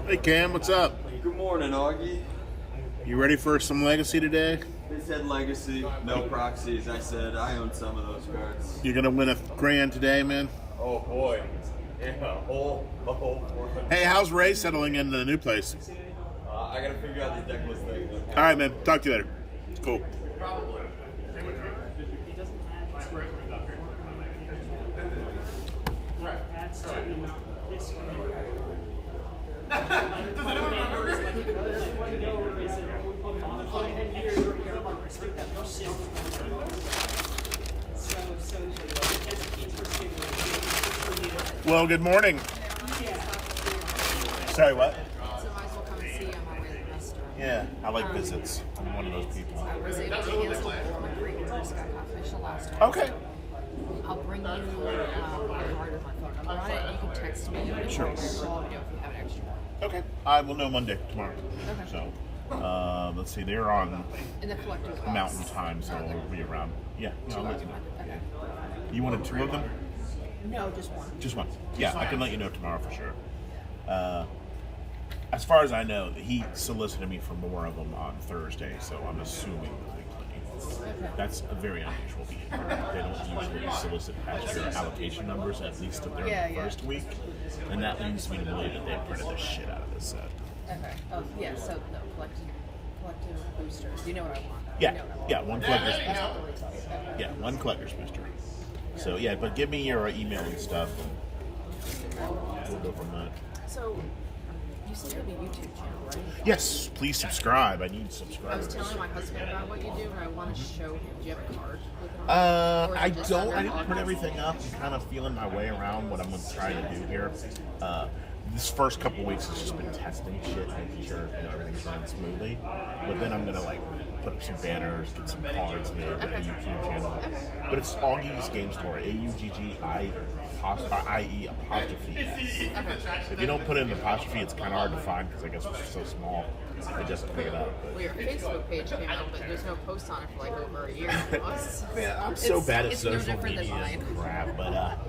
Hey Cam, what's up? Good morning, Augie. You ready for some Legacy today? They said Legacy, no proxies. I said I own some of those cards. You're gonna win a grand today, man. Oh boy. Yeah, whole. Hey, how's Ray settling into the new place? I gotta figure out the deck list thing. All right, man. Talk to you later. Cool. Well, good morning. Sorry, what? So might as well come and see you on my way to the restaurant. Yeah, I like visits. I'm one of those people. I was able to cancel the Gorman Creek and just got confirmation last week. Okay. I'll bring you my card with my phone number on it. You can text me. Sure. Or call me if you have an extra. Okay. I will know Monday, tomorrow. Okay. So, let's see. They're on In the collector's box. Mountain Time, so we'll be around. Yeah, no, I'll let you know. Okay. You wanted two of them? No, just one. Just one. Yeah, I can let you know tomorrow for sure. As far as I know, he solicited me for more of them on Thursday, so I'm assuming there'll be plenty. Okay. That's a very unusual behavior. They don't usually solicit past your allocation numbers, at least during the first week, and that leads me to believe that they printed the shit out of this set. Okay. Oh, yeah, so no, collective boosters. You know what I want. Yeah, You know what I want. yeah, one collector's That's booster. not really tell you. Okay. Yeah, one collector's booster. So yeah, but give me your email and stuff, and we'll go from that. So, you said you have a YouTube channel, right? Yes, please subscribe. I need I was subscribers. telling my husband about what you do, and I want to show him. Do you have a card with it on? Or is I it just don't. under I didn't put August? everything up. I'm kind of feeling my way around what I'm going to try to do here. This first couple weeks has just been testing shit, making sure everything's running smoothly. But then I'm going to put up some banners, get some cards made, a YouTube channel. But it's Augie's Game Store. AUGGIE apostrophe S. If you don't put in the apostrophe, it's kind of hard to find because I guess it's so small. I just pick it up. Well, your Facebook page came out, but there's no post on it for like over a year. Man, I'm so bad at it's no social different than media mine. and crap, but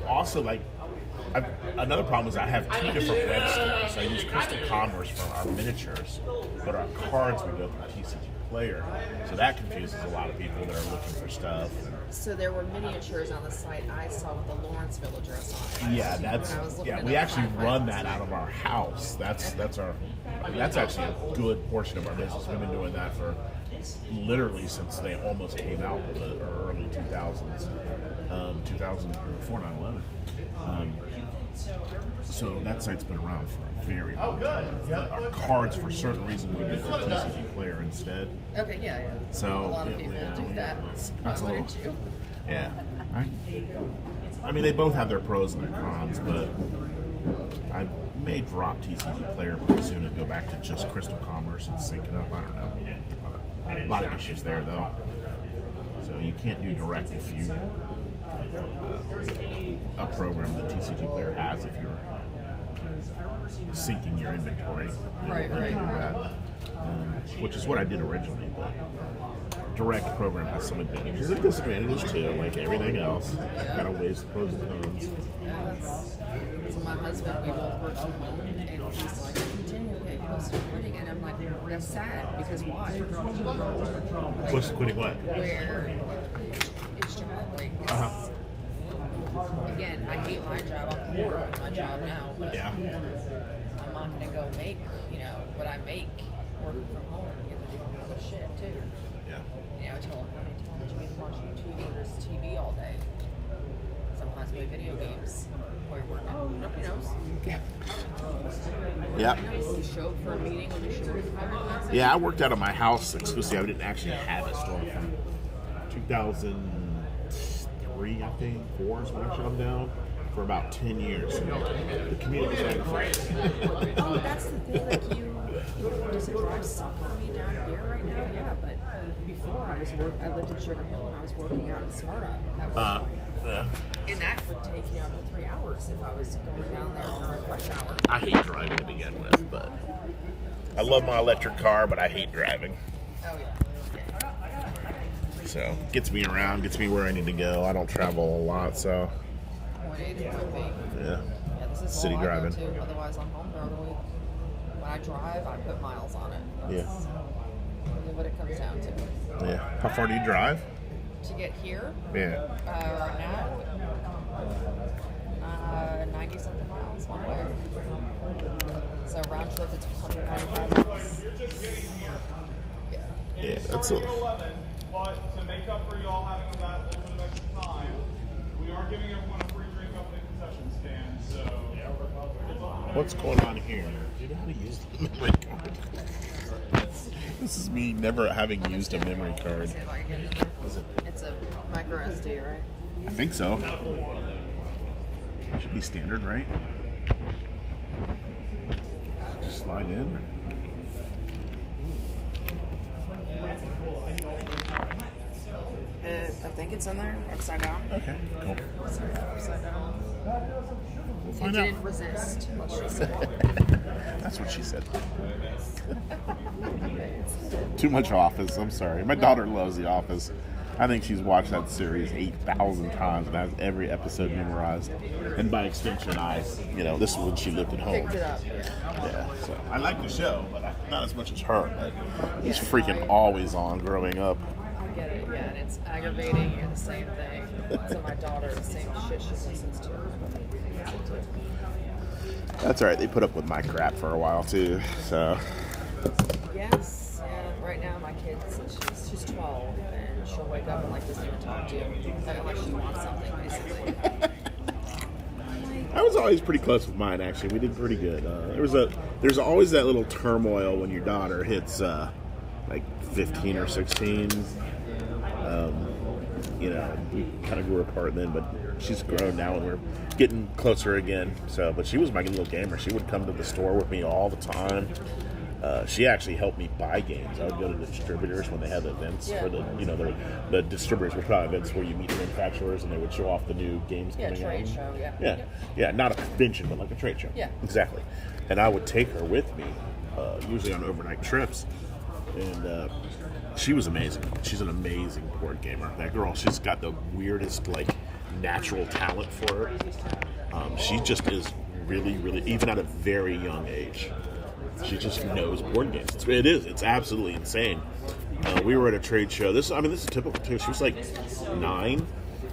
also another problem is I have two different web stores. I use Crystal Commerce for our miniatures, but our cards we go through TCG Player, so that confuses a lot of people that are looking for stuff. So there were miniatures on the site I saw with the Lawrenceville address on it. Yeah, When I was looking at we the actually Wi-Fi run ones. that out of our house. That's actually a good portion of our business. We've been doing that for literally since they almost came out in the early 2000s, 2000 before 9/11. So that site's been around for a very long time. Our cards, for certain reason, we do for TCG Player instead. Okay, yeah. So a lot of yeah, people yeah, do that. that's a Why little- didn't you? Yeah. I mean, they both have their pros and their cons, but may drop TCG Player pretty soon and go back to just Crystal Commerce and sync it up. I don't know. A lot of issues there, though. So you can't do direct if you a program that TCG Player has if you're syncing your inventory. Right. Which is what I did originally, but direct program has some advantages and disadvantages too, like everything else. Gotta weigh the pros and cons. So my husband, we both work from home, and he's like, continue to get close to quitting, and I'm like, that's sad, because why? What's quitting what? Where it's job, like, again, I hate my job, I'm bored with my job now, but Yeah. I'm not gonna go make, what I make working from home, and get to do other shit too. Yeah. I told him, how many times you get to watch YouTube or TV all day? Sometimes play video games while you're working. Nobody knows. Yeah. You show up for a meeting when you should have been. Yeah, I worked out of my house exclusively. I didn't actually have a store from 2003, I think, 4 is when I shut them down, for about 10 years. The community was Oh, that's the thing. Like does the drive suck for me down here right now? Yeah, but before I lived in Sugar Hill and I was working out in Sparta. Yeah. And that would take 3 hours if I was going down there during rush hour. I hate driving to begin with, but I love my electric car, but I hate driving. Oh yeah. So gets me around, gets me where I need to go. I don't travel a lot, so Point A to point B. yeah. Yeah, this is City all driving. I go to. Otherwise, I'm home early. When I drive, I put miles on it. Yeah. That's really what it comes down to. Yeah. How far do you drive? To get here, Yeah. right now, 90 something miles one way. So round trip, it's 195 miles. Yeah. Yeah, that's a. But to make up for y'all having that little bit of extra time, we are giving everyone a free drink up at the concession stand. So What's going on here? Do you know how to use the memory card? This is me never having used a memory card. See if I can get it. It's a micro SD, right? I think so. Should be standard, right? Just slide in. I think it's in there, upside down. Okay, cool. Upside down. We'll It find out. didn't resist, let's just say. That's what she said. Too much Office. I'm sorry. My daughter loves The Office. I think she's watched that series 8,000 times and has every episode memorized. And by extension, this is when she lived at home. Picked it up. Yeah, so I like the show, but not as much as her. It's freaking always on growing up. I get it, yeah, and it's aggravating. You're the same thing. So my daughter, the same shit she listens to. That's all right. They put up with my crap for a while too. So Yes, and right now my kid's she's 12, and she'll wake up and doesn't even talk to you unless she wants something, basically. I was always pretty close with mine. Actually, we did pretty good. There's always that little turmoil when your daughter hits 15 or 16. We kind of grew apart then, but she's grown now and we're getting closer again. So, but she was my little gamer. She would come to the store with me all the time. She actually helped me buy games. I would go to the distributors when they had events for the distributors would put out events where you meet the manufacturers and they would show off the new games coming out. Trade show, Yeah, not a convention, but like a trade show. Yeah. Exactly. And I would take her with me, usually on overnight trips. And she was amazing. She's an amazing board gamer. That girl, she's got the weirdest, natural talent for her. She just is really, really, even at a very young age, she just knows board games. It's absolutely insane. We were at a trade show. This is typical too. She was 9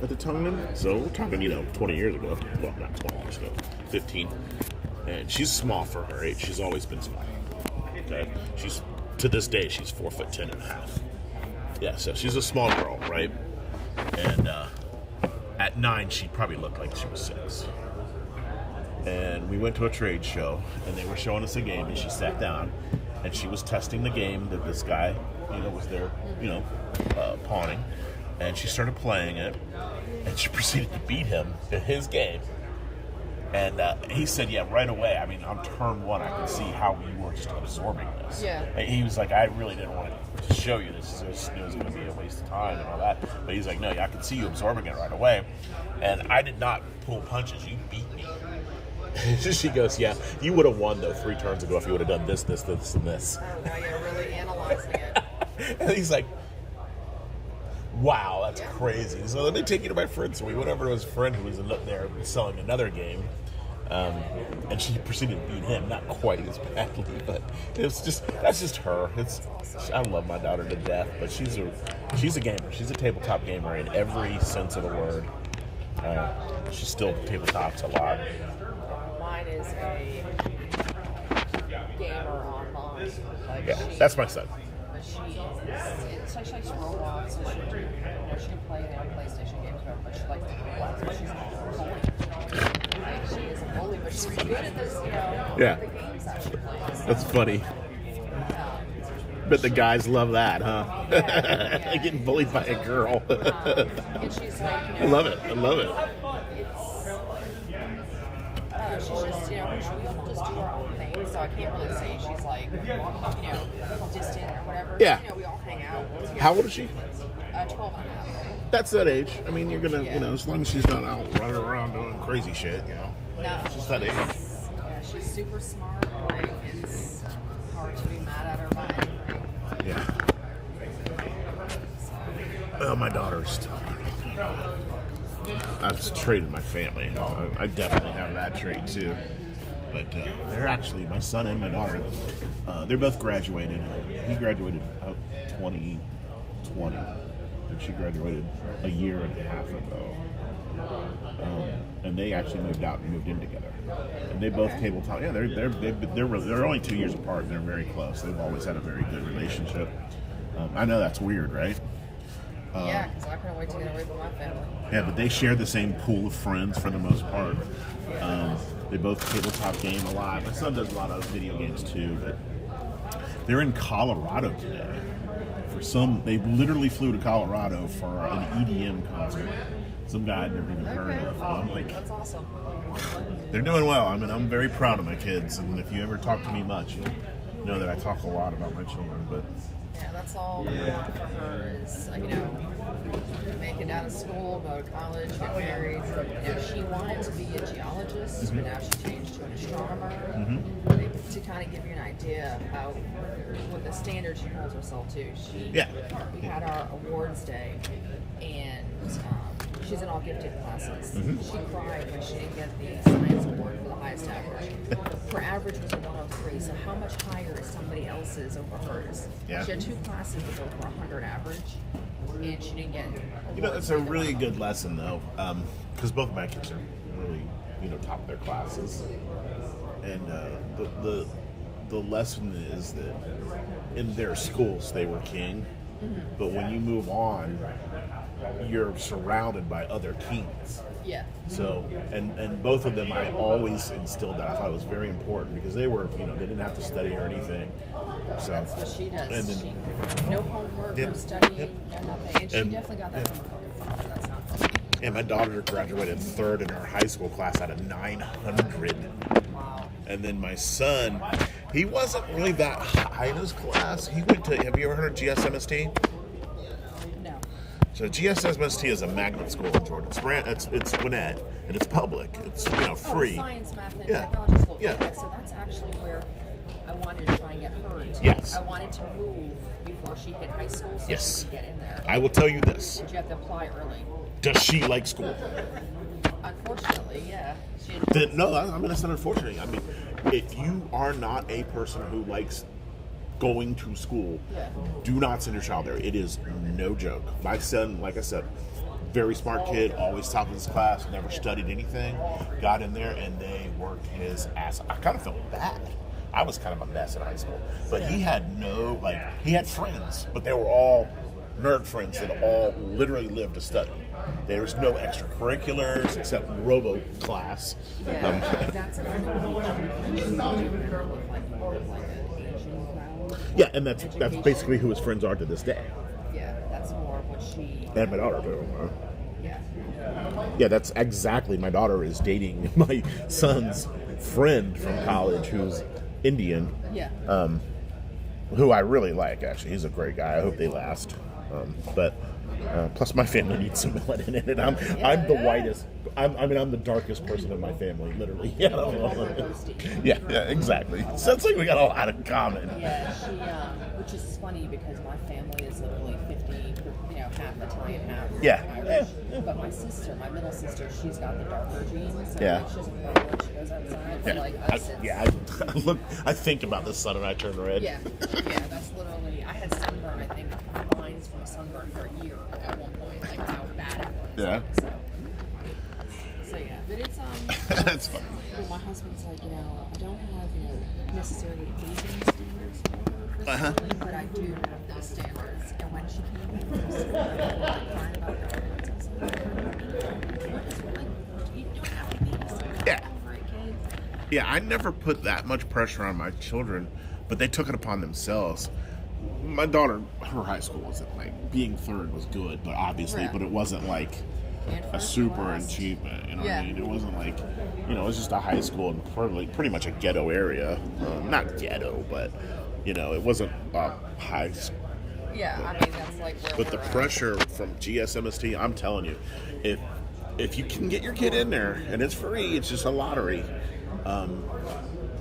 at the time, so we're talking, 20 years ago. Well, not 20 years ago, 15. And she's small for her age. She's always been small. Okay, to this day, she's 4'10" and a half. Yeah, so she's a small girl, right? And at 9, she probably looked like she was 6. And we went to a trade show, and they were showing us a game, and she sat down, and she was testing the game that this guy, was there, pawning, and she started playing it, and she proceeded to beat him in his game. And he said, yeah, right away. I mean, on turn one, I could see how you were just absorbing this. Yeah. And he was like, I really didn't want to show you this. It was going to be a waste of time and all that. But he's like, no, yeah, I could see you absorbing it right away. And I did not pull punches. You beat me. She goes, yeah, you would have won, though, 3 turns ago if you would have done this, this, this, and this. Oh, now you're really analyzing it. And he's like, wow, that's crazy. So then they take you to my friend. So we went over to his friend who was up there selling another game. And she proceeded to beat him, not quite as badly, but it's just, that's just her. I love my daughter to death, but she's a gamer. She's a tabletop gamer in every sense of the word. She still tabletops a lot. Mine is a gamer online. Like Yeah, that's my son. But she likes Roblox, so she can play on PlayStation games, whatever, but she likes to Roblox, but she's a bully. Like, she is a bully, but she's good at this, Yeah. the games that she plays. That's funny. Bet the guys love that, huh? Yeah. Getting bullied by a girl. And she's like, I love it. I love it. She's just, we all just do our own thing, so I can't really say she's like, distant or whatever. Yeah. We all hang out. How old is she? 12 and a half. That's that age. I mean, you're gonna, as long as she's not out running around doing crazy shit, No. It's just that age. Yeah, she's super smart. Like, it's hard to be mad at her by anything. Yeah. Oh, my daughter's. I've traded my family. I definitely have that trait too. But they're actually, my son and my daughter, they're both graduated. He graduated 2020, and she graduated a year and a half ago. And they actually moved out and moved in together. And they both tabletop. Yeah, they're only 2 years apart, and they're very close. They've always had a very good relationship. I know that's weird, right? Yeah, because I couldn't wait to get away from my family. Yeah, but they share the same pool of friends for the most part. They both tabletop game a lot. My son does a lot of video games too, but they're in Colorado today. They literally flew to Colorado for an EDM concert. Some guy I'd never even heard of. I'm like, That's awesome. they're doing well. I mean, I'm very proud of my kids, and if you ever talk to me much, you know that I talk a lot about my children, but Yeah, that's all we want for her is, make it out of school, go to college, get married. She wanted to be a geologist, but now she changed to an astronomer. To kind of give you an idea of how, what the standard she holds herself to. We had our awards day, and she's in all gifted classes. She cried when she didn't get the science award for the highest average. Her average was a 103, so how much higher is somebody else's over hers? Yeah. She had 2 classes with over 100 average, and she didn't get it's a really good lesson though, because both of my kids are really, top of their classes, and the lesson is that in their schools they were king, but when you move on, you're surrounded by other kings. Yeah. So, and both of them, I always instilled that. I thought it was very important because they were, they didn't have to study or anything. So That's what she does. And then, no homework, Yep. no studying, Yep. no nothing. And she And- definitely got that from her father. That's not funny. and my daughter graduated 3rd in her high school class out of 900. Wow. And then my son, he wasn't really that high in his class. He went to, have you ever heard of GSMST? No. So GSMST is a magnet school in Georgia. It's Gwinnett, and it's public. It's free. Science, math, and Yeah. technology school. Yeah. So that's actually where I wanted to try and get her into. Yes. I wanted to move before she hit high school so Yes. she could get in there. I will tell you this: Did you have to apply early? does she like school? Unfortunately, yeah. She No, I mean that's not unfortunate. I mean, if you are not a person who likes going to school, do not send your child there. It is no joke. My son, like I said, very smart kid, always top of his class, never studied anything, got in there and they worked his ass. I kind of felt bad. I was kind of a mess in high school, but he had he had friends, but they were all nerd friends that all literally lived to study. There was no extracurriculars except robo class. that's kind of more of like an Asian crowd. Yeah, and that's basically who his friends are to this day. Yeah, that's more of what she. And my daughter too. Yeah. Yeah, that's exactly. My daughter is dating my son's friend from college, who's Indian, Yeah. who I really like. Actually, he's a great guy. I hope they last. But plus, my family needs some melanin in it. I'm the whitest. I'm the darkest person in my family, literally. Yeah, I don't know. Yeah, exactly. So it's like we got a lot in common. Yeah, she, which is funny because my family is literally 50, half Italian, half Irish. But my sister, my middle sister, she's got the darker genes. So Yeah. like, she doesn't know when she goes outside. But like us, it's, I think about the sun and I turn red. yeah, that's literally. I had sunburn. I think lines from sunburn for a year at one point. Like how bad it was. Yeah. So yeah, but it's That's fun. Well, my husband's like, I don't have necessarily Asian standards for her personally, but I do have those standards. And when she came in from school, like crying about her parents, I was like, you don't have to be this Yeah. for a kid. Yeah, I never put that much pressure on my children, but they took it upon themselves. My daughter, her high school wasn't like being third was good, but obviously, Yeah. but it wasn't like And a first super or last. achievement. You know Yeah. what I mean? It wasn't like, it was just a high school in pretty much a ghetto area. Not ghetto, but it wasn't a high school. Yeah, I mean that's like where But the we're at. pressure from GSMST, I'm telling you, if you can get your kid in there and it's free, it's just a lottery.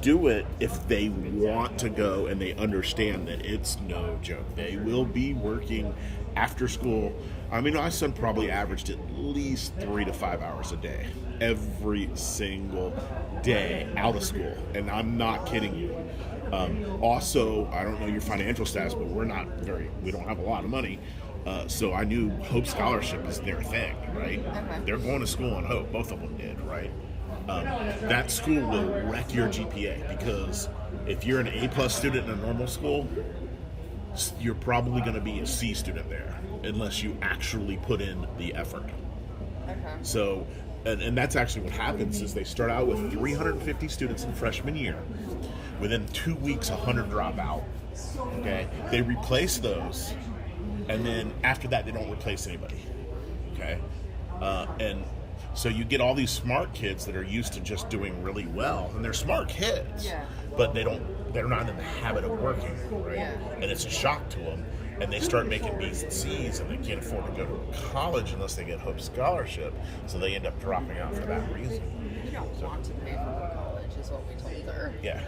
Do it if they want to go and they understand that it's no joke. They will be working after school. I mean, my son probably averaged at least 3 to 5 hours a day, every single day out of school. And I'm not kidding you. Also, I don't know your financial status, but we don't have a lot of money. So I knew Hope Scholarship is their thing, right? Okay. They're going to school on Hope. Both of them did, right? That school will wreck your GPA because if you're an A+ student in a normal school, you're probably going to be a C student there unless you actually put in the effort. Okay. So, and that's actually what happens is they start out with 350 students in freshman year. Within 2 weeks, 100 drop out. Okay, they replace those, and then after that, they don't replace anybody. Okay, and so you get all these smart kids that are used to just doing really well, and they're smart kids, Yeah. but they're not in the habit of working, right? Yeah. And it's a shock to them, and they start making B's and C's, and they can't afford to go to college unless they get Hope Scholarship, so they end up dropping out for that reason. You don't want to pay for her college, is what we told her. Yeah.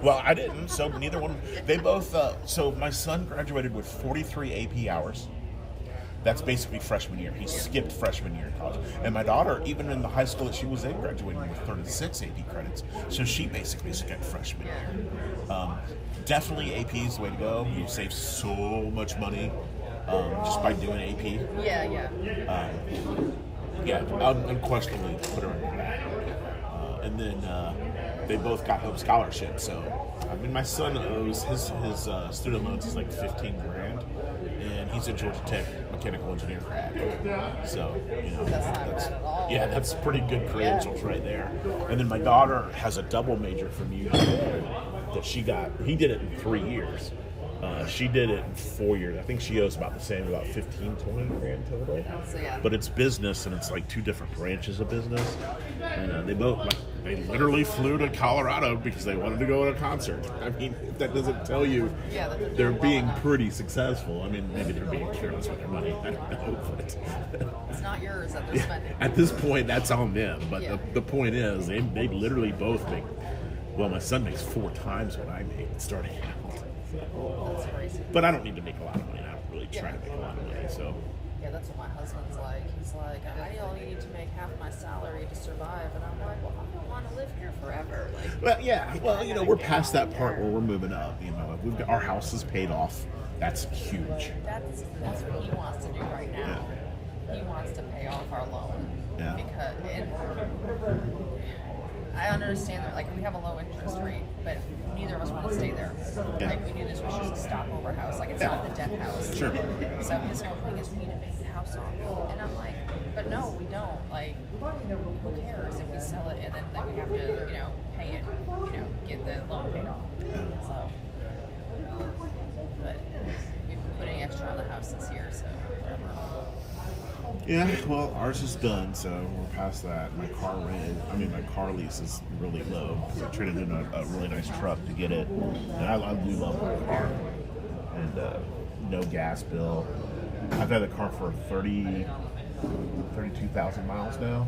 Well, I didn't, so neither one. They both. So my son graduated with 43 AP hours. That's basically freshman year. He skipped freshman year in college. And my daughter, even in the high school that she was in, graduated with 36 AP credits. So she basically skipped freshman year. Definitely AP is the way to go. You save so much money just by doing AP. Yeah. Yeah, unquestionably put her in that. And then they both got Hope Scholarship. So, I mean, my son owes his student loans is like $15,000, and he's a Georgia Tech mechanical engineer grad. So, That's not bad at all. yeah, that's pretty good credentials right there. And then my daughter has a double major from UU that he did it in 3 years. She did it in 4 years. I think she owes about the same, about $15,000-$20,000 total. So, yeah. But it's business, and it's like two different branches of business. And they literally flew to Colorado because they wanted to go to a concert. I mean, if that doesn't tell you Yeah, that they're they're doing being well enough. pretty successful. I mean, maybe they're being careless with their money. I don't know. But It's not yours that they're spending. at this point, that's on them. But Yeah. the point is, they literally both make. Well, my son makes 4 times what I make starting out. That's crazy. But I don't need to make a lot of money. I don't really try to make a lot of money. So Yeah, that's what my husband's like. He's like, I only need to make half my salary to survive. And I'm like, well, I don't want to live here forever. Like, well, yeah. Well, we're past that part where we're moving up. We've got our house is paid off. That's huge. that's what he wants to do right now. He wants to pay off our loan. Yeah. Because I understand that, like, we have a low interest rate, but neither of us want to stay there. Yeah. Like, we knew this was just a stopover house. Like, it's Yeah. not the debt house. Sure. So his whole thing is we need to pay the house off. And I'm like, but no, we don't. Like, who cares if we sell it and then we have to, pay it, get the loan paid off. So, but we've been putting extra on the house this year, so whatever. Yeah, well, ours is done, so we're past that. My my car lease is really low because I traded in a really nice truck to get it, and I do love my car. And no gas bill. I've had the car for 32,000 miles now.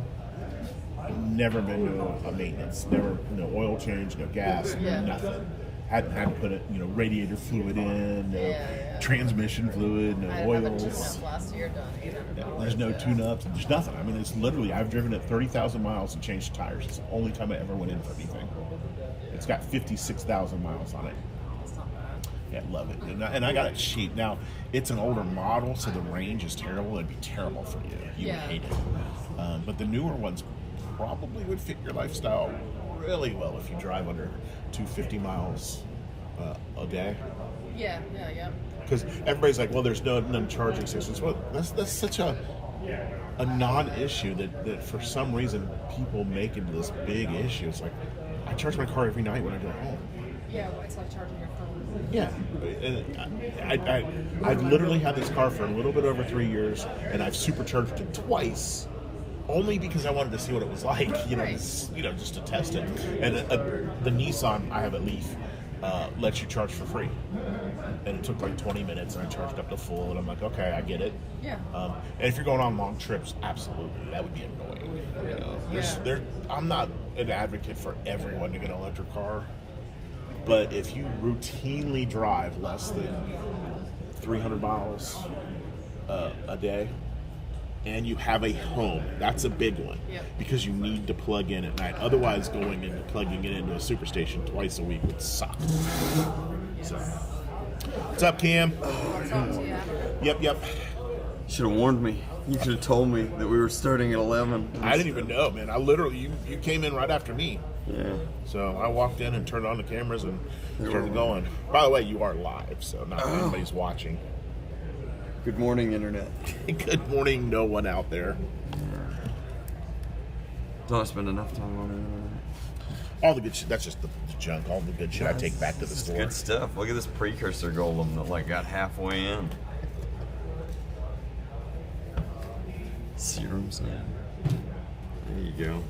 Never been to a maintenance. Never, no oil change, no gas, Yeah. nothing. Hadn't had to put radiator fluid in, no transmission fluid, no I had a oils. tune-up last year done. $800. There's no Yeah. tune-ups. There's nothing. I mean, it's literally, I've driven it 30,000 miles and changed tires. It's the only time I ever went in for anything. It's got 56,000 miles on it. That's not bad. Yeah, love it. And I got it cheap. Now, it's an older model, so the range is terrible. It'd be terrible for you. You would Yeah. hate it. But the newer ones probably would fit your lifestyle really well if you drive under 250 miles a day. Yeah. Because everybody's like, well, there's none charging stations. Well, that's such a non-issue that for some reason people make into this big issue. It's like, I charge my car every night when I get home. Yeah, well, it's like charging your phone. Yeah, and I've literally had this car for a little bit over 3 years, and I've supercharged it twice, only because I wanted to see what it was like, Right. just to test it. And the Nissan I have at Leaf lets you charge for free, and it took like 20 minutes, and I charged up to full, and I'm like, okay, I get it. Yeah. And if you're going on long trips, absolutely, that would be annoying. I'm not an advocate for everyone to get an electric car. But if you routinely drive less than 300 miles a day, and you have a home, that's a big one. Yep. Because you need to plug in at night. Otherwise, plugging it into a superstation twice a week would suck. So, what's up, Cam? Yep. Should have warned me. You could have told me that we were starting at 11. I didn't even know, man. I literally, you came in right after me. Yeah. So I walked in and turned on the cameras and started going. By the way, you are live, so not anybody's watching. Good morning, Internet. Good morning, no one out there. Don't spend enough time on the Internet. All the good shit, that's just the junk. All the good shit I take back to the This is store. good stuff. Look at this precursor golem that got halfway in. Serums now. There you go.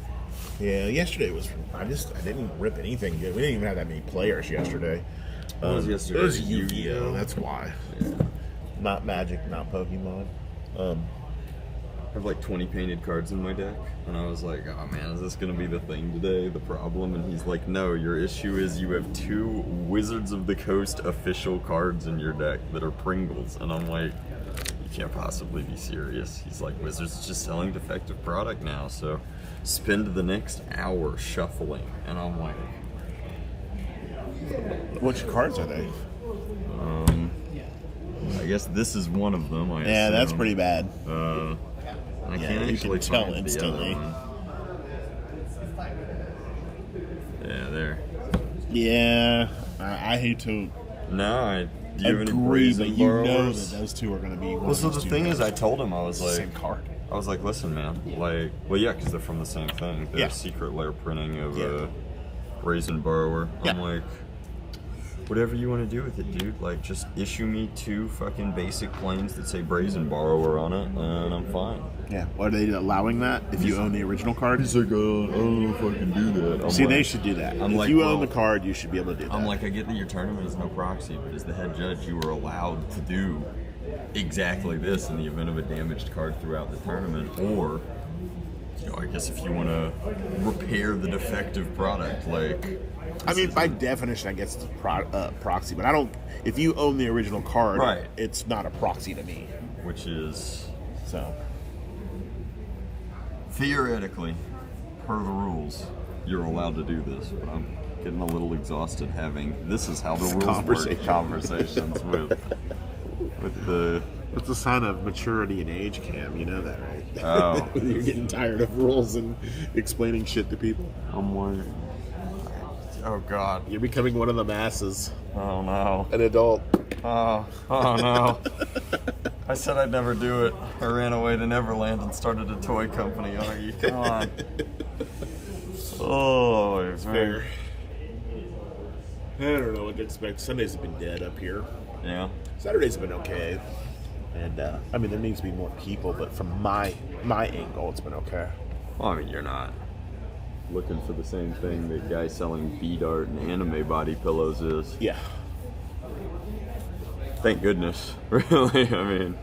Yeah, yesterday was, I didn't rip anything good. We didn't even have that many players yesterday. What was yesterday? It was Yu-Gi-Oh? Yu-Gi-Oh, that's why. Yeah. Not Magic, not Pokemon. I have like 20 painted cards in my deck, and I was like, oh man, is this gonna be the thing today, the problem? And he's like, no, your issue is you have 2 Wizards of the Coast official cards in your deck that are Pringles. And I'm like, you can't possibly be serious. He's like, Wizards is just selling defective product now, so spend the next hour shuffling. And I'm like, Which cards are they? I guess this is one of them. I Yeah, that's assume. pretty bad. I Yeah, can't you actually can tell find the other instantly. one. Yeah, there. Yeah, I hate to No, do you have any agree, but brazen you know borrowers? that those two are going to be one Well, of so those the two thing is, I guys. told him, I was like, Same card. listen, man, like, well, yeah, because they're from the same thing. They're Yeah. a secret lair printing of Yeah. a brazen borrower. I'm Yeah. like, whatever you want to do with it, dude. Like, just issue me 2 fucking basic planes that say brazen borrower on it, and I'm fine. Yeah, are they allowing that if you own the original card? He's like, I don't know if I can do that. I'm See, like, they should do that. I'm if like, you well, own the card, you should be able to do that. I'm like, I get that your tournament is no proxy, but as the head judge, you are allowed to do exactly this in the event of a damaged card throughout the tournament, or, I guess if you want to repair the defective product, like. I mean, by definition, I guess it's a proxy, but I don't. If you own the original card, Right. it's not a proxy to me. Which is So, theoretically, per the rules, you're allowed to do this, but I'm getting a little exhausted having this is how the rules work conversations with the. it's a sign of maturity and age, Cam. You know that, right? Oh. You're getting tired of rules and explaining shit to people. I'm like, oh god, You're becoming one of the masses, oh no. an adult. Oh no. I said I'd never do it. I ran away to Neverland and started a toy company. Oh, you come on. Oh, it's Fair. I don't know what to expect. Sundays have been dead up here. Yeah. Saturdays have been okay. And I mean, there needs to be more people, but from my angle, it's been okay. Well, I mean, you're not looking for the same thing that guy selling bead art and anime body pillows is. Yeah. Thank goodness. Really, I mean,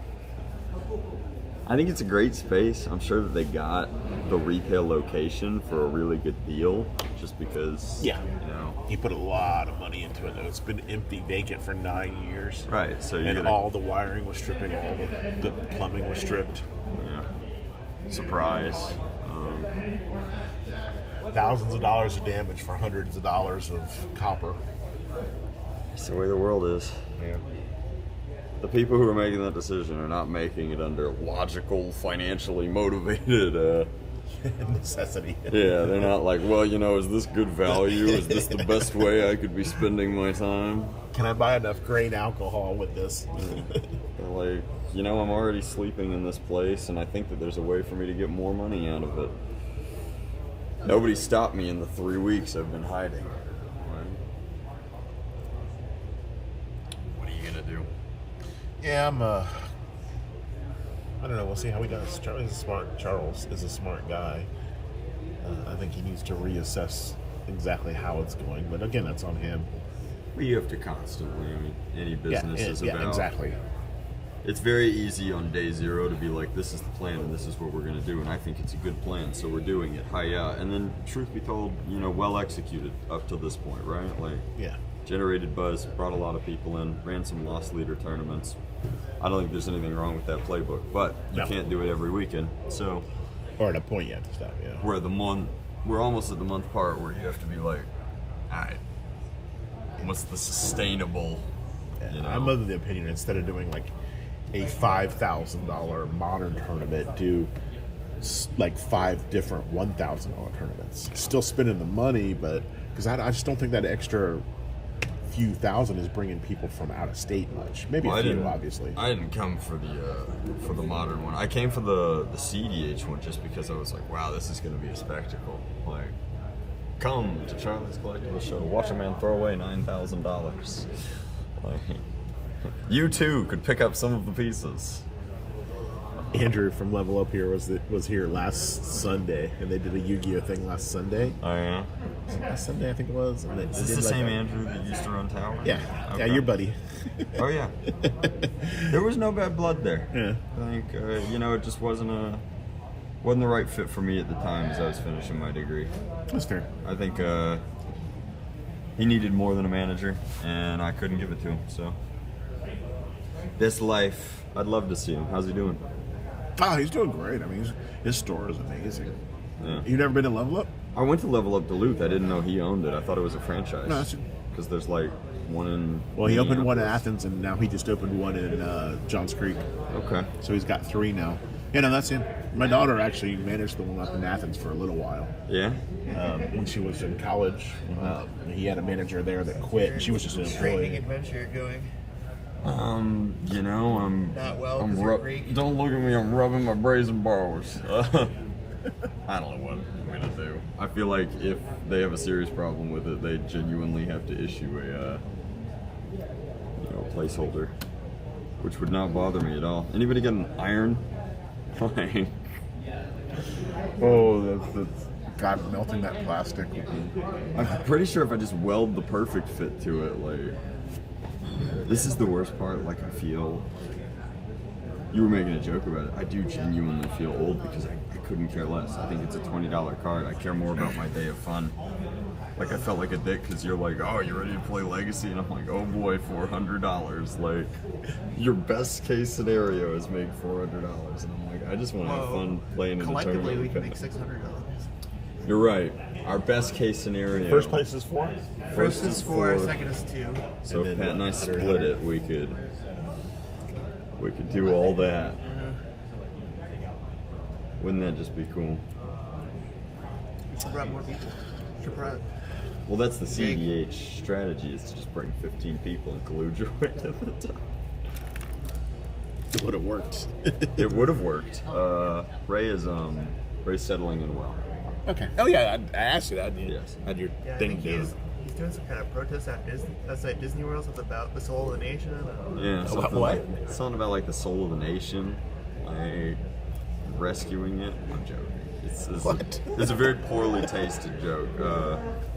I think it's a great space. I'm sure that they got the retail location for a really good deal, just because, Yeah. you know. He put a lot of money into it, though. It's been empty, vacant for 9 years. Right, so you're And gonna, all the wiring was stripping, all the plumbing was stripped. yeah, surprise. Thousands of dollars of damage for hundreds of dollars of copper. It's the way the world is. Yeah. The people who are making that decision are not making it under logical, financially motivated, Necessity. yeah, they're not like, well, you know, is this good value? Is this the best way I could be spending my time? Can I buy enough grain alcohol with this? They're like, you know, I'm already sleeping in this place, and I think that there's a way for me to get more money out of it. Nobody stopped me in the 3 weeks I've been hiding. What are you gonna do? Yeah, I don't know. We'll see how he does. Charles is a smart guy. I think he needs to reassess exactly how it's going. But again, that's on him. Well, you have to constantly. I mean, any business is about. Exactly. It's very easy on day zero to be like, this is the plan and this is what we're going to do, and I think it's a good plan, so we're doing it. Hi-ya. And then, truth be told, you know, well executed up to this point, right? Like, Yeah. generated buzz, brought a lot of people in, ran some loss leader tournaments. I don't think there's anything wrong with that playbook, but you No. can't do it every weekend. So Or at a point yet to stop. Yeah. we're almost at the month part where you have to be like, all right, what's the sustainable? You know? I'm of the opinion instead of doing like a $5,000 modern tournament, do like 5 different $1,000 tournaments. Still spending the money, but because I just don't think that extra few thousand is bringing people from out of state much. Maybe Well, a few, obviously. I didn't come for the modern one. I came for the CDH one just because I was like, wow, this is going to be a spectacle. Like, come to Charlie's Collectible Show, watch a man throw away $9,000. Like, you too could pick up some of the pieces. Andrew from Level Up here was here last Sunday, and they did a Yu-Gi-Oh thing last Sunday. Oh yeah. Last Sunday, I think it was. And Is this the same Andrew that used to run Tower? Yeah, Okay. yeah, your buddy. Oh yeah. There was no bad blood there. Yeah. I think you know, it just wasn't the right fit for me at the time as I was finishing my degree. That's fair. I think he needed more than a manager, and I couldn't give it to him. So this life, I'd love to see him. How's he doing? Oh, he's doing great. I mean, his store is amazing. Yeah. You never been to Level Up? I went to Level Up Duluth. I didn't know he owned it. I thought it was a franchise. No, it's- because there's like one in. Well, he opened one in Minneapolis. Athens, and now he just opened one in Johns Creek. Okay. So he's got 3 now. Yeah, no, that's him. My daughter actually managed the one up in Athens for a little while. Yeah. When she was in college, he had a manager there that quit. And she was just an Training employee. adventure you're going. You know, I'm. Not well, I'm 'cause you're Greek. Don't look at me. I'm rubbing my brazen balls. I don't know what I'm gonna do. I feel like if they have a serious problem with it, they genuinely have to issue a, placeholder, which would not bother me at all. Anybody got an iron? Like, Oh, that's God, melting that plastic would be. I'm pretty sure if I just weld the perfect fit to it, like, this is the worst part. Like, I feel. You were making a joke about it. I do genuinely feel old because I couldn't care less. I think it's a $20 card. I care more about my day of fun. Like, I felt like a dick because you're like, oh, you ready to play Legacy? And I'm like, oh boy, $400. Like, your best case scenario is make $400. And I'm like, I just want to have fun playing in the Collectively, we tournament. can make $600. You're right. Our best case scenario. First place is 4? First is 4, second is 2. So And if then Pat and I 100, split 100. it, we could do all that. Wouldn't that just be cool? Should brought more people. Should brought. Well, that's the CDH strategy, is to just bring 15 people and collude your way to the top. It would have worked. It would have worked. Ray's settling in well. Okay. Oh yeah, I asked you that. Yes. Had your Yeah, I thing think down. He's doing some kind of protest at Disney World. Something about the soul of the nation. Yeah. About something what? Like, something about like the soul of the nation, like rescuing it. I'm joking. It's a very poorly tasted joke.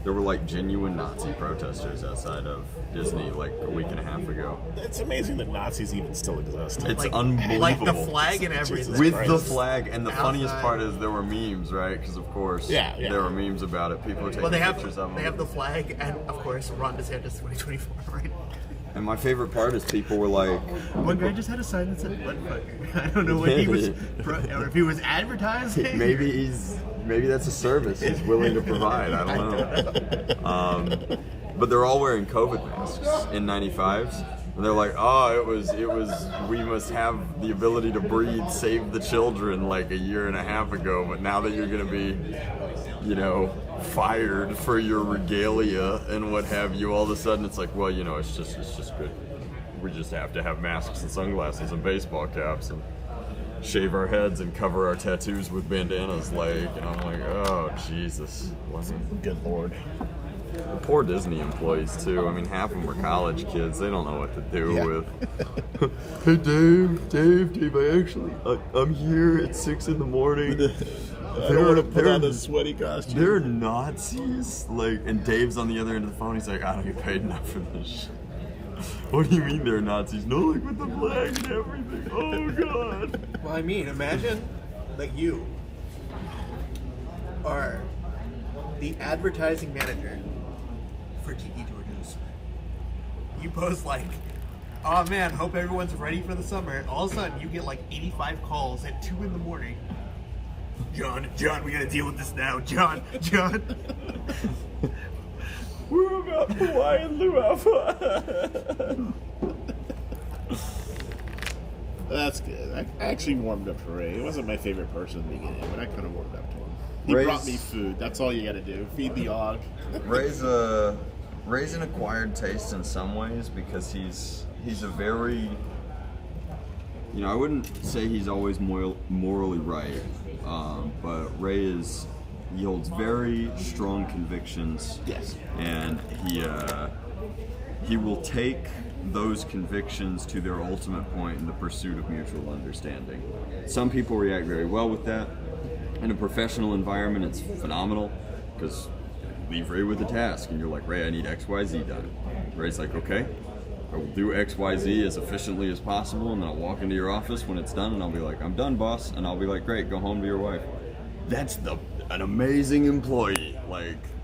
There were like genuine Nazi protesters outside of Disney like a week and a half ago. It's amazing that Nazis even still exist. It's Like- unbelievable. Like the flag and everything. With Christ. the flag, and the funniest Outside. part is there were memes, right? Because of course, Yeah. there were memes about it. People were taking Well, they have pictures of them. they have the flag and of course Ron DeSantis 2024. Right. And my favorite part is people were like, One guy just had a sign that said "butt fucker." I don't know what he was, or if he was advertising. maybe that's a service he's willing to provide. I don't know. But they're all wearing COVID masks, N95s. And they're like, oh, it was, we must have the ability to breathe, save the children like a year and a half ago. But now that you're going to be, fired for your regalia and what have you, all of a sudden it's like, well, it's just good. We just have to have masks and sunglasses and baseball caps and shave our heads and cover our tattoos with bandanas, and I'm like, oh, Jesus. Good lord. Poor Disney employees too. I mean, half of them are college kids. They don't know what to do with. Hey, Dave, I'm here at 6 in the morning. I don't want to put on this sweaty costume. They're Nazis. And Dave's on the other end of the phone. He's like, I don't get paid enough for this shit. What do you mean they're Nazis? No, like with the flag and everything. Oh, God. Well, I mean, imagine that you are the advertising manager for Tiki Tortoise. You post like, oh man, hope everyone's ready for the summer. All of a sudden, you get like 85 calls at 2 in the morning. John, we gotta deal with this now. John. We're about Hawaiian luau. That's good. I actually warmed up for Ray. He wasn't my favorite person in the beginning, but I kind of warmed up to him. He Ray's- brought me food. That's all you got to do. Feed the dog. Ray's an acquired taste in some ways because he's a very, I wouldn't say he's always morally right, but Ray he holds very strong convictions. Yes. And he will take those convictions to their ultimate point in the pursuit of mutual understanding. Some people react very well with that. In a professional environment, it's phenomenal because leave Ray with a task and you're like, Ray, I need XYZ done. Ray's like, okay, I will do XYZ as efficiently as possible, and then I'll walk into your office when it's done and I'll be like, I'm done, boss. And I'll be like, great, go home to your wife. That's an amazing employee.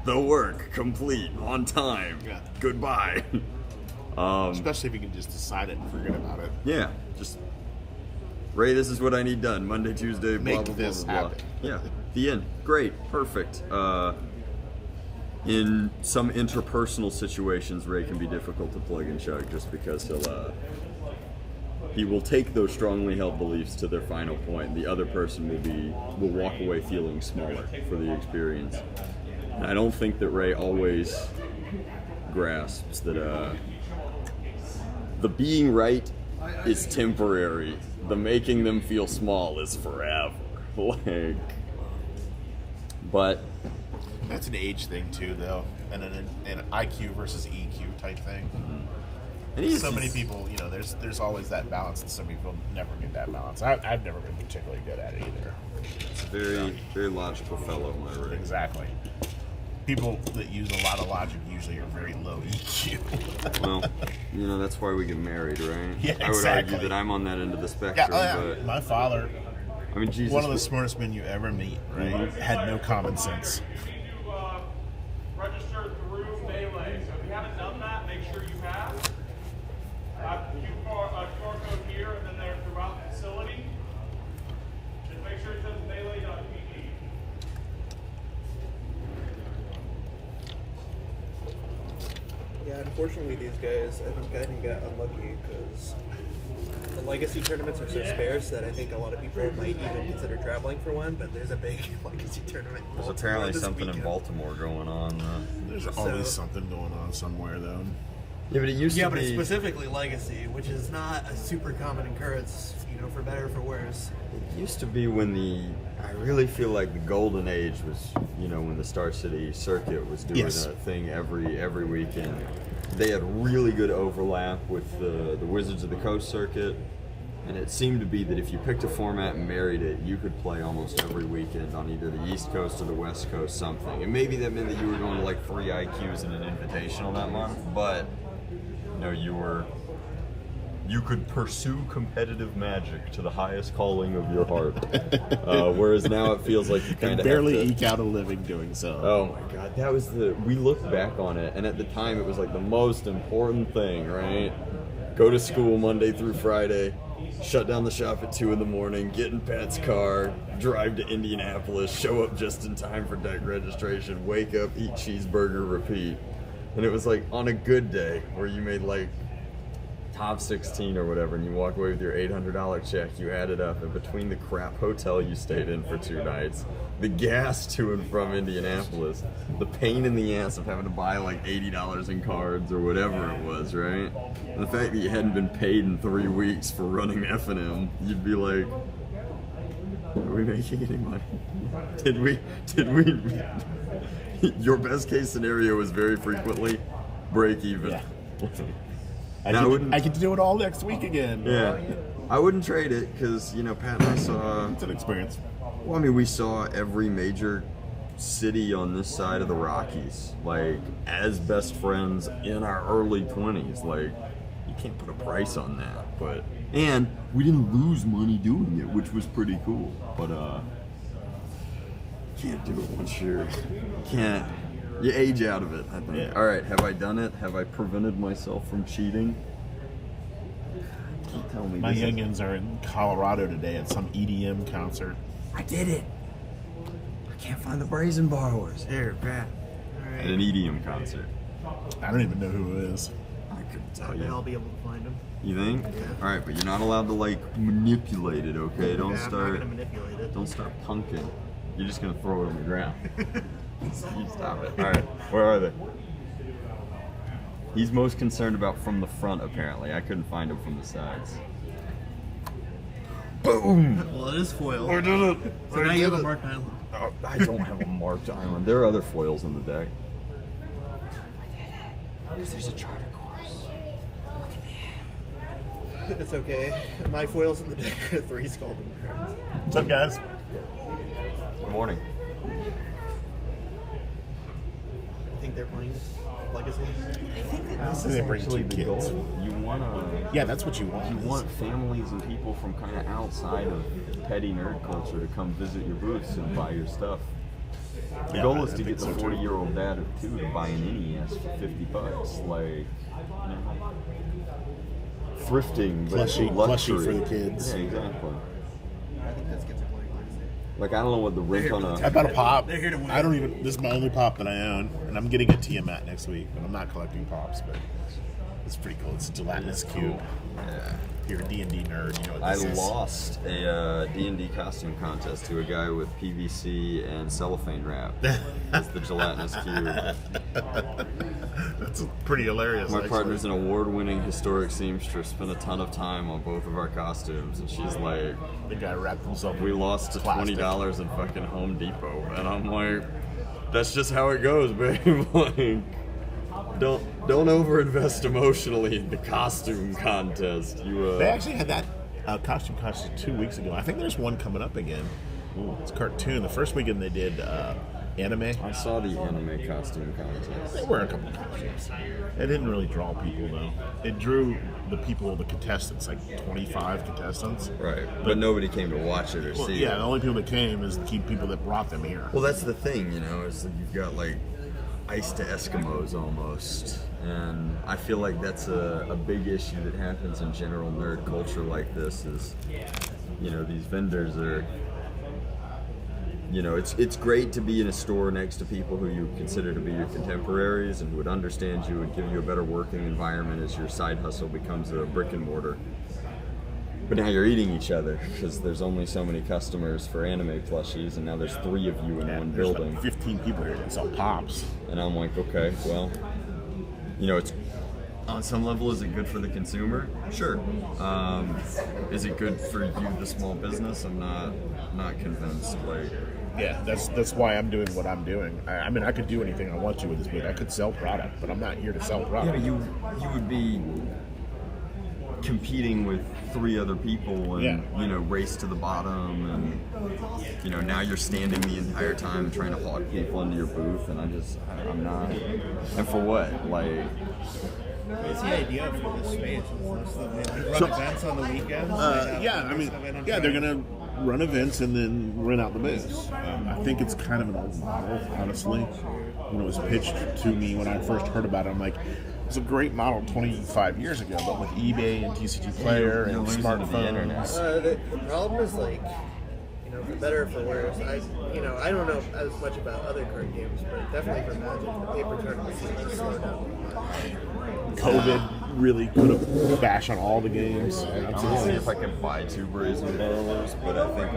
The work complete on time. Yeah. Goodbye. Especially if you can just decide it and forget about it. Yeah, just Ray, this is what I need done. Monday, Tuesday, blah, Make blah, this blah, blah, blah. happen. Yeah, the end. Great, perfect. In some interpersonal situations, Ray can be difficult to plug and chug just because he will take those strongly held beliefs to their final point, and the other person will walk away feeling smaller for the experience. And I don't think that Ray always grasps that the being right is temporary. The making them feel small is forever. But That's an age thing too, though, and an IQ versus EQ type thing. and he's So many people, there's always that balance, and some people never get that balance. I've never been particularly good at it either. He's a very, very logical fellow, my Ray. Exactly. People that use a lot of logic usually are very low EQ. Well, that's why we get married, right? Yeah, I would exactly. argue that I'm on that end of the Yeah, spectrum, but my father, I mean, Jesus. one of the smartest men you ever meet, right? Had no common sense. Register through Melee. So if you haven't done that, make sure you have. QR code here, and then they're throughout the facility. Just make sure it says melee.pg. Yeah, unfortunately, these guys, I think I got unlucky because the legacy tournaments are so sparse that I think a lot of people might even consider traveling for one. But there's a big legacy tournament. There's Baltimore apparently this something in weekend. Baltimore going on. There's always something going on somewhere, though. Yeah, but it used Yeah, to but be. it's specifically Legacy, which is not a super common occurrence, for better or for worse. It used to be I really feel like the golden age was, when the Star City circuit was doing Yes. a thing every weekend. They had really good overlap with the Wizards of the Coast circuit, and it seemed to be that if you picked a format and married it, you could play almost every weekend on either the East Coast or the West Coast something. And maybe that meant that you were going to like 3 IQs and an invitational that month, but you could pursue competitive Magic to the highest calling of your heart. Whereas now it feels like you kind And of barely have to, eke out a living doing so. oh my god, that was we look back on it, and at the time it was like the most important thing, right? Go to school Monday through Friday, shut down the shop at 2 in the morning, get in Pat's car, drive to Indianapolis, show up just in time for deck registration, wake up, eat cheeseburger, repeat. And it was like on a good day where you made like top 16 or whatever, and you walk away with your $800 check, you add it up, and between the crap hotel you stayed in for 2 nights, the gas to and from Indianapolis, the pain in the ass of having to buy like $80 in cards or whatever it was, right? And the fact that you hadn't been paid in 3 weeks for running F&M, you'd be like, are we making any money? Did we? Your best case scenario is very frequently break even. Yeah. I I get to do it all next week again. Yeah, I wouldn't trade it because Pat and I saw. It's an experience. Well, I mean, we saw every major city on this side of the Rockies, like as best friends in our early 20s. Like, you can't put a price on that, and we didn't lose money doing it, which was pretty cool. But can't do it once you age out of it, I think. Yeah. All right, have I done it? Have I prevented myself from cheating? Tell me. My this is- youngins are in Colorado today at some EDM concert. I did it. I can't find the Brazen Borrowers. There, Pat. At an EDM concert. I don't even know who it is. I couldn't tell I'll you. be able to find him. You think? All right, but you're not allowed to like manipulate it. Okay, don't I'm not start. gonna manipulate it. Don't start punking. You're just gonna throw it on the ground. You stop it. All right, where are they? He's most concerned about from the front. Apparently, I couldn't find him from the sides. Boom! Well, it is foil. I did it. So now you have a Mark Island. Oh, I don't have a marked island. There are other foils in the deck. There's a charter course. It's okay. My foils in the deck are 3 Scalding cards. What's up, guys? Good morning. I think they're playing Legacy. This is bring 2 kids. You wanna. Yeah, that's what you want. You want families and people from kind of outside of petty nerd culture to come visit your booths and buy your stuff. The Yeah, goal I is to think get the so, too. 40-year-old dad of 2 to buy an NES for $50. Like, thrifting, but it's Plushy luxury for the kids. Yeah, exactly. I think that's kids are playing Legacy. Like, I don't know what the rent on I a. bought a pop. They're here to win. I don't even. This is my only pop that I own, and I'm getting a Tiamat next week. But I'm not collecting pops. But it's pretty cool. It's a gelatinous cube. Yeah. If you're a D&D nerd, you know what I this is. lost a D&D costume contest to a guy with PVC and cellophane wrap as the gelatinous cube. That's pretty hilarious. My actually. partner's an award-winning historic seamstress, spent a ton of time on both of our costumes, and she's like, The guy wrapped himself. we in lost to plastic. $20 in fucking Home Depot. And I'm like, that's just how it goes, babe. Like, don't overinvest emotionally in the costume contest. They actually had that costume contest 2 weeks ago. I think there's one coming up again. It's cartoon. The first weekend they did anime. I saw the anime costume contest. There were a couple of costumes. It didn't really draw people though. It drew the people, the contestants, like 25 contestants. Right, but nobody came to watch it or Well, see yeah, it. the only people that came is the key people that brought them here. Well, that's the thing, is that you've got like ice to Eskimos almost. And I feel like that's a big issue that happens in general nerd culture like this is, these vendors are, it's great to be in a store next to people who you consider to be your contemporaries and who would understand you and give you a better working environment as your side hustle becomes a brick and mortar. But now you're eating each other because there's only so many customers for anime plushies, and now there's 3 of you in Yeah, one there's building. like 15 people here that sell pops. And I'm like, okay, well, it's on some level, is it good for the consumer? Sure. Is it good for you, the small business? I'm not convinced. Like, Yeah, that's why I'm doing what I'm doing. I mean, I could do anything I want to with this booth. I could sell product, but I'm not here to sell yeah, product. but you would be competing with 3 other people and Yeah. race to the bottom, and now you're standing the entire time trying to hawk people into your booth, and I'm not. And for what? Like, What's the idea for this space? They run So- events on the weekends? Yeah, I mean, yeah, they're gonna run events and then rent out the booths. I think it's kind of an old model, honestly. When it was pitched to me when I first heard about it, I'm like, it's a great model 25 years ago, but with eBay and TCG Player you're and losing to the internet. smartphones. The problem is like, for better or for worse, I don't know as much about other card games, but definitely for Magic, the paper tournament seems to slow down. COVID really put a bash on all the games. I'm gonna see if I can buy 2 Brazen Borrowers, but I think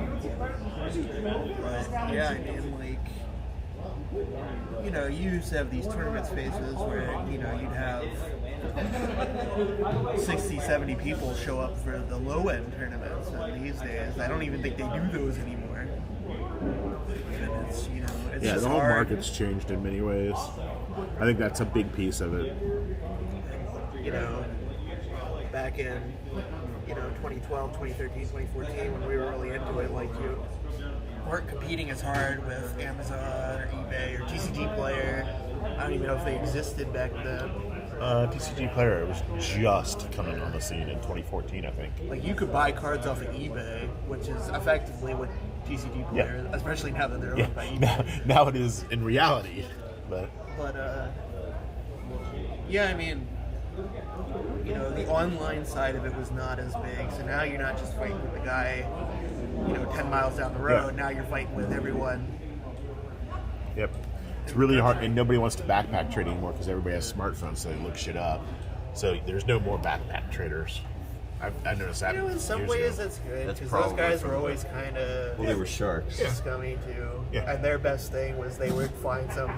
Yeah, I mean, you used to have these tournament spaces where, you'd have 60, 70 people show up for the low-end tournaments, and these days, I don't even think they do those anymore. And it's, it's Yeah, just the whole hard. market's changed in many ways. I think that's a big piece of it. Back in, 2012, 2013, 2014, when we were really into it, like, you weren't competing as hard with Amazon or eBay or TCG Player. I don't even know if they existed back then. TCG Player was just coming on the scene in 2014, I think. Like, you could buy cards off of eBay, which is effectively what TCG Player, especially now that they're owned by eBay. Now it is in reality, but But, yeah, I mean, the online side of it was not as big, so now you're not just fighting with the guy, 10 miles down the road, Yeah. now you're fighting with everyone. yep, it's really hard, and nobody wants to backpack trade anymore because everybody has smartphones, so they look shit up. So there's no more backpack traders. I've noticed that. In some years ways ago. that's good, That's because those probably guys for were me. always kind of they were sharks. scummy too, Yeah. and their best thing was they would find some,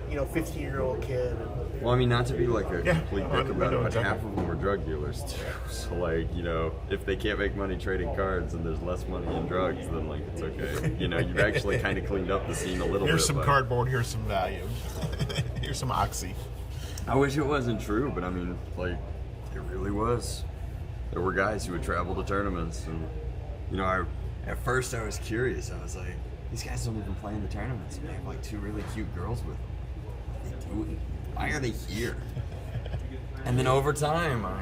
15-year-old kid. Well, I mean, not to be like a Yeah. complete dick I about know it, but exactly. half of them were drug dealers too. So, like, if they can't make money trading cards and there's less money in drugs, then, like, it's okay. You've actually kind of cleaned up the scene a little Here's bit. some like- cardboard. Here's some value. Here's some oxy. I wish it wasn't true, but I mean, like, it really was. There were guys who would travel to tournaments, and at first I was curious. I was like, these guys don't even play in the tournaments. They have like 2 really cute girls with them. What are they doing? Why are they here? And then over time, I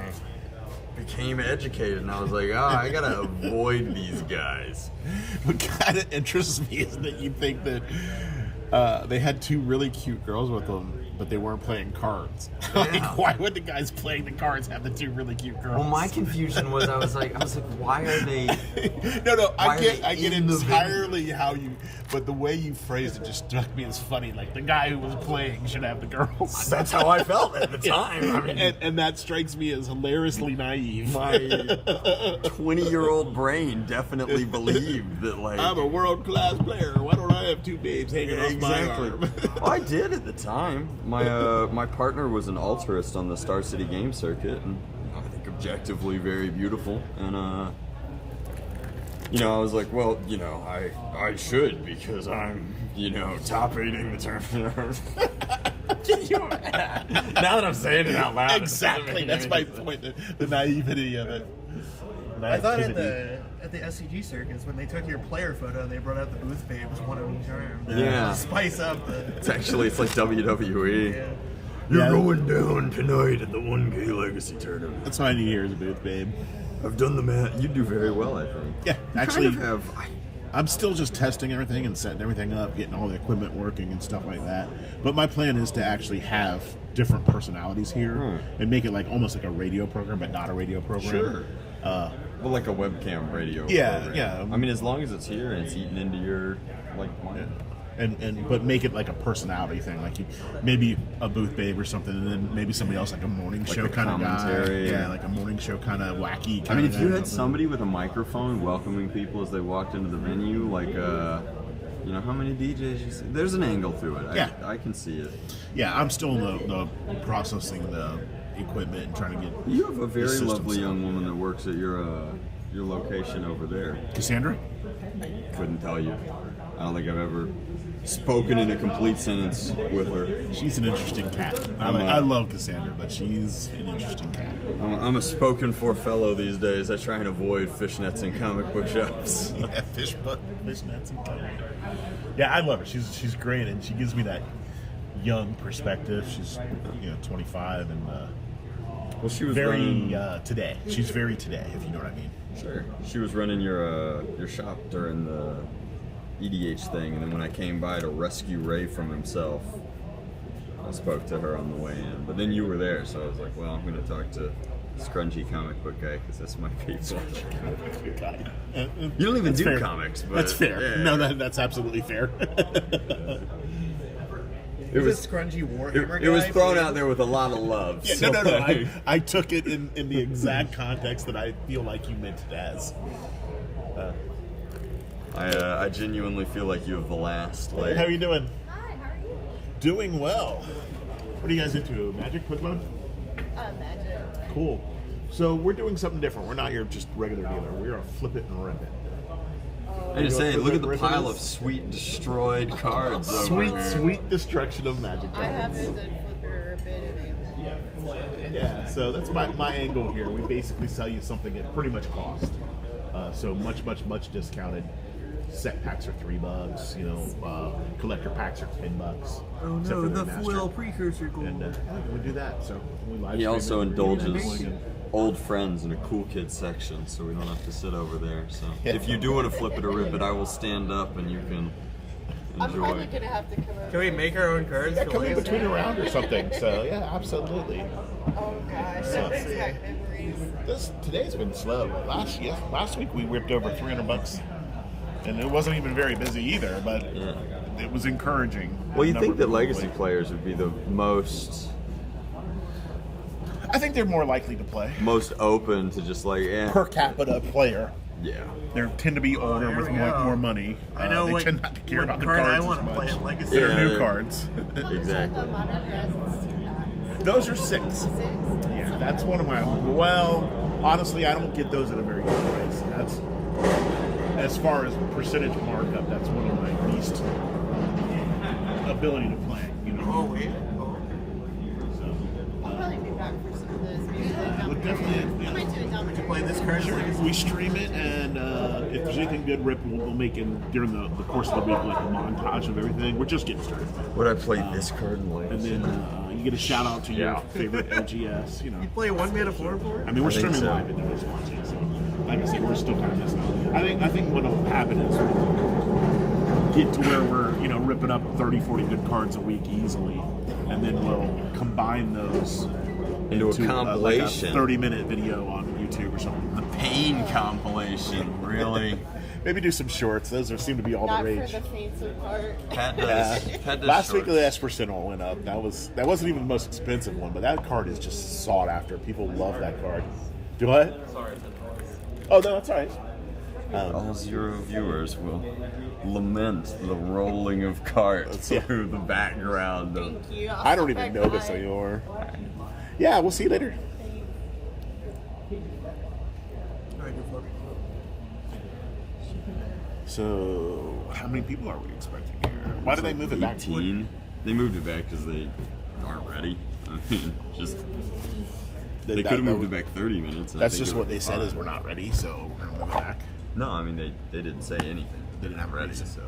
became educated, and I was like, I gotta avoid these guys. What kind of interests me is that you think that they had 2 really cute girls with them, but they weren't playing cards. Like, Yeah. why would the guys playing the cards have the 2 really cute girls? Well, my confusion was, I was like, why are they? No, Why I are get they entirely in the venue? how you, but the way you phrased it just struck me as funny. Like, the guy who was playing should have the girls. That's how I felt at the time. I mean, and that strikes me as hilariously naive. my 20-year-old brain definitely believed that, like, I'm a world-class player. Why don't I have 2 babes hanging off my exactly. arm? Well, I did at the time. My partner was an altruist on the Star City game circuit, and I think objectively very beautiful. And I was like, well, I should, because I'm top 8ing the tournament. Now that I'm saying it out loud, Exactly. That's my point. The naivety of it. I thought at Naivety. the SCG circus, when they took your player photo, they brought out the booth babes, one of each arm. Yeah. To spice up the. It's like WWE. Yeah. You're Yeah. going down tonight at the 1K Legacy Tournament. That's what I need here is a booth, babe. I've done the math. You do very well, I think. Yeah, You actually, kind of have. I'm still just testing everything and setting everything up, getting all the equipment working and stuff like that. But my plan is to actually have different personalities here and make it like almost like a radio program, but not a radio program. Sure. Uh, Well, like a webcam radio. Yeah, program. yeah. I mean, as long as it's here and it's eating into your money. and but make it like a personality thing, like you, maybe a booth babe or something, and then maybe somebody else like a morning show the kind of guy. commentary. Yeah, like a morning show kind of wacky. I mean, if you guy. had somebody with a microphone welcoming people as they walked into the venue, like, how many DJs you see? There's an angle to it. Yeah. I can see it. Yeah, I'm still in the processing the equipment and trying to get. You have a the very system lovely set young up. woman that works at your location over there. Cassandra. Couldn't tell you. I don't think I've ever spoken in a complete sentence with her. She's an interesting cat. I love Cassandra, but she's an interesting cat. I'm a spoken for fellow these days. I try and avoid fishnets and comic book shops. Yeah, fish nets and comic. Yeah, I love her. She's great, and she gives me that young perspective. She's 25 and Well, she was very running. today. She's very today, if you know what I mean. Sure. She was running your shop during the EDH thing, and then when I came by to rescue Ray from himself, I spoke to her on the way in. But then you were there, so I was like, well, I'm going to talk to Scrunchy comic book guy because that's my people. You don't even That's do fair. comics, but That's fair. yeah. No, that's absolutely fair. It was Is it Scrunchy Warhammer it was guy? thrown out there with a lot of love. Yeah, so no. like- I took it in the exact context that I feel like you meant it as. I genuinely feel like you have the last. Like, How are you doing? Hi, how are you? Doing well. What are you guys into? Magic, Pokemon? Magic. Cool. So we're doing something different. We're not your just regular dealer. We're a flip it and rip it. I'm just saying, look at the Rip it pile is- of sweet destroyed cards over Sweet, here. sweet destruction of Magic I cards. haven't done flipper a bit of Yeah, so that's my angle here. We basically sell you something at pretty much cost. So much discounted. Set packs are $3. Collector packs are $10. Oh except no, for the Master. foil precursor gold. And we do that. So we live He stream also it. indulges old friends in a cool kids section, so we don't have to sit over there. So if you do want to flip it or rip it, I will stand up and you can I'm probably enjoy. gonna have to come over. Can we make our own cards? Yeah, for come in Legacy? between a round or something. So yeah, absolutely. Oh gosh, that brings back memories. Today's been slow. Last week we ripped over $300, and it wasn't even very busy either. But Yeah. it was encouraging. Well, you Number think that of legacy people. players would be the most I think they're more likely to play. open to just like, Per capita player. yeah. They tend to be older there with we go. more money. I know they what, tend not to care what about the card I cards want as to play much. at Legacy. They're Yeah. new cards. Exactly. Those are 6. Yeah, that's one of my. Well, honestly, I don't get those at a very good price. That's as far as percentage markup. That's one of my least ability to play. Oh wait. So, I'll probably be back for some of those. Maybe like down Would definitely- I might do a down Would you play this card? sure, we stream it, and if there's anything good, Rip we'll make it during the course of the week, like a montage of everything. We're just getting started, Would I play this card in and legacy? then you get a shout out to your favorite LGS. You play 1 mana 4/4? I mean, we're I think streaming so. live and nobody's watching, so like I said, we're still kind of missing out. I think what will happen is we'll get to where we're ripping up 30, 40 good cards a week easily, and then we'll combine those Into a like compilation. 30-minute video on YouTube or something. The pain compilation, really. Maybe do some shorts. Those seem to be all Not the for rage. the faints of heart. Pat does. Pat does Last week shorts. the S% went up. That wasn't even the most expensive one, but that card is just sought after. People love that card. Do what? Sorry. Oh no, that's all right. All 0 viewers will lament the rolling of carts Yeah. through the background of. Thank you. I don't even know this anymore. Yeah, we'll see you later. Alright, good flip. So, how many people are we expecting here? Why did they move it back? 18. They moved it back because they aren't ready. I mean, just they could have moved it back 30 minutes. and I That's think just it what would they be said fine. is we're not ready, so we're gonna move it back. No, I mean they didn't say anything. They didn't have a ready, reason. so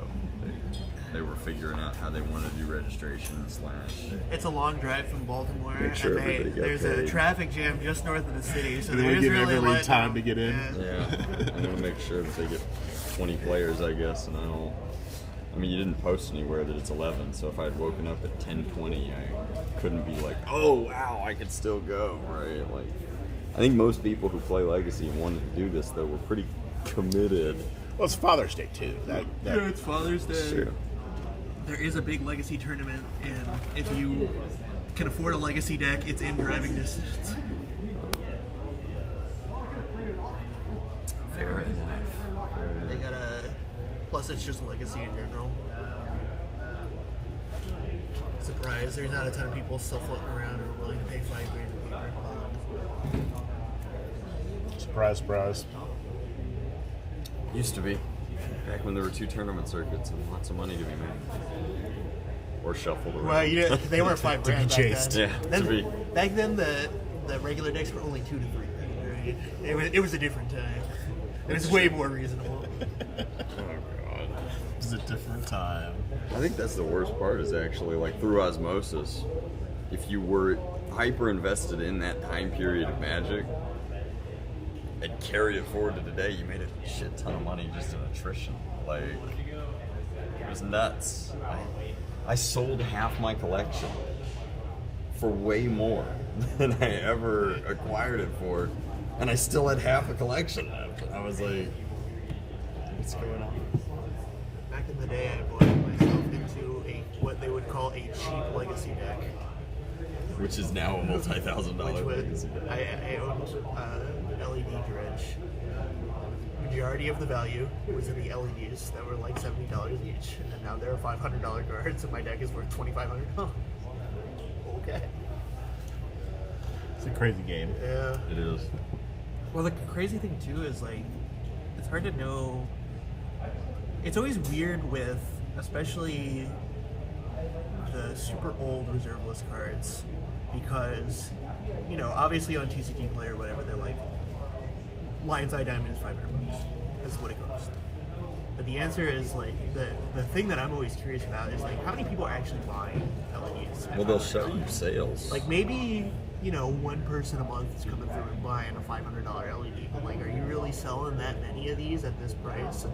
they were figuring out how they want to do registration / It's a long drive from Baltimore, Make sure and everybody got there's a paid. traffic jam just north of the city, so And they there's give really everybody letting time them- to get in. Yeah, I'm gonna make sure that they get 20 players, I guess, and I mean, you didn't post anywhere that it's 11, so if I'd woken up at 10:20, I couldn't be like, oh wow, I could still go, right? Like, I think most people who play Legacy and wanted to do this though were pretty committed. Well, it's Father's Day too. That Yeah, it's Father's Day. Sure. There is a big Legacy tournament, and if you can afford a Legacy deck, it's in driving distance. Fair enough. They got a. Plus, it's just Legacy in general. Surprise, there's not a ton of people still floating around who are willing to pay $5 grand a paper. Surprise, surprise. Used to be. Back when there were 2 tournament circuits and lots of money to be made. Or shuffled around. Well, they were $5 To be grand back chased. then. Yeah, Then- to be. Back then, the regular decks were only 2 to 3. It was a different time. It was way more reasonable. Oh, God. It was a different time. I think that's the worst part is actually like through osmosis. If you were hyper invested in that time period of Magic and carried it forward to today, you made a shit ton of money just in attrition. Like, it was nuts. I sold half my collection for way more than I ever acquired it for, and I still had half a collection left. I was like, what's going on? Back in the day, I bought myself into what they would call a cheap legacy deck. Which is now a multi-$1,000 Which was, deck. I owned LED Dredge. Majority of the value was in the LEDs that were like $70 each, and now they're $500 cards, and my deck is worth $2,500. Okay. It's a crazy game. Yeah. It is. Well, the crazy thing too is like, it's hard to know. It's always weird with, especially the super old reserve list cards, because, you know, obviously on TCG Player or whatever, they're like, Lion's Eye Diamond is $500. That's what it costs. But the answer is like, the thing that I'm always curious about is like, how many people are actually buying LEDs? Well, they'll show you sales. Like maybe, you know, one person a month is coming through and buying a $500 LED, but like, are you really selling that many of these at this price?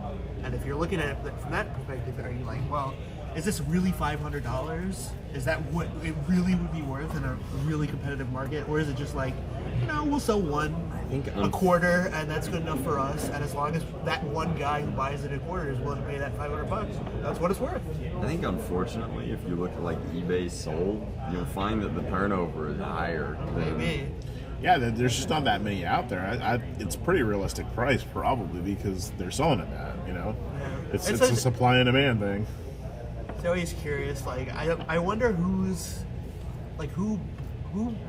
And if you're looking at it from that perspective, are you like, well, is this really $500? Is that what it really would be worth in a really competitive market? Or is it just like, you know, we'll sell one a quarter and that's good enough for us, and as long as that one guy who buys it a quarter is willing to pay that $500, that's what it's worth. I think unfortunately, if you look at like eBay sold, you'll find that the turnover is higher than. Maybe. Yeah, there's just not that many out there. It's a pretty realistic price, probably, because they're selling it at, you know? Yeah. It's It's a like- supply and demand thing. It's always curious. Like, I wonder who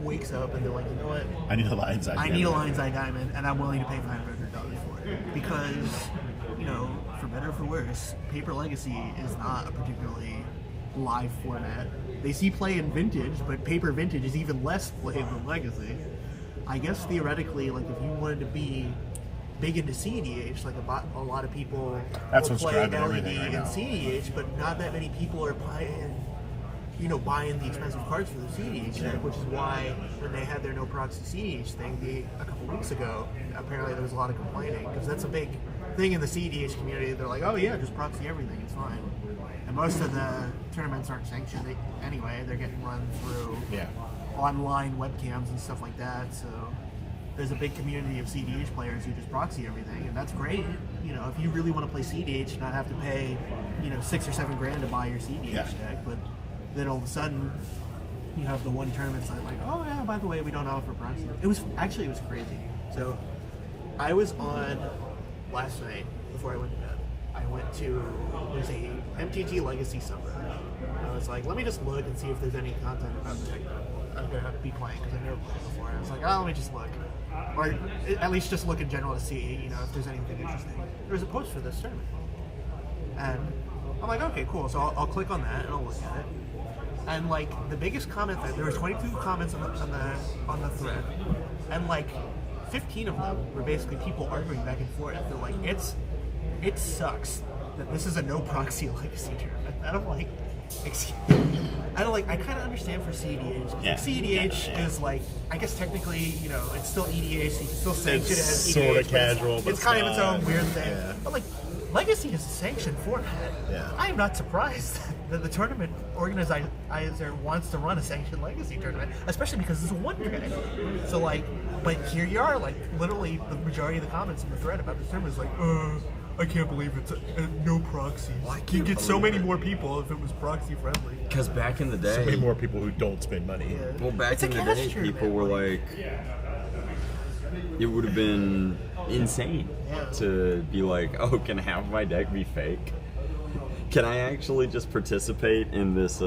wakes up and they're like, you know what? I need a Lion's Eye. I need a Lion's Eye Diamond, and I'm willing to pay $500 for it. Because, you know, for better or for worse, Paper Legacy is not a particularly live format. They see play in Vintage, but Paper Vintage is even less play than Legacy. I guess theoretically, like, if you wanted to be big into CEDH, like a lot of people That's will what's play driving LED everything right in now. CEDH, but not that many people are buying the expensive cards for the CEDH deck, which is why when they had their no proxy CEDH thing a couple weeks ago, apparently there was a lot of complaining, because that's a big thing in the CEDH community. They're like, oh yeah, just proxy everything, it's fine. And most of the tournaments aren't sanctioned anyway. They're getting run through online webcams and stuff like that, so there's a big community of CEDH players who just proxy everything, and that's great. You know, if you really want to play CEDH, not have to pay, you know, $6 or $7 grand to buy your CEDH deck, but then all of a sudden you have the one tournament site like, oh yeah, by the way, we don't offer proxy. It was crazy. So I was on last night before I went to bed. I went to, there's a MTG Legacy subreddit. I was like, let me just look and see if there's any content about the deck that I'm gonna have to be playing, because I've never played it before. And I was like, oh, let me just look, or at least just look in general to see, you know, if there's anything interesting. There was a post for this tournament, and I'm like, okay, cool. So I'll click on that and I'll look at it. And like the biggest comment there were 22 comments on the thread, and like 15 of them were basically people arguing back and forth. They're like, it sucks that this is a no proxy Legacy tournament. And I'm like, excuse me. I kind of understand for CEDH. Yeah. CEDH is like, I guess technically, you know, it's still EDH, so you can still sanction it as EDH. sorta but casual, but it's kind of its not. own weird thing. Yeah. But like, Legacy is a sanctioned format. Yeah. I am not surprised that the tournament organizer wants to run a sanctioned Legacy tournament, especially because it's one guy. So like, but here you are, like literally the majority of the comments in the thread about this tournament is like, I can't believe it's no proxies. You get so many more people if it was proxy friendly. Because back in the day, So many more people who don't spend money. Yeah. well, back It's a in the cash day, tournament, people were like, it would have been insane to be like, oh, can half my deck be fake? Can I actually just participate in this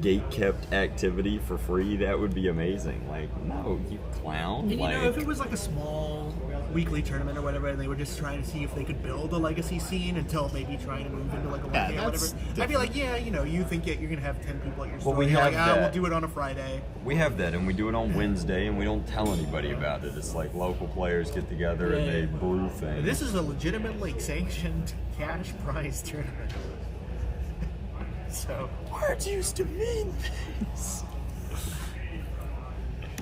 gate-kept activity for free, that would be amazing. Like, no, you clown. And you Like, know, if it was like a small weekly tournament or whatever, and they were just trying to see if they could build a legacy scene until maybe trying to move into like a 1K or whatever, that's I'd be like, yeah, you know, you think you're gonna have 10 people at your store. we You're have like, that. we'll do it on a Friday. we have that, and we do it on Wednesday, and we don't tell anybody about it. It's like local players get together and they brew things. This is a legitimately sanctioned cash prize tournament. So Words used to mean things.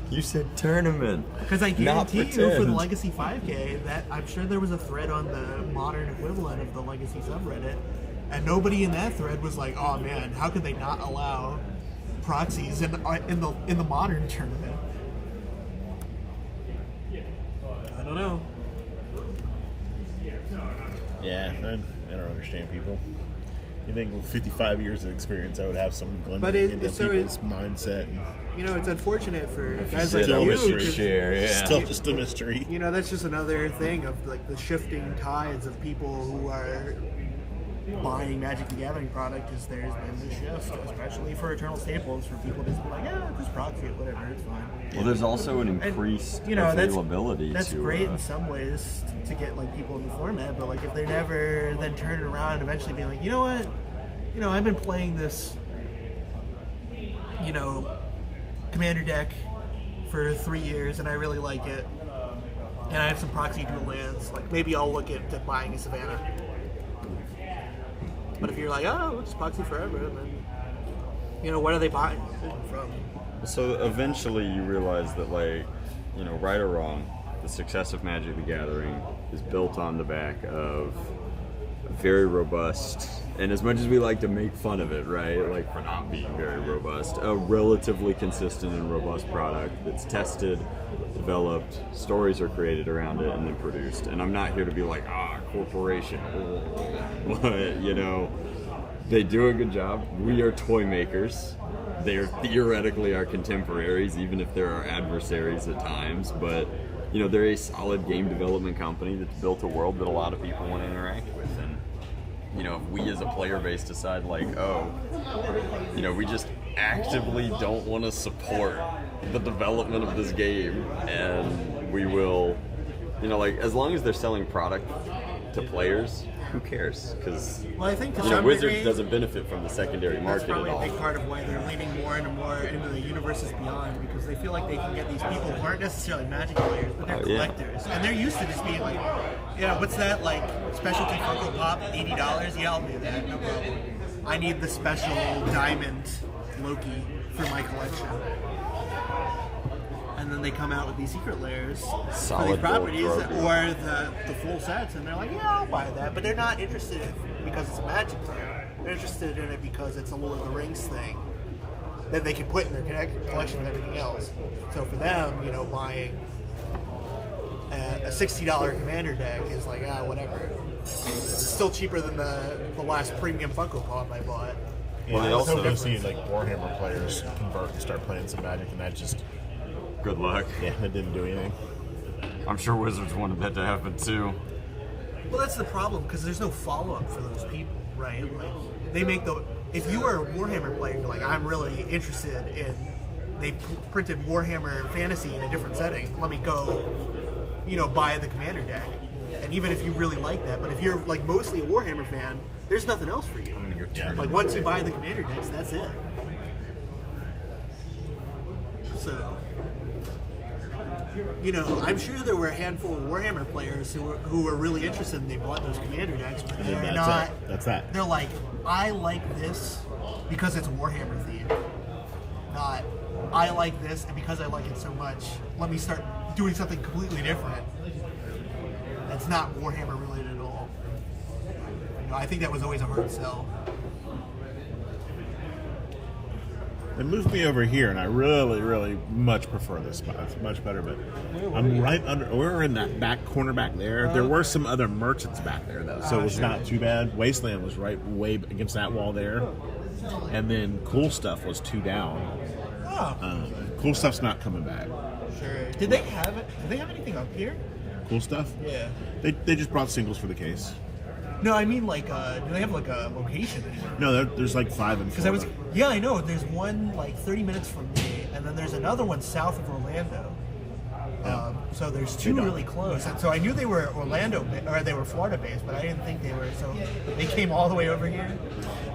You said tournament. because I Not guarantee you for the pretend. Legacy 5K that I'm sure there was a thread on the modern equivalent of the Legacy subreddit, and nobody in that thread was like, "Oh man, how could they not allow proxies in the modern tournament?" I don't know. Yeah, I don't understand people. You think with 55 years of experience, I would have some But blending into so people's mindset. And You know, it's unfortunate for guys said like no you. mystery 'Cause, share, yeah. Still just a mystery. you know, that's just another thing of like the shifting tides of people who are buying Magic the Gathering product. Is there's been this shift, especially for Eternal Staples, for people to just be like, yeah, just proxy it, whatever, it's fine. Well, there's also an And, increased you know, availability that's to great in some ways to get like people in the format, but like if they never then turn it around and eventually be like, you know what, you know, I've been playing this, you know, commander deck for 3 years and I really like it, and I have some proxy dual lands, like maybe I'll look into buying a Savannah. But if you're like, oh, we'll just proxy forever, then, you know, what are they buying from? So eventually you realize that, like, you know, right or wrong, the success of Magic the Gathering is built on the back of a very robust, and as much as we like to make fun of it, right, like for not being very robust, a relatively consistent and robust product that's tested, developed, stories are created around it, and then produced. And I'm not here to be like, corporation, but, you know, they do a good job. We are toy makers. They are theoretically our contemporaries, even if they're our adversaries at times. But, you know, they're a solid game development company that's built a world that a lot of people want to interact with. And, you know, if we as a player base decide like, oh, you know, we just actively don't want to support the development of this game, and we will, you know, like, as long as they're selling product to players, who cares? Because, Well, I think to you know, some Wizards degree, doesn't benefit from the secondary that's market probably at a all. big part of why they're leaning more and more into the universes beyond, because they feel like they can get these people who aren't necessarily Magic players, but they're Oh, yeah. collectors, and they're used to just being like, yeah, what's that, like specialty Funko Pop, $80? Yeah, I'll do that, no problem. I need the special diamond Loki for my collection. And then they come out with these secret layers for these Solid gold properties, Grogu. or the full sets, and they're like, yeah, I'll buy that. But they're not interested in it because it's a Magic player. They're interested in it because it's a Lord of the Rings thing that they can put in their collection with everything else. So for them, you know, buying a $60 Commander deck is like, whatever. It's still cheaper than the last premium Funko Pop I bought. And I Well, also also- see like Warhammer players convert and start playing some Magic, and that just Good luck. it didn't do anything. I'm sure Wizards wanted that to happen too. Well, that's the problem, because there's no follow-up for those people, right? Like, they make the... If you are a Warhammer player, you're like, I'm really interested in... They printed Warhammer Fantasy in a different setting. Let me go, you know, buy the Commander deck. And even if you really like that, but if you're, like, mostly a Warhammer fan, there's nothing else for you. Yeah. Like, once you buy the Commander decks, that's it. So... You know, I'm sure there were a handful of Warhammer players who were really interested and they bought those Commander decks, but And they're that's not. it. That's that. They're like, I like this because it's Warhammer themed. Not, I like this and because I like it so much, let me start doing something completely different. That's not Warhammer related at all. You know, I think that was always a hard sell. They moved me over here, and I really, really much prefer this spot. It's much better, but I'm right under. We're in that back corner back there. There were some other merchants back there, though, so it was not too bad. Wasteland was right way against that wall there, and then Cool Stuff was 2 down. Cool Stuff's not coming back. Sure. Did they have it? Did they have anything up here? Cool Stuff? Yeah. They just brought singles for the case. No, I mean like, do they have like a location anywhere? No, there's like 5 in Because I Florida. was, yeah, I know. There's one like 30 minutes from me, and then there's another one south of Orlando. So there's two really close, and so I knew they were or they were Florida based, but I didn't think they were. So they came all the way over here.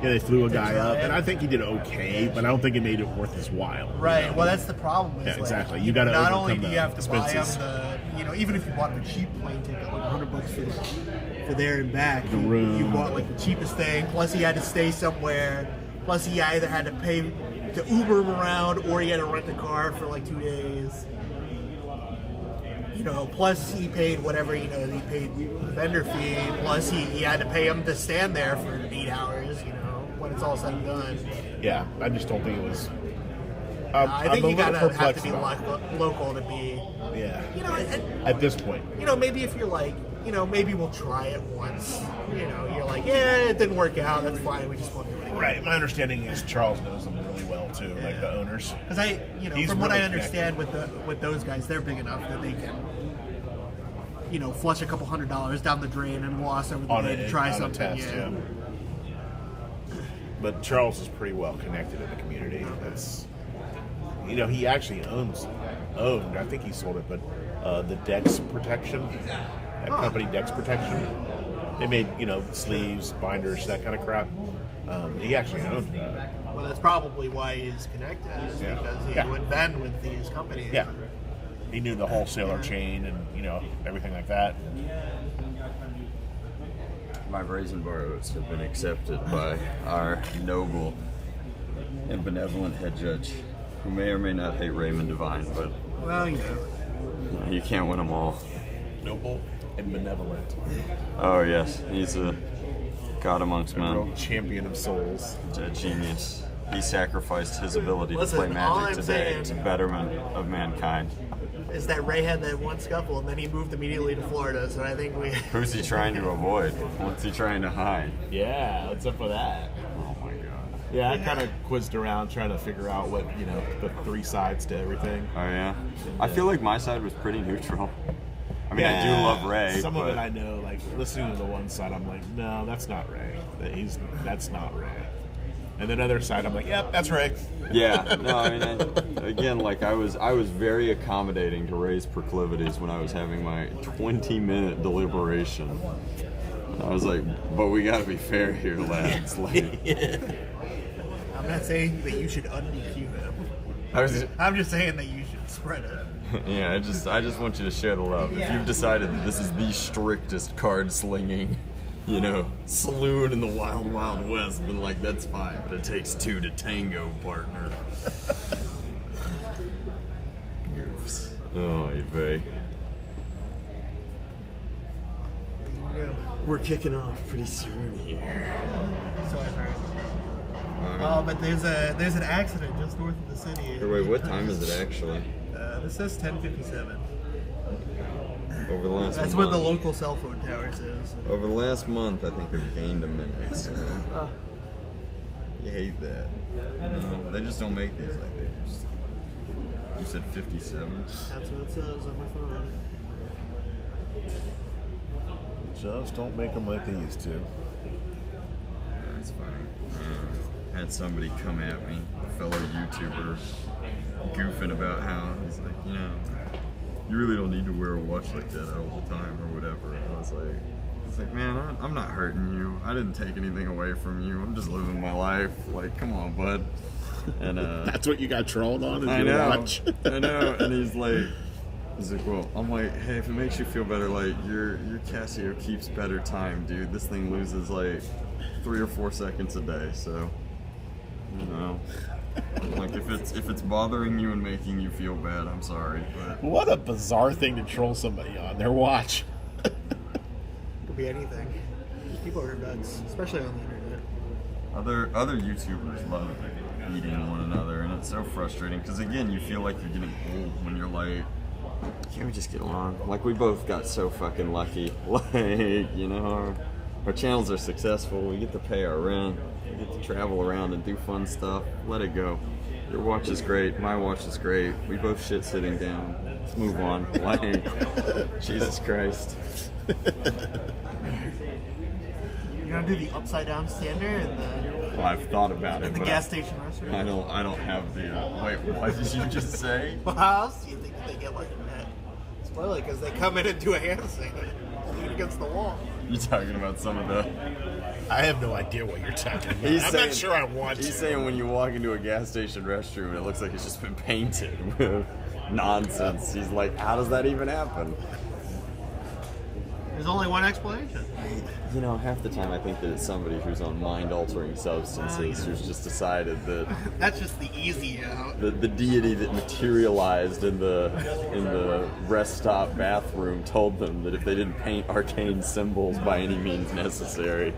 Yeah, they flew a guy try up, it. and I think he did okay, but I don't think it made it worth his while. Right. Well, that's the problem. Is Yeah, like, exactly. You gotta not only overcome do the you have to buy expenses. them even if you bought a cheap plane ticket, like $100 for there and back, The room. you bought like the cheapest thing. Plus, he had to stay somewhere. Plus, he either had to pay to Uber him around, or he had to rent a car for like 2 days. Plus he paid whatever, he paid the vendor fee, plus he had to pay him to stand there for 8 hours, when it's all said and done. Yeah, I just don't think it was. I think I'm you a little gotta have to perplexed be about it. local to be, Yeah. and, At this point. maybe if you're like, maybe we'll try it once, you're like, yeah, it didn't work out, that's fine, we just won't do it again. Right. My understanding is Charles knows them really well too, like the owners. Because He's from what I really understand with those guys, they're big enough that they can, flush a couple $100 down the drain and loss over the On day a- to try on a something. test, yeah. But Charles is pretty well connected in the community. That's, he actually owned. I think he sold it, but the Dex Protection, that company Dex Protection, they made sleeves, binders, that kind of crap. He actually owned it. Well, that's probably why he's connected, is Yeah. because he Yeah. would vend with these companies. Yeah, he knew the wholesaler chain and everything like that. My brazen borrows have been accepted by our noble and benevolent head judge, who may or may not hate Raymond Devine, but Well, you can't win them all. Noble and benevolent, Oh yes, he's a god amongst real men, champion of souls. a genius. He sacrificed his ability Listen, to play all Magic I'm today saying- to betterment of mankind. is that Ray had that one scuffle, and then he moved immediately to Florida, so I think we... Who's he trying to avoid? What's he trying to hide? Yeah, what's up with that? Oh my god. Yeah, I kind of quizzed around trying to figure out what, the 3 sides to everything. Oh yeah? I feel like my side was pretty neutral. I mean, I do love Ray, Some but of it I know, like, listening to the one side, I'm like, no, that's not Ray. That's not Ray. And then other side, I'm like, yep, that's Ray. yeah, no, I mean, again, like I was very accommodating to Ray's proclivities when I was having my 20-minute deliberation. I was like, but we gotta be fair here, lads. Like, I'm not saying that you should un-DQ him. I'm just saying that you should spread it. yeah, I just want you to share the love. If you've decided that this is the strictest card slinging, saloon in the wild, wild west, then like that's fine. But it takes 2 to tango, partner. Oh, Ray. We're kicking off pretty soon here. So I've heard. Oh, but there's an accident just north of the city. Wait, what time is it actually? This says 10:57. Over the last That's month. what the local cell phone tower says. Over the last month, I think we've gained a minute. So. You hate that. They just don't make these like they used to. You said 57? That's what it says on my phone. Just don't make them like they used to. That's funny. Had somebody come at me, a fellow YouTuber, goofing about how he's like, you really don't need to wear a watch like that all the time or whatever. And I was like, man, I'm not hurting you. I didn't take anything away from you. I'm just living my life. Like, come on, bud. And That's what you got trolled on? Is I your know. watch? I know. And he's like, well, I'm like, hey, if it makes you feel better, like your Casio keeps better time, dude. This thing loses like 3 or 4 seconds a day, so like if it's bothering you and making you feel bad, I'm sorry, but What a bizarre thing to troll somebody on their watch. Could be anything. People are nuts, especially on the internet. other YouTubers love eating one another, and it's so frustrating because again, you feel like you're getting old when you're like, can't we just get along? Like we both got so fucking lucky. Like, our channels are successful. We get to pay our rent. We get to travel around and do fun stuff. Let it go. Your watch is great. My watch is great. We both shit sitting down. Let's move on. Like, Jesus Christ. You're gonna do the upside down stander and Well, I've thought about it, the but gas station restaurant. I don't have the. Wait, what did you just say? Well, how else do you think they get like that? Spoiler, because they come in and do a handstand, lean against the wall. You talking about some of the? I have no idea what you're talking about. He's I'm saying- not sure I want to. He's saying when you walk into a gas station restroom, it looks like it's just been painted with nonsense. He's like, how does that even happen? There's only one explanation. You know, half the time I think that it's somebody who's on mind-altering substances who's just decided that That's just the easy out. the deity that materialized in the rest stop bathroom told them that if they didn't paint arcane symbols by any means necessary,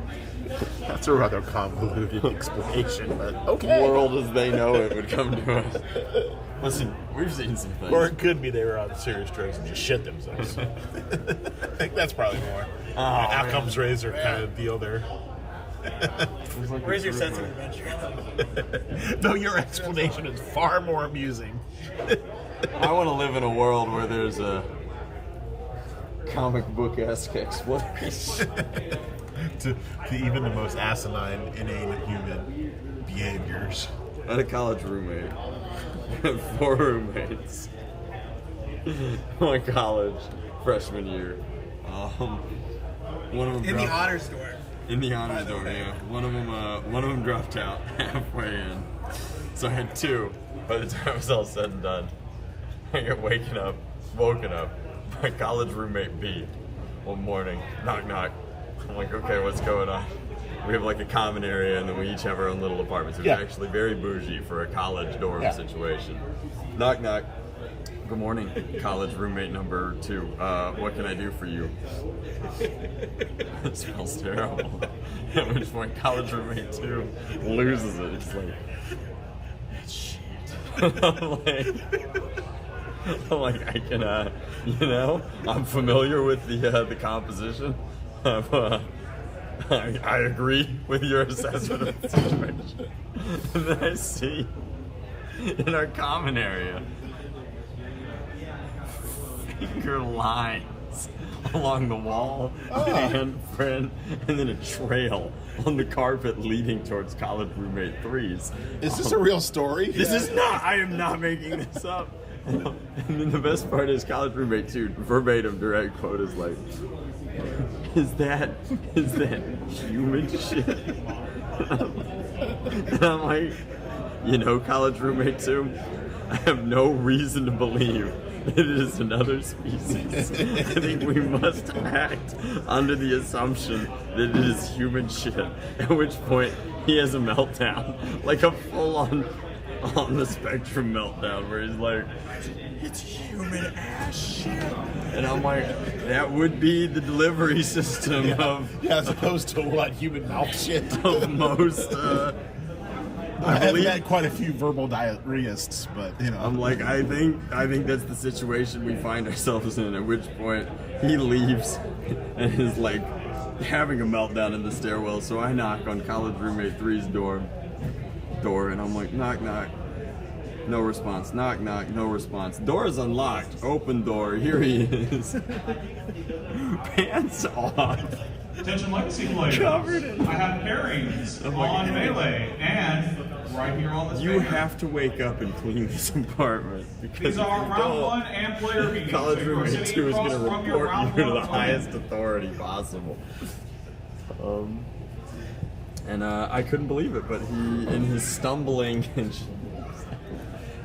That's a rather convoluted explanation, but okay. world as they know it would come to us. Listen, we've seen some things. Or it could be they were on serious drugs and just shit themselves. I think that's probably more. Outcomes razor kind of deal there. Where's your sense of adventure? No, your explanation is far more amusing. I want to live in a world where there's a comic book-esque explanation. to even the most asinine, inane human behaviors. I had a college roommate. I had 4 roommates. My college freshman year. One of them In the dropped, honors store. in the honors by the door. way. Yeah. One of them dropped out halfway in. So I had 2. By the time it was all said and done, I get woken up by college roommate B one morning. Knock knock. I'm like, okay, what's going on? We have like a common area, and then we each have our own little apartments. It was Yeah. actually very bougie for a college dorm Yeah. situation. Knock knock. Good morning, college roommate number 2. What can I do for you? It smells terrible. At which point, college roommate 2 loses it. It's like, that's shit. I'm like, I can, I'm familiar with the composition. I agree with your assessment of the situation. And then I see in our common area finger lines along the wall, and then a trail on the carpet leading towards college roommate 3's. Is this a real story? This is not. I am not making this up. And then the best part is college roommate 2, verbatim direct quote is like, Is that human shit? And I'm like, college roommate 2, I have no reason to believe that it is another species. I think we must act under the assumption that it is human shit. At which point he has a meltdown, like a full-on on the spectrum meltdown, where he's like, it's human ass shit. And I'm like, that would be the delivery system of as opposed to what human mouth shit. of most. I've had quite a few verbal diarrheists, but I'm like, I think that's the situation we find ourselves in. At which point he leaves and is like having a meltdown in the stairwell. So I knock on college roommate 3's door, and I'm like, knock knock. No response. Knock knock. No response. Door is unlocked. Open door. Here he is. Pants off. Attention legacy players. Covered in- I have pairings on Melee and right here on this You banner. have to wake up and clean this apartment because These if are you round don't, 1 and player B. college So you are roommate sitting 2 is going to across from your report round you to one the opponent. highest authority possible. And I couldn't believe it, but he, in his stumbling,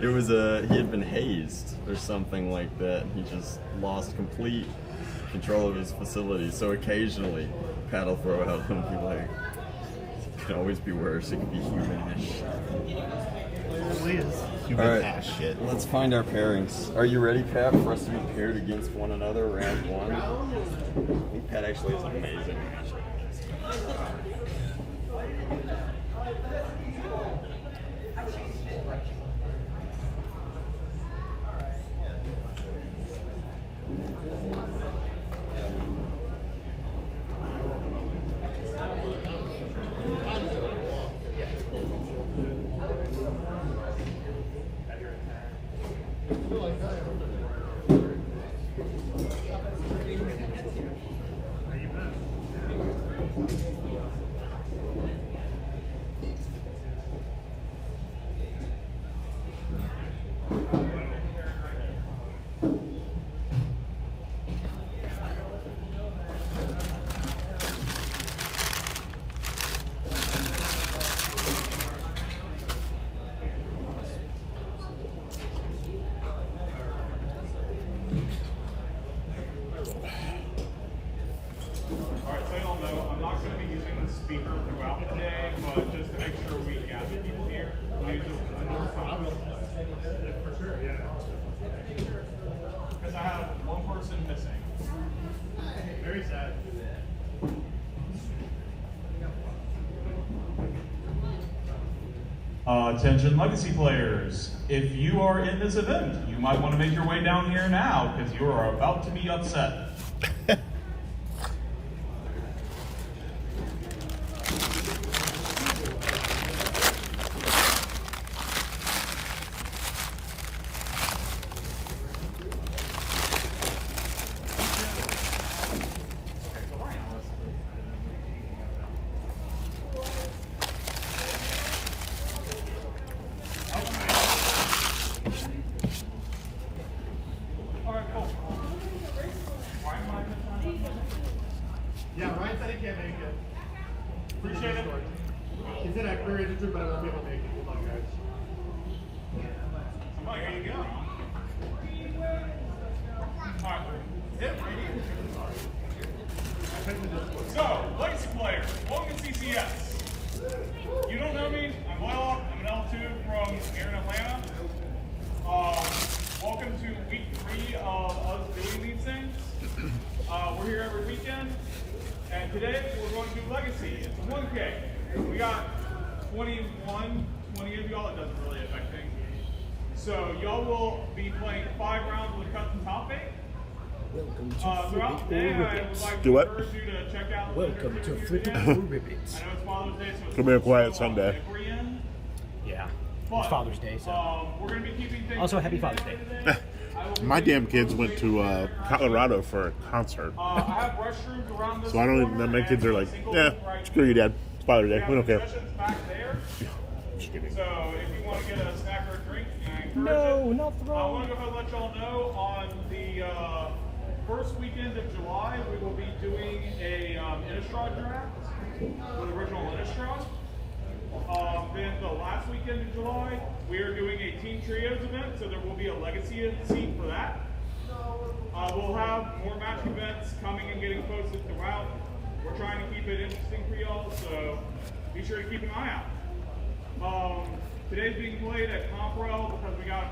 it was he had been hazed or something like that. He just lost complete control of his facility. So occasionally, paddle throw out and be like, it could always be worse. It could be humanish. Human All right. ass shit. Let's find our pairings. Are you ready, Pat, for us to be paired against one another round 1? I think Pat actually is an amazing matchup. speaker throughout the day, but just to make sure we gather people here, I use for sure, yeah. Because I have one person missing. Very sad. Attention Legacy players, if you are in this event, you might want to make your way down here now because you are about to be upset. Yeah, Ryan said he can't make it. Appreciate it. He said I'm very interested, but I won't be able to make it. Good luck, guys. Somebody, here you go. Alright. Yep, right here. So, Legacy players, welcome to CCS. You don't know me, I'm Blaylock, I'm an L2 from here in Atlanta. Welcome to week 3 of us doing these things. We're here every weekend, and today we're going to do Legacy. It's a 1K. We got 20 of y'all, it doesn't really affect things. So y'all will be playing 5 rounds with a custom top 8. Throughout the day, I would like Do to what? encourage you to check out Welcome to Flipping I Blue Ribbons. know it's Father's Day, so it's Come here, quiet Sunday. Yeah, But, it's Father's Day, so. we're going to be keeping things. Also, happy Father's Day. My damn kids went to Colorado for a concert. I have restrooms around this So I don't even, corner my kids are like, and a yeah, single right screw you, Dad. It's Father's Day. here. We don't care. Concessions back there. Just kidding. So if you want to get a snack or a drink, I encourage No, it. not I throw. want to go ahead and let y'all know on the first weekend of July, we will be doing a Innistrad draft with original Innistrad. Then the last weekend of July, we are doing a Team Trios event, so there will be a Legacy seat for that. We'll have more match events coming and getting posted throughout. We're trying to keep it interesting for y'all, so be sure to keep an eye out. Today's being played at Comprel because we got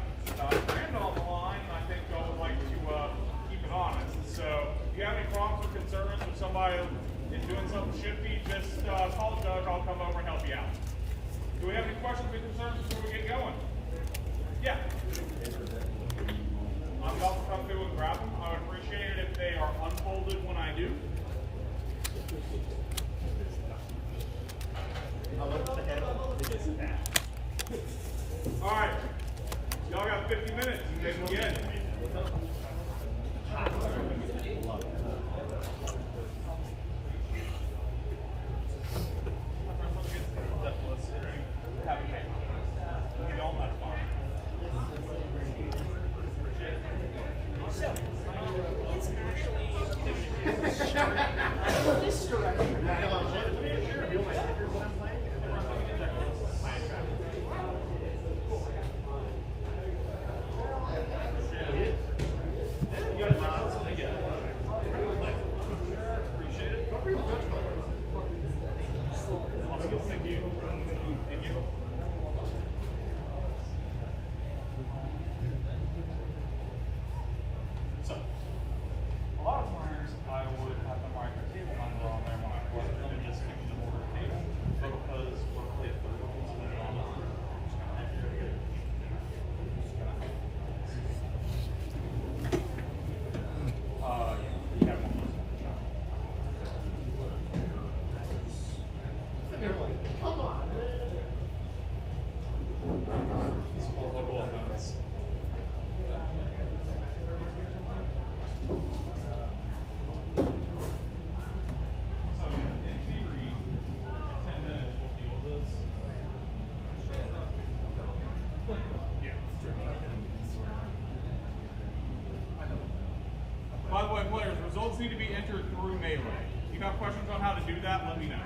Brandon on the line, and I think y'all would like to keep it honest. So if you have any problems or concerns with somebody is doing something shifty, just call the judge, I'll come over and help you out. Do we have any questions or concerns before we get going? Yeah. I'm about to come through and grab them. I would appreciate it if they are unfolded when I do. All right. Y'all got 50 minutes. You can begin. By the way, players, results need to be entered through Melee. If you got questions on how to do that, let me know.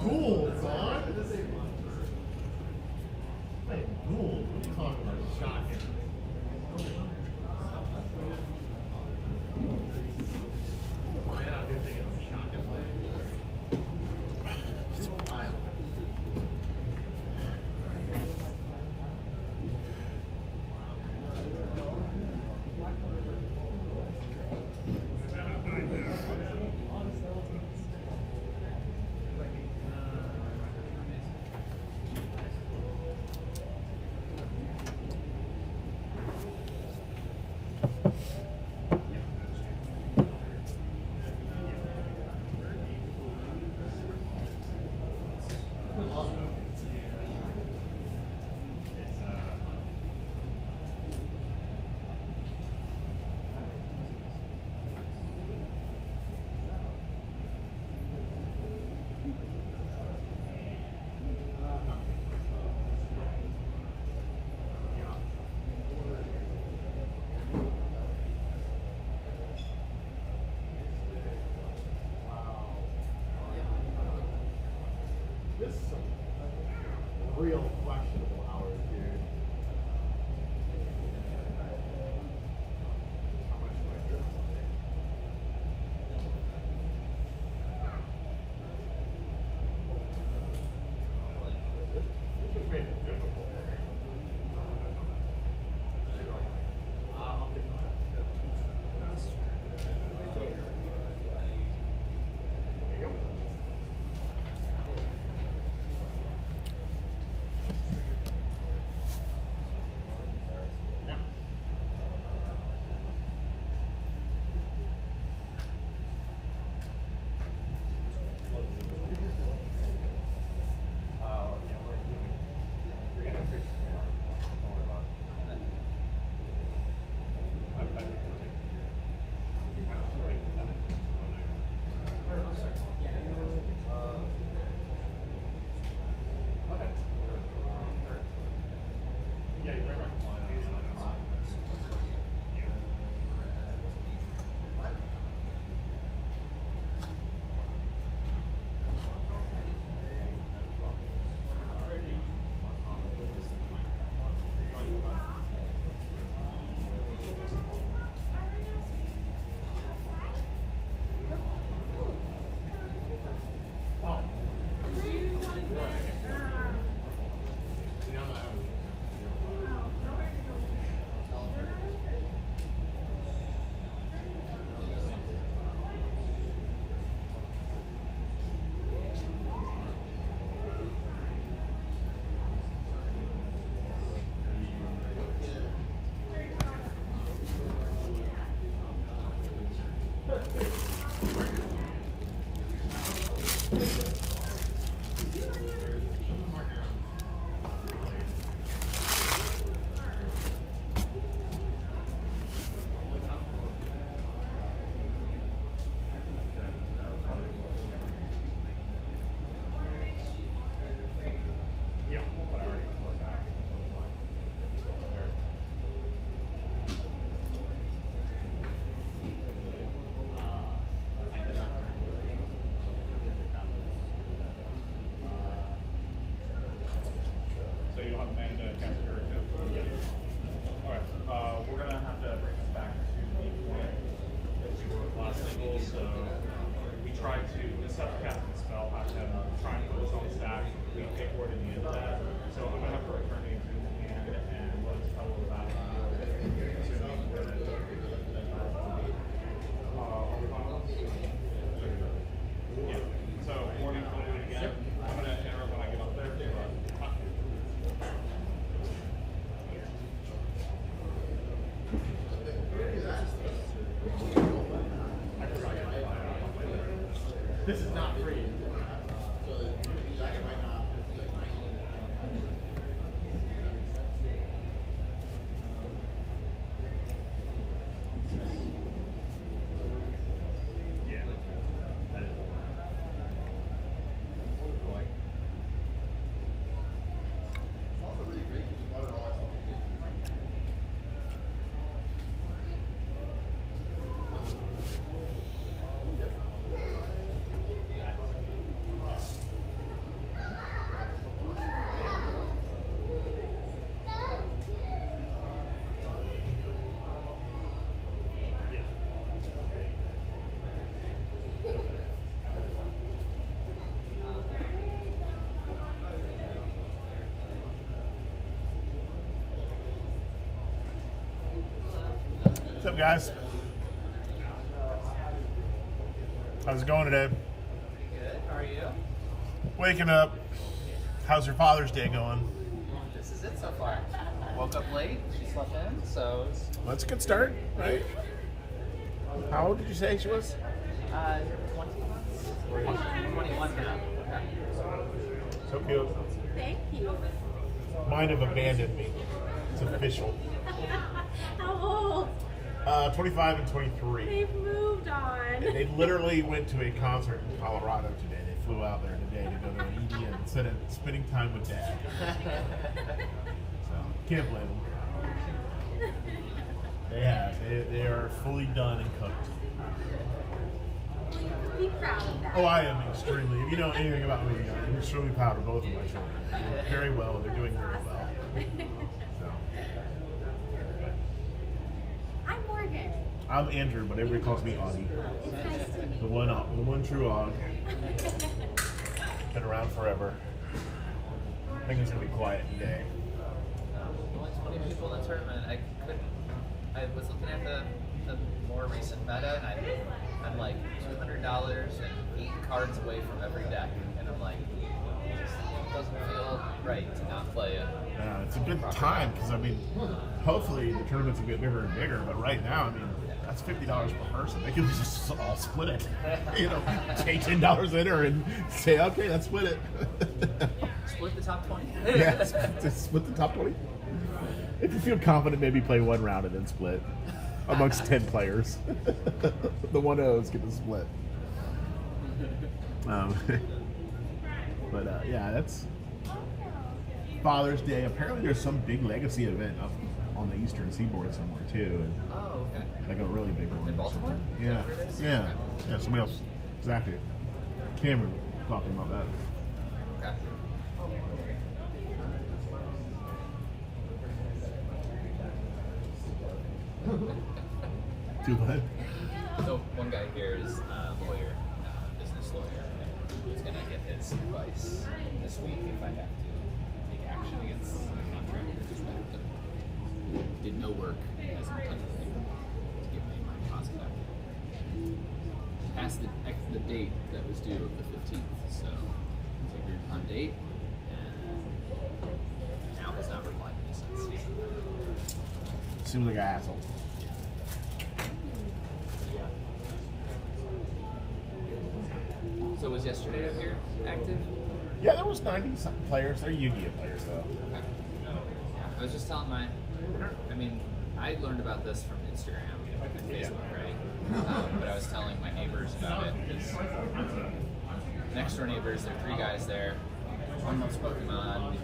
Cool, son. Hey, cool. What are you talking about? Shot here. This is some real questionable hours, dude. How much do I drink? This just made it difficult. I'll take that. There you go. So you'll have Amanda Casper too? All right, we're gonna have to bring this back to the point that we were last single, so we tried to, instead of casting a spell, have him try and put this on the stack, we pay for it in the end of that. So I'm gonna have to return the hand and let us tell her about it. Assuming we're gonna are we on? Yeah, so Morgan's gonna do it again. I'm gonna enter it when I get up there. This is not free. up, guys? How's it going today? Good. How are you? Waking up. How's your Father's Day going? This is it so far. Woke up late. She slept in, so it's Well, that's a good start, right? How old did you say she was? 20 months. 21 now. So cute. Thank you. Mine have abandoned me. It's official. How old? 25 and 23. They've moved on. And they literally went to a concert in Colorado today. They flew out there today to go to an EDM instead of spending time with Dad. So, can't blame them. They have. They are fully done and cooked. Be proud of that. Oh, I am extremely. If you know anything about me, I'm extremely proud of both of my children. They're doing very well. They're doing very well. So, I'm Morgan. I'm Andrew, but everybody calls me Augie. It's nice to meet The one true Aug. Been around forever. I think it's gonna be quiet today. Only 20 people in the tournament. I was looking at the more recent meta, and I'm like $200 and 8 cards away from every deck, and I'm like, it doesn't feel right to not play it. It's a good time because I mean, hopefully the tournaments will get bigger and bigger. But right now, I mean, that's $50 per person. They can just all split it. You know, take $10 in her and say, okay, let's split it. Split the top 20. Yeah, just split the top 20. If you feel confident, maybe play one round and then split amongst 10 players. The 1-0s get the split. But yeah, that's Father's Day. Apparently, there's some big legacy event up on the Eastern Seaboard somewhere too, and Oh, okay. like a really big one. In Baltimore? Yeah, Is that where it is? yeah, yeah. Somebody else, exactly. Cameron talking about that. Okay. Too bad. So one guy here is a lawyer, business lawyer, who's gonna get his advice this week if I have to take action against the contractor who did no work as an intended to give me my deposit back. Past the date that was due of the 15th, so it's a agreed upon date, and now has not replied to me since. Seems like an asshole. So was yesterday up here active? Yeah, there was 90-something players. They're Yu-Gi-Oh players though. Okay. I was just telling I mean, I learned about this from Instagram and Facebook, right? But I was telling my neighbors about it because next door neighbors, there are 3 guys there. One loves Pokemon,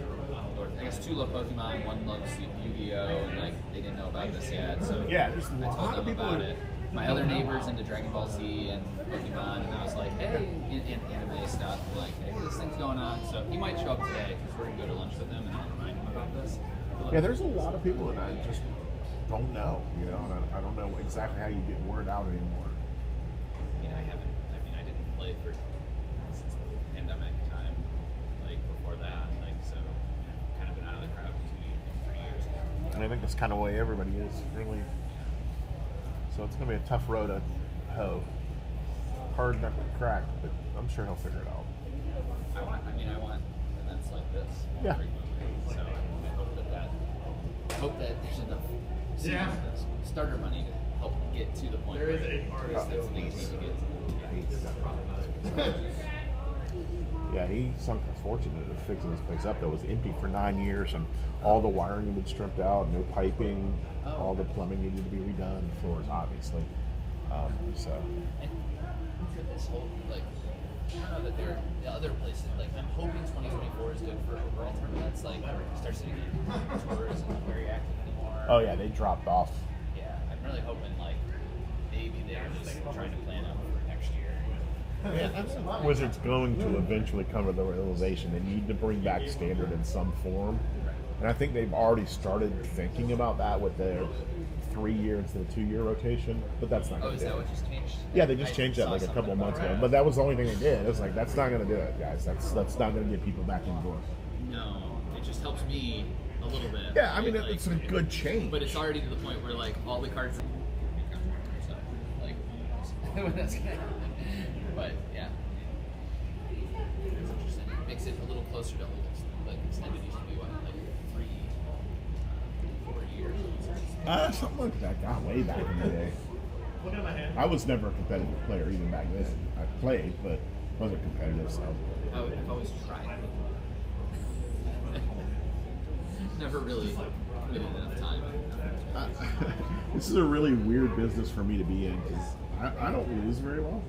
or I guess 2 love Pokemon, one loves Yu-Gi-Oh, and like they didn't know about this yet. So Yeah, there's a I lot told of them people about who- it. My other neighbors into Dragon Ball Z and Pokemon, and I was like, hey, and anime stuff. Like, hey, this thing's going on. So he might show up today because we're gonna go to lunch with him, and I'll remind him about this. Yeah, there's a lot of people that I just don't know. You know, and I don't know exactly how you get word out anymore. You know, I didn't play for since the pandemic time, like before that, like so. Kind of been out of the crowd for 3 years now. And I think that's kind of the way everybody is, really. So it's going to be a tough road to hoe. Hard nut to crack, but I'm sure he'll figure it out. I want events like this more Yeah. frequently. So I hope that there's enough starter money to help get to the point where these things need to get. Yeah, he sunk a fortune into fixing this place up that was empty for 9 years, and all the wiring had been stripped out, no piping, all the plumbing needed to be redone, floors obviously. So And for this whole, like, I don't know that there are other places, like, I'm hoping 2024 is good for overall tournaments, like, Star City Tours isn't very active anymore. oh yeah, they dropped off. Yeah, I'm really hoping, like, maybe they're just trying to plan out for next year. Wizards going to eventually come to the realization they need to bring back standard in some form, and I think they've already started thinking about that with their 3-year instead of 2-year rotation. But that's not. Oh, Gonna is do that it. what just changed? Yeah, they just I changed that saw like a something couple of months about ago. that. But that was the only thing they did. It was like, that's not going to do it, guys. That's not going to get people back in the door. No, it just helps me a little bit. Yeah, I mean, right? it's a good change. But it's already to the point where, like, all the cards when that's gonna happen. But yeah, it's interesting. It makes it a little closer to like extended used to be what, like 4 years. Something like that. God, way back in the day. I was never a competitive player even back then. I played, but wasn't competitive. So I've always tried. Never really put in enough time. this is a really weird business for me to be in because I don't lose very well.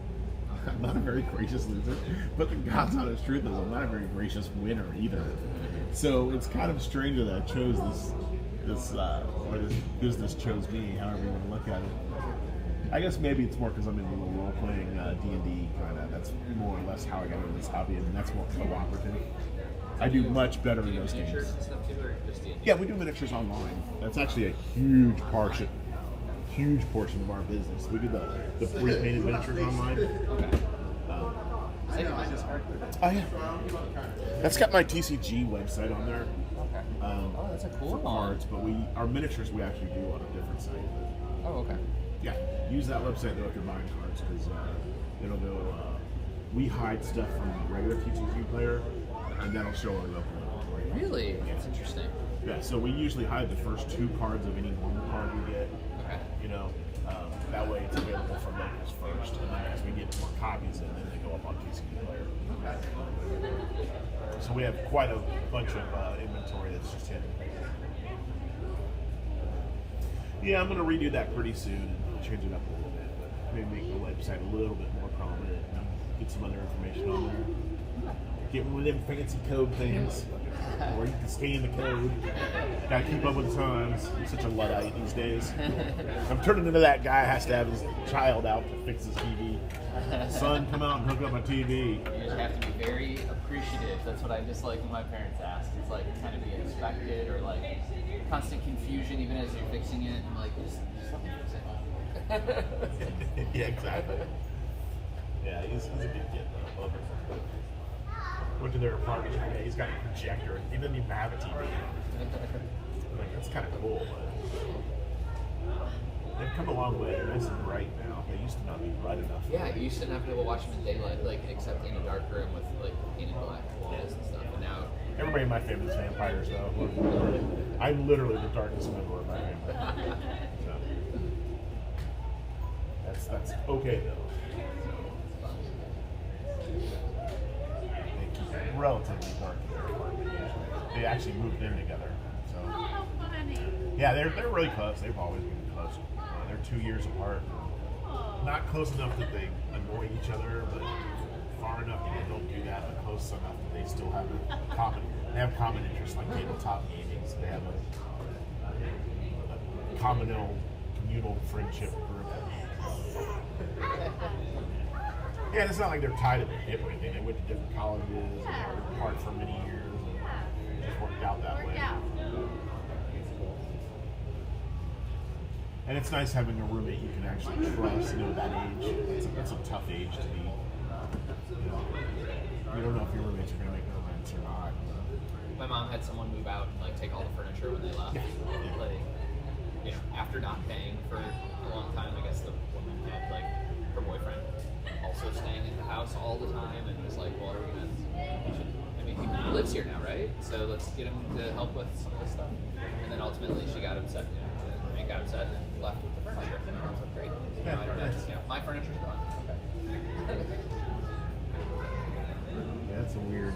I'm not a very gracious loser, but the God's honest truth is I'm not a very gracious winner either. So it's kind of strange that I chose this business chose me, however you want to look at it. I guess maybe it's more because I'm in the role playing D&D kind of. That's more or less how I got into this hobby, and that's more cooperative. I do much better in those games. Miniatures and stuff too, or just D&D? Yeah, we do miniatures online. That's actually a huge portion of our business. We do the pre-painted miniatures online. Okay. Oh yeah, that's got my TCG website on there. Okay. Oh, that's a cool for one. cards, but our miniatures we actually do on a different site. Oh, okay. Yeah, use that website though if you're buying cards because it'll go. We hide stuff from the regular TCG player, and that'll show our local inventory. Really? That's interesting. Yeah, so we usually hide the first 2 cards of any normal card we get. Okay. You know, that way it's available for locals first, and then as we get more copies in, then they go up on TCG player. So we have quite a bunch of inventory that's just hidden. Yeah, I'm going to redo that pretty soon and change it up a little bit. Maybe make the website a little bit more prominent and get some other information on there. Get one of them fancy code things, or you can scan the code. Gotta keep up with the times. I'm such a Luddite these days. I'm turning into that guy who has to have his child out to fix his TV. Son, come out and hook up my TV. You just have to be very appreciative. That's what I dislike when my parents ask. It's like kind of be expected or like constant confusion even as you're fixing it. I'm like, just let me fix it. Yeah, exactly. Yeah, he's a good kid though. Love him. Went to their apartment today. He's got a projector. He doesn't even have a TV. Like, that's kind of cool, but they've come a long way. They're nice and bright now. They used to not be bright enough. Yeah, you used to not be able to watch them in daylight, like except in a dark room with like painted black walls and stuff. And now Everybody in my family is vampires, though. I'm literally the darkest member of my family. So, that's okay, though. They keep it relatively dark in their apartment. They actually moved in together. So, yeah, they're really close. They've always been close. They're 2 years apart. Not close enough that they annoy each other, but far enough that they don't do that, but close enough that they still have a common. They have common interests like tabletop gaming. So they have a communal friendship group. Yeah, and it's not like they're tied at the hip or anything. They went to different colleges and they were apart for many years, and it just worked out that way. And it's nice having a roommate you can actually trust. You know, that age, it's a tough age to be. You don't know if your roommates are going to make no rents or not. my mom had someone move out and like take all the furniture when they left. Like, you know, after not paying for a long time, I guess the woman had like her boyfriend also staying in the house all the time and was like, well, are we gonna? I mean, he lives here now, right? So let's get him to help with some of this stuff. And then ultimately, she got upset. And got upset and left with the furniture. And I was like, great. You know, I don't have to, you know, my furniture's gone. Okay. Yeah, that's a weird.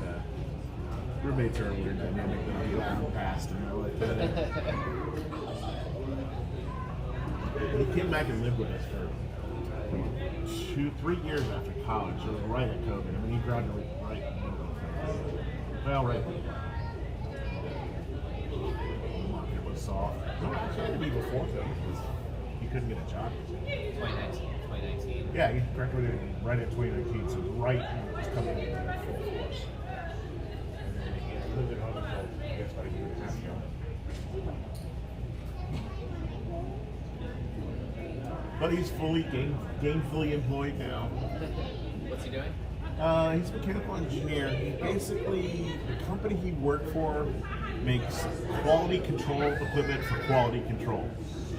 Roommates are a weird dynamic that we haven't passed in my life. He came back and lived with us for 3 years after college. It was right at COVID. I mean, he graduated right in the middle of COVID. Well, right. The market was soft. No, actually, it had to be before COVID because he couldn't get a job. 2019. Yeah, he graduated right in 2019, so right when it was coming into full force. And then he lived at home until, I guess, about a year and a half ago. But he's fully gainfully employed now. What's he doing? He's a mechanical engineer. He basically, the company he worked for makes quality control equipment for quality control.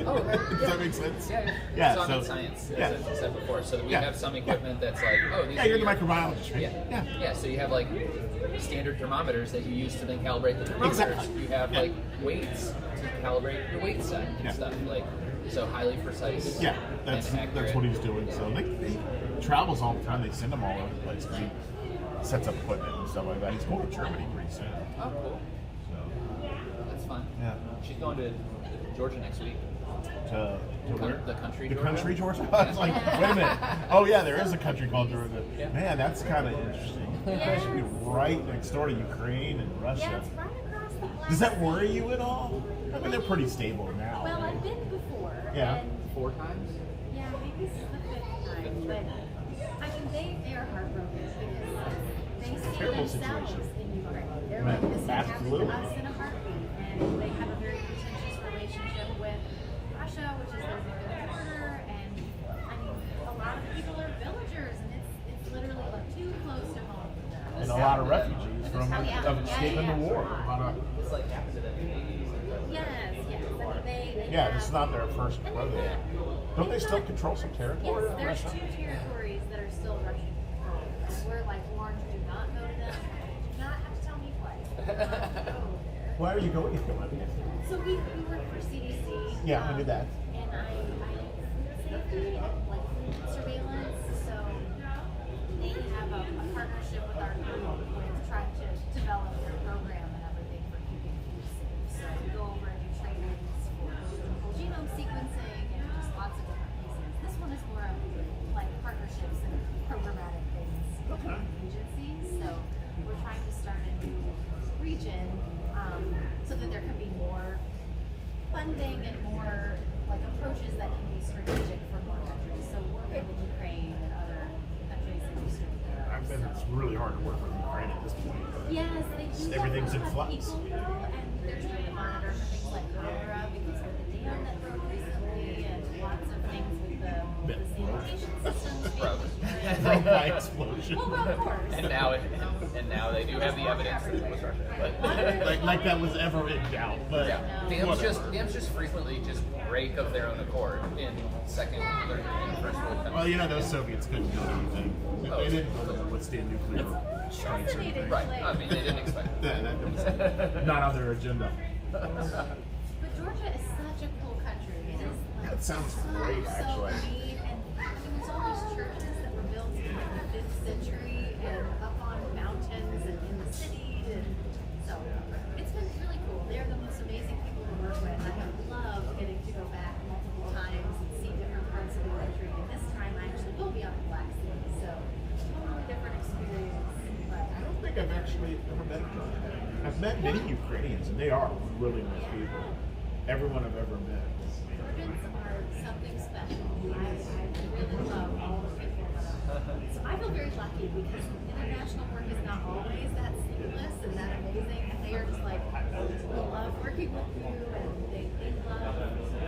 Oh, Does that make sense? Yeah. Yeah, So I'm in so- science, yeah. as I said before. So we Yeah. have some equipment that's like, oh, these Yeah, are you're the your- microbiologist, right? Yeah. Yeah. So you have like standard thermometers that you use to then calibrate the thermometers. Exactly. You have Yeah. like weights to calibrate your weight set and Yeah. stuff. Like so highly precise. Yeah, that's and accurate. what he's doing. So they travels all the time. They send him all over the place. He sets up equipment and stuff like that. He's going to Germany pretty soon. Oh, cool. That's fun. Yeah. She's going to Georgia next week. To where? The country The Georgia? country Georgia? I was like, wait a minute. Oh yeah, there is a country called Georgia. Yeah. Man, that's kind of interesting. It should be right next door to Ukraine and Russia. Yeah, it's right across the Black Does that Sea. worry you at all? I mean, they're pretty stable now. Well, I've been before. Yeah. And 4 times? yeah, maybe this is the 5th time. But I mean, they are heartbroken because they see Terrible themselves situation. in Ukraine. They're Right. like, this can happen Absolutely. to us in a heartbeat. And they have a very contentious relationship with Russia, which is their northern border. And I mean, a lot of people are villagers, and it's literally like too close to home for them. And a lot of refugees from escaping the war. A lot of, It's like happened to them in the 80s. Yes, yes. I mean, they yeah, have, this is not their first and rodeo. they've Don't they got- still control some territory? Yes, of there's Russia? 2 territories that are still Russian controlled. And we're like warned, do not go to them. Do not have to tell me twice. Do not go there. Why are you going to them? So we work for CDC. Yeah, I knew that. And I do food safety and like food surveillance. So they have a partnership with our group with trying to develop their program and everything for keeping food safe. So we go over and do trainings for whole genome sequencing and just lots of different pieces. This one is more of like partnerships and programmatic things between agencies. So we're trying to start a new region so that there can be more funding and more like approaches that can be strategic for more countries. So working with Ukraine and other countries in Eastern Europe. I bet it's really hard to work with Ukraine at this point. Yes, they do. Everything's in have flux. people though, and they're trying to monitor for things like cholera because of the dam that broke recently and lots of things with the sanitation systems being From my explosion. Well, of course. And now they do have the evidence that it was Russia. But like that was ever in doubt. But yeah, whatever. dams just frequently just break of their own accord in second, third, and first world countries. Well, you know, those Soviets couldn't do anything. They didn't withstand nuclear strikes or anything. Right. I mean, they didn't expect it. Yeah, that was not on their agenda. But Georgia is such a cool country. It is like That sounds great, actually. So neat, and I mean, there's all these churches that were built in the 5th century and up on mountains and in the city, and so it's been really cool. They're the most amazing people to work with. I have loved getting to go back multiple times and see different parts of the country. And this time, I actually will be on the Black Sea, so totally different experience. But I don't think I've actually ever met a Georgian. I've met many Ukrainians, and they are really nice people. Everyone I've ever met. Georgians are something special. I really love all the people that are. So I feel very lucky because international work is not always that seamless and that amazing. And they are just like, we love working with you, and they love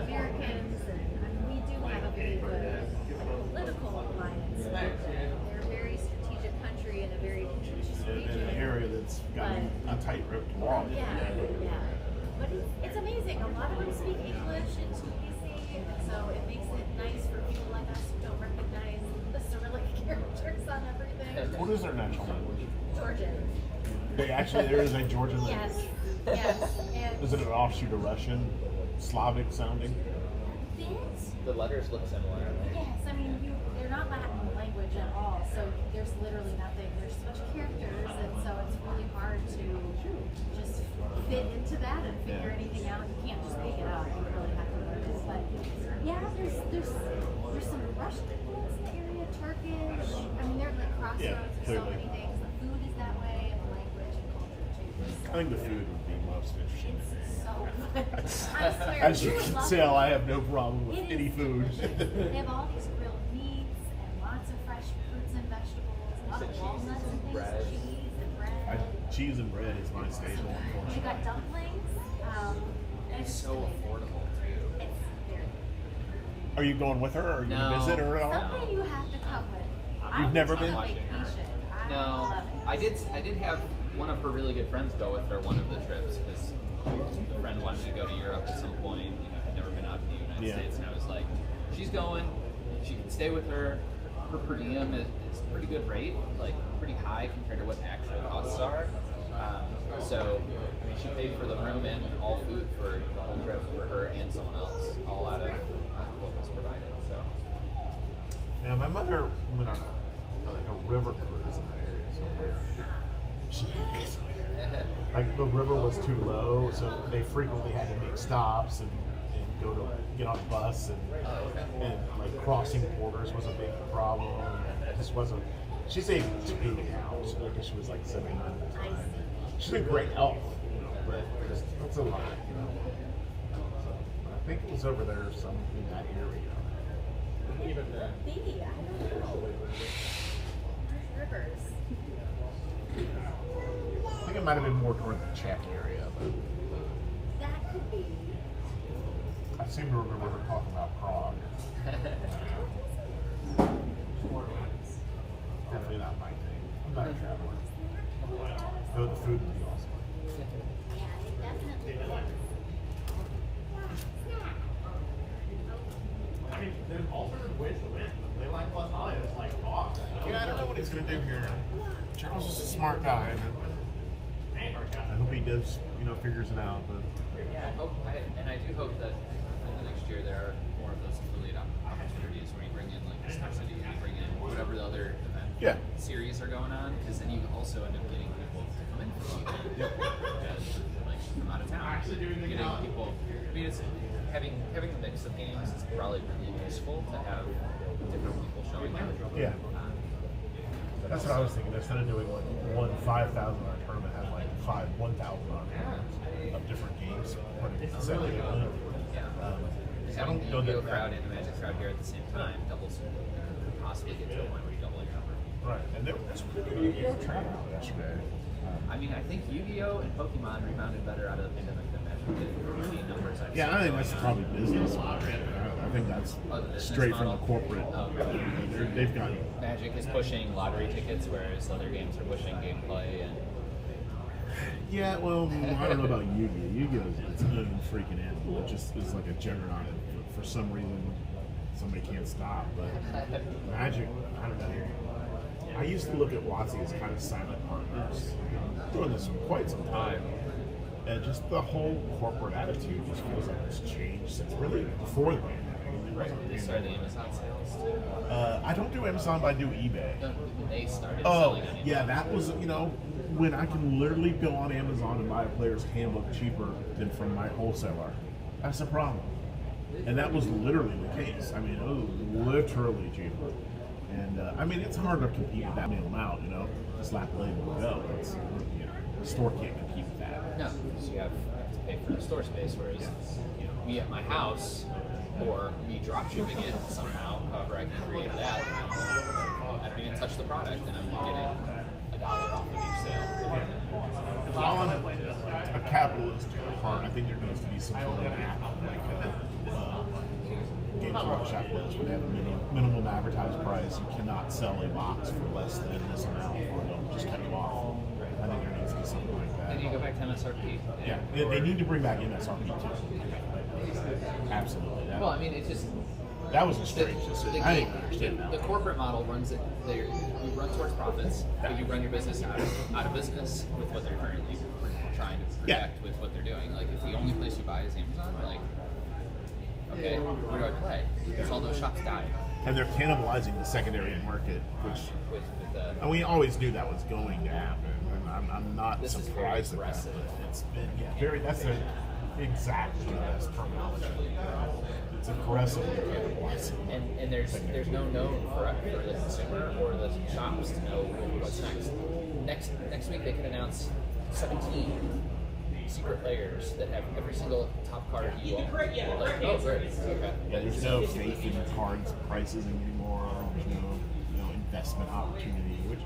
Americans. And I mean, we do have a very good political alliance. They're a very strategic country in a very contentious In region. an area that's got a tightrope to walk. Yeah, yeah. But it's amazing. A lot of them speak English in TBC, and so it makes it nice for people like us who don't recognize the Cyrillic characters on everything. What is their national language? Georgian. There is a Georgian Yes. language. Yes. And Is it an offshoot of Russian, Slavic sounding? this, The letters look similar. yes, I mean, they're not Latin language at all, so there's literally nothing. There's so much characters, and so it's really hard to just fit into that and figure anything out. You can't just make it up. You really have to learn it. But yeah, there's some Russian influence in the area, Turkish. I mean, they're like crossroads Yeah, of so clearly. many things. The food is that way, and the language and culture too. I think the food would be most interesting to me. It's so good. I swear, As you would can love tell, it. I have no problem with It is any food. They have all these grilled meats and lots of fresh fruits and vegetables, a lot of cheese walnuts and things, bread. cheese and bread. Cheese and bread is my staple, You unfortunately. got dumplings. And it's so amazing. affordable too. It's very Are you going with her, or are you No. going to visit her at all? something you have to come with. You've never I been? was on vacation. I No, love it. I did have one of her really good friends go with her one of the trips because a friend wanted to go to Europe at some point. You know, had never been out to the United United Yeah. States, and I was like, she's going. She can stay with her. Her per diem is a pretty good rate, like pretty high compared to what actual costs are. So, I mean, she paid for the room and all food for the whole trip for her and someone else, all out of what was provided. So, Yeah, my mother went on a river cruise in that area somewhere. She like the river was too low, so they frequently had to make stops and go to get on a bus and like crossing borders was a big problem. And it just wasn't. She's able to be now. I guess she was like 79 at the time. She's in great health, you know, but just, that's a lot, you know. So, I think it was over there, some in that area. Even Maybe, I don't know. Rivers. I think it might have been more toward the Czech area, but That could be. I seem to remember her talking about Prague. Definitely not my thing. I'm not a traveler. Though the food would be awesome. Yeah, it definitely is. I mean, there's alternative ways to win. They like Lataya. It's like, oh, Yeah, I don't know what he's gonna do here. Charles is a smart guy, and I hope he does, you know, figures it out. But yeah, I do hope that in the next year there are more of those affiliate opportunities where you bring in like Star City, you bring in whatever the other event series are going on, because then you also end up getting people to come in from the and like from out of town. Getting people. I mean, it's having a mix of games is probably really useful to have different people showing up. yeah, that's what I was thinking. Instead of doing like one $5,000 tournament, have like five $1,000 tournaments of different games. Consecutively. Yeah. Having the Yu-Gi-Oh crowd and the Magic crowd here at the same time doubles. Could possibly get to a point where you double your number. Right, and there was a pretty good Yu-Gi-Oh turnout yesterday. I mean, I think Yu-Gi-Oh and Pokemon rebounded better out of the pandemic than Magic did. The numbers I've Yeah, seen I think going that's on. probably business. I think that's Oh, the business straight from the model? corporate. Oh, okay. They've got Magic is pushing lottery tickets, whereas other games are pushing gameplay and. yeah. Well, I don't know about Yu-Gi-Oh. Yu-Gi-Oh it's an freaking animal. It just is like a juggernaut. For some reason, somebody can't stop. But Magic, I don't know. I used to look at WotC as kind of silent partners. Doing this for quite some time. And just the whole corporate attitude just feels like it's changed since really before the pandemic. It wasn't They started the Amazon sales too. I don't do Amazon, but I do eBay. No, when they started Oh, selling on yeah, Amazon. that was, you know, when I can literally go on Amazon and buy a player's handbook cheaper than from my wholesaler. That's a problem. And that was literally the case. I mean, it was literally cheaper. And, I mean, it's hard to compete with that mail them out, you know, slap the label and go. It's, you know, the store can't compete with that. No, because you have to pay for the store space, whereas you know, me at my house or me drop shipping it somehow, however I can create that, I don't even touch the product and I'm getting $1 off of each sale. While I'm a capitalist at heart, I think there needs to be some sort of app like Games Workshop does, where they have a minimum advertised price. You cannot sell a box for less than this amount, or they'll just cut you off. I think there needs to be something like that. Then you go back to MSRP. Yeah, they need to bring back MSRP too. Absolutely. Well, I mean, it's just That was a strange decision. I didn't understand that. the corporate model runs it. You run towards profits, but you run your business out of business with what they're currently trying to protect with what they're doing. Like, if the only place you buy is Amazon, like, okay, where do I play? Because all those shops died. And they're cannibalizing the secondary market, which With the and we always knew that was going to happen. And I'm not This is very surprised at that. aggressive. But it's been very. That's the exact best terminology. It's aggressively cannibalizing. and there's no known for the consumer or the shops to know what's next. Next week they could announce 17 secret players that have every single top card you own. Like, oh, great. Okay. Yeah, there's no faith in cards prices anymore. There's no investment opportunity, which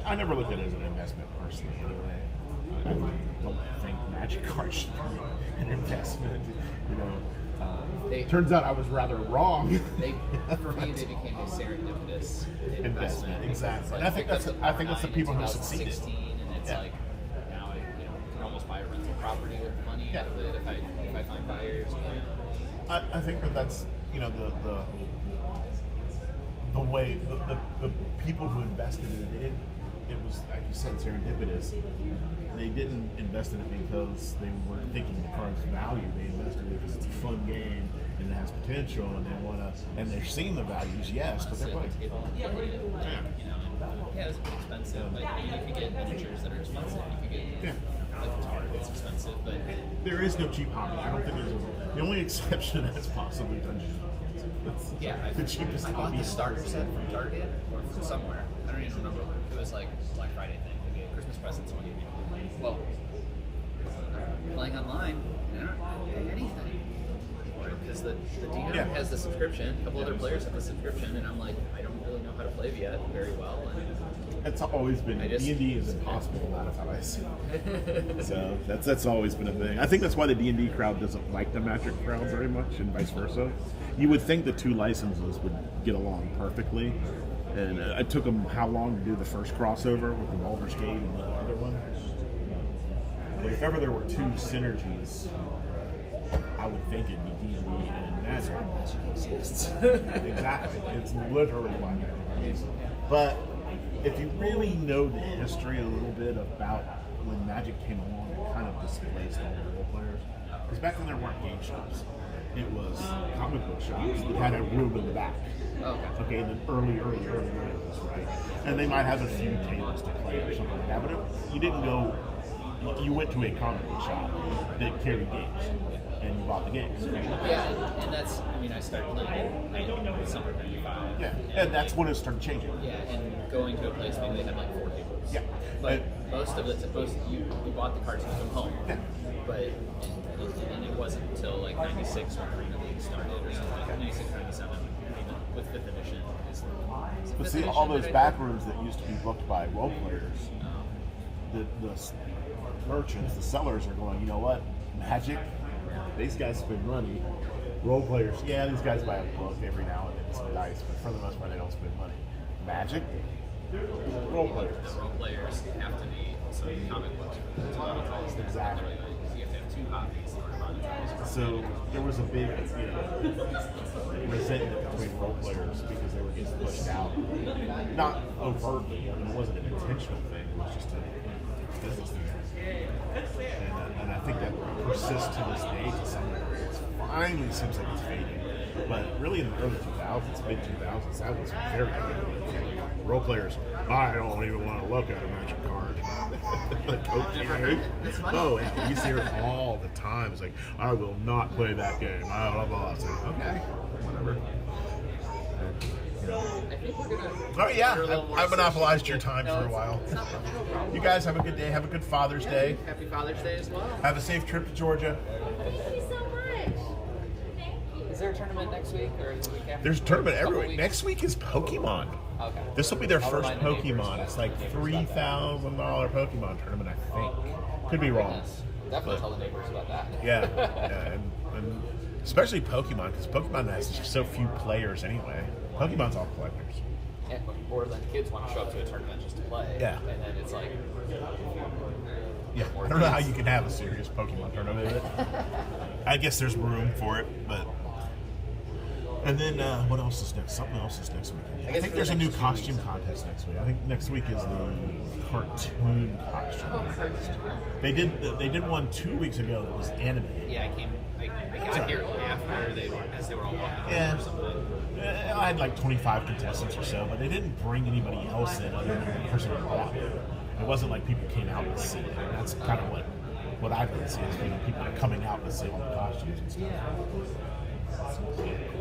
I never looked at it as an investment personally anyway. I don't think Magic cards should be an investment. You know, turns out I was rather wrong. For me, they became a serendipitous investment. Exactly. Like, And I think picked that's up I think that's the Cover people who 9 in succeeded. 2016, and it's Yeah. like now you can almost buy a rental property with money Yeah. out of it if I find buyers. I think that's you know the way the people who invested in it, it was, like you said, serendipitous. They didn't invest in it because they were thinking the card's value. They invested in it because it's a fun game and it has potential, and they want to, and they're seeing the values, yes, but they're playing. Yeah, it's expensive, but you could get miniatures that are expensive. You could get like guitar that's expensive, but There is no cheap hobby. I don't think there's the only exception that's possibly Dungeons and Dragons. That's yeah, the cheapest I bought hobby. the starter set from Target or from somewhere. I don't even remember. It was like Black Friday thing. They gave Christmas presents. Someone gave me. Well, playing online, I don't pay anything for it because the DM Yeah. has the subscription. A couple other players have the subscription, and I'm like, I don't really know how to play yet very well. And It's always been I just- D&D is impossible a lot of times. So that's always been a thing. I think that's why the D&D crowd doesn't like the Magic crowd very much, and vice versa. You would think the two licenses would get along perfectly, and it took them how long to do the first crossover with the Baldur's Gate and the other one. But if ever there were two synergies, I would think it'd be D&D and Magic. Exactly. It's literally why Magic exists. But if you really know the history a little bit about when Magic came along, it kind of displaced all the role players. Because back then there weren't game shops. It was comic book shops that had a room in the back. Okay, in the early 90s, right? And they might have a few tables to play or something like that. But you didn't go, you went to a comic book shop that carried games. And you bought the games. yeah, and that's. I mean, I started playing in summer '95. Yeah, and that's when it started changing. Yeah, and going to a place maybe they had like 4 tables. Yeah. But most of it's supposed you bought the cards from home. Yeah. But and it wasn't until like '96 when Arena League started or something like '96, '97 with 5th edition. But see, all those back rooms that used to be booked by role players, the merchants, the sellers are going, you know what? Magic, these guys spend money. Role players, yeah, these guys buy a book every now and then, some dice, but for the most part, they don't spend money. Magic, role players. The role players have to be some comic books for the monetize them. Exactly. You have to have 2 copies in order to monetize. So there was a big, resentment between role players because they were getting pushed out. Not overtly, I mean, it wasn't an intentional thing, it was just a business thing. And I think that persists to this day to some degree. It finally seems like it's fading. But really in the early 2000s, mid-2000s, that was very good. Role players, I don't even want to look at a Magic card. Like, okay. Oh, yeah, you see her all the time. It's like, I will not play that game. Blah, blah, blah. It's like, okay, whatever. I think we're gonna. Oh, yeah, do a little more I've monopolized session. your time No, for a it's- while. it's not- no problem. You guys have a good day. Have a good Father's Day. Happy Father's Day as well. Have a safe trip to Georgia. Thank you so much. Thank you. Is there a tournament next week or the week after? There's a tournament Couple every week. weeks? Next week is Pokemon. Okay. This will be their I'll first remind the neighbors Pokemon. about It's like that. $3,000 Pokemon tournament, I think. Could be wrong. Yes. Definitely tell the neighbors about that. Yeah, yeah, and especially Pokemon, because Pokemon has just so few players anyway. Pokemon's all collectors. Yeah, or then kids want to show up to a tournament just to play. Yeah. And then it's like. Yeah, I don't know how you can have a serious Pokemon tournament. I guess there's room for it, but. And then what else is next? Something else is next week. I guess think for there's the a new next 2 costume weeks. contest next week. I think next week is the cartoon costume contest. They did one 2 weeks ago that was animated. Yeah, I got here after as they were all walking Yeah. or something. I had like 25 contestants or so, but they didn't bring anybody else in other than the person who brought it. It wasn't like people came out to see it. That's kind of what I've been seeing is people are coming out to see all the costumes and stuff.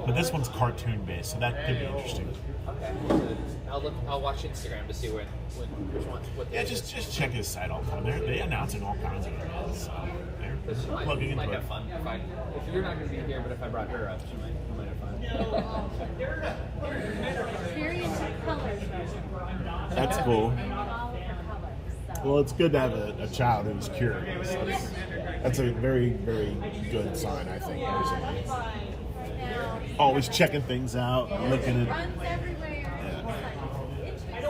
But this one's cartoon based, so that could be interesting. Okay. I'll watch Instagram to see which one. What Yeah, day it is. just check his site all the time. They're announcing all kinds of events. So Because she they're might, plugging into have it. fun. If you're not going to be here, but if I brought her up, we might have fun. Very into colors. That's cool. And all of her colors. So. Well, it's good to have a child who's curious. That's a very, very good sign, I think, personally. Now, Always checking things out, looking at runs everywhere. Yeah. It's like,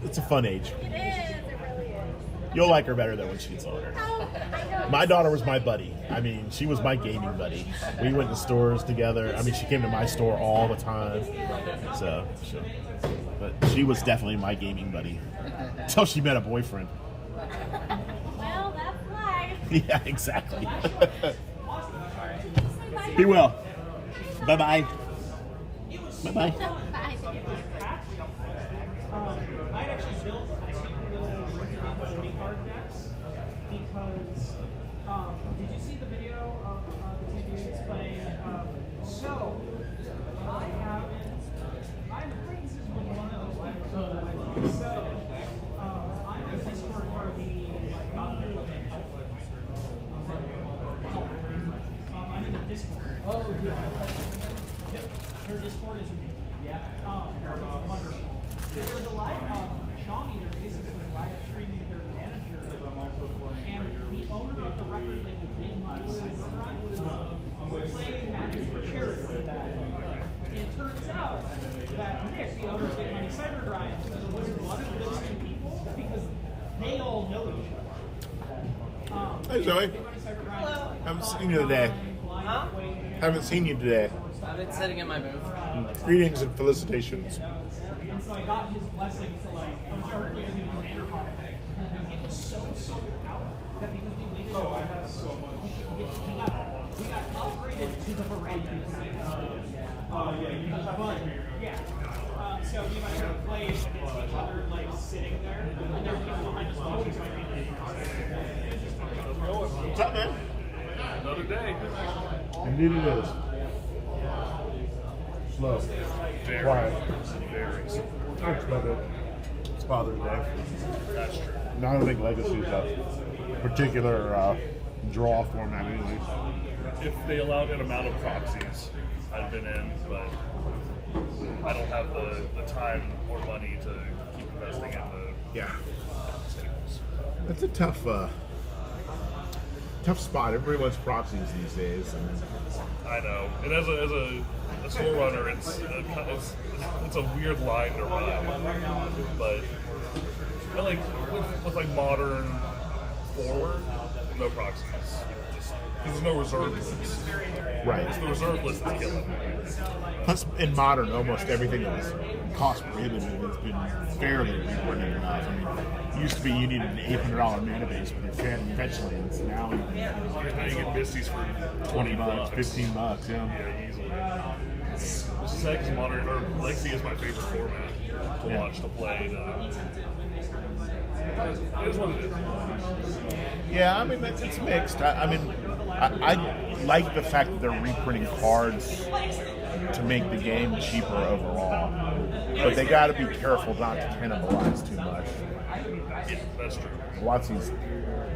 it's It's a fun age. It is, it really is. You'll like her better though when she gets older. Oh, I know. My daughter was my buddy. I mean, she was my gaming buddy. We went to stores together. I mean, she came to my store all the time. But she was definitely my gaming buddy until she met a boyfriend. Well, that's life. Yeah, exactly. Be well. Bye bye. Bye bye. Bye. I actually built a mini card decks because did you see the video of the two dudes playing? So I'm afraid this is one of those like so I'm a Discord party like not very much. I'm in the Discord. Oh yeah. Their Discord is wonderful. There's a live Xiaomi, they're basically live streaming their manager, and the owner of the record label, Big Money Cybercrime, was playing Magic for charity with that. And it turns out that Nick, the owner of Big Money Cybercrime, was one of those two people because they all know each other. Hey Zoe. Hello. Haven't seen you today. Huh? Haven't seen you today. I've been sitting in my booth. Greetings and felicitations. And so I got his blessing to like start using the commander card. It was so out that because we waited so much. We got upgraded to the variety. Yeah. So we might have played against each other like sitting there, and there were people behind us watching. What's up, man? Another day. Indeed it is. Slow. Very, Quiet. very. Thanks, brother. It's Father's Day. That's true. And I don't think Legacy's a particular draw format anyways. If they allowed an amount of proxies, I've been in, but I don't have the time or money to keep investing in the Yeah. tables. That's a tough spot. Everybody wants proxies these days. I know. And as a store runner, it's a weird line to run. But I like with like modern forward, no proxies. Just there's no reserve list. Right. It's the reserve list that's killing me. Plus, in modern, almost everything that was cost prohibitive has been fairly rewarded enough. I mean, it used to be you needed an $800 mana base for your fetch lands. Now you Now you get Misties for $20, $20, $15, yeah. Yeah, easily. Which is sad because modern or Legacy is my favorite format to watch, to play. It is what it is. Yeah, I mean, it's mixed. I like the fact that they're reprinting cards to make the game cheaper overall. But they got to be careful not to cannibalize too much. Yeah, that's true. Watsy's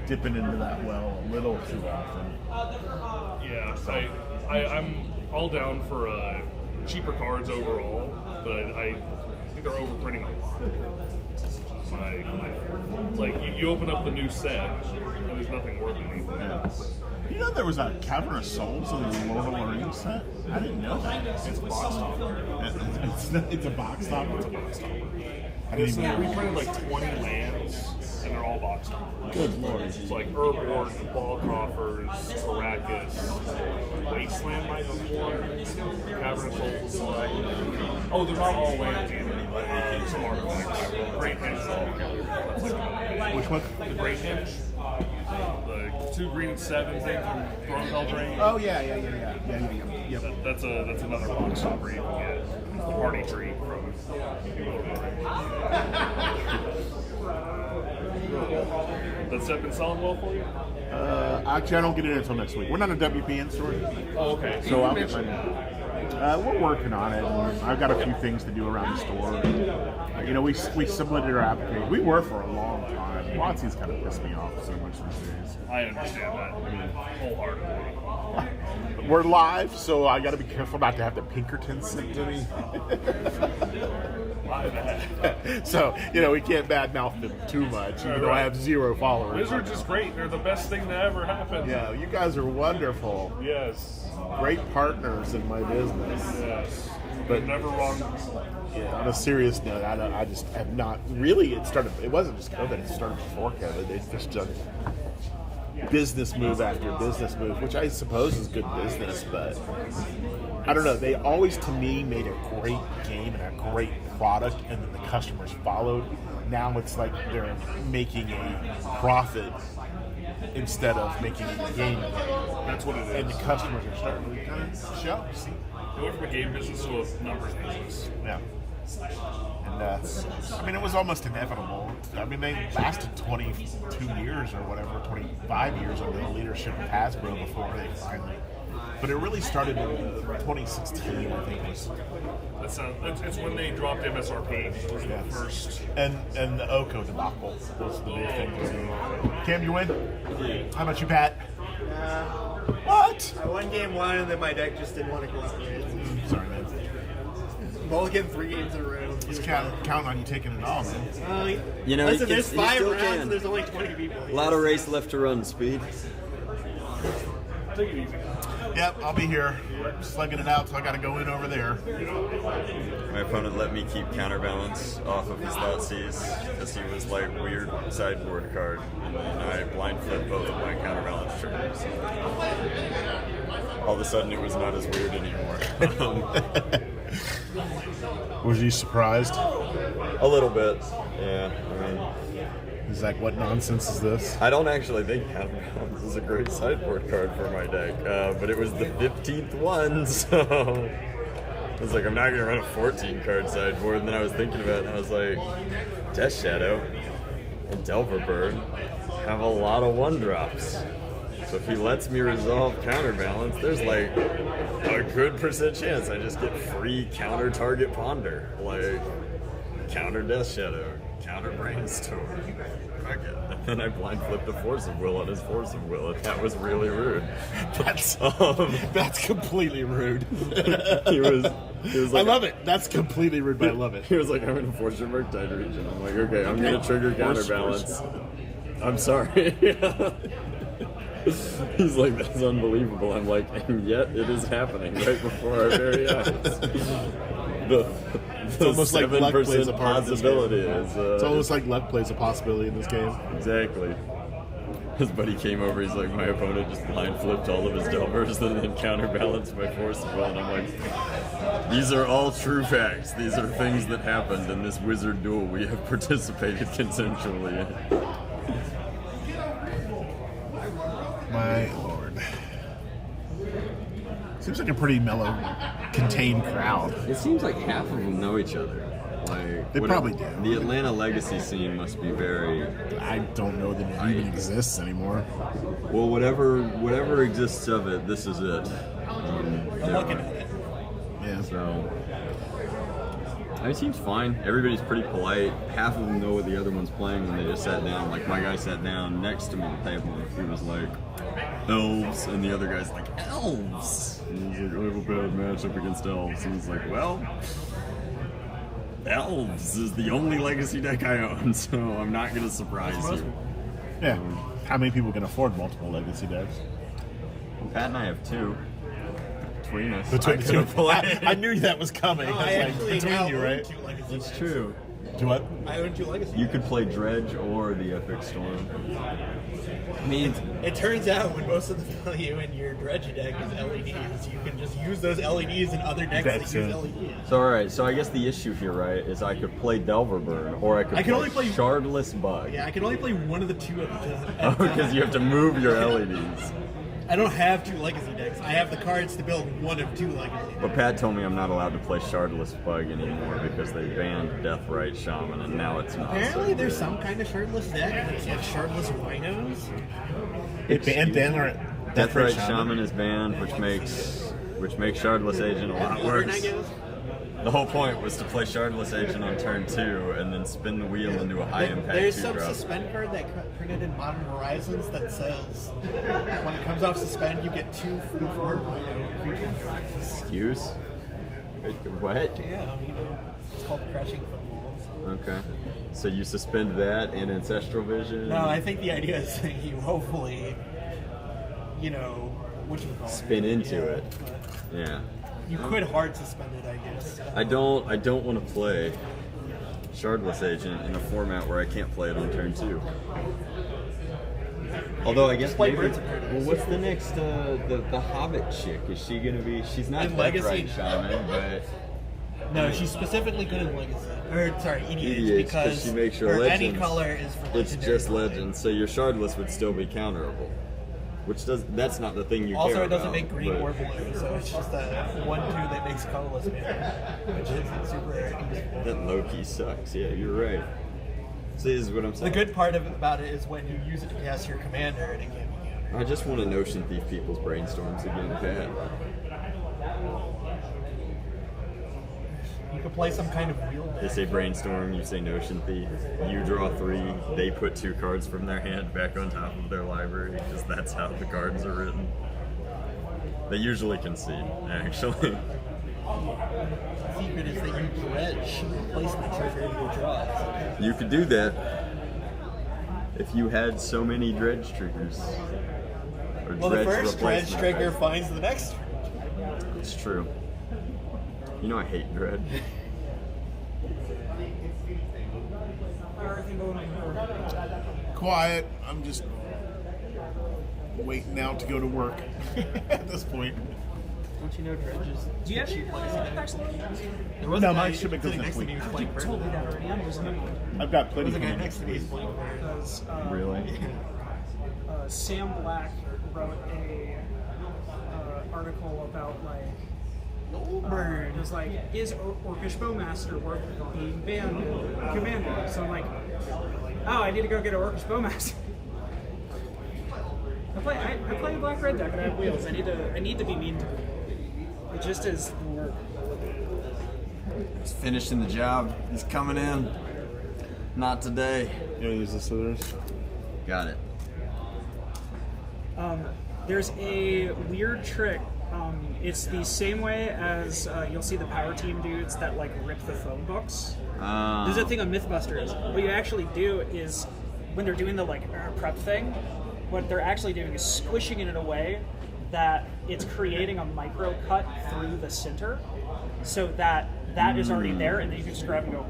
dipping into that well a little too often. Yeah, I'm all down for cheaper cards overall, but I think they're overprinting a lot. Like you open up the new set, and there's nothing worth anything. Yeah. You know there was a Cavern of Souls in the Lord of the Rings set? I didn't know that. It's a box topper. It's a box topper? It's a box topper. I didn't even We know. printed like 20 lands, and they're all box toppers. Good lord. It's like Urborg, Ballcoffers, Arrakis, Wasteland might be one, Cavern of Souls. Oh, they're not all lands either. Some artifacts. Great Hinge. Which one? The Great Hinge. The 2 green 7 thing from Thronefell Drain. Oh yeah. Yep. That's another box topper you can get. The party tree from. That set been selling well for you? Actually, I don't get it until next week. We're not a WPN store, Oh, okay. so I'll get mentioned we're working on it. I've got a few things to do around the store. You know, we submitted our application. We were for a long time. Watsy's kind of pissed me off so much these days. I understand that. I mean, wholeheartedly. We're live, so I got to be careful not to have the Pinkerton sent to me. So, you know, we can't badmouth them too much, even though I have 0 followers. Wizards is great. They're the best thing to ever happen. Yeah, you guys are wonderful. Yes. Great partners in my business. Yes. But Never wrong. yeah, on a serious note, I just have not really. It wasn't just COVID. It started before COVID. It's just done business move after business move, which I suppose is good business, but I don't know. They always, to me, made a great game and a great product, and then the customers followed. Now it's like they're making a profit instead of making a game. That's what it And is. the customers are starting to kind of show. See? They went from a game business to a numbers business. Yeah. And I mean, it was almost inevitable. I mean, they lasted 22 years or whatever, 25 years under the leadership of Hasbro before they finally. But it really started in 2016, I think. It's when they dropped MSRP. Was Yeah. the first. And the Oko debacle was the big thing. Cam, you win? How about you, Pat? What? I won game one, and then my deck just didn't want to cooperate. Sorry, man. Mulligan 3 games in a row. Just counting on you taking it all, man. You know, listen, you there's can- you 5 still rounds, can. and there's only 20 people. A lot of race left to run, Speed. Take it easy. Yep, I'll be here. Slugging it out, so I got to go in over there. My opponent let me keep counterbalance off of his Thoughtseize because he was like weird sideboard card, and then I blind flipped both of my counterbalance triggers. All of a sudden, it was not as weird anymore. Was you surprised? A little bit, yeah. I mean, He's like, what nonsense is this? I don't actually think counterbalance is a great sideboard card for my deck, but it was the 15th one, so I was like, I'm not gonna run a 14 card sideboard. And then I was thinking about it, and I was like, Death Shadow and Delver Bird have a lot of 1-drops. So if he lets me resolve counterbalance, there's like a good % chance I just get free counter target Ponder, like counter Death Shadow, counter Brainstorm. Fuck it. And then I blind flipped a Force of Will on his Force of Will, and that was really rude. That's completely rude. He was I like, love it. That's completely rude, but I love it. He was like, I'm in a Force your Murktide region. I'm like, okay, I'm gonna trigger counterbalance. I'm sorry. He's like, that's unbelievable. I'm like, and yet it is happening right before our very eyes. The almost like luck plays a 7% part in this possibility game. is. It's almost like luck plays a possibility in this game. Exactly. His buddy came over, he's like, my opponent just blind flipped all of his Delvers and then counterbalanced my Force of Will. And I'm like, these are all true facts. These are things that happened in this wizard duel we have participated consensually in. My lord. Seems like a pretty mellow, contained crowd. It seems like half of them know each other. Like They probably do. The Atlanta Legacy scene must be very I don't know that it even exists anymore. well. Whatever exists of it, this is it. I'm looking at it. Yeah. So it seems fine. Everybody's pretty polite. Half of them know what the other one's playing when they just sat down. Like my guy sat down next to me at the table. He was like, elves, and the other guy's like, elves. And he's like, I have a bad matchup against elves. And he's like, well, elves is the only legacy deck I own, so I'm not gonna surprise you. Yeah. How many people can afford multiple legacy decks? Pat and I have 2. Between us. Between I the two. could play. I knew that was coming. No, I was I like, actually between now you, own right? 2 legacy. That's true. Do what? I own 2 legacy. You could play Dredge or the Epic Storm. I mean, It turns out when most of the value in your dredge deck is LEDs, you can just use those LEDs in other decks That's that use it. LEDs. so alright, so I guess the issue here, right, is I could play Delver Bird or I could I can play only play- Shardless Bug. Yeah, I can only play one of the 2 at the time. Oh, because you have to move your LEDs. I don't have 2 legacy decks. I have the cards to build one of 2 legacy. But Pat told me I'm not allowed to play Shardless Bug anymore because they banned Deathrite Shaman and now it's not. Apparently, so there's good. some kind of shardless deck that's like shardless rhinos. It banned Deathrite Shaman is banned, which makes Shardless Agent a lot worse. I guess. The whole point was to play Shardless Agent on turn 2 and then spin the wheel into a high impact There's 2 some drop. suspend card that printed in Modern Horizons that says when it comes off suspend, you get 2 free 4 rhino creatures. Excuse? What? Yeah, I mean, it's called Crashing Footballs. Okay. So you suspend that and Ancestral Vision? No, I think the idea is that you hopefully, what you call it. Spin into Yeah, it. but Yeah. You could hard suspend it, I guess. I don't want to play Shardless Agent in a format where I can't play it on turn 2. Although I guess play maybe. Birds of Paradise. Well, what's the next? The Hobbit chick. Is she gonna be? She's not In Legacy. Deathright Shaman, but No, she's specifically good in Legacy. Or, sorry, EDH, EDH, because she makes your her any legends. color is for It's legendary just color. legends, so your Shardless would still be counterable. Which that's not the thing you Also, care it doesn't about, make green but or blue, so it's just a 1/2 that makes colorless mana, which is super useful. That low-key sucks. Yeah, you're right. See, this is what I'm The saying. good part about it is when you use it to cast your commander and it can't be countered. I just want to Notion Thief people's brainstorms again, Pat. You could play some kind of wheel They deck. say brainstorm, you say Notion Thief. You draw 3, they put 2 cards from their hand back on top of their library, because that's how the cards are written. They usually concede, actually. The secret is that you dredge replacement trigger in your draws. You could do that if you had so many dredge triggers. Or Well, the dredge first dredge replacement. trigger finds the next. It's true. You know I hate dread. Everything going on. Quiet. I'm just waiting now to go to work at this point. Don't you know dredges? Do you have any next There was No, a my guy shipment goes sitting next next to me week. who's playing told me that already. I was I've got plenty There's a guy of next to me who's playing because Really? Sam Black wrote a article about like Goldberg. it was like, is Orcish Bowmaster worth being banned in Commander? So I'm like, oh, I need to go get an Orcish Bowmaster. I play a black red deck and I have wheels. I need to be mean to them. It just is the work. He's finishing the job. He's coming in. Not today. You want to use the scissors? Got it. There's a weird trick. It's the same way as you'll see the power team dudes that like rip the phone books. There's a thing on Mythbusters. What you actually do is when they're doing the like prep thing, what they're actually doing is squishing it in a way that it's creating a micro cut through the center, so that is already there, and then you can just grab and go.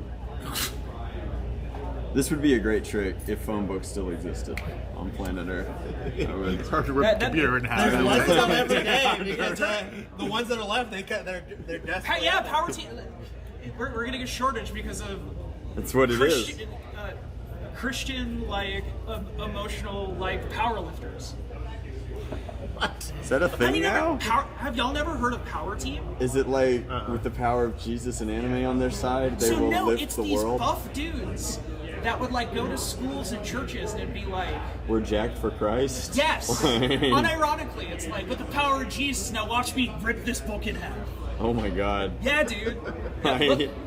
This would be a great trick if phone books still existed on planet Earth. I would. It's hard to rip a computer in half. There's less of them every day because the ones that are left, they're desperate. Yeah, power team. We're getting a shortage because of That's what it is. Christian like emotional like power lifters. Is that a thing now? Have y'all never heard of Power Team? Is it like with the power of Jesus and anime on their side, they will lift it's the these world? buff dudes that would like go to schools and churches and it'd be like, We're jacked for Christ? yes. Unironically, it's like with the power of Jesus. Now watch me rip this book in half. Oh my god. Yeah, dude.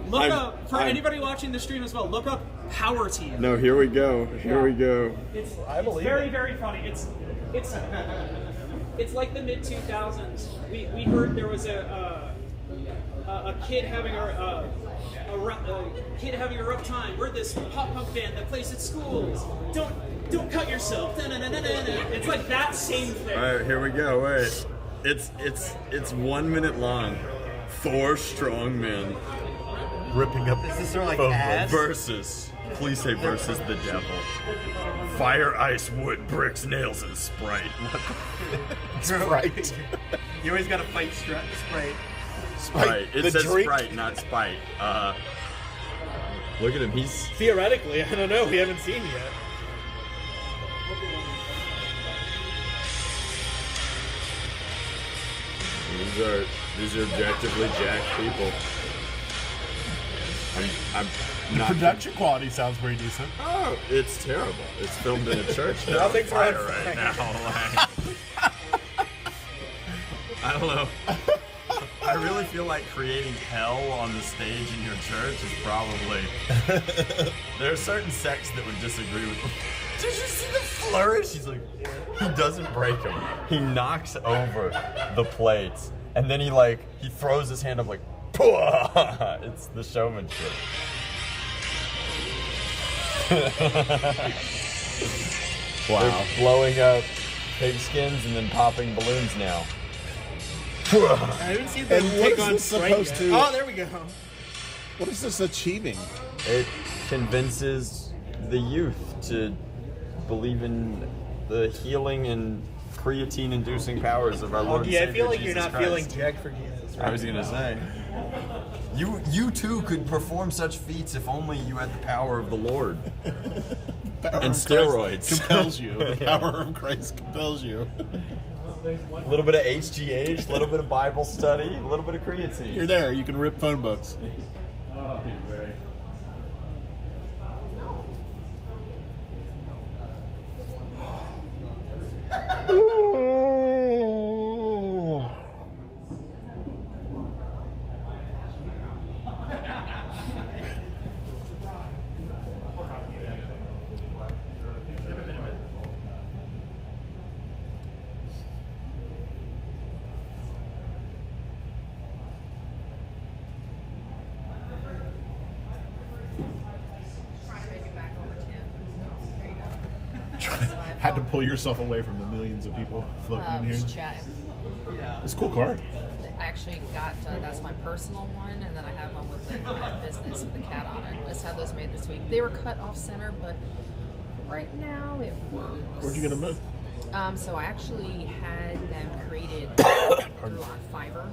Look up for anybody watching the stream as well. Look up Power Team. No, here we go. Here we go. It's believe very it. very funny. It's like the mid 2000s. We heard there was a kid having a rough time. We're this pop punk band that plays at schools. Don't cut yourself. It's like that same thing. All right, here we go. Wait, it's 1 minute long. 4 strong men Ripping up Is this sort of like phone ads? versus. Please say versus the devil. Fire, ice, wood, bricks, nails, and Sprite. Sprite. You always gotta fight Sprite. Sprite. It The says drink? Sprite, not Spite. Look at him. He's Theoretically, I don't know. We haven't seen yet. these are objectively jacked people. I'm not. Production quality sounds pretty decent. Oh, it's terrible. It's filmed in a church. They're on Nothing's fire on right fire. now. Like, I don't know. I really feel like creating hell on the stage in your church is probably. There are certain sects that would disagree with. Did you see the flourish? He's like, he doesn't break them. He knocks over the plates, and then he throws his hand up like, "Pwah!" It's the showmanship. Wow. They're blowing up pigskins and then popping balloons now. I haven't seen them And what take is on this Sprite supposed yet. to- Oh, there we go. What is this achieving? It convinces the youth to believe in the healing and creatine-inducing powers of our Lord and Yeah, I Savior feel like Jesus you're not Christ. feeling jack for Jesus. I was gonna say. You too could perform such feats if only you had the power of the Lord. Power And of Christ steroids. compels you. The power of Christ compels you. A little bit of HGH, a little bit of Bible study, a little bit of creatine. You're there. You can rip phone books. Trying to make it back over 10. There you go. Had to pull yourself away from the millions of people floating in here. Just chatting. It's a cool card. I actually got that's my personal one, and then I have one with my business with the cat on it. I just had those made this week. They were cut off center, but right now it works. Where'd you get them move? So I actually had them created through on Fiverr.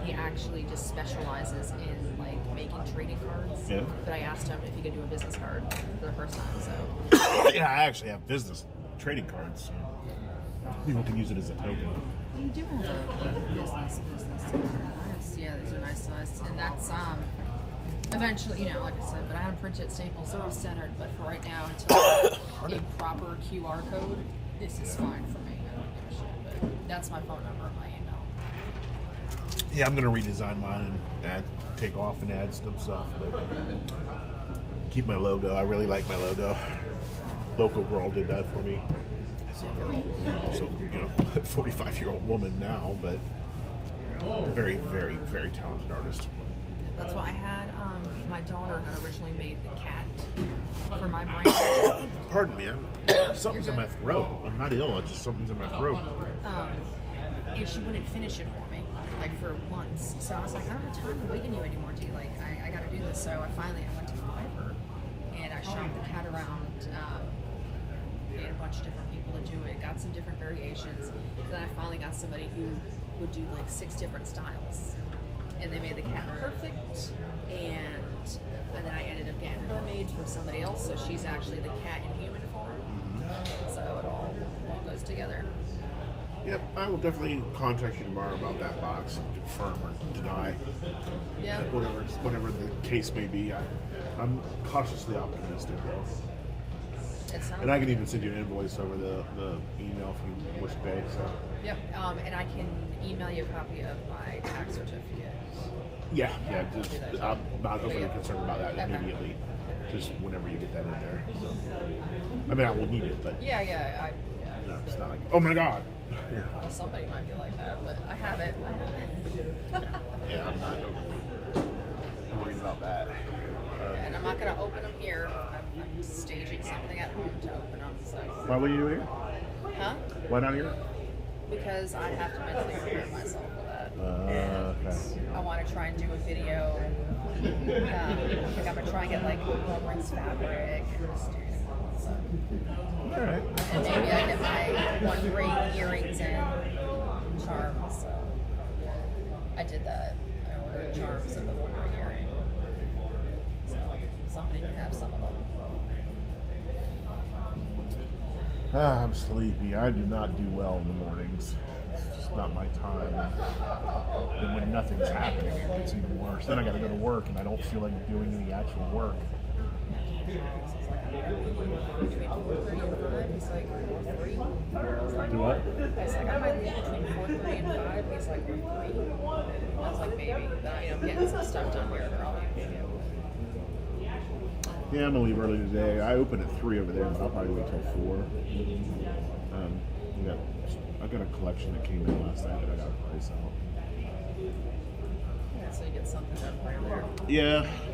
He actually just specializes in like making trading cards. Yeah. But I asked him if he could do a business card for the first time. So Yeah, I actually have business trading cards. People can use it as a token. you do have a business card. Yeah, these are nice size, and that's eventually, you know, like I said, but I have printed Staples, they're all centered, but for right now, until a proper QR code, this is fine for me. I don't give a shit, but that's my phone number and my email. Yeah, I'm gonna redesign mine and take off and add some stuff. But keep my logo. I really like my logo. Local Girl did that for me. So, you know, 45-year-old woman now, but very, very, very talented artist. That's why I had, my daughter had originally made the cat for my brand. Pardon me, something's in my throat. I'm not ill, it's just something's in my throat. And she wouldn't finish it for me, like for months. So I was like, I don't have time to wait on you anymore, D. Like, I gotta do this. So I went to Fiverr and I shopped the cat around, paid a bunch of different people to do it, got some different variations. Then I finally got somebody who would do like 6 different styles. And they made the cat perfect, and then I ended up getting her made for somebody else, so she's actually the cat in human form. So it all goes together. Yep, I will definitely contact you tomorrow about that box and confirm or deny. Yeah. Whatever the case may be. I'm cautiously optimistic though. It sounds And I can even send you an invoice over the email if you wish to pay. So. Yep, and I can email you a copy of my tax certificate. Yeah, just I'm not overly Yeah. concerned about that Okay. immediately. Just whenever you get that in there. So. I mean, I will need it, but Yeah, no, it's not like, oh my god. well, somebody might be like that, but I have it. Yeah, I'm not overly worried about that. And I'm not going to open them here. I'm staging something at home to open them. So. Why would you do it here? Huh? Why not here? Because I have to mentally prepare myself for that. Okay. I want to try and do a video. Like I'm going to try and get like reference fabric and just do so. Alright. And maybe I get my one ring earrings and charms. So I did that. I ordered charms and the one ring earring. So somebody can have some of them. I'm sleepy. I do not do well in the mornings. It's just not my time. And when nothing's happening, it gets even worse. Then I gotta go to work and I don't feel like doing any actual work. Between 4:30 and 5, he's like, 3. Do what? I was like, I might leave between 4:30 and 5. He's like, 3. I was like, maybe. But I'm getting some stuff done here early. Yeah, I'm gonna leave early today. I open at 3 over there, but I'll probably wait till 4. I got a collection that came in last night that I got to price out. Yeah, so you get something done for you there.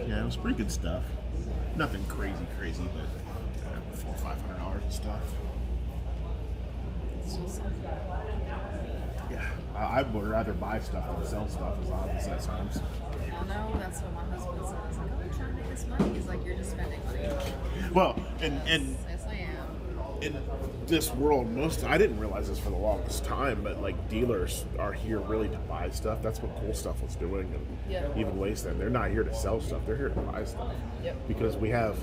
Yeah, it was pretty good stuff. Nothing crazy, but $400 or $500 and stuff. Still something. Yeah, I would rather buy stuff than sell stuff, as odd as that sounds. I know, that's what my husband says. Like, oh, I'm trying to make this money. He's like, you're just spending money. Well, and Yes, I am. in this world, I didn't realize this for the longest time, but like dealers are here really to buy stuff. That's what Cool Stuff was doing, and Yep. even Wasteland. They're not here to sell stuff. They're here to buy stuff. Yep. Because we have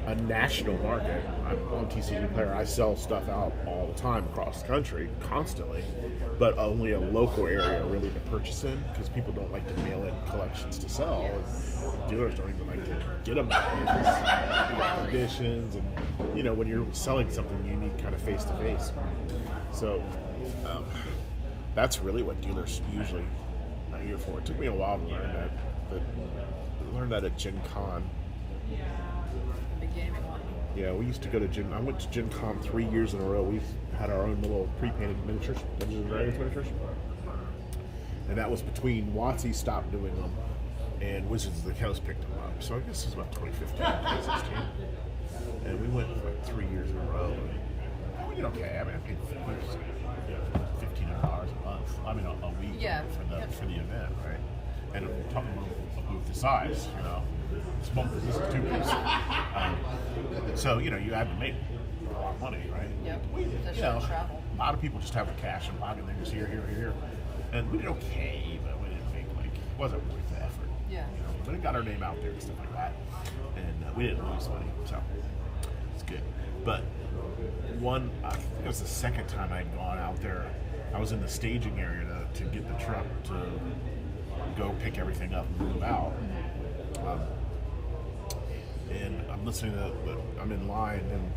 a national market. I'm TCG player. I sell stuff out all the time across the country, constantly, but only a local area really to purchase in because people don't like to mail in collections to sell. And dealers don't even like to get them conditions, and you know when you're selling something, you need kind of face to face. So that's really what dealers usually are here for. It took me a while to learn that. But I learned that at Gen Con. Big gaming one. Yeah, we used to go to Gen. I went to Gen Con 3 years in a row. We had our own little pre-painted miniatures, Dungeons and Dragons miniatures, and that was between WotC stopped doing them and Wizards of the Coast picked them up. So I guess it was about 2015, 2016, and we went like 3 years in a row. And we did okay. I mean, I paid $1,500 a month. I mean, a week Yeah. for the event, right? And I'm talking about a booth the size, you know. This is 2 booths. So, you know, you had to make a lot of money, right? Yep. That's You know, your travel. a lot of people just have the cash and pocket things here. And we did okay, but we didn't make, like, it wasn't worth the effort. Yeah. You know, but it got our name out there and stuff like that. And we didn't lose money, so it's good. But I think it was the second time I'd gone out there. I was in the staging area to get the truck to go pick everything up and move out. And I'm listening to I'm in line, and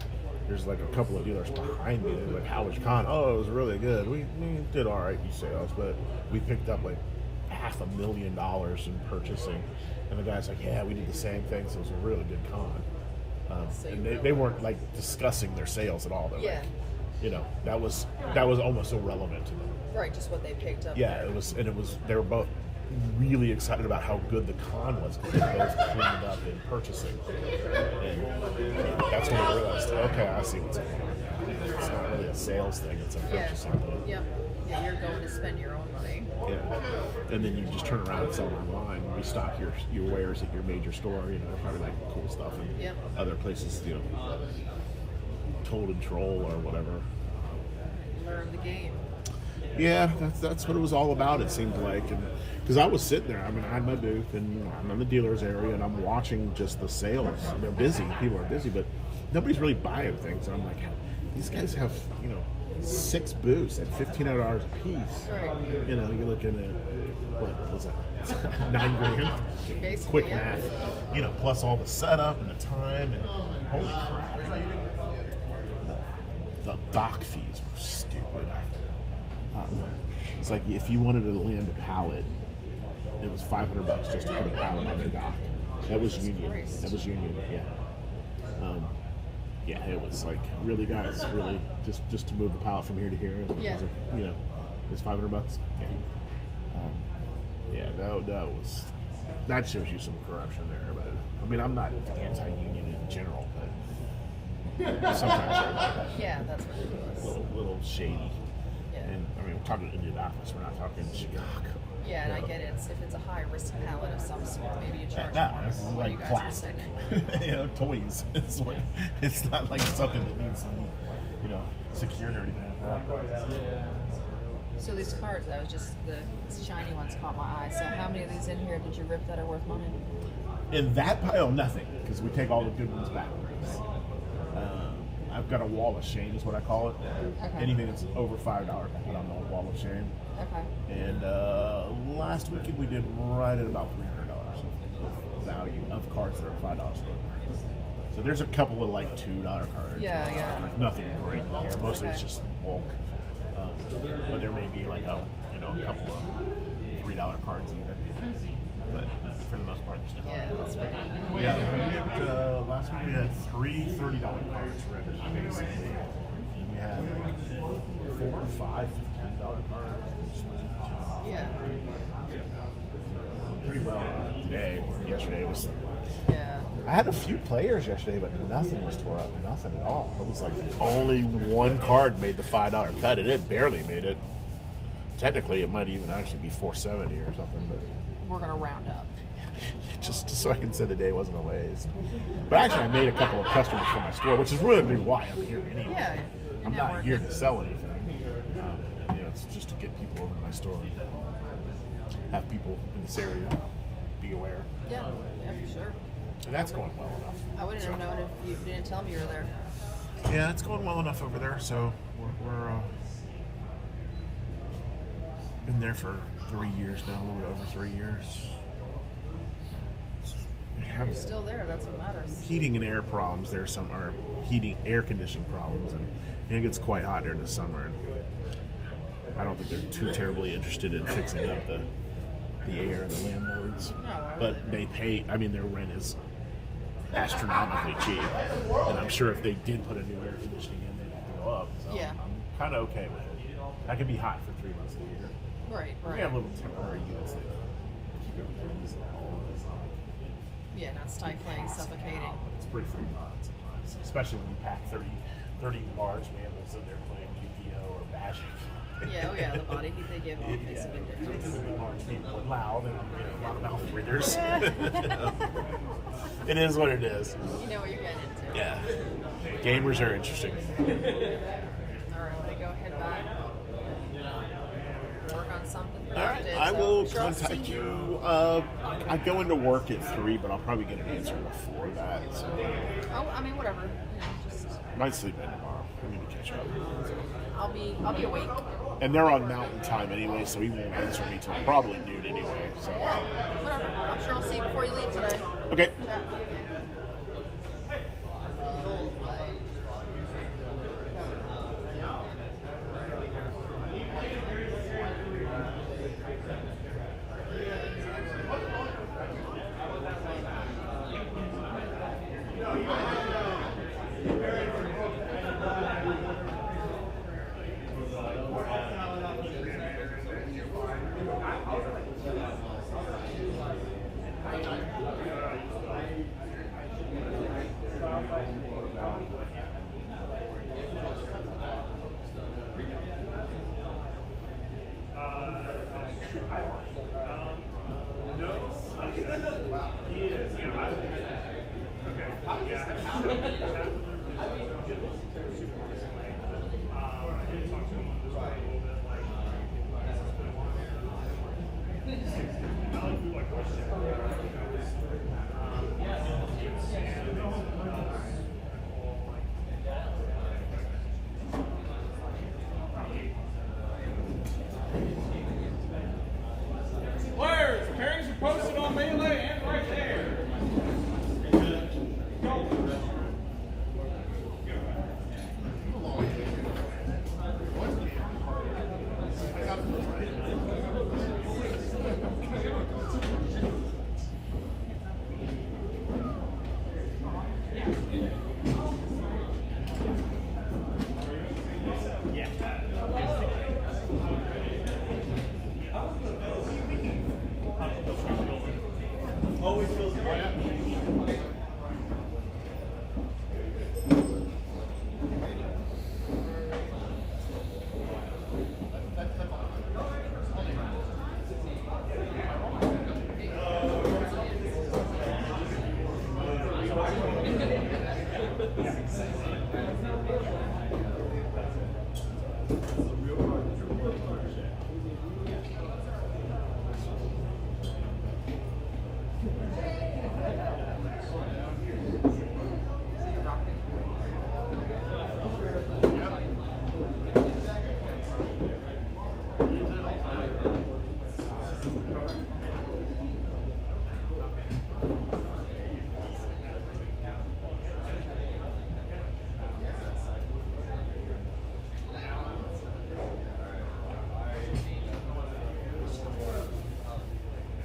there's like a couple of dealers behind me. They're like, how was con? Oh, it was really good. We did all right in sales, but we picked up like $500,000 in purchasing. And the guy's like, yeah, we did the same thing, so it was a really good con. And they weren't like discussing their sales at all. They're Yeah. like, you know, that was almost irrelevant to them. Right, just what they picked up. Yeah, it was. They were both really excited about how good the con was because they both cleaned up in purchasing, and that's when I realized, okay, I see what's going on. It's not really a sales thing; it's a Yeah. purchasing thing. Yep. Yeah, you're going to spend your own money. Yeah, and then you just turn around and sell it online, restock your wares at your major store. You know, probably like Cool Stuff and Yep. other places. You know, Toll and Troll or whatever. Learn the game. Yeah, that's what it was all about. It seemed like, and because I was sitting there, I mean, I had my booth, and I'm in the dealer's area, and I'm watching just the sales. They're busy, people are busy, but nobody's really buying things. And I'm like, these guys have, you know, 6 booths at $1,500 a piece. Right. You know, you're looking at what was that? $9,000. Basically, Quick yeah. math. You know, plus all the setup and the time, and holy crap! The dock fees were stupid. It's like if you wanted to land a pallet, it was $500 just to put a pallet on the dock. That was union. That was union. Yeah. Yeah, it was like really, guys, really just to move the pallet from here to here. Yeah. It was, you know, it's $500. Yeah. Yeah, that shows you some corruption there. But I mean, I'm not anti-union in general, but sometimes Yeah, that's what it they're was. a little shady. Yeah. And I mean, we're talking Indianapolis, we're not talking Chicago. Yeah, and I get it. If it's a high risk pallet of some sort, maybe you charge No, more. it's What you like guys were plastic. saying. You know, toys. It's not like something that needs to be, you know, secured or anything like that. So these cards, that was just the shiny ones caught my eye. So how many of these in here did you rip that are worth money? In that pile, nothing, because we take all the good ones back. I've got a wall of shame, is what I call it. Okay. Anything that's over $5, I put on the wall of shame. Okay. And last weekend we did right at about $300 of value of cards that are $5. So there's a couple of like $2 cards. Yeah, yeah. There's nothing great in here. Mostly it's Okay. just bulk. But there may be like a couple of $3 cards even. But for the most part, there's nothing. Yeah, that's right. Yeah, last week we had 3 $30 cards ripped, basically. And we had like 4 or 5 $15 cards. Yeah. Pretty well today. Yesterday was. Yeah. I had a few players yesterday, but nothing was tore up. Nothing at all. It was like only one card made the $5 cut, and it barely made it technically, it might even actually be 470 or something, but We're gonna round up. just so I can say the day wasn't a waste. But actually, I made a couple of customers for my store, which is really why I'm here anyway. Yeah. I'm not here to sell anything. It's just to get people over to my store and have people in this area be aware. Yeah, for sure. And that's going well enough. I wouldn't have known if you didn't tell me you were there. Yeah, it's going well enough over there. So we're been there for 3 years now, a little bit over 3 years. We have You're still there. That's what matters. heating and air problems. There's some air conditioning problems, and it gets quite hot during the summer. And I don't think they're too terribly interested in fixing up the air, the landlords. But they pay. I mean, their rent is astronomically cheap, and I'm sure if they did put a new air conditioning in, they'd have to go up. So Yeah. I'm kind of okay with it. That could be hot for 3 months of the year. Right, We have little temporary units that keep everything easy. Yeah, not stifling, suffocating. It's pretty freaking hot sometimes, especially when you pack 30 large mammals in there playing Yu-Gi-Oh or bashing. Yeah, the body heat they give off makes a big difference. Really large people and loud, and a lot of mouth breathers. It is what it is. You know what you're getting into. Yeah. Gamers are interesting. All right, I'm gonna go head back. Work on something All right, productive. I so will sure I'll see contact you. I go into work at 3, but I'll probably get an answer before that. So Oh, I mean, whatever. Just I might sleep in tomorrow. I need to catch up. I'll be awake. And they're on Mountain Time anyway, so he won't answer me till probably noon anyway. So Whatever. I'm sure I'll see you before you leave today. okay. Yeah. Players, pairings are posted on Melee and right there. Go.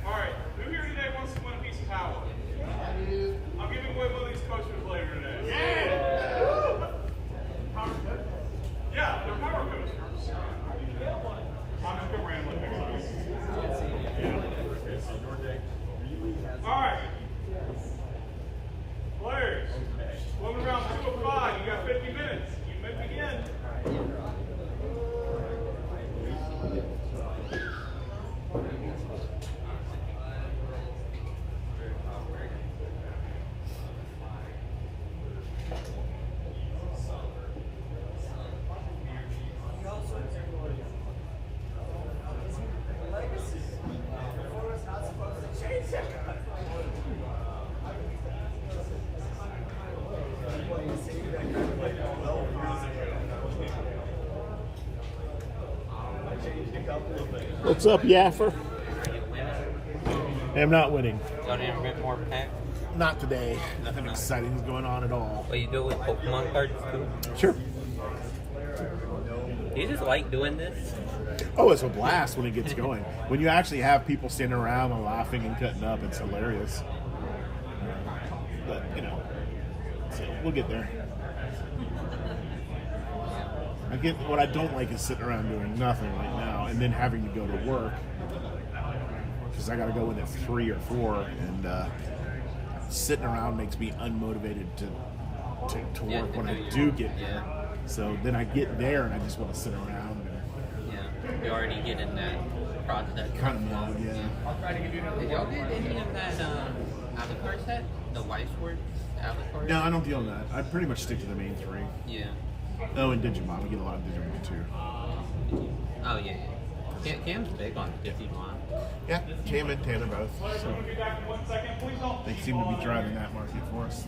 All right, who here today wants to win a piece of power? I'm giving away one of these coasters later today. Yeah! Yeah, they're power coasters. I'm just going random All right. Players, swimming around 2:05. You got 50 minutes. You may begin. What's up, Yaffer? I'm not winning. Got any bit more pack? Not today. Nothing exciting is going on at all. What you do with Pokemon cards too? Sure. Do you just like doing this? Oh, it's a blast when it gets going. When you actually have people standing around and laughing and cutting up, it's hilarious. But, you know, so we'll get there. What I don't like is sitting around doing nothing right now and then having to go to work because I got to go in at 3 or 4, and sitting around makes me unmotivated to work when I do get there. So then I get there and I just want to sit around. Yeah, you already get in that process. Kind of mode, yeah. Did y'all get any of that Alucard set? The White Swords Alucard? No, I don't deal in that. I pretty much stick to the main 3. Yeah. Oh, and Digimon. We get a lot of Digimon too. Oh, yeah. Cam's big on Digimon. Yeah, Cam and Tanner both. So they seem to be driving that market for us.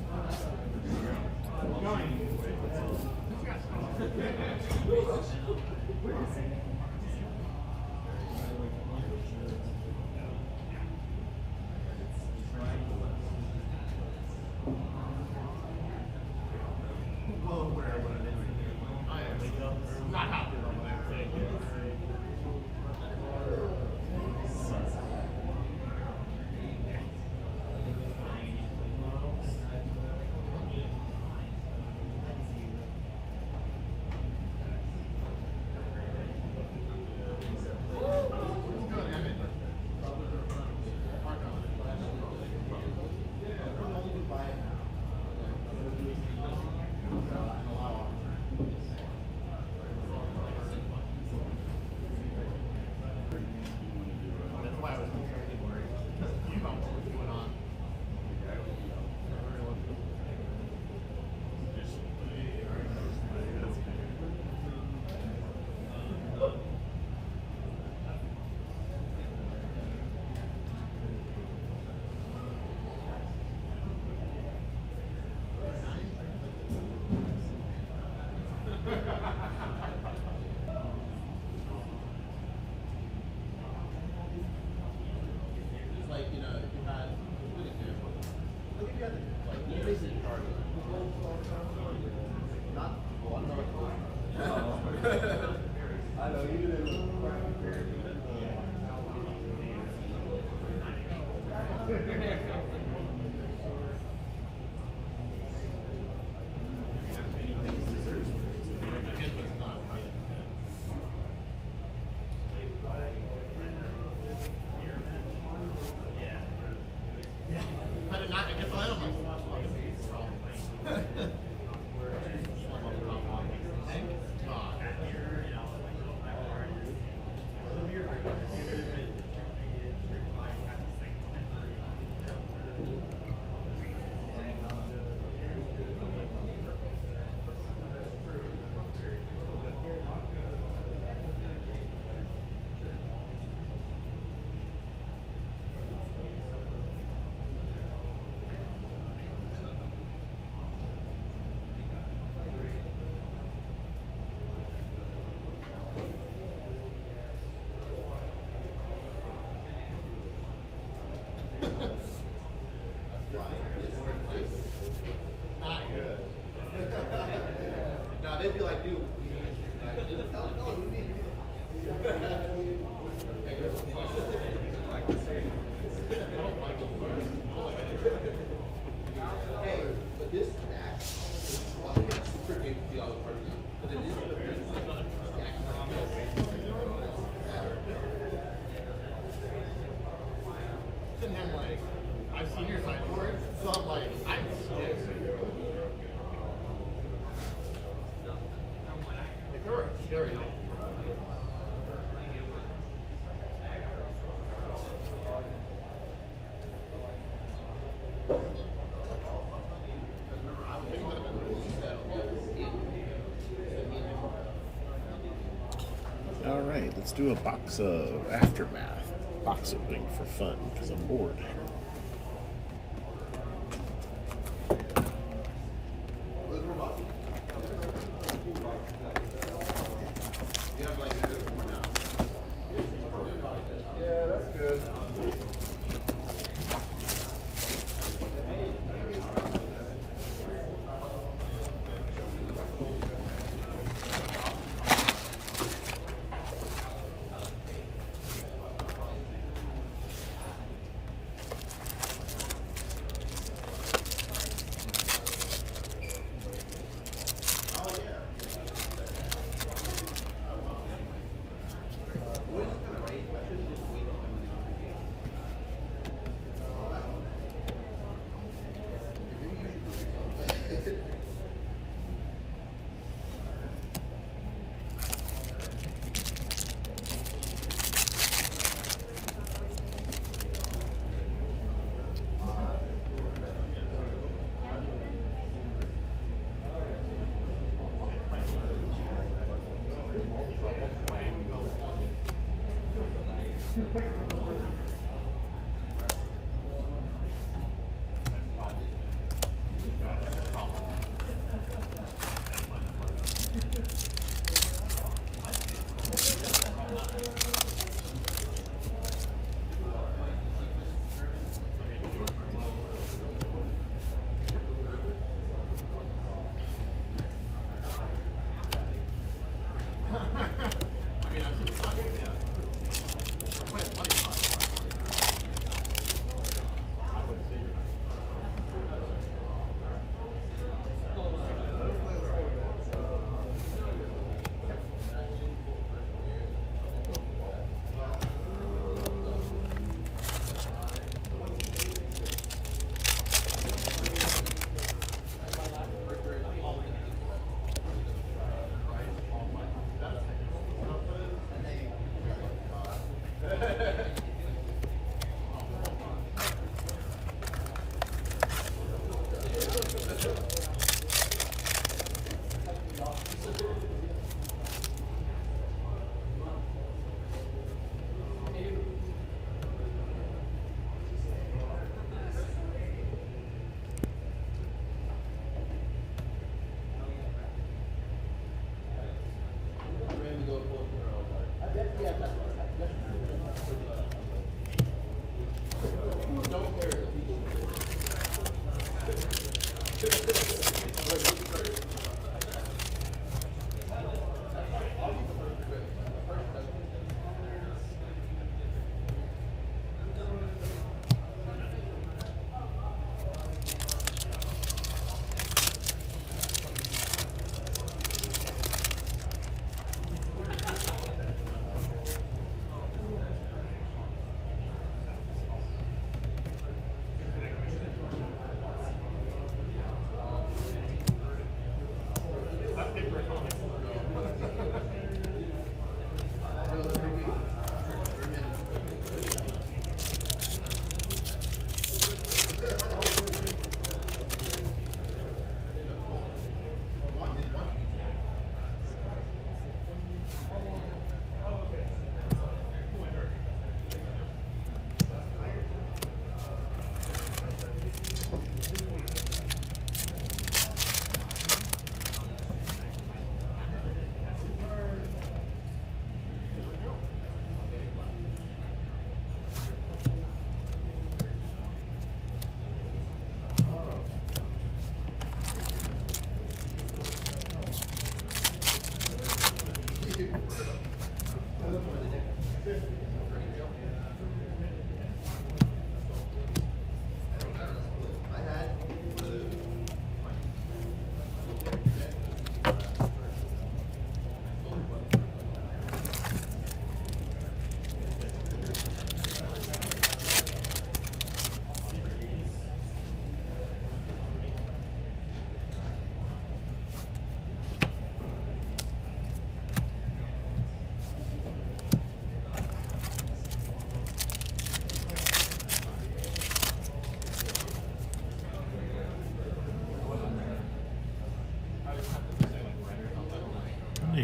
They'd be like, dude. I've seen your sign for it, so I'm like, I'm stoked. There we go. All right, let's do a box of Aftermath. Box opening for fun, because I'm bored.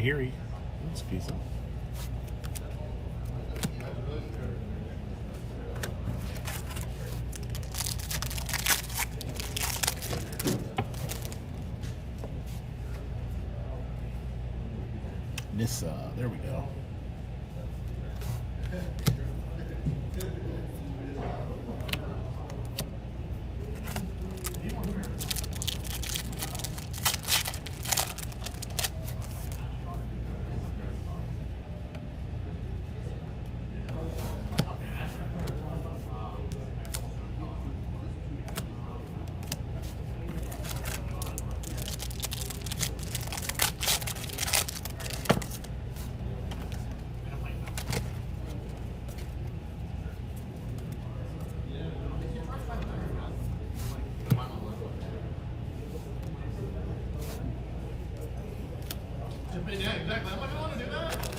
Harry. That's decent. Nissa, there we go. Yeah, exactly. I'm like, I want to do that.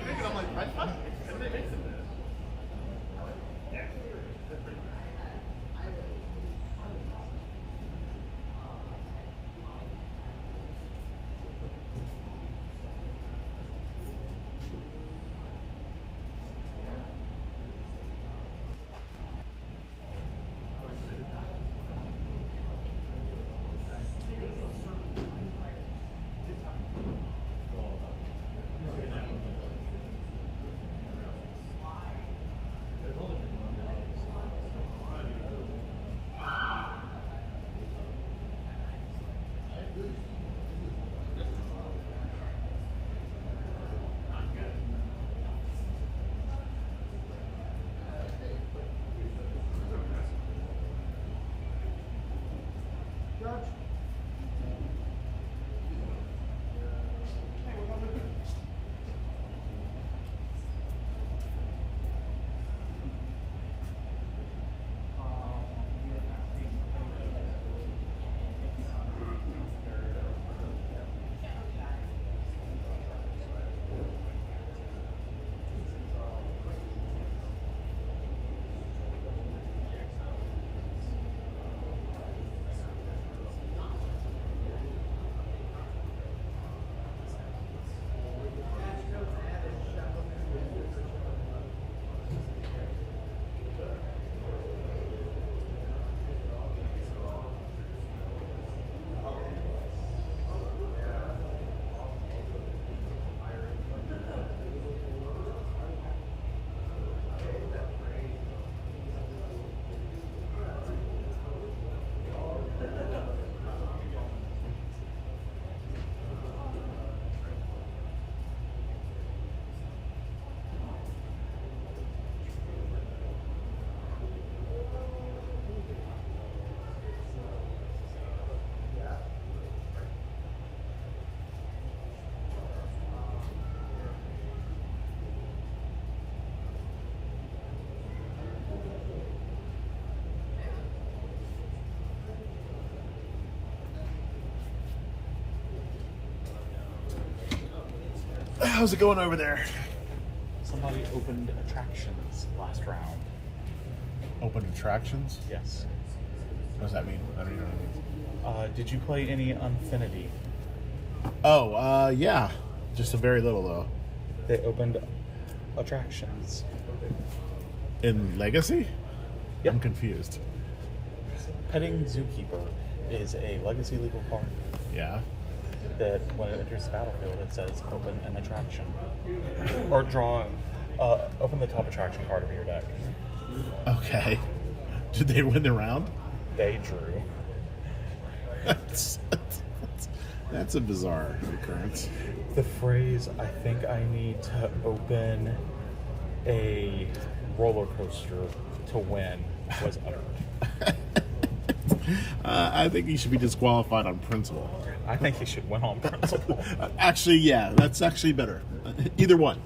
thinking, I'm like, I thought they mixed it. How's it going over there? Somebody opened attractions last round. Open attractions? Yes. What does that mean? I don't even know what it means. Did you play any Unfinity? Oh, yeah. Just a very little, though. They opened attractions. In Legacy? Yep. I'm confused. Petting Zookeeper is a legacy legal card Yeah. that when it enters the battlefield, it says open an attraction. Or draw, open the top attraction card of your deck. Okay. Did they win the round? They drew. That's a bizarre occurrence. The phrase, I think I need to open a roller coaster to win, was uttered. I think he should be disqualified on principle. I think he should win on principle. Actually, yeah, that's actually better. Either one.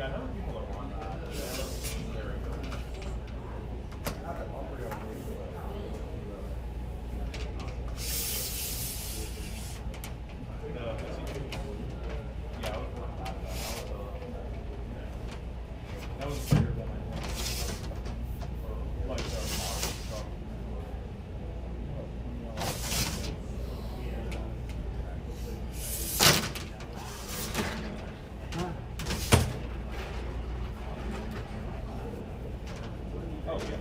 Yeah, I know people that run that. Very good. Yeah, I was working that. That was bigger than I wanted. Like modern stuff. Oh, yeah.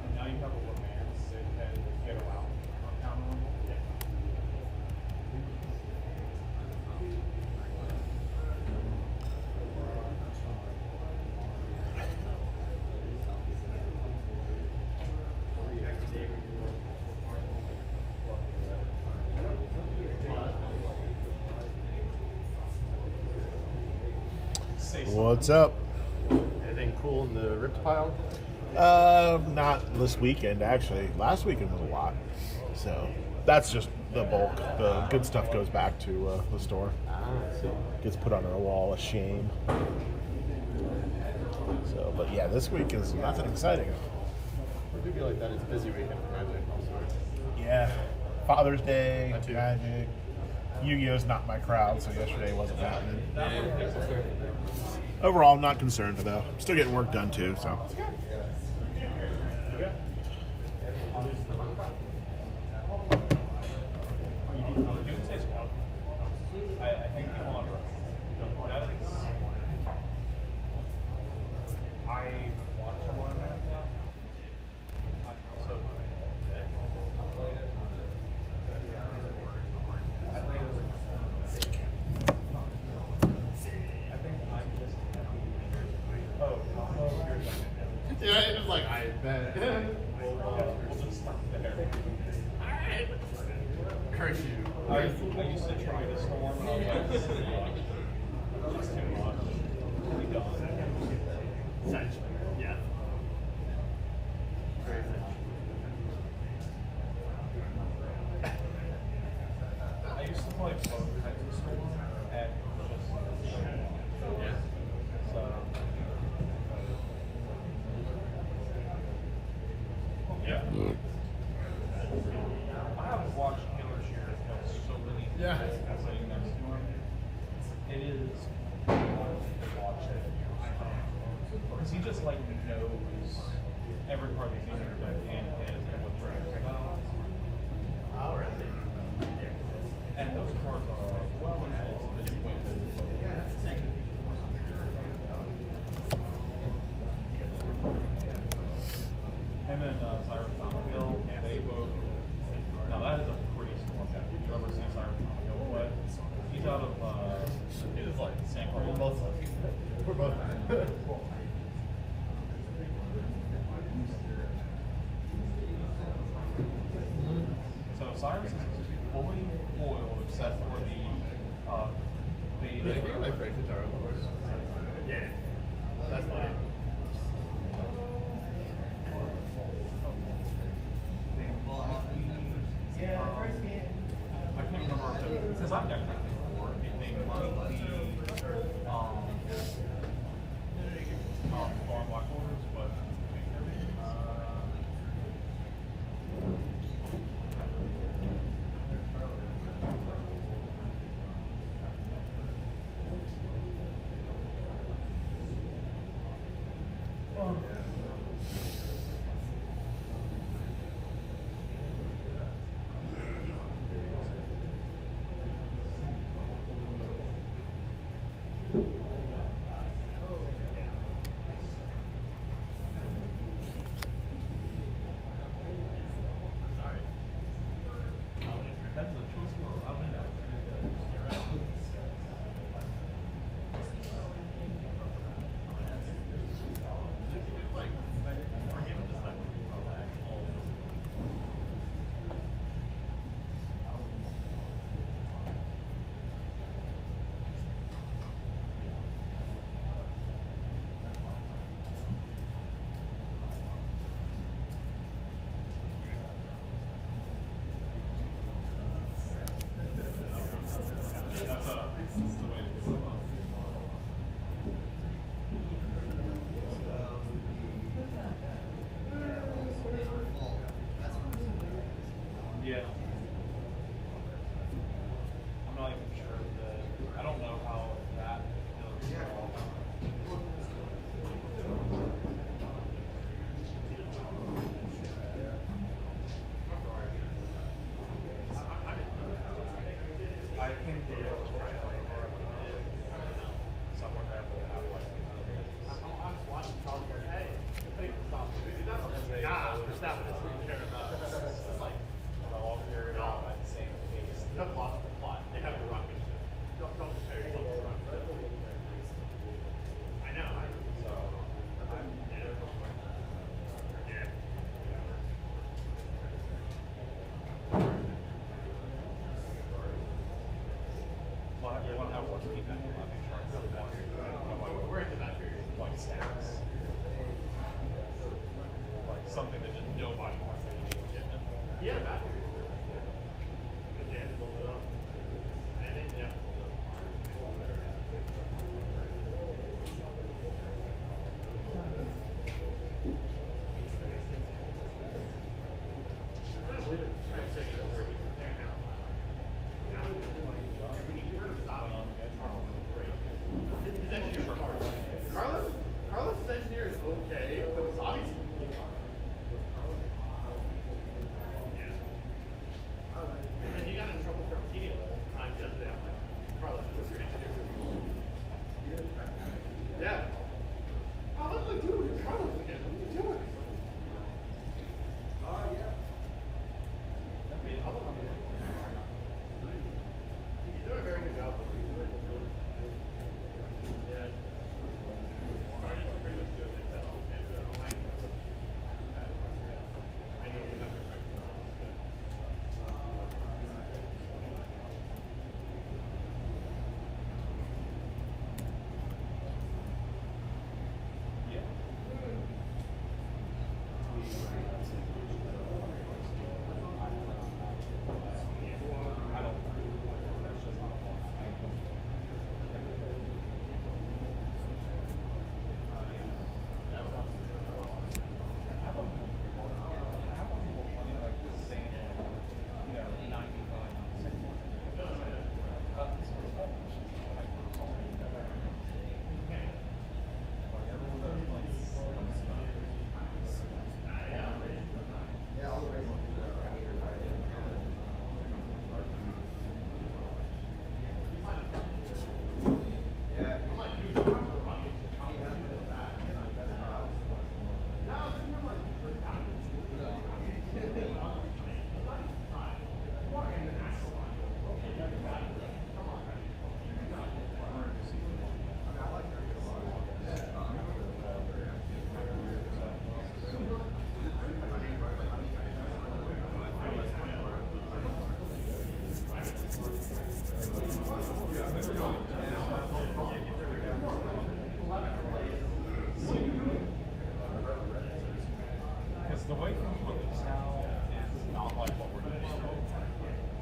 And now you have a romance and get around on town level. What's up? Anything cool in the ripped pile? Not this weekend, actually. Last weekend was a lot. So that's just the bulk. The good stuff goes back to the store. Gets put on our wall of shame. So, but yeah, this week is nothing exciting. I do feel like that is a busy weekend for Magic also. Yeah. Father's Day, Magic. Yu-Gi-Oh's not my crowd, so yesterday wasn't happening. Overall, I'm not concerned though. I'm still getting work done too, so. I think you want I want to learn that now. So Yeah, it was like, I bet. we'll just stop there. Alright. Curse you. I used to try to storm and I was like, it's too much. We done. Essentially, yeah. Crazy. I used to play both kinds of storm and just Yeah. so yeah. I have watched Killer Shear kill so many Yeah. people sitting next to him. It is fun to watch it. Because he just like knows every part of the game and what they're about. And those cards are well into the point. Him and Cyrus Thomasville, they both. Now that is a pretty storm deck. If you ever see Cyrus Thomasville play, he's out of it is like San Carlos. We're both. So Cyrus is fully foiled except for the Yeah, you like Frank Guitar, of course. Yeah. That's funny. I can't remember because I've never played before. They might be Farm Black Orders, but something that just nobody wants to do. Yeah, that. Carlos' engineer is okay, but it's obviously. And you got in trouble for repeating it all the time the other day. I'm like, Carlos, what's your engineer? Yeah. Oh, look, like, dude, it's Carlos again. What are you doing? Oh, yeah. You do a very good job. Yeah. Because the way things look now is not like what we're doing.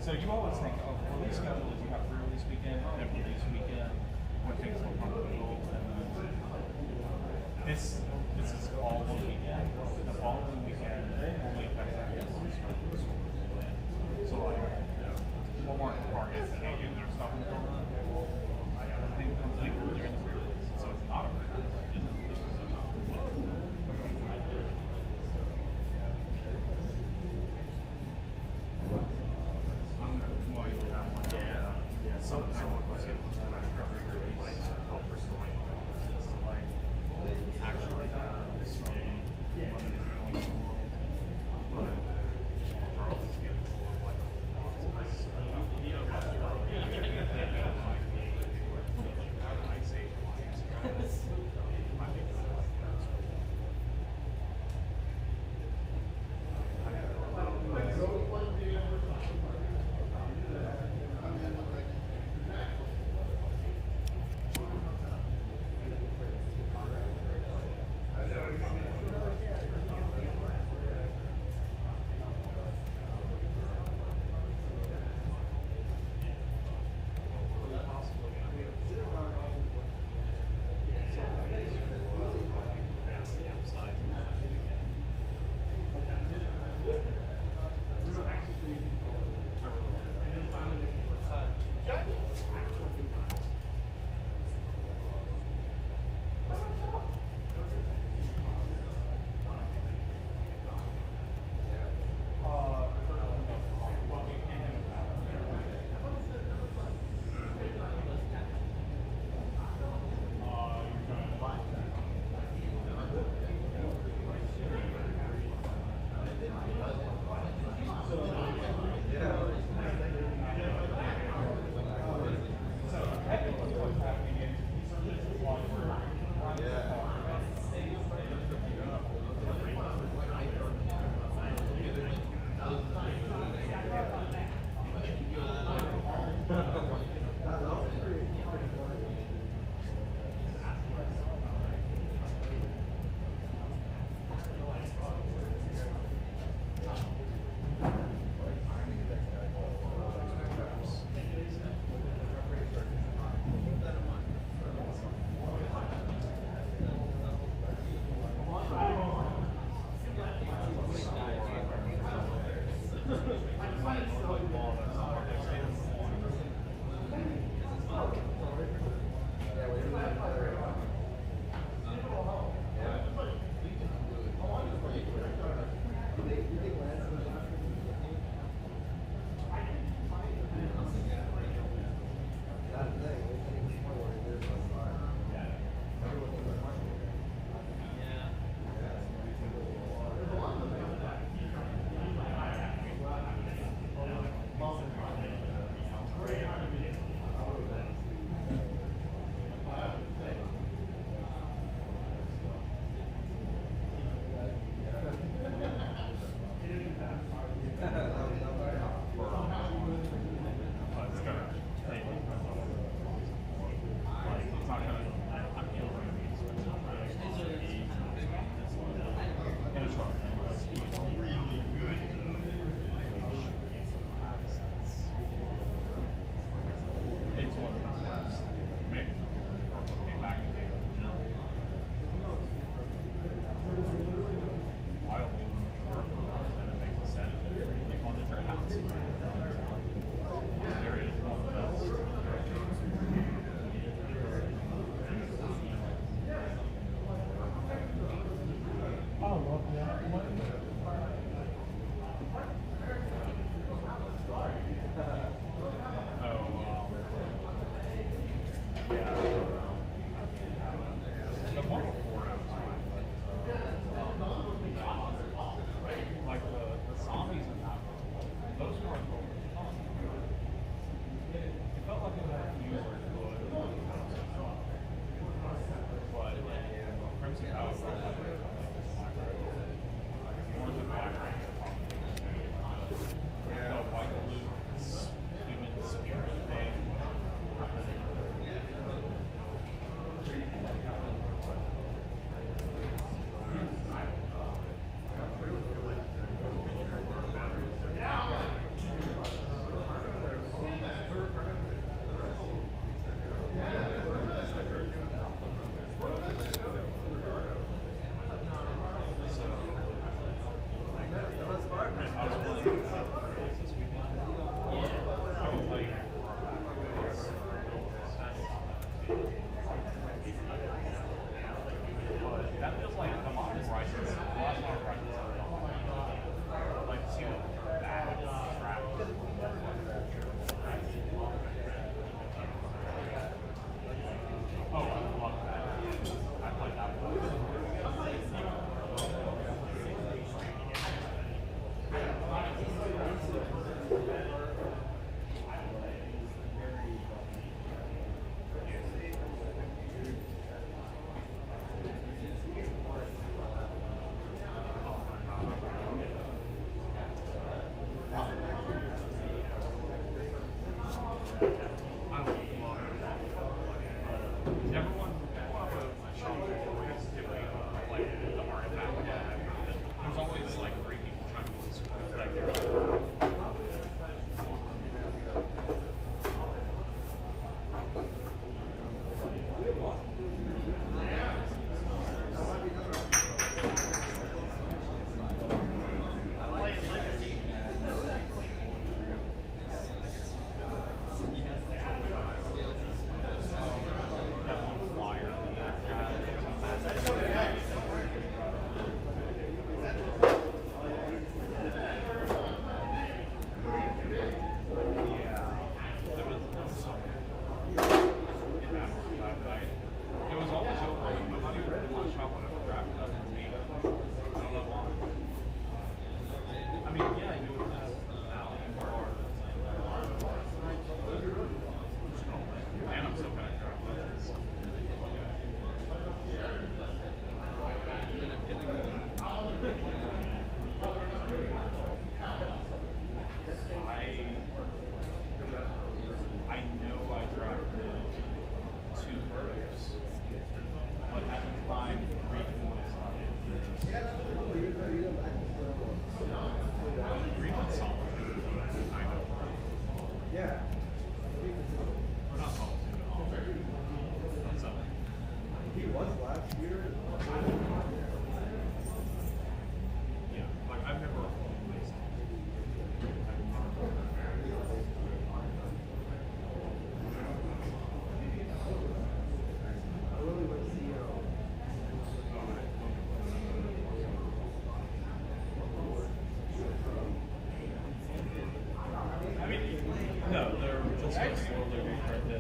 So you always think, oh, release schedule is you have pre-release weekend and release weekend when things look comfortable. This is all one weekend. The following weekend only affects that weekend. So like Walmart and Target can't get their stuff in the door. Everything comes in during the pre-release. So it's not a pre-release.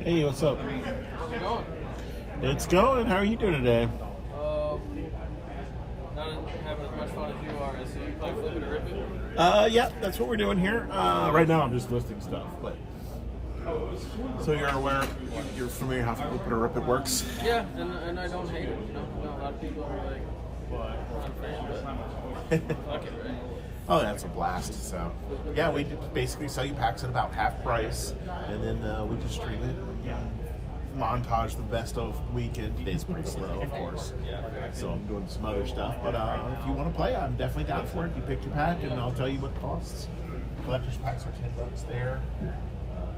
Hey, what's up? How's it going? It's going. How are you doing today? Not having as much fun as you are. So you play Flip It or Rip It? Yeah, that's what we're doing here. Right now, I'm just listing stuff. But so you're aware, you're familiar how Flip It or Rip It works? Yeah, and I don't hate it. You know, I know a lot of people are like, not a fan, but fuck it, right? Oh, that's a blast. So, yeah, we basically sell you packs at about half price, and then we just stream it. Montage the best of weekend. Today's pretty slow, of course. So I'm doing some other stuff. But if you want to play, I'm definitely down for it. You pick your pack, and I'll tell you what it costs. Collector's packs are $10 there.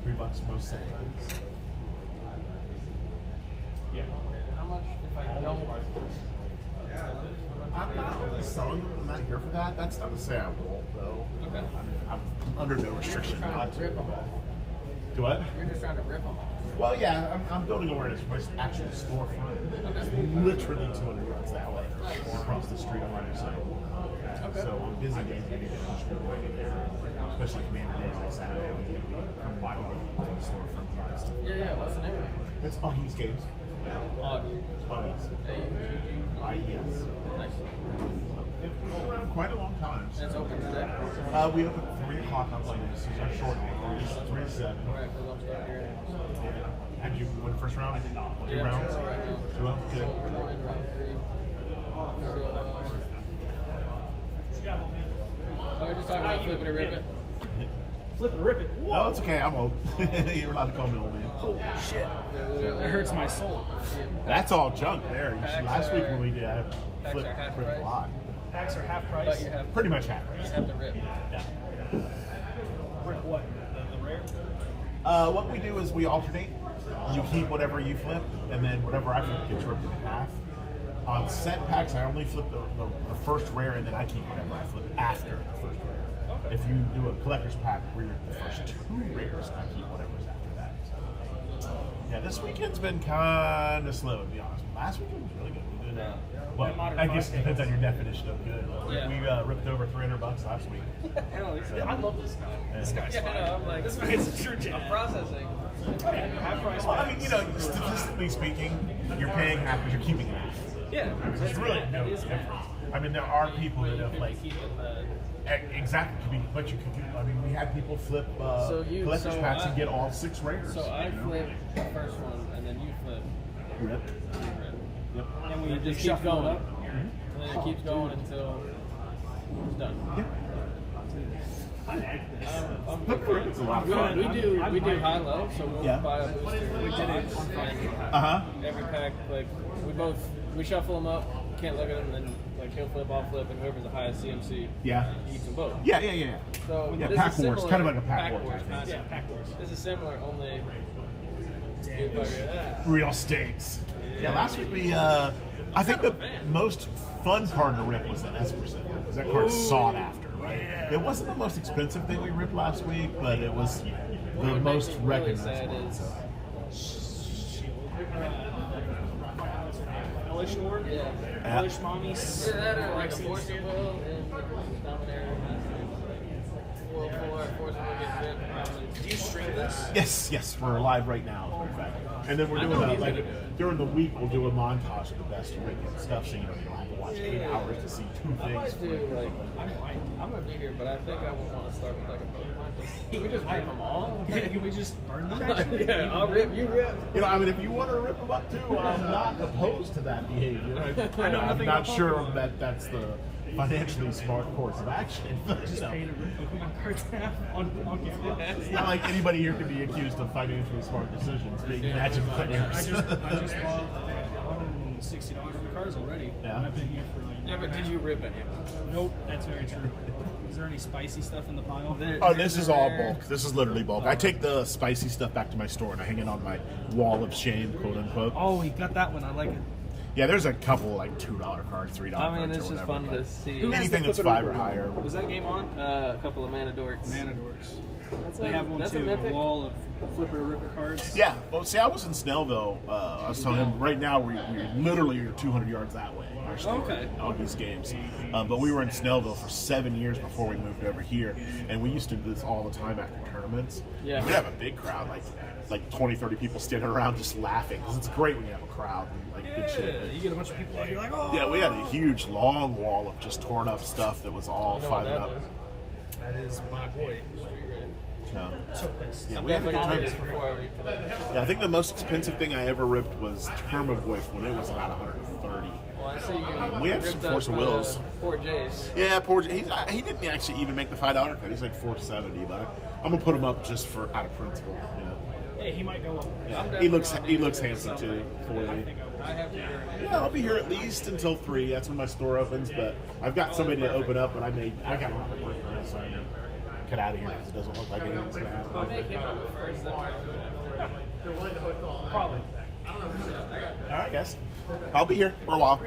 $3 most segments. How much if I don't? I'm not really selling them. I'm not here for that. That's not to say I won't, though. Okay. I'm under no restriction. You're trying to rip them off. Do what? You're just trying to rip them off. Well, yeah, I'm building awareness for my actual storefront. It's literally 200 yards that way, across the street on my side. busy days, especially Commander Days like Saturday. We come by the storefront and stuff. Yeah, what's the name of it? It's Augie's Games. Augie. Augie's. IES. Nice. It's been around quite a long time. And it's open today? We open at 3 o'clock on Sundays. These are short hours, 3 to 7. Right, because I'm starting here. Yeah. And you win the first round? 2 rounds? Right now. 2 rounds? Good. We're doing round 3. So, we're just talking about flipping and ripping. Flip and rip it. No, it's okay. I'm old. You're allowed to call me old man. Holy shit. That hurts my soul. That's all junk there. Packs Last week are- when we did, I packs flipped are half ripped a price. lot. Packs are half But price. you have, Pretty much half. you have to rip. Yeah. Rip what? The rare? What we do is we alternate. You keep whatever you flip, and then whatever I flip gets ripped in half. On set packs, I only flip the first rare, and then I keep whatever I flip after the first rare. If you do a collector's pack, we rip the first 2 rares, and I keep whatever's after that. So, yeah, this weekend's been kind of slow, to be honest. Last weekend was really good. We did, well, I guess it depends on your definition of good. Yeah. We ripped over $300 last week. Hell, I love this guy. This guy's fine. I'm like, This man's a true I'm gem. processing. Half price. Well, I mean, statistically speaking, you're paying half because you're keeping half. Yeah. There's really no difference. I mean, there are people that have like exactly, but you could. I mean, we had people flip collector's packs and get all 6 rares. So I flip the first one, and then you flip. Yep. Yep. And we It just keeps shuffle going. it up. And then it keeps going until it's done. Yep. I like this. I'm It's a lot of fun. We do high low, so we'll Yeah. buy a booster. We did it on Friday. Every pack, like we shuffle them up. Can't look at them, and then like he'll flip, I'll flip, and whoever's the highest CMC Yeah. eats them both. Yeah. So Yeah, this Pack is Wars, similar- kind of like a Pack Wars, I think. concept. Yeah, Pack Wars. This is similar, only Real stakes. Yeah. Last week we, I think the most fun card to rip was that Esperson, because that card's sought after, right? It wasn't the most expensive thing we ripped last week, but it was the most really sad recognizable. is Elish Nord. yeah. Elish Mommy. Either that or like a Force of Will and Dominator. World 4, Force of Will gets ripped. Probably. Do you stream this? Yes, we're live right now, in fact. And then we're doing during the week we'll do a montage of the best wicked stuff, so you don't have to watch 8 hours to see 2 I might things. do like I'm gonna be here, but I think I would want to start with like a Pokemon. Can we just rip them all? Can we just burn them? Yeah, I'll rip. You rip. You know, I mean, if you want to rip them up too, I'm not opposed to that behavior. I'm not sure that that's the financially smart course of action. Just pay to rip Pokemon cards half on camera. It's not like anybody here can be accused of financially smart decisions being magic I players. just bought $160 worth of cards already. Yeah. And I've been here for like. Yeah, but did you rip any? Nope, that's very true. Is there any spicy stuff in the pile? Oh, this is all bulk. This is literally bulk. I take the spicy stuff back to my store and I hang it on my wall of shame, quote unquote. Oh, he got that one. I like it. Yeah, there's a couple like $2 cards, $3 I mean, cards. it's or just whatever, fun to but see. anything that's 5 or higher. Was that game on? A couple of Mana Dorks. Manadorks. That's They have one that's too. a A mythic. wall of flipper ripper cards. Yeah, well, see, I was in Snellville. I was telling him right now we're literally 200 yards that way. Our store, Okay. All these games, but we were in Snellville for 7 years before we moved over here, and we used to do this all the time after tournaments. Yeah. We'd have a big crowd, like 20, 30 people standing around just laughing, because it's great when you have a crowd and like good shit. Yeah, you get a bunch of people out, you're like, oh. Yeah, we had a huge, long wall of just torn up stuff that was all I know what fired that up. is. That is my boy. Yeah. So pissed. Yeah, I'm we had a good definitely time. this before I read for that. Yeah, I think the most expensive thing I ever ripped was Term of Wick when it was about 130. Well, I see you. We had ripped some Force up, of Wills. Fort Jace. Yeah, poor. He didn't actually even make the $5 cut. He's like 470, but I'm gonna put him up just for out of principle. You know. Hey, he might go up. Yeah. He looks handsome too. For me. I have to hear it. Yeah, I'll be here at least until 3. That's when my store opens. But I've got somebody to open up, and I got a lot of work for this. So I'm gonna get out of here because it doesn't look like anything's gonna I'll happen. make him up first. Probably. All right, guys. I'll be here for a while.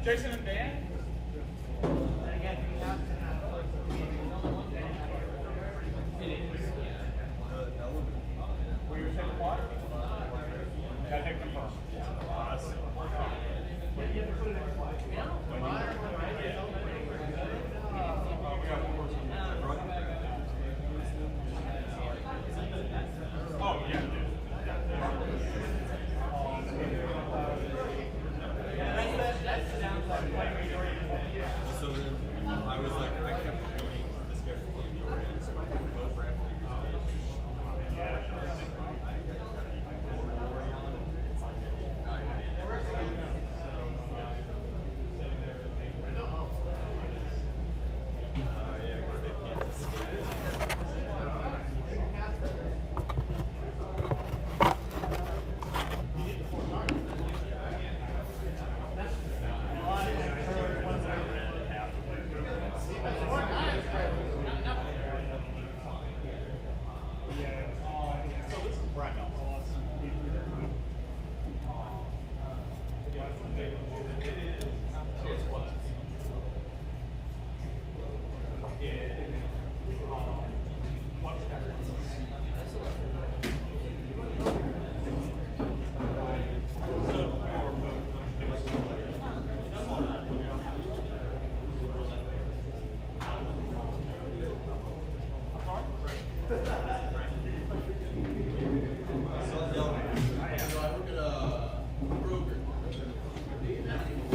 Jason and Dan? Will you take what? I take them first. Oh, yeah. So then I was like, I kept doing this guy from your end, so I think both rap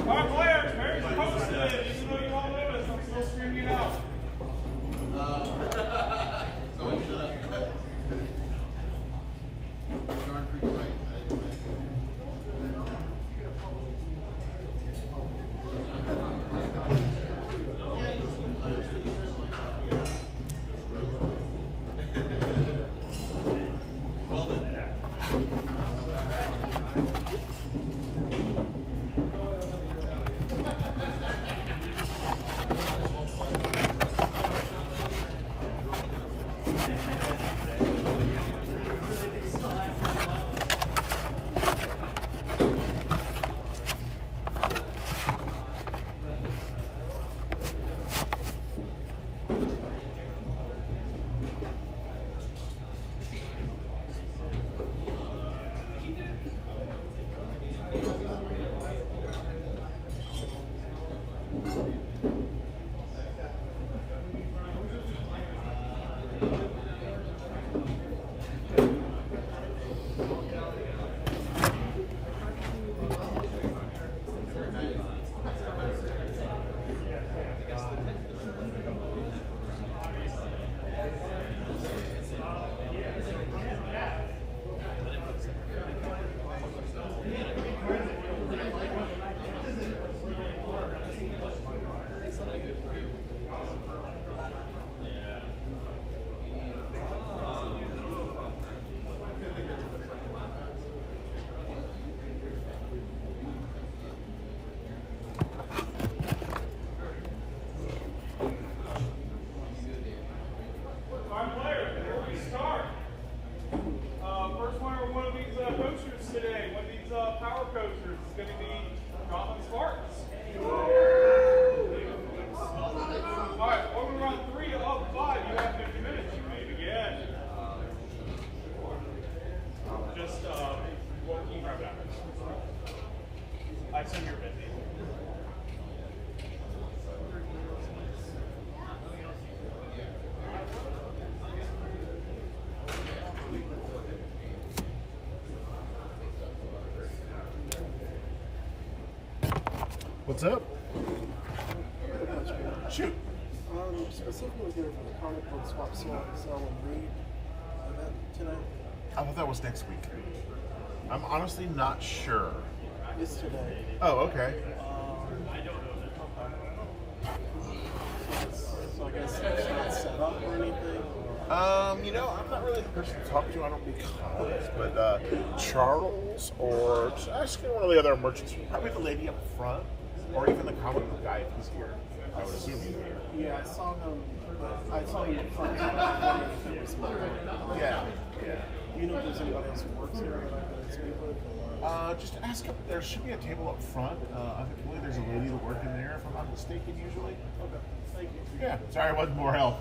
All right, players, Mary's posted it. Even though you all noticed, I'm still screaming it out. What's up? Shoot. Specifically here for the comic book swap sell and read event tonight. I thought that was next week. I'm honestly not sure. It's today. Oh, okay. So I guess it's not set up or anything. You know, I'm not really the person to talk to. I don't do comics, but Charles or just ask one of the other merchants, probably the lady up front, or even the comic book guy if he's here. I would assume he's here. Yeah, I saw him. I saw him in front. Yeah. Do you know if there's anybody else who works here that I can speak with? Just ask up. There should be a table up front. I believe there's a lady working there, if I'm not mistaken, usually. Okay, thank you. Yeah. Sorry, I wasn't more help.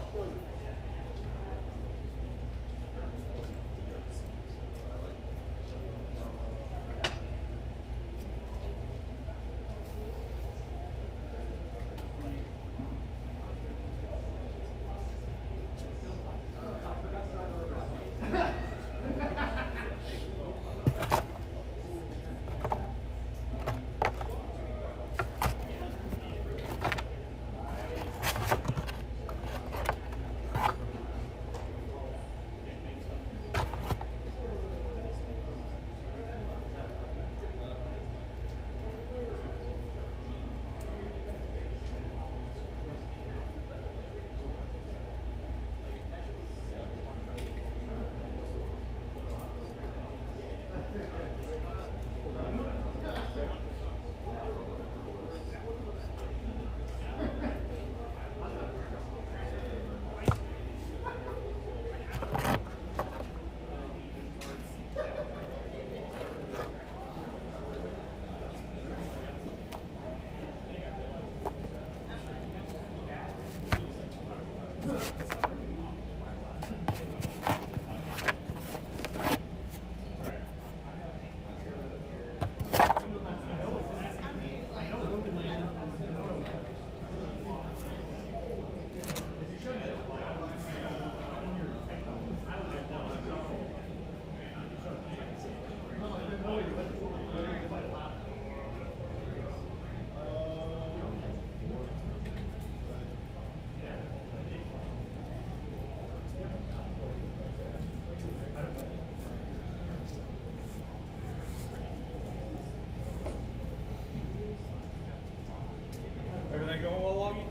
Everything going well along?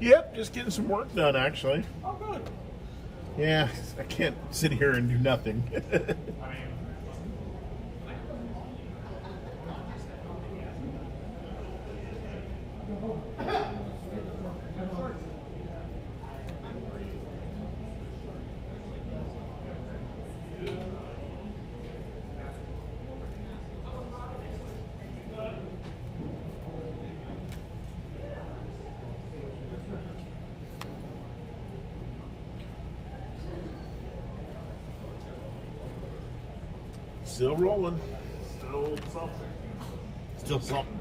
Yep, just getting some work done, actually. Oh, good. Yeah, I can't sit here and do nothing. Still rolling. Still something. Still something.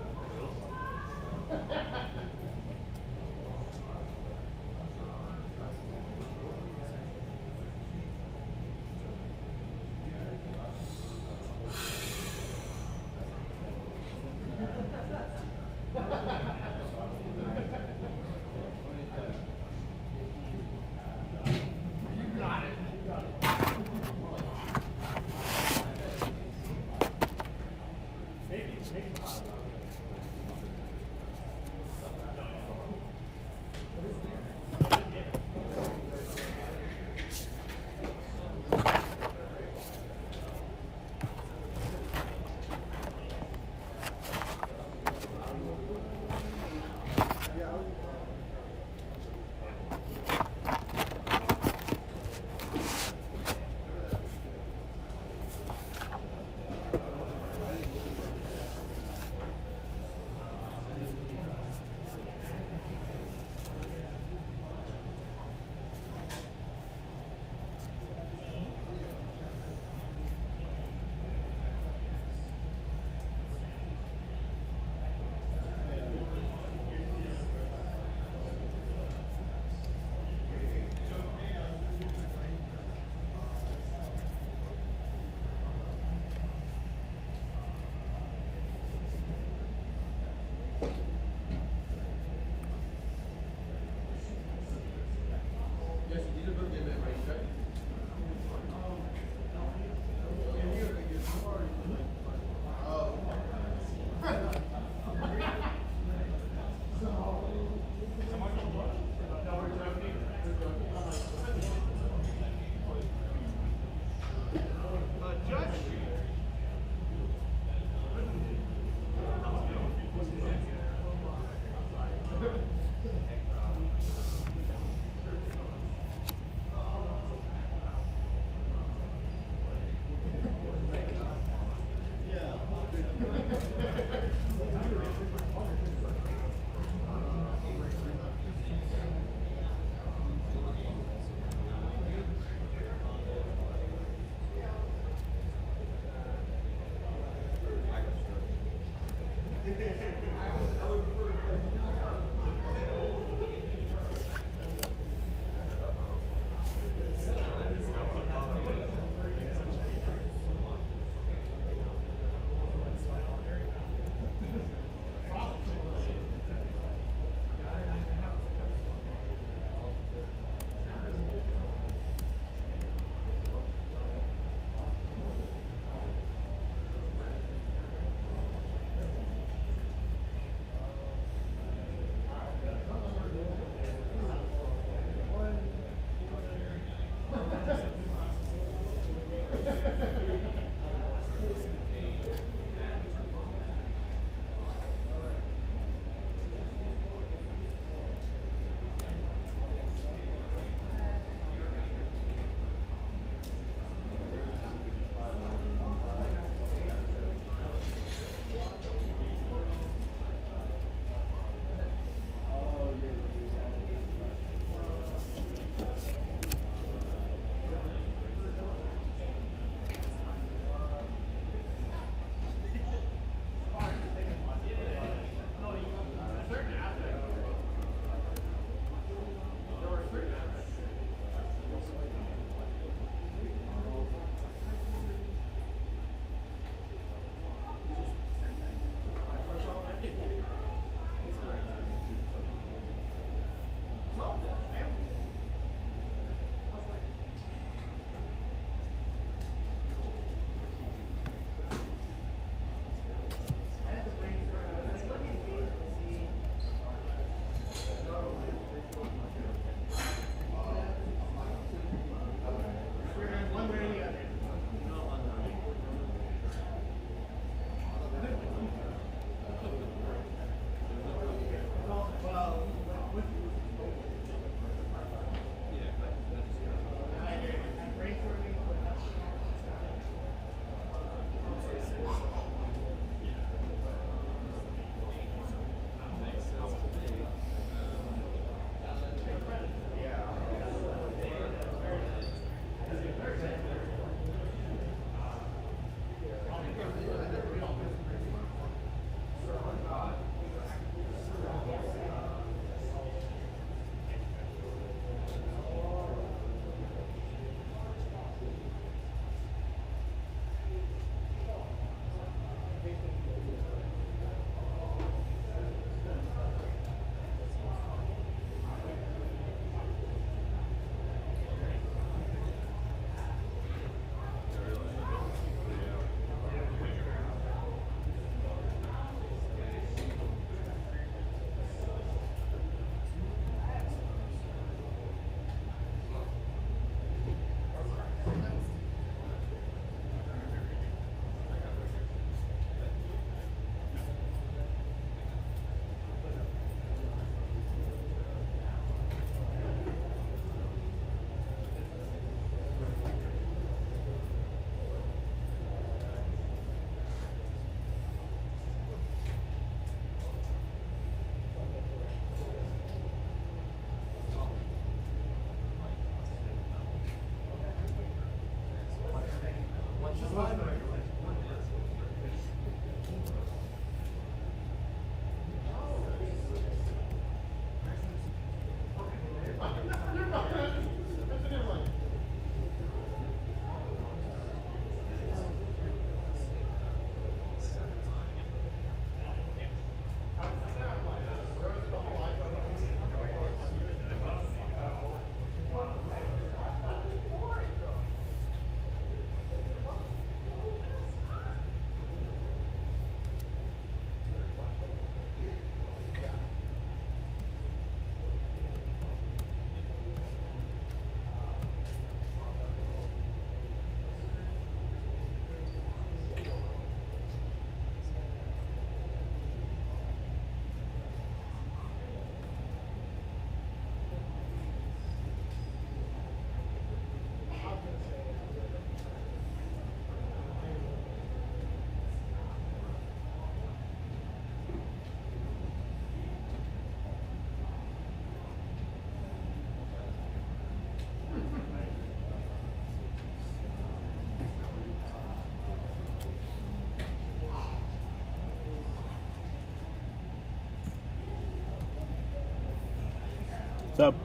What's up?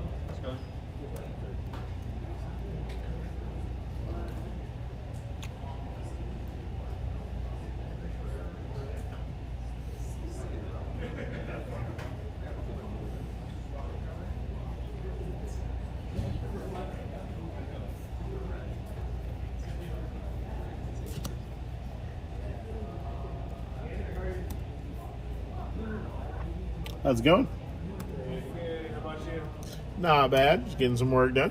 How's it going? Not bad. Just getting some work done.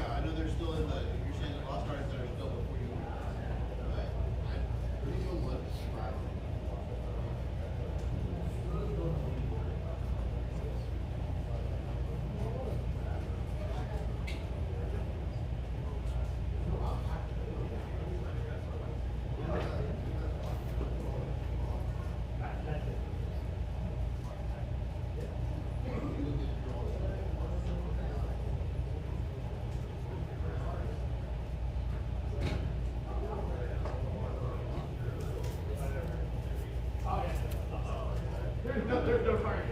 yeah, I know they're still in the. You're saying the lost artists that are still before you. But I'm pretty sure what. There's no target.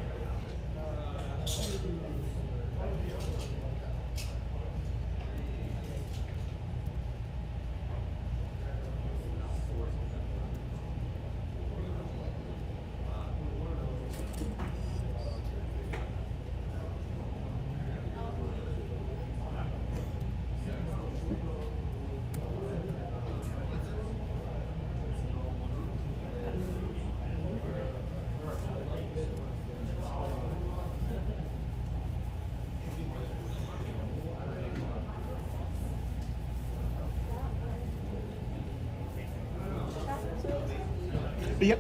Yep.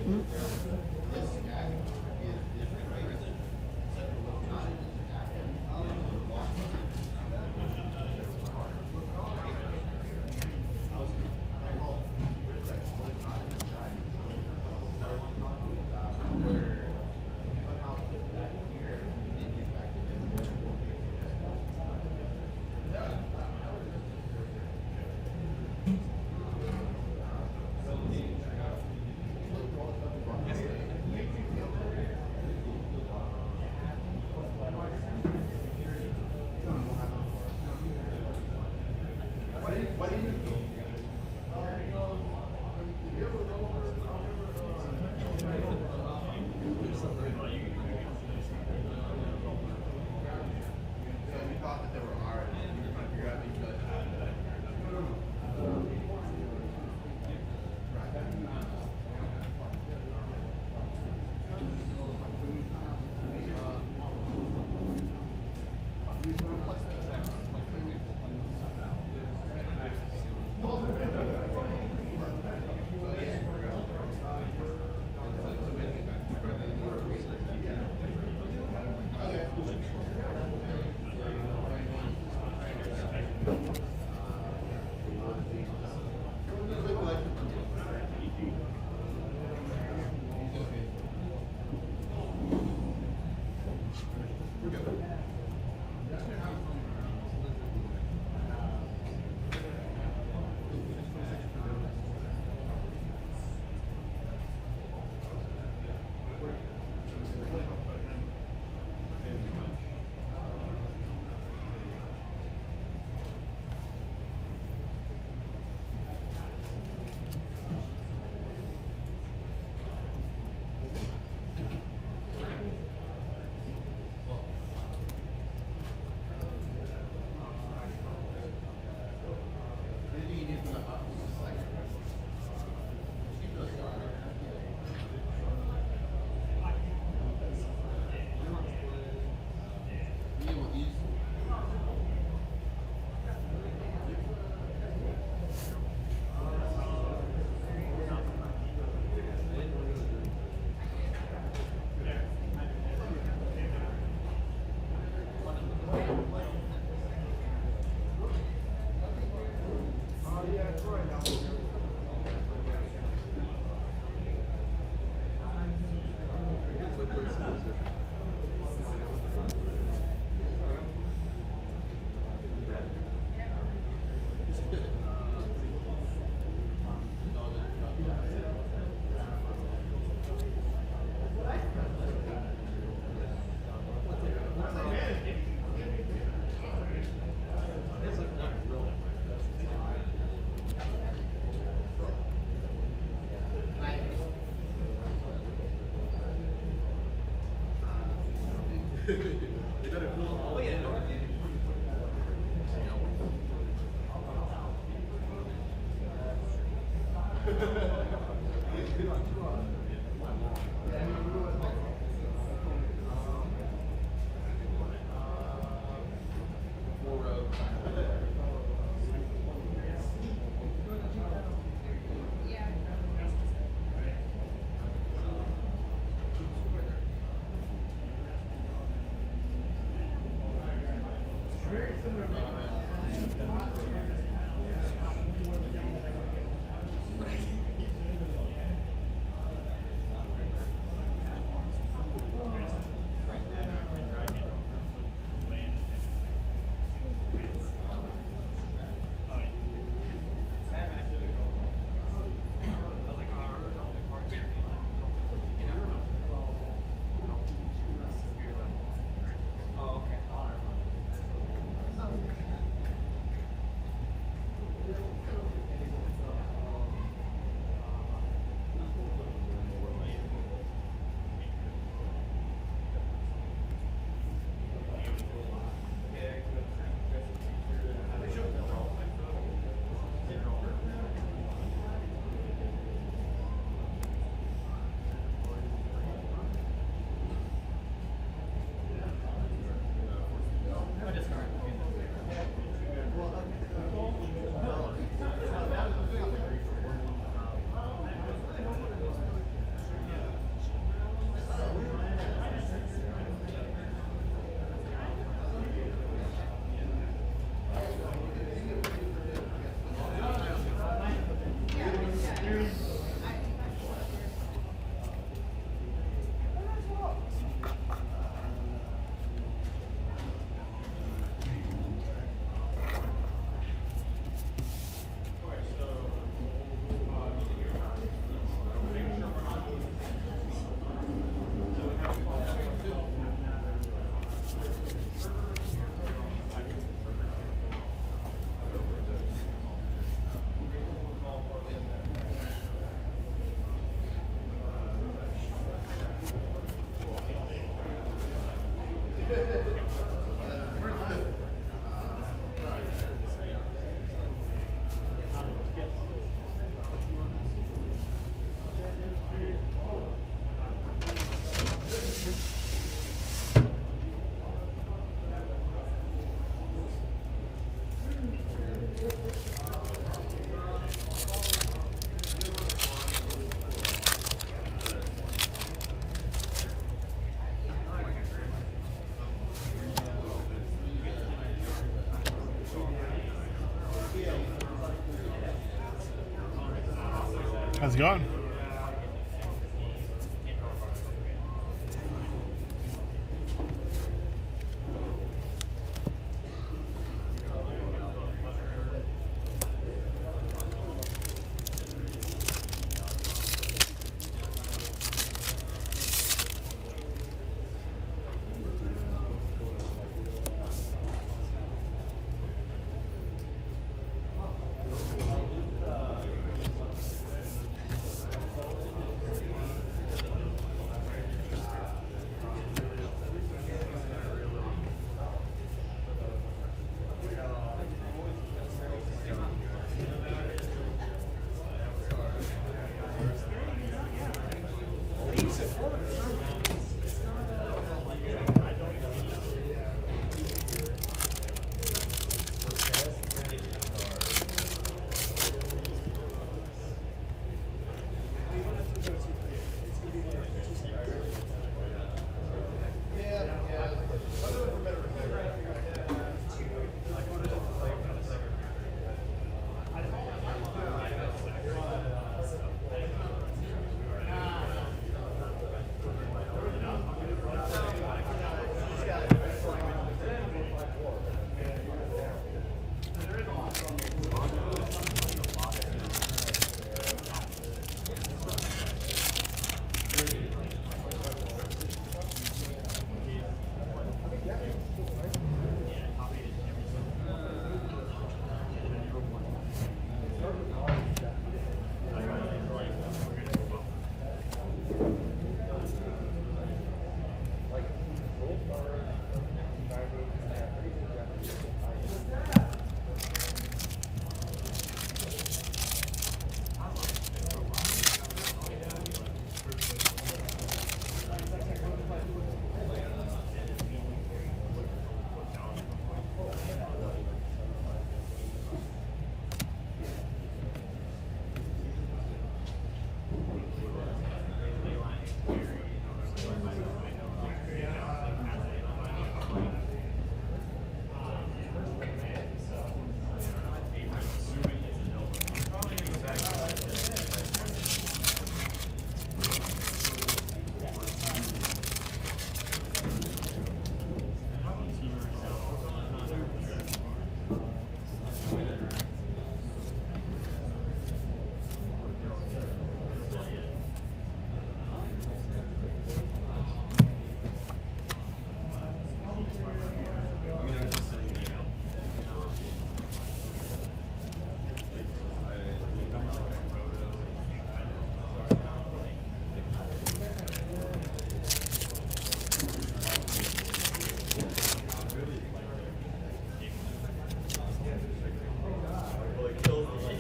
How's it going?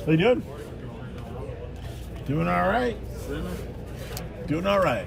How you doing? Doing all right. Doing all right.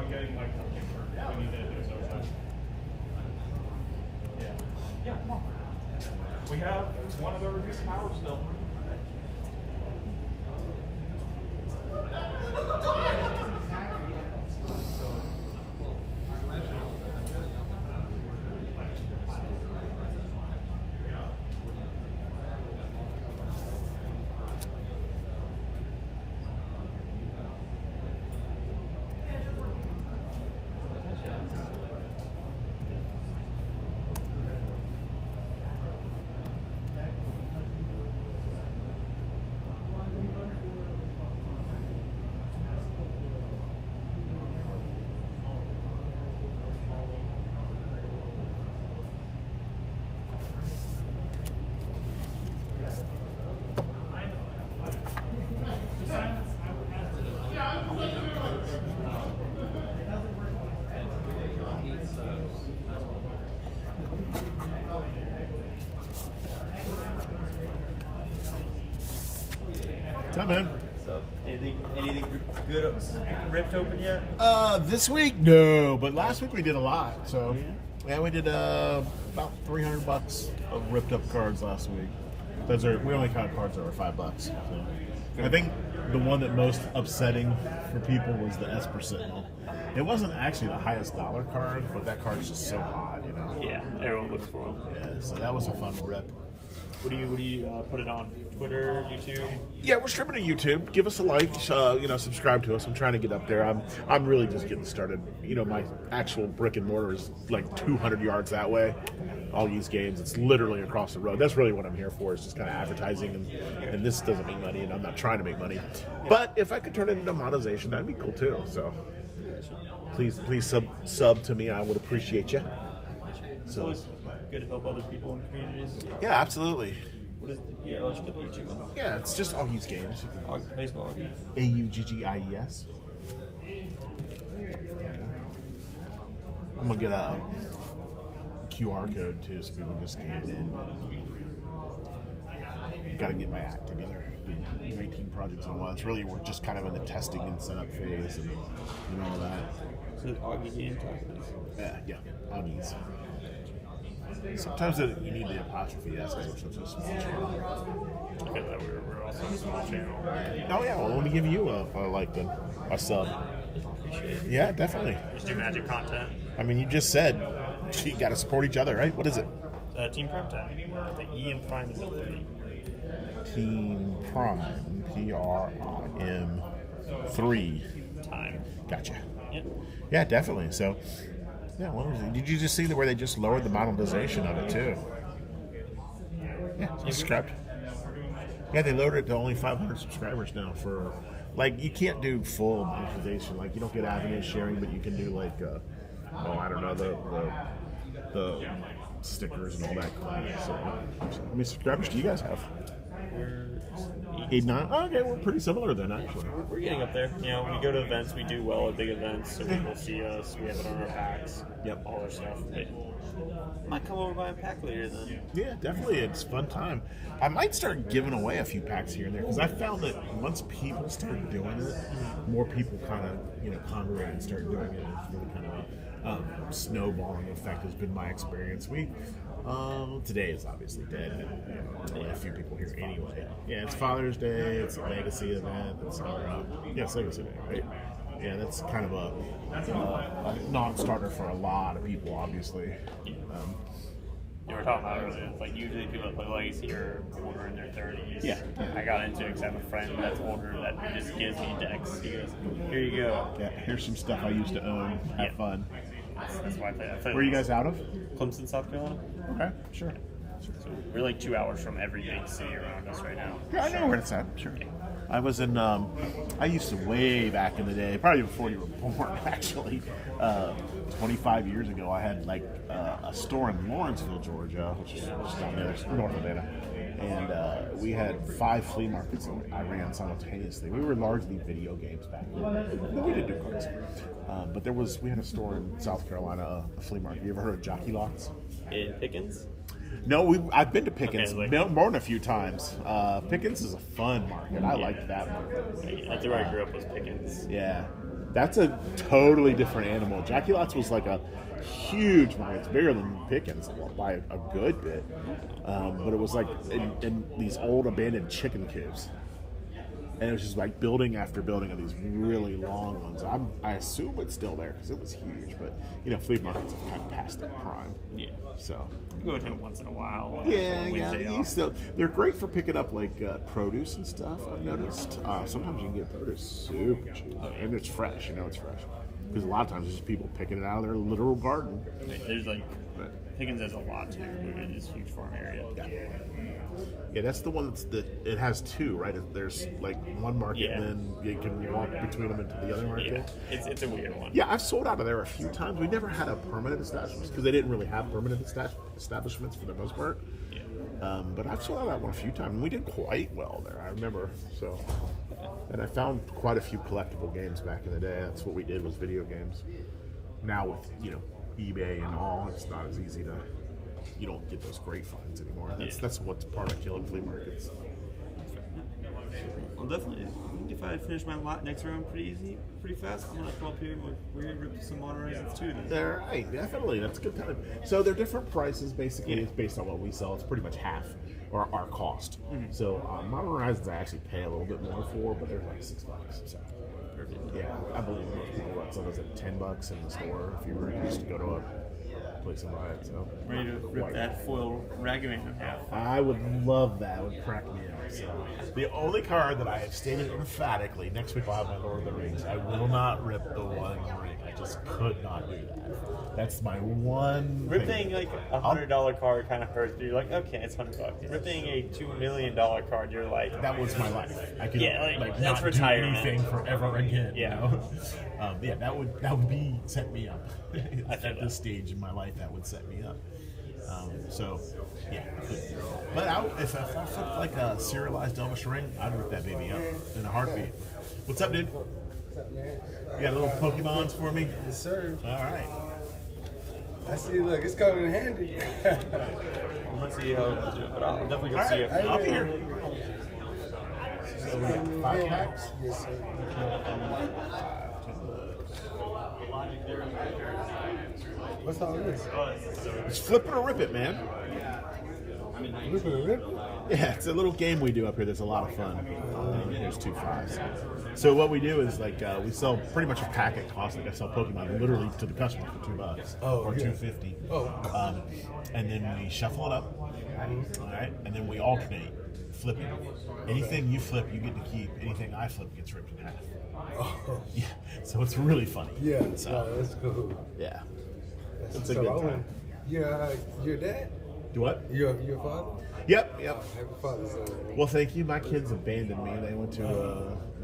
on getting like we need to do so. Yeah, come on. We have one of the reduced power still. What's up, man? Anything good ripped open yet? This week, no, but last week we did a lot. So, yeah, we did about $300 of ripped up cards last week. We only count cards that were $5. So, I think the one that most upsetting for people was the Esper Sentinel. It wasn't actually the highest dollar card, but that card's just so hot, you know. Yeah, everyone looks for them. Yeah, so that was a fun rip. What do you put it on? Twitter, YouTube? Yeah, we're streaming to YouTube. Give us a like, subscribe to us. I'm trying to get up there. I'm really just getting started. You know, my actual brick and mortar is like 200 yards that way. All these games, it's literally across the road. That's really what I'm here for, is just kind of advertising, and this doesn't make money, and I'm not trying to make money. But if I could turn it into monetization, that'd be cool too. So please sub to me. I would appreciate you. So it's good to help other people in communities. Yeah, absolutely. What is let's look at YouTube. Yeah, it's just all these games. Baseball. AUGGIES. I'm gonna get a QR code too, so people just scan it in. Got to get my act together. 19 projects in a while. It's really, we're just kind of in the testing and setup phase and all that. So Augie game tactics. Yeah, Augies. Sometimes you need the apostrophe S because we're such a small channel. I feel that we're also a small channel. Oh yeah, well let me give you a sub. Appreciate it. Yeah, definitely. Just do magic content. I mean, you just said you got to support each other, right? What is it? Team Prime Time. The E in Prime is a 3. Team Prime, PRIM 3 time. Gotcha. Yep. Yeah, definitely. So, yeah, what was it? Did you just see where they just lowered the monetization of it too? Yeah, subscribed. Yeah, they lowered it to only 500 subscribers now for, like, you can't do full monetization. Like, you don't get avenue sharing, but you can do like, I don't know, the stickers and all that crap. So, how many subscribers do you guys have? We're 8, 9. Oh, okay, we're pretty similar then, actually. We're getting up there. You know, when we go to events, we do well at big events, so people see us. We have it on our packs. Yep. All our stuff. But might come over by a pack later then. Yeah, definitely. It's a fun time. I might start giving away a few packs here and there because I found that once people start doing it, more people kind of congregate and start doing it. It's really kind of a snowballing effect has been my experience. Today is obviously dead. Only a few people here anyway. Yeah, it's Father's Day. It's a legacy event. It's Legacy Day, right? Yeah, that's kind of a non-starter for a lot of people, obviously. You were talking about earlier, it's like usually people that play Legacy are older in their 30s. Yeah. I got into it because I have a friend that's older that just gives me decks. He goes, here you go. Yeah, here's some stuff I used to own. Have fun. That's why I play. Where are you guys out of? Clemson, South Carolina. Okay, sure. So we're like 2 hours from every big city around us right now. Yeah, I know where it's at. Sure. I was in. I used to way back in the day, probably before you were born, actually. 25 years ago, I had like a store in Lawrenceville, Georgia, which is just down there, north of Atlanta, and we had 5 flea markets that I ran simultaneously. We were largely video games back then. We did do cards, but we had a store in South Carolina, a flea market. You ever heard of Jockey Lots? In Pickens? No, I've been to Pickens Okay, more than a few times. Pickens is a fun market. I liked that market. That's where I grew up, was Pickens. Yeah. That's a totally different animal. Jackie Lots was like a huge market. It's bigger than Pickens by a good bit. But it was like in these old abandoned chicken coops. And it was just like building after building of these really long ones. I assume it's still there because it was huge. But, you know, flea markets have kind of passed their prime. Yeah. So. Go to them once in a while. Yeah. They're great for picking up like produce and stuff. I've noticed. Sometimes you can get produce super cheap, and it's fresh. You know, it's fresh because a lot of times it's just people picking it out of their literal garden. There's like Pickens has a lot too. It's a huge farm area. Yeah, that's the one it has two, right? There's like one market, and then you can walk between them into the other market. Yeah, it's a weird one. Yeah, I've sold out of there a few times. We never had a permanent establishment because they didn't really have permanent establishments for the most part. Yeah. But I've sold out of that one a few times, and we did quite well there. I remember. So, and I found quite a few collectible games back in the day. That's what we did, was video games. Now with eBay and all, it's not as easy to. You don't get those great finds anymore. That's what's part of killing flea markets. Well, definitely. If I finish my next round pretty fast, I'm gonna come up here and we're gonna rip some Modern Horizons too. They're right, definitely. That's a good time. So they're different prices. Basically, it's based on what we sell. It's pretty much half or our cost. Mm-hmm. So Modern Horizons I actually pay a little bit more for, but they're like $6. So. Yeah, I believe most people run some of those at $10 in the store if you were used to go to a place and buy it. So ready to rip that foil Ragavan in half. I would love that. It would crack me up. So the only card that I have stated emphatically, next week I'll have my Lord of the Rings. I will not rip the one ring. I just could not do that. That's my one. Ripping like $100 card kind of hurts, but you're like, okay, it's $100. Ripping a $2 million card, you're like, that was my life. I could that's not retirement. do anything forever again. Yeah. You know? That would be set me up. At this stage in my life, that would set me up. So, yeah. But if I flipped like a serialized Elvish ring, I'd rip that baby up in a heartbeat. What's up, dude? What's up, man? You got little Pokemons for me? Yes, sir. All right. I see. Look, it's coming in handy. I'm gonna see how it do, but I'll definitely go see it. I'll be here. So we got 5 packs? Yes, sir. What's all this? It's flip it or rip it, man. Flip it or rip it? Yeah, it's a little game we do up here that's a lot of fun. There's 2 5s. So what we do is like we sell pretty much a pack at cost. Like I sell Pokemon literally to the customer for $2 or $2.50. Oh. And then we shuffle it up. All right, and then we alternate flipping. Anything you flip, you get to keep. Anything I flip gets ripped in half. Oh. Yeah, so it's really funny. Yeah, so, that's cool. Yeah, It's a good time. Your dad? Do what? Your father? Yep. Happy Father's Day. Well, thank you. My kids abandoned me. They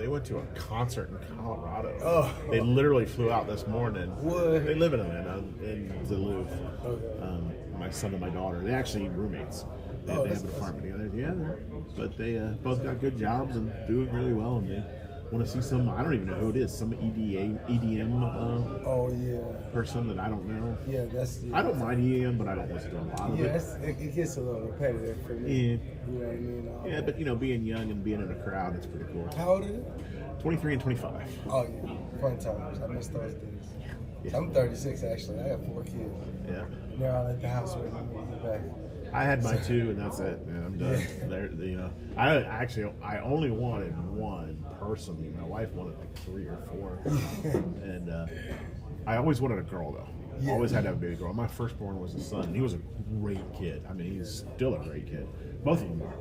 went to a concert in Colorado. Oh. They literally flew out this morning. What? They live in Atlanta, in Duluth. Okay. My son and my daughter. They're actually roommates. They have an apartment together. Yeah, but they both got good jobs and doing really well. And they want to see some. I don't even know who it is. Some EDM. Person that I don't know. Yeah, I don't mind EDM, but I don't listen to a lot of it. Yeah, it gets a little repetitive for me. Yeah. You know what I mean? Yeah, but being young and being in a crowd, it's pretty cool. How old are you? 23 and 25. Oh yeah, fun times. I miss those days. Yeah. I'm 36 actually. I have 4 kids. Yeah. Now I'm at the house waiting for me to get back. I had mine too, and that's it. Man, I'm done. I only wanted one personally. My wife wanted like 3 or 4, and I always wanted a girl though. Yeah. Always had to have a baby girl. My firstborn was a son, and he was a great kid. I mean, he's still a great kid. Both of them are.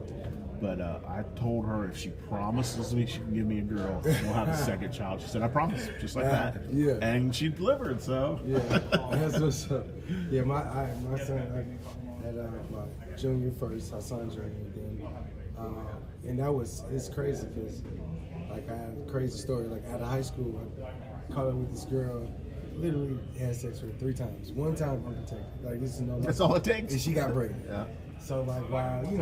But I told her if she promises me she can give me a girl, we'll have a second child. She said, I promise, just like that. Yeah. And she delivered, so. Yeah, that's what's up. Yeah, my son had my junior first, our son junior, and it's crazy because like I had a crazy story. Like out of high school, I caught up with this girl. Literally had sex with her 3 times. One time unprotected. Like this is no. That's all it takes. And she got pregnant. Yeah. So like while he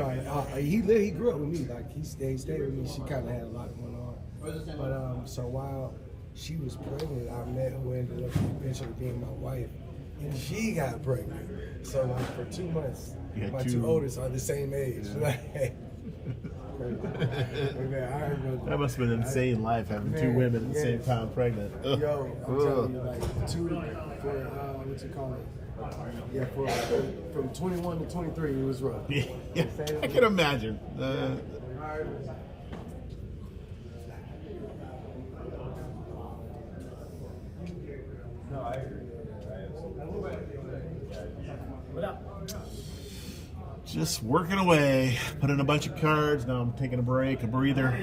grew up with me, like he stayed with me. She kind of had a lot going on. But so while she was pregnant, I met who ended up eventually being my wife, and she got pregnant. So like for 2 months, my 2 oldest are the same age. Yeah. crazy. Okay, I remember. That must have been an insane life having two women at the same time pregnant. Ugh. Yo, I'm telling you, like two for what you call it? Yeah, from 21 to 23, it was rough. Yeah, I can imagine. No, I agree. What up? Just working away, put in a bunch of cards. Now I'm taking a break, a breather.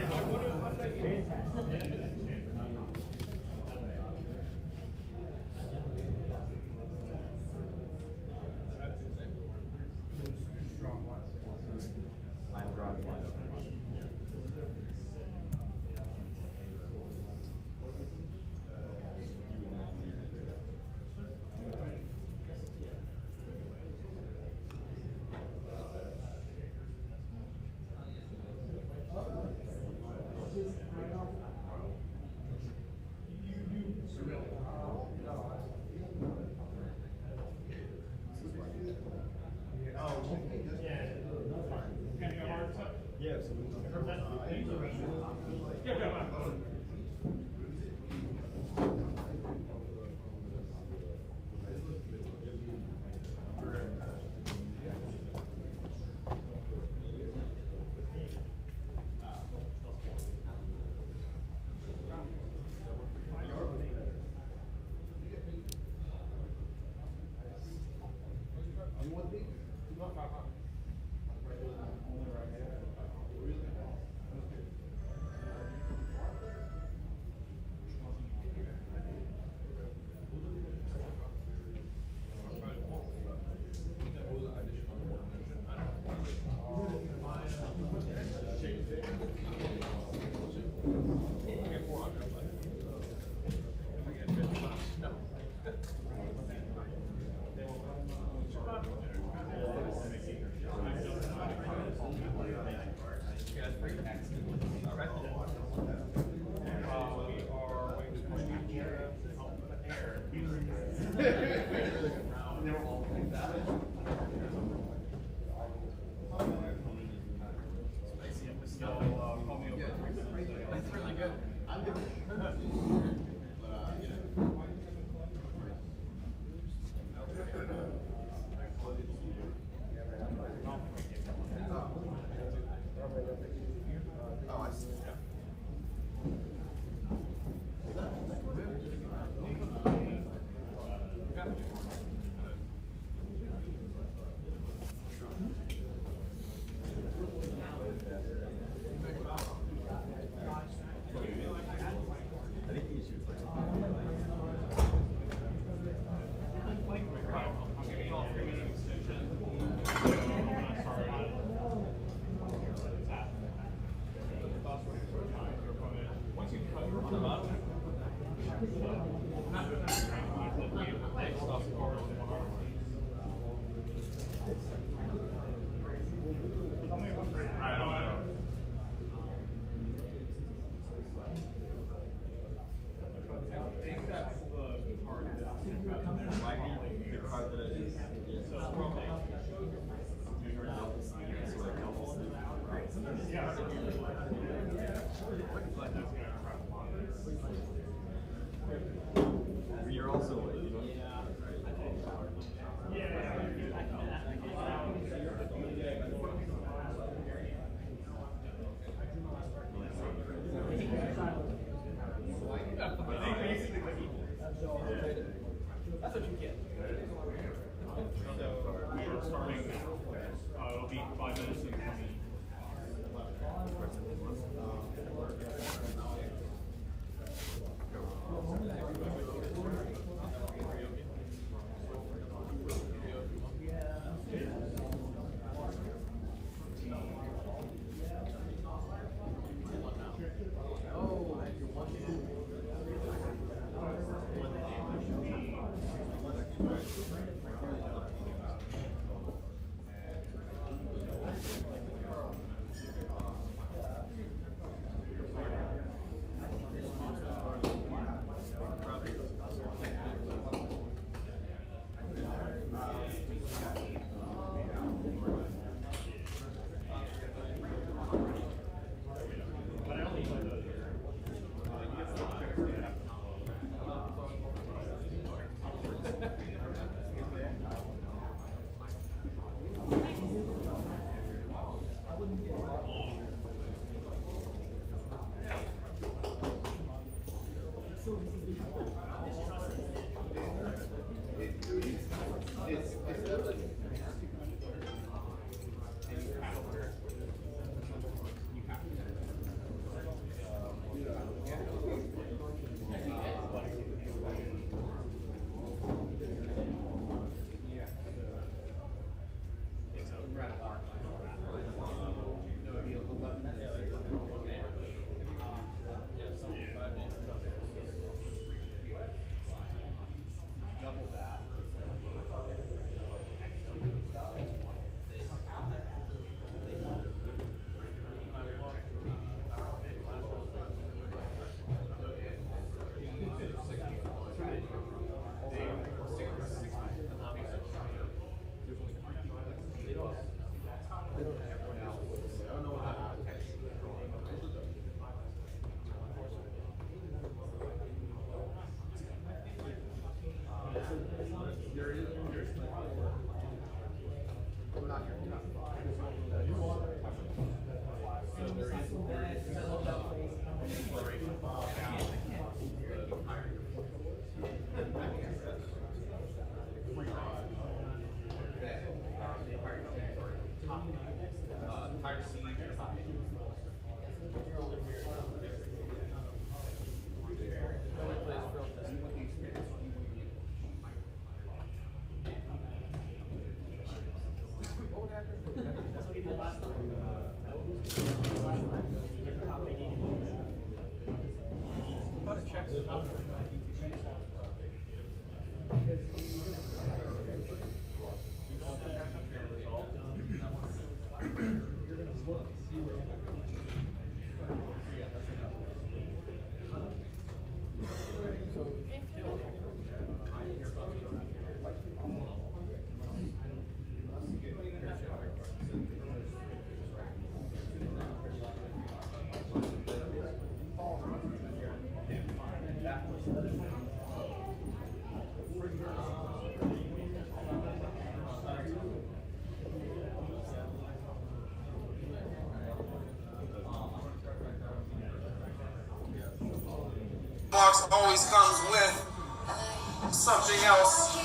Box always comes with something else.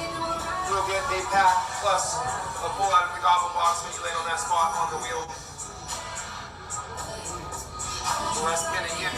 You'll get a pack plus a pull out of the gobble box when you land on that spot on the wheel. The rest spinning in.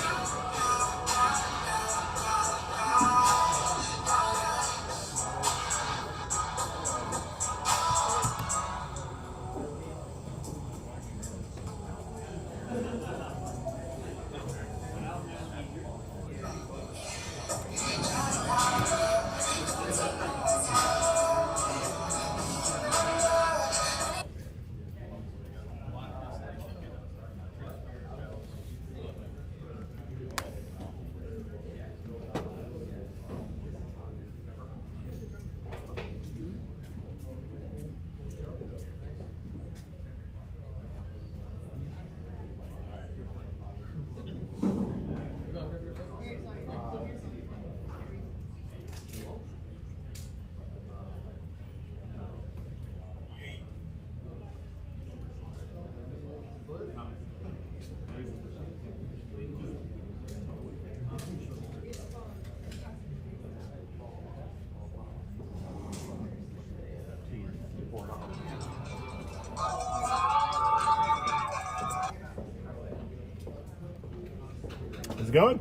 How's it going?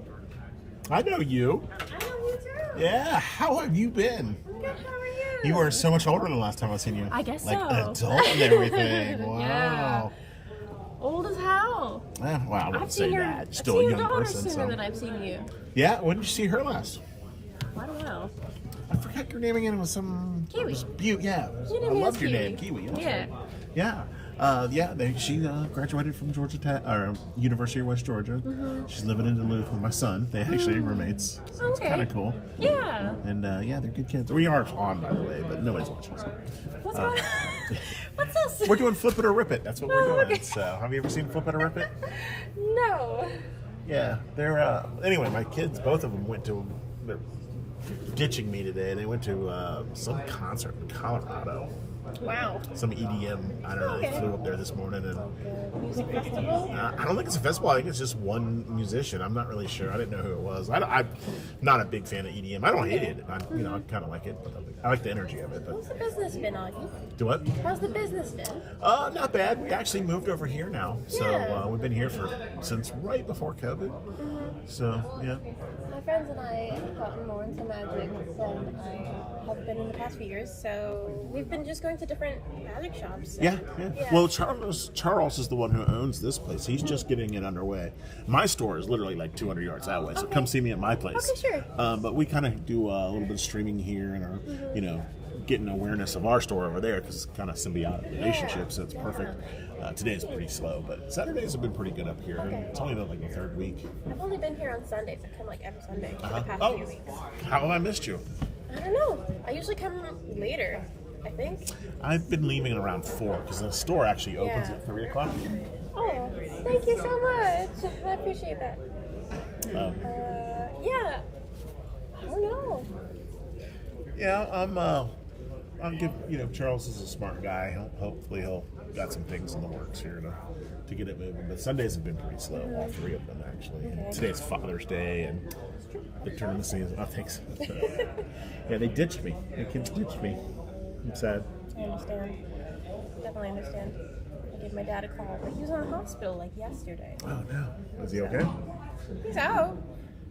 I know you. I know you too. Yeah, how have you been? I'm good, how are you? You are so much older than the last time I've seen you. I guess like, so. Adult and everything. Wow. Yeah. Old as hell. Well, I wouldn't I've say seen your, that. I've Still seen a your young daughter person. sooner So. than I've seen you. Yeah, when did you see her last? I don't know. I forgot your name again. It was some Kiwi. Yeah, Your I name loved is your Kiwi. name, Kiwi. That's Yeah. right. Yeah. She graduated from Georgia Tech or University of West Georgia. Mhm. She's living in Duluth with my son. They actually are roommates. So it's Okay. kind of cool. Yeah. And yeah, they're good kids. We are on, by the way, but nobody's watching. So. What's going on? What's this? We're doing Flip It or Rip It. That's what we're Oh, doing. okay. So, have you ever seen Flip It or Rip It? No. Yeah, they're anyway. My kids, both of them went to. They're ditching me today. They went to some concert in Colorado. Wow. Some EDM. I don't know. They Okay. flew up there this morning and. Music festival? I don't think it's a festival. I think it's just one musician. I'm not really sure. I didn't know who it was. I'm not a big fan of EDM. I don't hate it. I kind of like it. But I like the energy of it. But How's the business been, Augie? do what? How's the business been? Not bad. We actually moved over here now, so Yeah. we've been here since right before COVID. So yeah. My friends and I have gotten more into magic than I have been in the past few years, so we've been just going to different magic shops. Yeah. Well, Charles is the one who owns this place. He's just getting it underway. My store is literally like 200 yards that way, so come see me at my place. Okay, sure. But we kind of do a little bit of streaming here, and are getting awareness of our store over there because it's kind of symbiotic relationship, so it's perfect. Today's pretty slow, but Saturdays have been pretty good up here. And it's only been like the third week. I've only been here on Sundays. I come like every Sunday for the past Oh, few weeks. how have I missed you? I don't know. I usually come later, I think. I've been leaving around 4 because the store actually opens Yeah. at 3 o'clock. Oh, thank you so much. I appreciate that. Yeah. I don't know. Yeah, I'll give Charles is a smart guy. Hopefully he'll got some things in the works here to get it moving. But Sundays have been pretty slow, all 3 of them actually. And today's Father's Day and the turn of the season. Oh, thanks. Yeah, they ditched me. The kids ditched me. I'm sad. I understand. Definitely understand. give my dad a call, but he was in the hospital like yesterday. Oh no. Is he okay? He's out.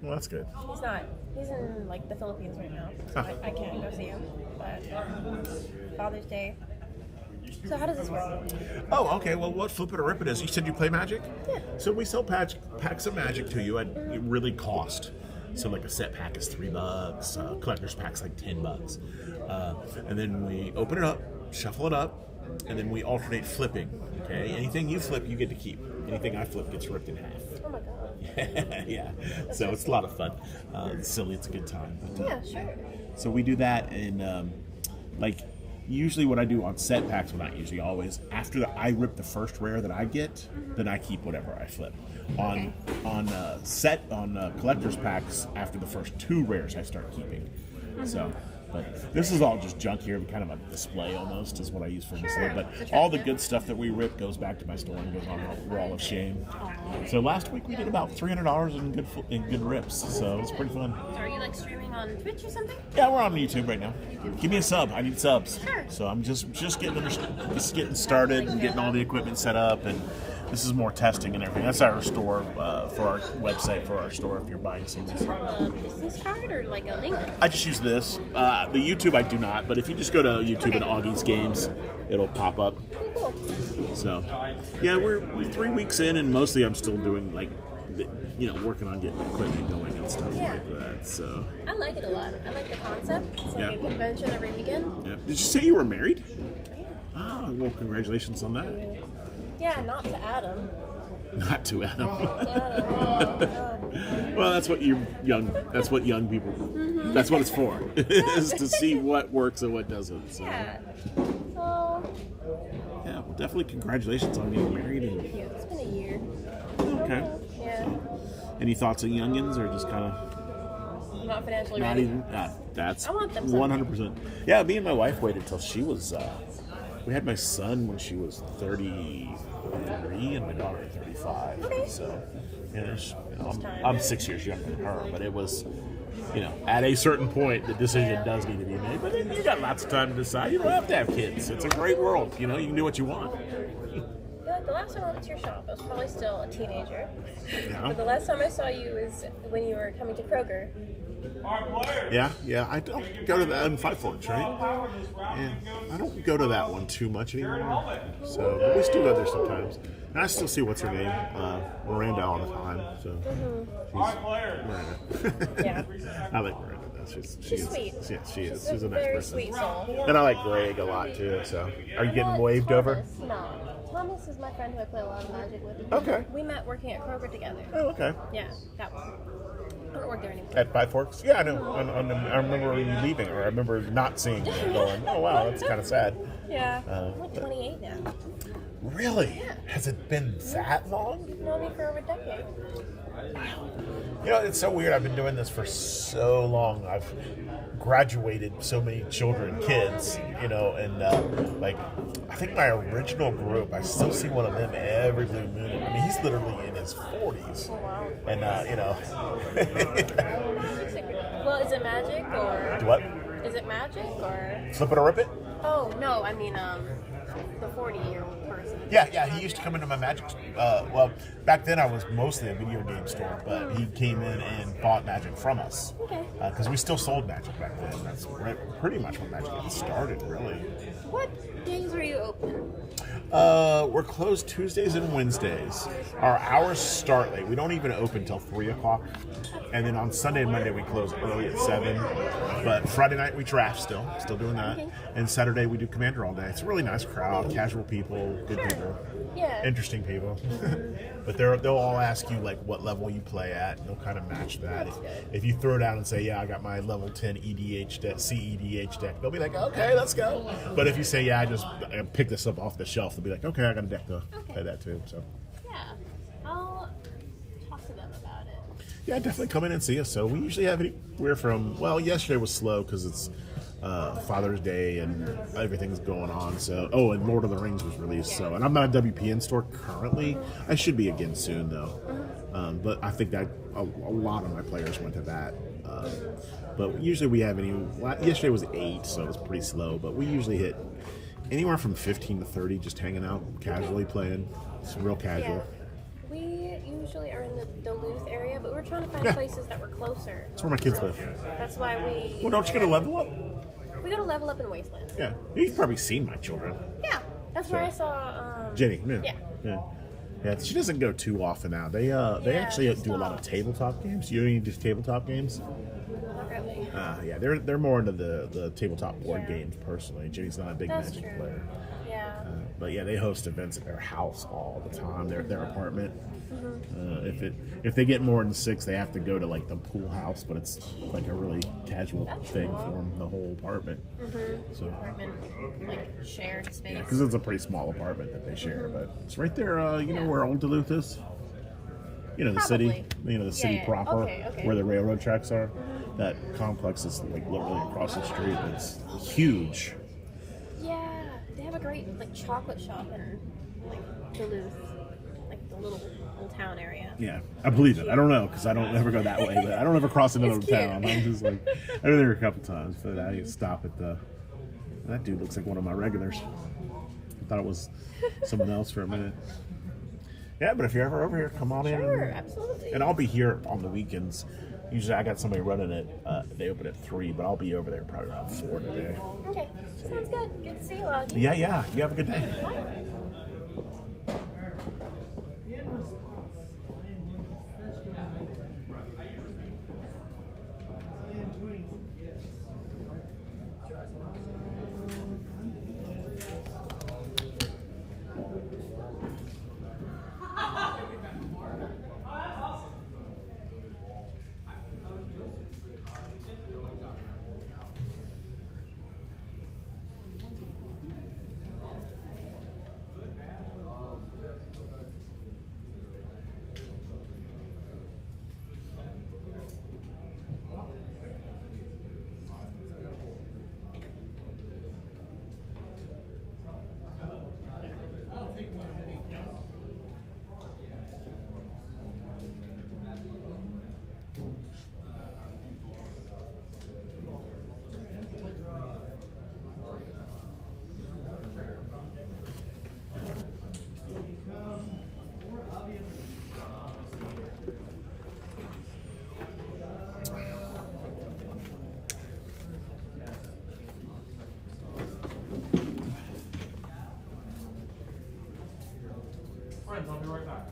Well, that's good. He's not. He's in like the Philippines right now. So I can't go see him. But Father's Day. So how does this work? Oh, okay. Well, what Flip It or Rip It is? You said you play Magic? Yeah. So we sell packs of Magic to you at really cost. So like a set pack is $3. Collector's pack's like $10. And then we open it up, shuffle it up, and then we alternate flipping. Okay. Anything you flip, you get to keep. Anything I flip gets ripped in half. Oh my god. Yeah. So it's a lot of fun. It's silly. It's a good time. But, Yeah, sure. So we do that, and usually what I do on set packs, well, not usually, always, after I rip the first rare that I get, then I keep whatever I flip. On collector's packs, after the first 2 rares, I start keeping. So, but this is all just junk here, kind of a display almost is what I use for display. But all the good stuff that we rip goes back to my store and goes on a wall of shame. So last week we did about $300 in good rips, so it's pretty fun. So are you like streaming on Twitch or something? Yeah, we're on YouTube right now. Give me a sub. I need subs. Sure. So I'm just getting started and getting all the equipment set up, and this is more testing and everything. That's our store for our website for our store. If you're buying some of these. A business card or like a link? I just use this. The YouTube I do not, but if you just go to YouTube and Augie's Games, it'll pop up. Cool. So, yeah, we're 3 weeks in, and mostly I'm still doing working on getting equipment going and stuff like that. So I like it a lot. I like the concept. It's like a convention every weekend. Yeah. Did you say you were married? Oh, well, congratulations on that. Yeah, not to Adam. Not to Adam. Oh, Well, that's what young people. Mm-hmm. That's what it's for. Is to see what works and what doesn't. So. yeah. So. Yeah. Well, definitely congratulations on getting married. And, Thank you. It's been a year. okay. Yeah. Any thoughts on youngins, or just kind of? I'm not financially Not ready. even. That's I want them 100%. Yeah, me and my wife waited till she was. We had my son when she was 33, and my daughter 35. Okay. So, I'm 6 years younger than her, but it was, at a certain point, the decision does need to be made. But then you got lots of time to decide. You don't have to have kids. It's a great world. You can do what you want. The last time I went to your shop, I was probably still a teenager. Yeah. But the last time I saw you was when you were coming to Kroger. Yeah. I don't go to that in Five Forks, right? Yeah. I don't go to that one too much anymore. So, but we still go there sometimes. And I still see what's her name, Miranda, all the time. So, Miranda. Yeah. I like Miranda. She's sweet. Yeah, she is. She's She's a a nice very person. sweet soul. And I like Greg a lot too. So, are you getting Not waved over? Thomas, no. Thomas is my friend who I play a lot of Magic with. Okay. We met working at Kroger together. Oh, okay. Yeah, that one. I don't work there anymore. At Five Forks? Yeah, I know. I remember you leaving, or I remember not seeing you and going, oh wow, that's kind of sad. Yeah. I'm like 28 now. Really? Yeah. Has it been that long? You've known me for over a decade. It's so weird. I've been doing this for so long. I've graduated so many children, kids, and I think my original group, I still see one of them every blue moon. I mean, he's literally in his 40s. Oh, wow. And, Well, is it magic or? What? Is it magic or? Flip it or rip it? Oh, no, I mean, the 40-year-old person. Yeah, he used to come into my Magic. Well, back then I was mostly a video game store, but he came in and bought Magic from us. Okay. Because we still sold Magic back then. That's pretty much when Magic got started, really. What days are you open? We're closed Tuesdays and Wednesdays. Our hours start late. We don't even open till 3 o'clock. And then on Sunday and Monday we close early at 7. But Friday night we draft still doing that. Okay. And Saturday we do Commander all day. It's a really nice crowd, casual people, good people, Yeah. interesting people. But they'll all ask you like what level you play at, and they'll kind of match that. If you throw down and say, yeah, I got my level 10 EDH deck, CEDH deck, they'll be like, okay, let's go. But if you say, yeah, I picked this up off the shelf, they'll be like, okay, I got a deck to play that too. So Yeah. I'll talk to them about it. yeah, definitely come in and see us. So we usually have anywhere from, yesterday was slow because it's Father's Day and everything's going on. So, and Lord of the Rings was released. So, and I'm not a WPN store currently. I should be again soon though. But I think that a lot of my players went to that. But usually we have yesterday was 8, so it was pretty slow. But we usually hit anywhere from 15 to 30, just hanging out, casually playing. It's real casual. Yeah. We usually are in the Duluth area, but we're trying to find places that were closer. That's where my kids live. That's why we. Well, don't you go to Level Up? We go to Level Up in Wasteland. Yeah, you've probably seen my children. Yeah, that's where I saw. Jenny, Yeah. Yeah, she doesn't go too often now. They actually do a lot of tabletop games. You do tabletop games? Not really. Yeah, they're more into the tabletop board games personally. Jenny's not a big That's Magic true. player. Yeah. But yeah, they host events at their house all the time. Their apartment. Mhm. If they get more than 6, they have to go to like the pool house, but it's like a really casual thing for them, the whole apartment. So Apartment, like shared space. yeah, because it's a pretty small apartment that they share, but it's right there. You know where Old Duluth is? You know the city. You know the city yeah. proper, Okay. where the railroad tracks are. That complex is like literally across the street. It's huge. Yeah, they have a great like chocolate shop in like Duluth, like the little old town area. Yeah, I believe it. I don't know because I don't ever go that way, but I don't ever cross another It's cute. town. I'm just like I've been there a couple times, but I stop at the. That dude looks like one of my regulars. I thought it was someone else for a minute. Yeah, but if you're ever over here, come on in. Sure, absolutely. And I'll be here on the weekends. Usually I got somebody running it. They open at 3, but I'll be over there probably around 4 today. Okay, sounds good. Good to see you, Log. Yeah. You have a good day. Friends, I'll be right back.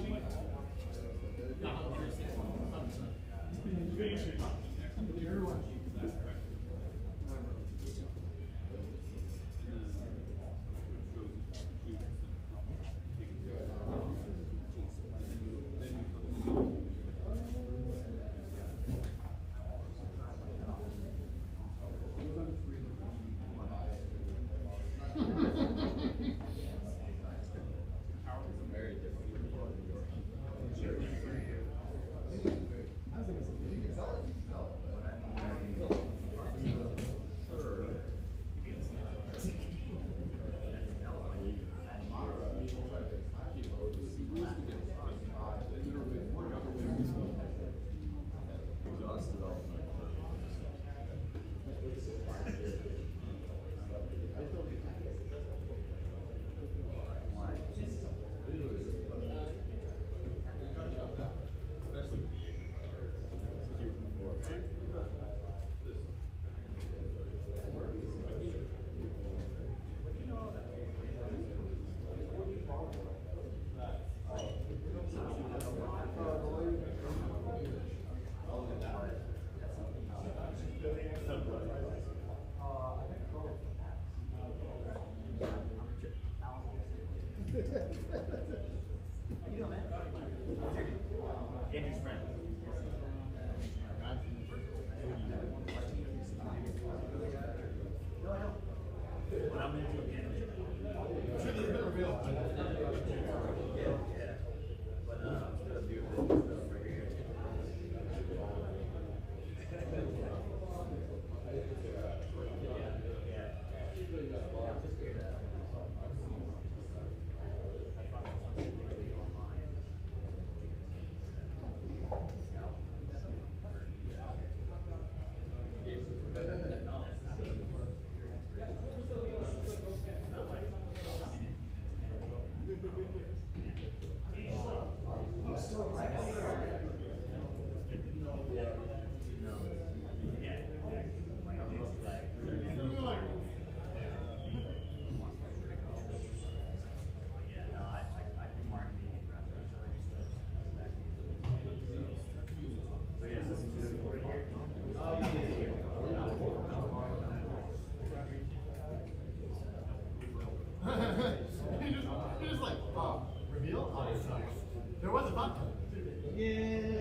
Chief. Good evening. He just like, oh, reveal? Oh, sorry. There was a button. Yeah.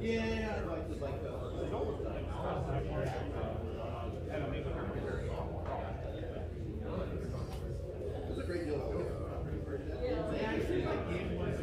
Yeah, like there's a great deal of yeah, I feel like game was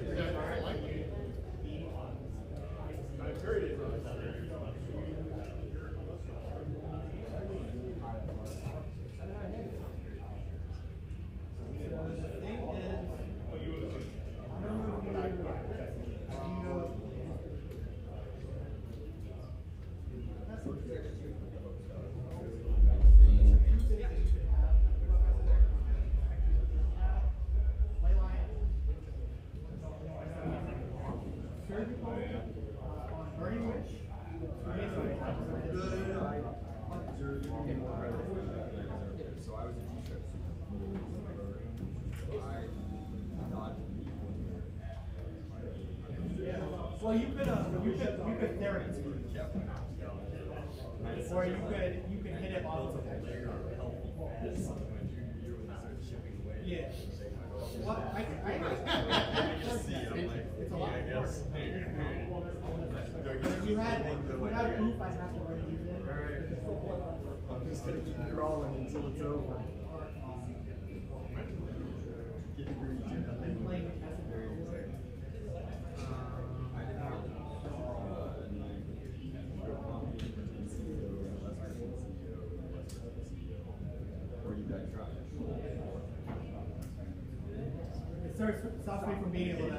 well, you could therapy, or you could hit it off of yeah. Well, I it's a lot of work. If you had proof, I'd have to review it. I'm just gonna keep crawling until it's over. It stops me from being able to.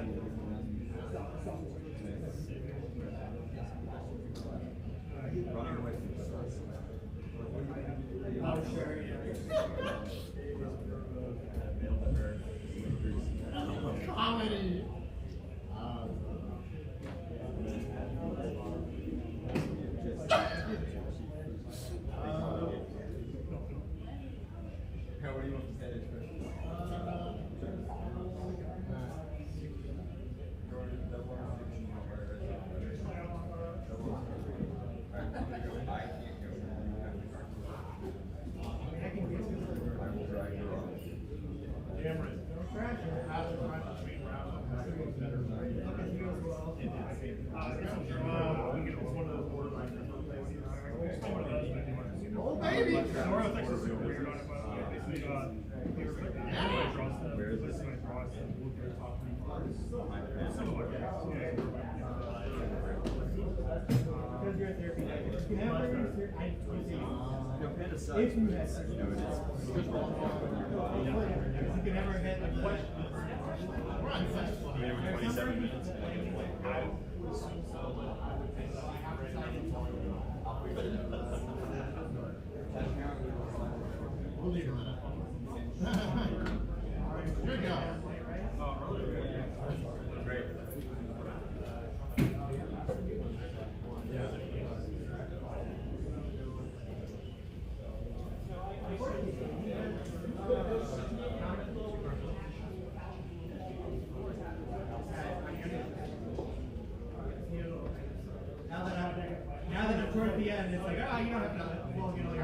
Oh, sure, yeah. Comedy. If you had, you can never hit a question. 27 minutes. Here we go. Great. Now that I'm toward the end, it's like, oh, you don't have to. Well, you know, you're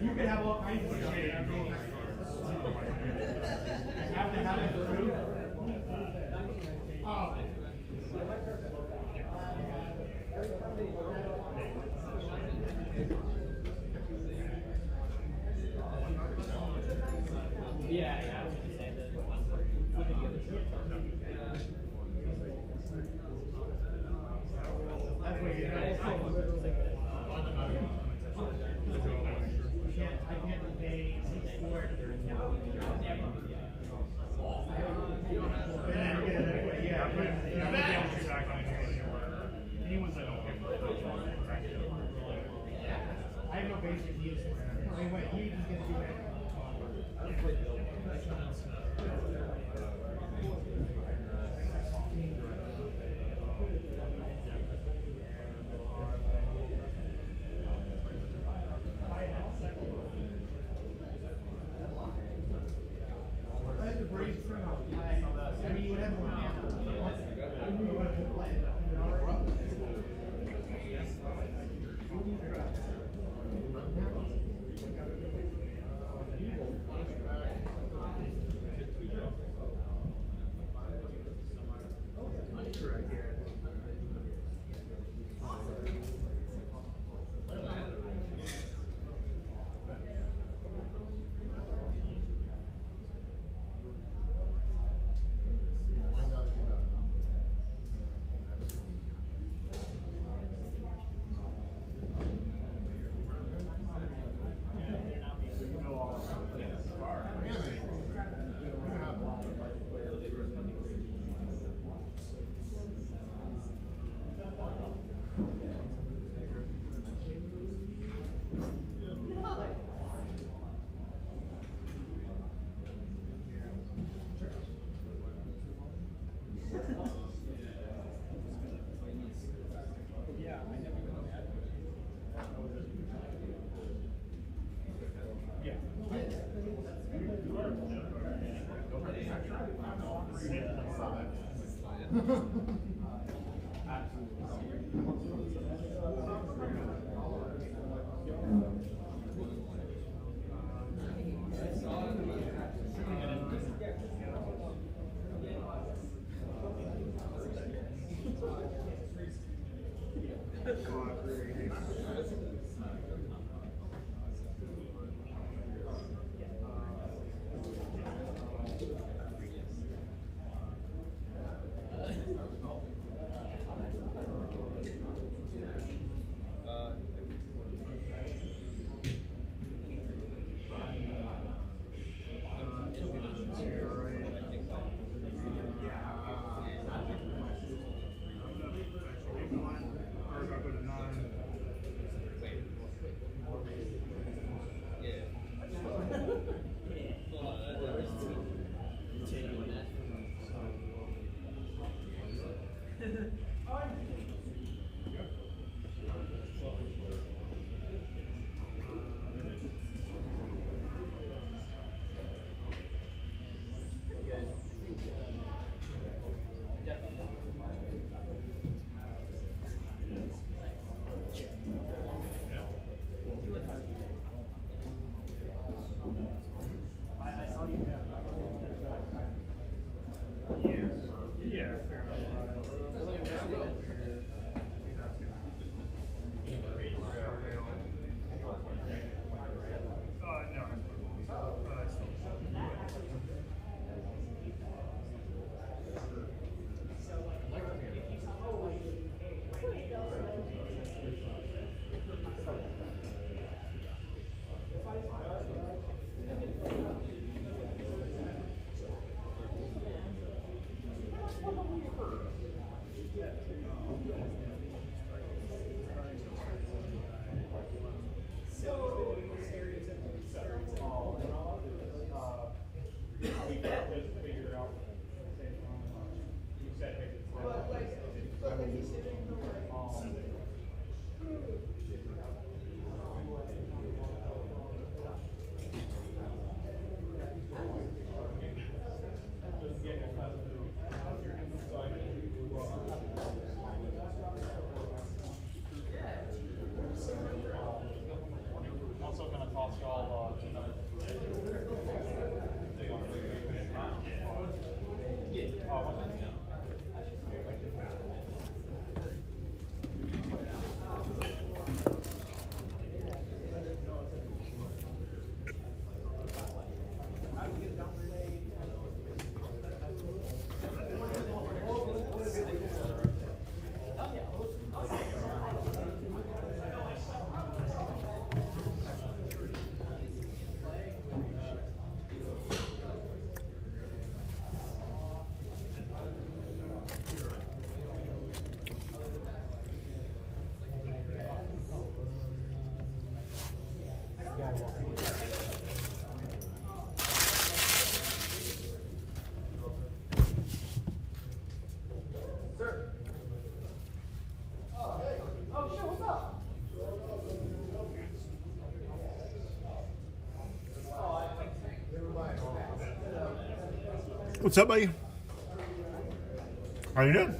you can have all kinds of shit. Have to have it through. Oh. Yeah, yeah. I was gonna say that. That's what you I can't pay for it. I have no basic use for it. I mean, wait, you just gonna do it. What's up, buddy? How you doing?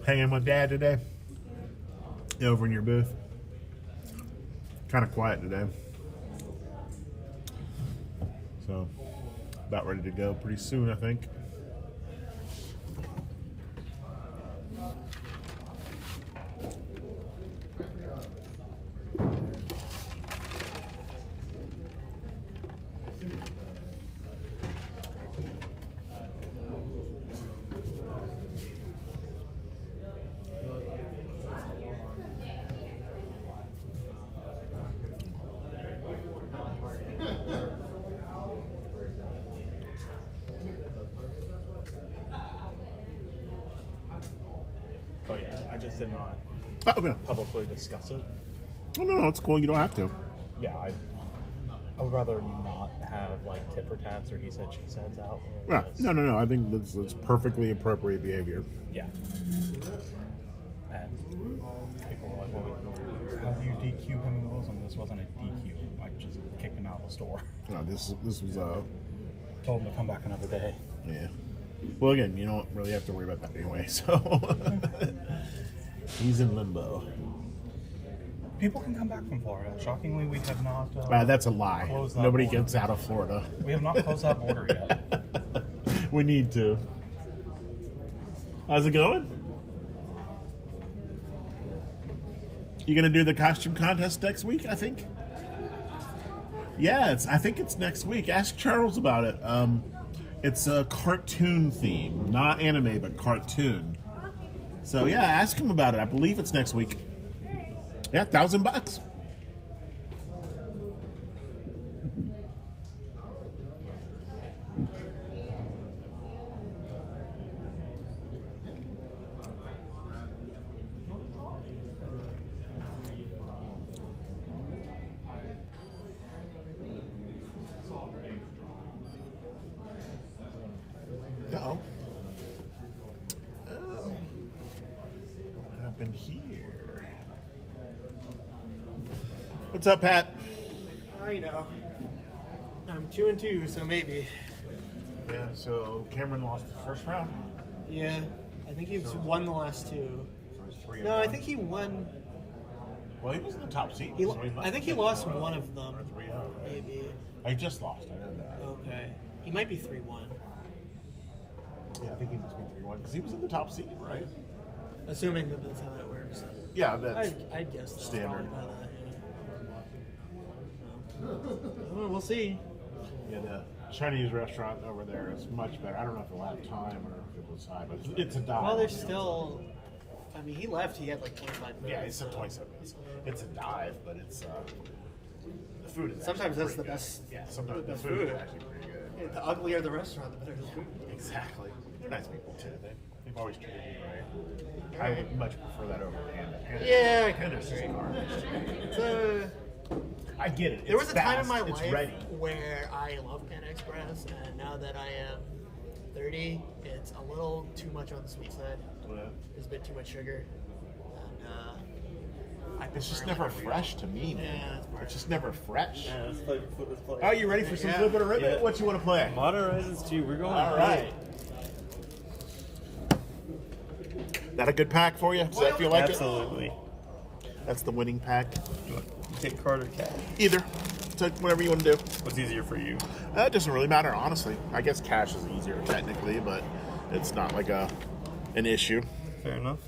Hanging with Dad today? Over in your booth? Kind of quiet today. So, about ready to go pretty soon, I think. Oh yeah, I just did not Oh, no. publicly discuss it. Oh, no, it's cool. You don't have to. Yeah, I would rather not have like tit for tats or he said she said out. Yeah. No. I think that's perfectly appropriate behavior. Yeah. And people were like, well, how do you DQ him in the and this wasn't a DQ. I just kicked him out of the store. No, this was Told him to come back another day. Yeah. Well, again, you don't really have to worry about that anyway. So he's in limbo. People can come back from Florida. Shockingly, we have not. That's a lie. Closed that Nobody border. gets out of Florida. We have not closed that border yet. We need to. How's it going? You gonna do the costume contest next week? I think. Yeah, I think it's next week. Ask Charles about it. It's a cartoon theme, not anime, but cartoon. So yeah, ask him about it. I believe it's next week. Yeah, $1,000. Uh-oh. What happened here? What's up, Pat? You know, I'm 2-2, so maybe. Yeah, so Cameron lost the first round. Yeah, I think he's won the last two. Three No, I think he won. Well, he was in the top seed. He, so he must I think he have lost been one of them. 3-0. Maybe. I just lost. I know that. Okay. He might be 3-1. Yeah, I think he must be 3-1 because he was in the top seed, right? Assuming that that's how that works. Yeah, that's I'd guess that's standard. probably about that, yeah. Well, we'll see. Yeah, the Chinese restaurant over there is much better. I don't know if they'll have time or if it was high, but it's a dive. Well, there's still. I mean, he left. He had like 25 minutes. Yeah, it's a 27 minutes. It's a dive, but it's the food is. Sometimes actually that's the pretty best. good. Yeah, sometimes the best food is actually pretty good. Yeah, the uglier the restaurant, the better the food. Exactly. They're nice people too. They've always treated me right. I would much prefer that over Panda. Yeah, I Panda's just garbage. It's I get it. There was It's a time in fast, my it's life ready. where I loved Panda Express, and now that I am 30, it's a little too much on the sweet side. There's a bit too much sugar. And, It's just never fresh to me, man. Yeah, that's part It's just never fresh. Yeah, let's play. Let's play. Are you ready for some Flip It or Rip It? Yeah. What you want to play? Modern Horizons 2. We're going. All right. That a good pack for you? Does that feel like Absolutely. it? That's the winning pack. Take card or cash? Either. So whatever you want to do. What's easier for you? It doesn't really matter, honestly. I guess cash is easier technically, but it's not like an issue. Fair enough.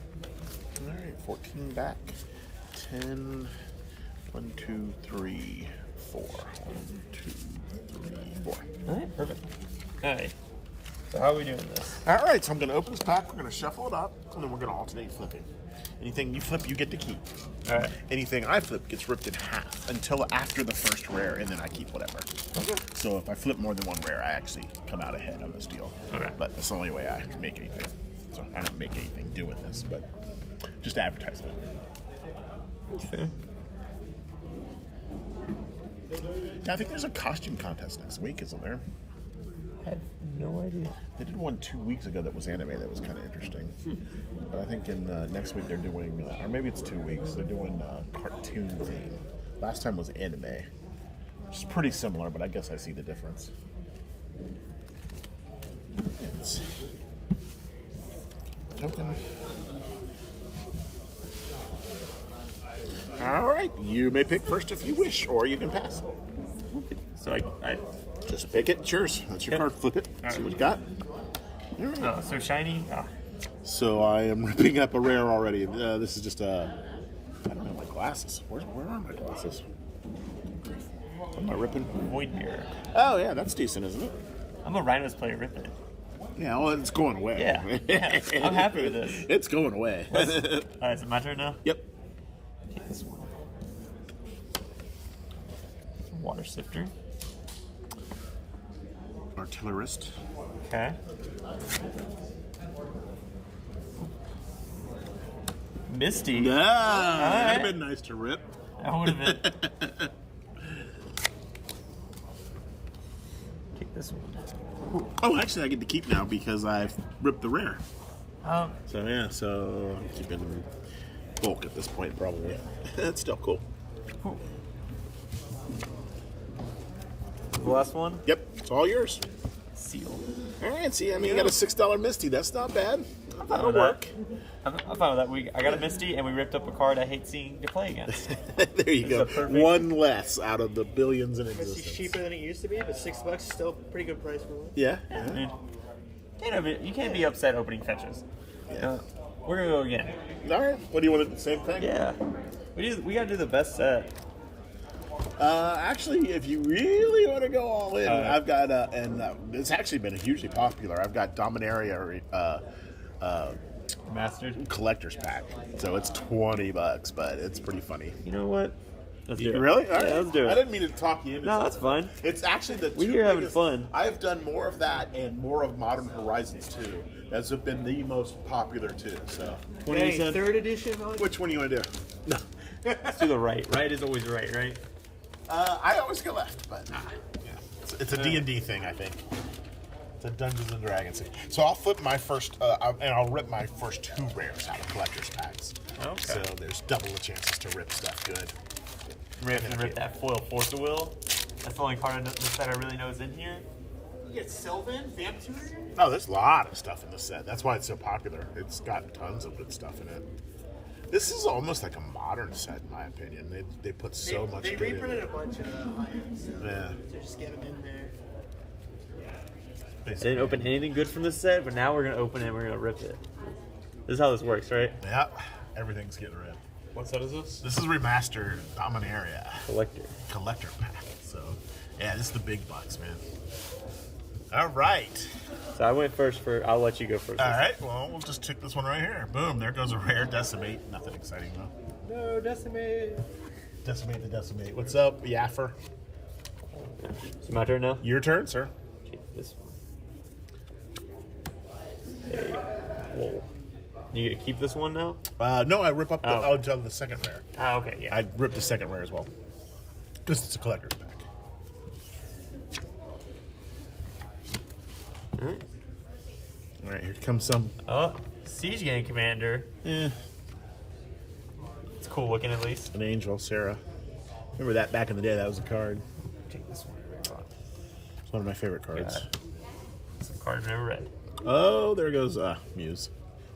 All right, 14 back. 10, 1, 2, 3, 4. 1, 2, 3, 4. All right, perfect. All right. So how are we doing this? All right, so I'm going to open this pack. We're going to shuffle it up, and then we're going to alternate flipping. Anything you flip, you get to keep. All right. Anything I flip gets ripped in half until after the first rare, and then I keep whatever. Okay. So if I flip more than one rare, I actually come out ahead on this deal. Okay. But that's the only way I can make anything. So I don't make anything do with this, but just advertisement. Okay. Yeah, I think there's a costume contest next week, isn't there? I have no idea. They did one 2 weeks ago that was anime that was kind of interesting. But I think in next week they're doing, or maybe it's 2 weeks, they're doing cartoon theme. Last time was anime, which is pretty similar, but I guess I see the difference. It's token. All right, you may pick first if you wish, or you can pass. So I just pick it. It's yours. That's your card. Flip it. See what you got. All right. Oh, so shiny. Oh. So I am ripping up a rare already. This is just a. I don't have my glasses. Where are my glasses? What am I ripping? Void Mirror. Oh yeah, that's decent, isn't it? I'm a Rhinos player ripping it. Yeah, well, it's going away. Yeah. I'm happy with this. It's going away. Alright, is it my turn now? Yep. Take this one. Water Sifter. Artillerist. Okay. Misty. Yeah, Alright. that'd have been nice to rip. That would have been. Take this one. Oh, actually, I get to keep now because I've ripped the rare. Oh. So yeah, so I'm keeping bulk at this point probably. That's still cool. The last one? Yep, it's all yours. Seal. All right, see, I mean, you got a $6 Misty. That's not bad. That'll with that. work. I'm fine with that. I got a Misty, and we ripped up a card I hate seeing to play against. There you go. One less out of the billions in It's existence. cheaper than it used to be, but $6 is still a pretty good price for one. Yeah. I mean, you can't be upset opening fetches. We're gonna go again. All right. What do you want to do? Same thing? Yeah. We gotta do the best set. Actually, if you really want to go all in, Alright. I've got and it's actually been hugely popular. I've got Dominaria Mastered collector's pack, so it's $20, but it's pretty funny. You know what? Let's do it. Really? All right. Yeah, let's do it. I didn't mean to talk you into No, something. that's fine. It's actually the We two here having biggest- fun. I've done more of that and more of Modern Horizons 2. That's been the most popular too. So, Dang, 3rd edition? Which one do you want to do? No. Let's do the right. Right is always right, right? I always go left, but yeah. It's a D&D thing, I think. It's a Dungeons and Dragons thing. So I'll flip my first, and I'll rip my first 2 rares out of collector's packs. Okay. So there's double the chances to rip stuff good. Rip that foil Force of Will. That's the only card in this set I really know is in here. You get Sylvan, Vamp Tutor? Oh, there's a lot of stuff in this set. That's why it's so popular. It's got tons of good stuff in it. This is almost like a modern set, in my opinion. They put so much They good in reprinted it. a bunch of items. So Yeah. To just get them in there. I didn't open anything good from this set, but now we're gonna open it and we're gonna rip it. This is how this works, right? Yeah, everything's getting ripped. What set is this? This is remastered Dominaria. Collector pack. So, yeah, this is the big bucks, man. All right. So I went first I'll let you go first. All right, well, we'll just check this one right here. Boom, there goes a rare Decimate. Nothing exciting, though. No, Decimate. Decimate the Decimate. What's up, Yaffer? It's my turn now? Your turn, sir. Take this one. Whoa. You get to keep this one now? No, I rip up the, Oh. the second rare. Ah, okay, yeah. I ripped the second rare as well. Because it's a collector's pack. Alright. All right, here comes some. Oh, Siege Gang Commander. Eh. It's cool looking at least. An Angel, Sarah. Remember that back in the day? That was a card. Take this one. It's one of my favorite cards. God. Some card I've never read. Oh, there goes Muse.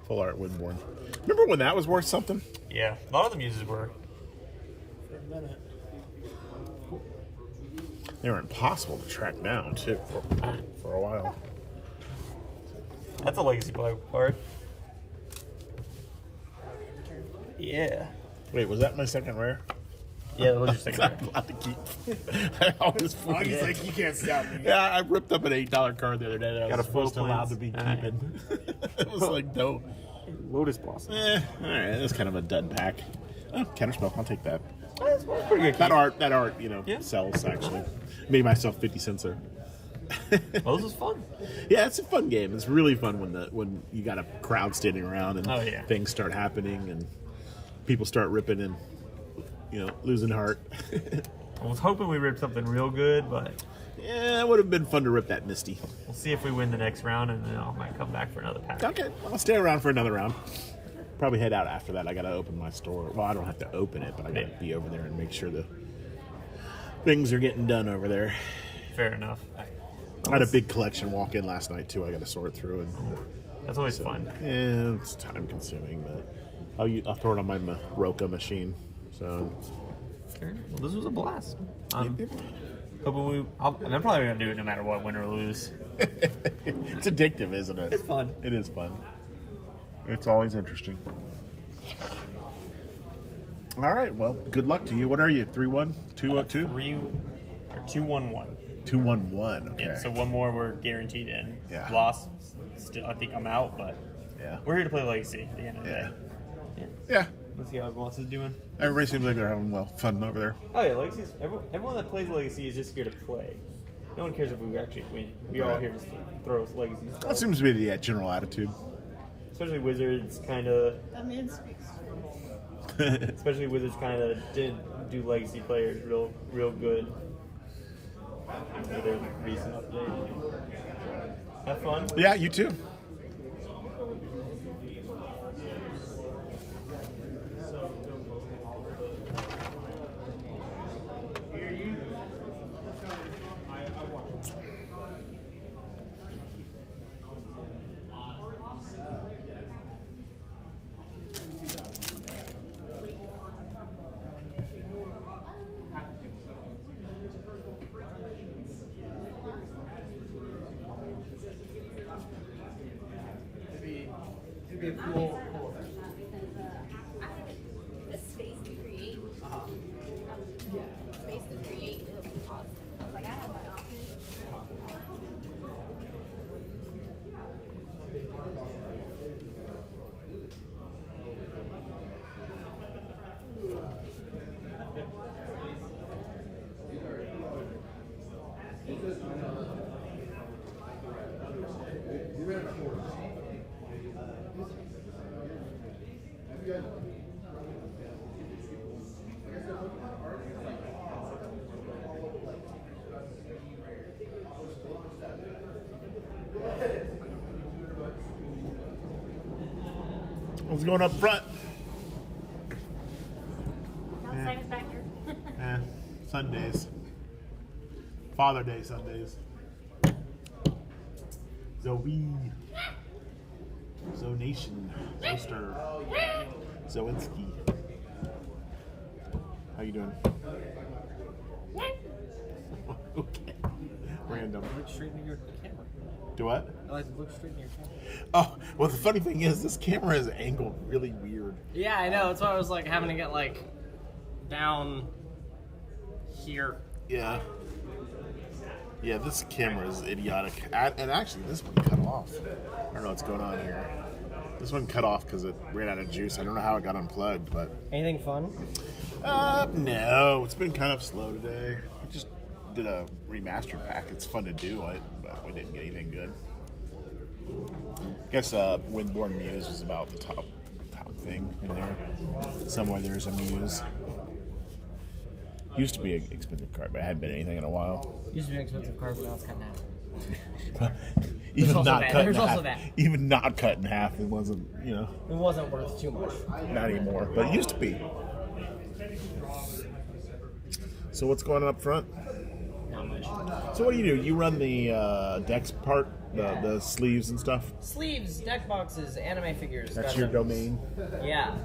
Full art Windborn. Remember when that was worth something? Yeah, a lot of the muses were. For a minute. They were impossible to track down, too, for a while. That's a legacy play card. Yeah. Wait, was that my second rare? Yeah, that was your second I'm rare. allowed to keep. I always forget. He's like, you can't stop me. Yeah, I ripped up an $8 card the other day that I Got was a full supposed to allowed to be planes. keeping. It was like, no. Lotus Blossom. Alright, that's kind of a dud pack. Oh, Counterspell, I'll take that. That's pretty good. That art, sells actually. Made myself 50 cents there. Well, this was fun. Yeah, it's a fun game. It's really fun when you got a crowd standing around and Oh, yeah. things start happening and people start ripping and losing heart. I was hoping we ripped something real good, but Yeah, it would have been fun to rip that Misty. we'll see if we win the next round, and then I might come back for another pack. Okay, I'll stay around for another round. Probably head out after that. I gotta open my store. Well, I don't have to open it, but I gotta be over there and make sure the things are getting done over there. Fair enough. I had a big collection walk in last night too. I got to sort through, and That's always fun. Yeah, it's time consuming, but I'll throw it on my Roka machine. So So, Well, this was a blast. Yep. Hoping I'm probably gonna do it no matter what, win or lose. it's addictive, isn't it? It's fun. It is fun. It's always interesting. All right. Well, good luck to you. What are you? 3-1, 2-2, 2-1-1. 2-1-1. Okay. Yeah, so one more we're guaranteed in. Yeah. Loss, still I think I'm out, but yeah, we're here to play Legacy at the end of the day. Yeah. Let's see how everyone else is doing. Everybody seems like they're having fun over there. Oh yeah, Legacy's everyone that plays Legacy is just here to play. No one cares if we actually win. We're all here to throw Legacy stuff. That seems to be the general attitude. Especially Wizards kind of. That man speaks. Especially Wizards kind of did do Legacy players real good. With their recent update. Have fun. Yeah, you too. It'd be a cool. The space to create. Space to create. It'll be awesome. Like I have my office. What's going up front? Outside is back here. Sundays. Father Day Sundays. Zoe. Zonation. Zoster. Zowinski. How you doing? Okay. Random. Look straight into your camera. Do what? I like to look straight into your camera. Oh, well, the funny thing is, this camera is angled really weird. Yeah, I know. That's why I was like having to get like down here. Yeah. Yeah, this camera is idiotic. And actually, this one cut off. I don't know what's going on here. This one cut off because it ran out of juice. I don't know how it got unplugged, but... Anything fun? No. It's been kind of slow today. We just did a remastered pack. It's fun to do it, but we didn't get anything good. I guess Windborne Muse is about the top thing in there. Somewhere there's a Muse. Used to be an expensive card, but it hadn't been anything in a while. Used to be an expensive card, but now it's cut in half. Even not cut in There's half. also that. Even not cut in half, it wasn't, you know. It wasn't worth too much. Not anymore, but it used to be. So what's going on up front? Not much. So what do? You run the Dex part, the sleeves and stuff? Sleeves, deck boxes, anime figures. That's your domain? Yeah.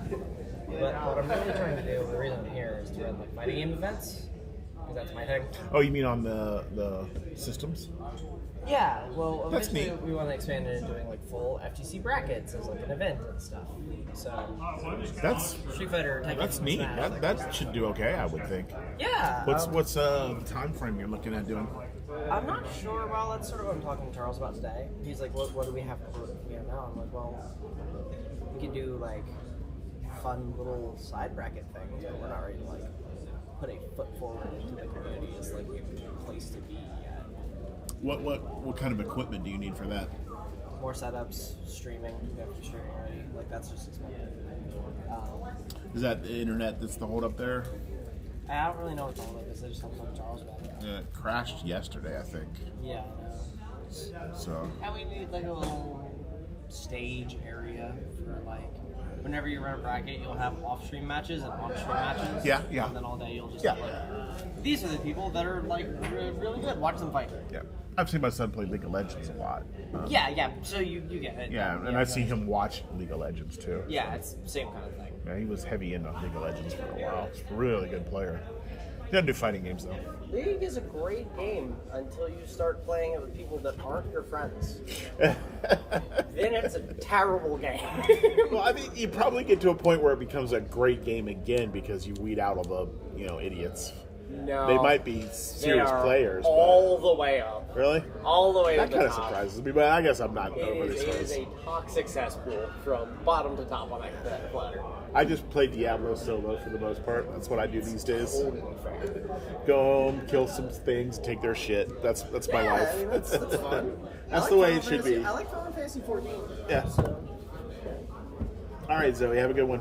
But what I'm really trying to do, the reason I'm here, is to run like fighting game events. Because that's my thing. Oh, you mean on the systems? Yeah, well, That's eventually neat. we want to expand it into doing like full FTC brackets as like an event and stuff. So That's Street Fighter. Tekken, that's neat. Smash, That should do okay, I would think. Yeah. What's the time frame you're looking at doing? I'm not sure. Well, that's sort of what I'm talking to Charles about today. He's like, what do we have now? I'm like, well, we can do like fun little side bracket things, but we're not ready to like put a foot forward into the community as like a place to be at. What kind of equipment do you need for that? More setups, streaming. We have to stream already. Like that's just expensive. Is that the internet that's the hold up there? I don't really know what the hold up is. I just talked to Charles about it. Yeah, it crashed yesterday, I think. Yeah, I know. So And we need like a little stage area for like whenever you run a bracket, you'll have off-stream matches and on-stream matches. Yeah, yeah. And then all day you'll just Yeah. have like, these are the people that are like really good. Watch them fight. Yeah. I've seen my son play League of Legends a lot. Yeah. So you get it. Yeah, and I've seen him watch League of Legends too. Yeah, it's the same kind of thing. Yeah, he was heavy into League of Legends for a while. He's a really good player. He doesn't do fighting games though. League is a great game until you start playing it with people that aren't your friends. Then it's a terrible game. Well, I mean, you probably get to a point where it becomes a great game again because you weed out all the, idiots. No. They might be They serious are players. all the way up. But really? All the way that to the kind of top. surprises me, but I guess I'm not It overly is, it is surprised. a toxic cesspool from bottom to top on that platter. I just play Diablo solo for the most part. That's what I do these days. Totally fair. Go home, kill some things, take their shit. That's my Yeah, life. I mean, that's fun. That's I the like way Final it should Fantasy- be. I like Final Fantasy 14. Yeah. All right, Zoe, have a good one.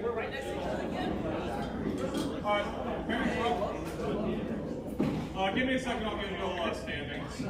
We're right next to each other again. Give me a second, I'll give you all standings.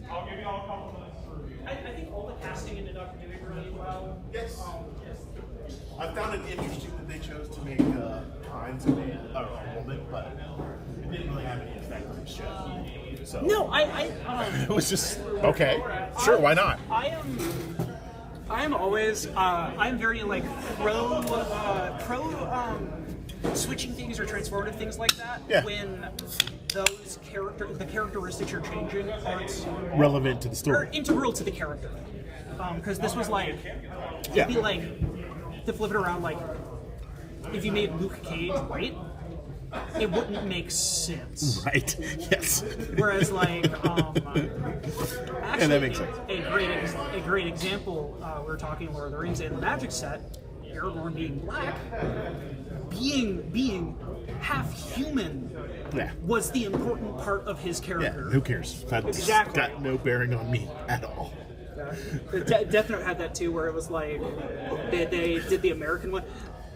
I'll give you all a couple minutes to review. I think all the casting ended up doing really well. Yes. Yes. I found it interesting that they chose to make Hines a man or a woman, but it didn't really have any effect on the show. So No, it was just okay. Sure, why not? I am always I'm very like pro switching things or transformative things like that. Yeah. When the characteristics you're changing aren't Relevant to the or story. integral to the character. Because this was like it'd Yeah. be like to flip it around, like if you made Luke Cage white, it wouldn't make sense. Right. Yes. Whereas, like, actually, And that makes sense. A great example. We were talking Lord of the Rings in the Magic set. Aragorn being black, being half human, Yeah. was the important part of his Yeah. character. Who cares? That's Exactly. got no bearing on me at all. Death Note had that too, where it was like they did the American one.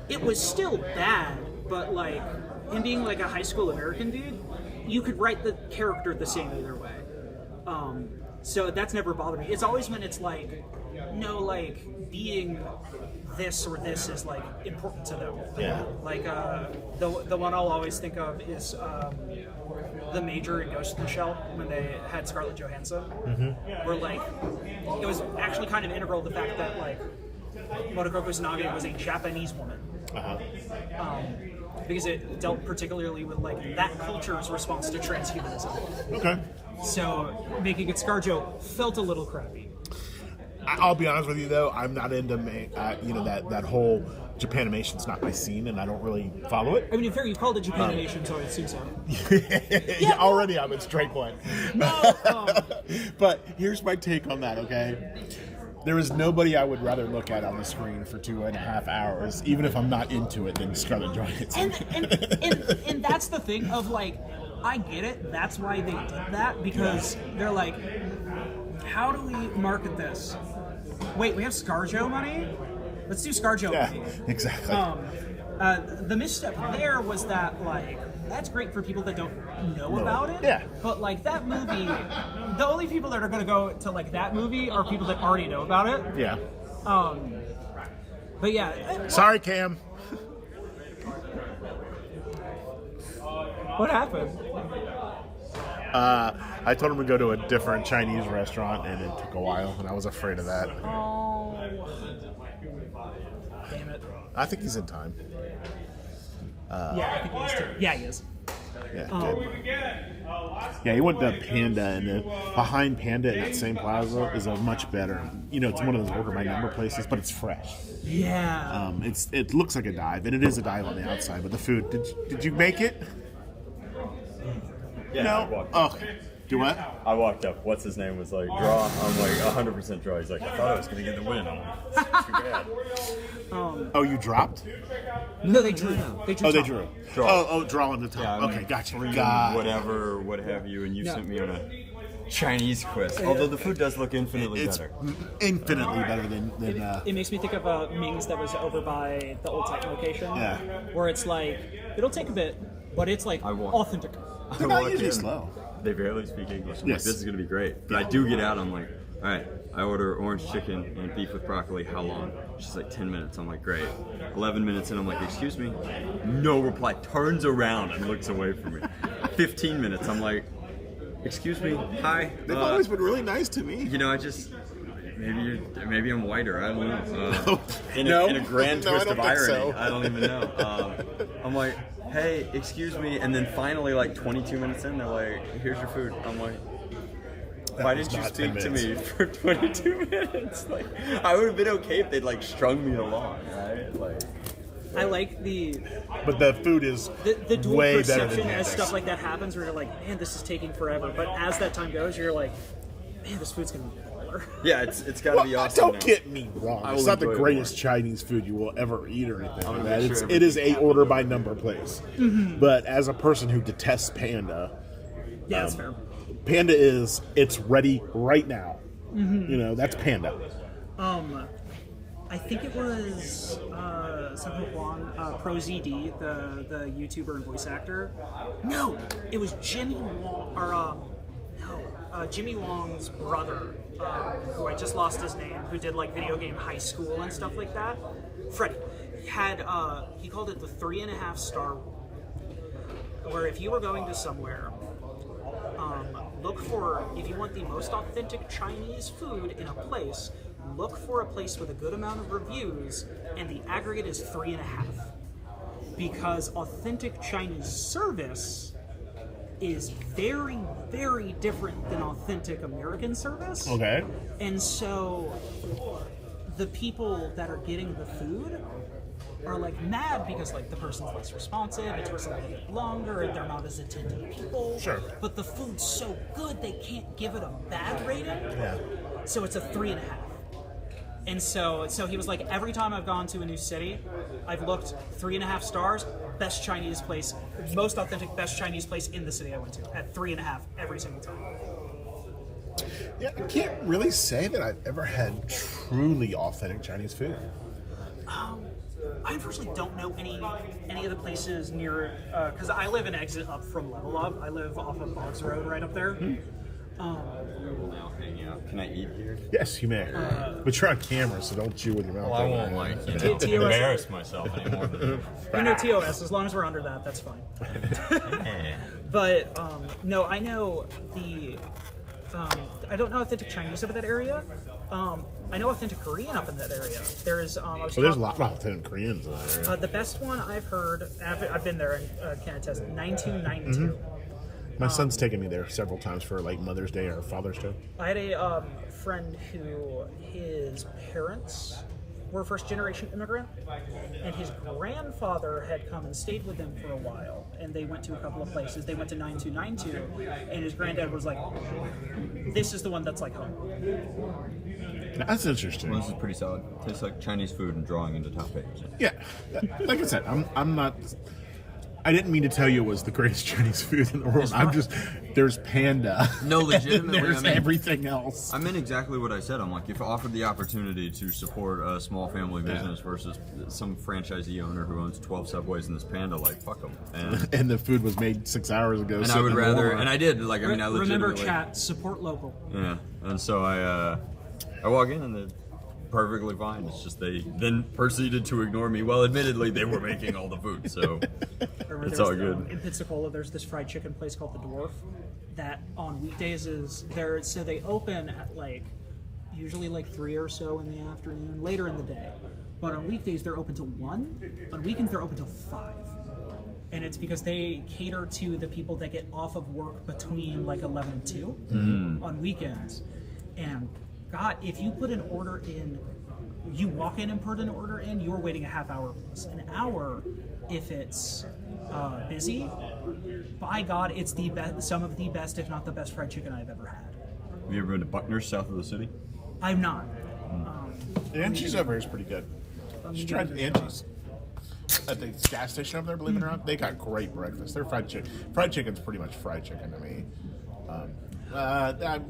It was still bad, but like him being like a high school American dude, you could write the character the same either way. So that's never bothered me. It's always when it's like, no, like being this or this is like important to them. Yeah. Like the one I'll always think of is the Major in Ghost in the Shell when they had Scarlett Johansson, where like it was actually kind of integral to the fact that like Motoko Kusanagi was a Japanese woman. Because it dealt particularly with like that culture's response to transhumanism. Okay. So making it ScarJo felt a little crappy. I'll be honest with you though, I'm not into that whole Japanimation's not my scene, and I don't really follow it. I mean, in fair, you called it Japanimation, so I assume so. Yeah, already I'm at strike one. But here's my take on that. Okay. There is nobody I would rather look at on the screen for 2.5 hours, even if I'm not into it, than Scarlett Johansson. And that's the thing of like, I get it. That's why they did that, because they're like, how do we market this? Wait, we have ScarJo money? Let's do ScarJo money. Exactly. The misstep there was that like, that's great for people that don't know about it. Yeah. But like that movie, the only people that are going to go to like that movie are people that already know about it. Yeah. But yeah. Sorry, Cam. What happened? I told him to go to a different Chinese restaurant, and it took a while, and I was afraid of that. Oh. Damn it. I think he's in time. Yeah, I think he is too. Yeah, he is. Yeah, good. Yeah, he went to Panda, and then behind Panda in that same plaza is a much better. It's one of those order by number places, but it's fresh. Yeah. It looks like a dive, and it is a dive on the outside. But the food, did you make it? Yeah, No. I walked up. Do what? I walked up. What's his name was like draw. I'm like 100% draw. He's like, I thought I was gonna get the win. I'm like, too bad. Oh, you dropped? No, they drew. They drew. Oh, they top. drew. Draw. Oh, draw on the top. Yeah, I okay, mean, gotcha. freedom, Got it. whatever, what have you, and you No. sent me on a Chinese quiz. Although the food does look infinitely It's better. infinitely better than It makes me think of Ming's that was over by the old Titan location. Yeah. Where it's like, it'll take a bit, but it's like authentic. They're not usually slow. They barely speak English. I'm Yes. like, this is gonna be great. But I do get out. I'm like, all right. I order orange chicken and beef with broccoli. How long? She's like 10 minutes. I'm like, great. 11 minutes in, I'm like, excuse me. No reply. Turns around and looks away from me. 15 minutes. I'm like, excuse me. Hi. They've always been really nice to me. I just maybe I'm whiter. I don't know. In No. a grand No, I twist don't of think irony, so. I don't even know. I'm like, hey, excuse me, and then finally, like 22 minutes in, they're like, here's your food. I'm like, Why was didn't you not 10 speak to me minutes. for 22 minutes? Like, I would have been okay if they'd like strung me along, right? Like, I like the But the food is the dual way better than perception as Panda's. stuff like that happens, where you're like, man, this is taking forever. But as that time goes, you're like, man, this food's gonna be baller. yeah, it's got to be awesome. Don't now. get me wrong. I It's will not the enjoy it greatest Chinese food you will ever eat or anything I'm like gonna that. make sure It is a everything's order by number place. Mhm. But as a person who detests Panda, Yeah, that's fair. Panda it's ready right now. Mhm. You know, that's Panda. I think it was Sentinel Juan, ProZD, the YouTuber and voice actor. No, it was Jimmy Wong, or Jimmy Wong's brother, who I just lost his name, who did like video game high school and stuff like that. Freddie had he called it the 3.5 star rule, where if you were going to somewhere, look for, if you want the most authentic Chinese food in a place, look for a place with a good amount of reviews, and the aggregate is 3.5. Because authentic Chinese service is very, very different than authentic American service. Okay. And so the people that are getting the food are like mad because like the person's less responsive, it took a little bit longer, and they're not as attentive people. Sure. But the food's so good they can't give it a bad rating. Yeah. So it's a 3.5. And so he was like, every time I've gone to a new city, I've looked 3.5 stars, best Chinese place, most authentic best Chinese place in the city I went to, at 3.5 every single time. Yeah, I can't really say that I've ever had truly authentic Chinese food. I unfortunately don't know any of the places near, because I live an exit up from Level Up. I live off of Boggs Road right up there. Now hang out. Can I eat here? Yes, you may. But you're on camera, so don't chew with your mouth. Well, I open. won't embarrass myself anymore. You know TOS, as long as we're under that, that's fine. But, no, I know the, I don't know authentic Chinese up in that area. I know authentic Korean up in that area. There's, there's a lot of authentic Koreans in there. the best one I've heard, I've been there and can attest, 9292. My son's taken me there several times for like Mother's Day or Father's Day. I had a friend who his parents were first generation immigrant, and his grandfather had come and stayed with them for a while, and they went to a couple of places. They went to 9292, and his granddad was like, this is the one that's like home. That's interesting. Well, this is pretty solid. Tastes like Chinese food and drawing into top page. Yeah, like I said, I'm not. I didn't mean to tell you it was the greatest Chinese food in the world. I'm just there's Panda. No, legitimately, There's I mean, everything else. I meant exactly what I said. I'm like, if offered the opportunity to support a small family business versus some franchisee owner who owns 12 Subways and this Panda, like, fuck them. And the food was made 6 hours ago. And I would rather, and I did. Like, I mean, I Remember, legitimately. chat, support local. Yeah, and so I walk in and they're perfectly fine. It's just they then proceeded to ignore me. Well, admittedly, they were making all the food, so it's all good. In Pensacola, there's this fried chicken place called The Dwarf that on weekdays is there. So they open at like usually like 3 or so in the afternoon, later in the day. But on weekdays they're open till 1. On weekends they're open till 5. And it's because they cater to the people that get off of work between like 11 and 2 on weekends. And God, if you put an order in, you walk in and put an order in, you're waiting a half hour plus. An hour, if it's busy, by God, it's the best, some of the best, if not the best fried chicken I've ever had. Have you ever been to Buckner's south of the city? I'm not. Angie's over here is pretty good. She tried Angie's at the gas station over there, believe it or not. They got great breakfast. Their fried chicken. Fried chicken's pretty much fried chicken to me.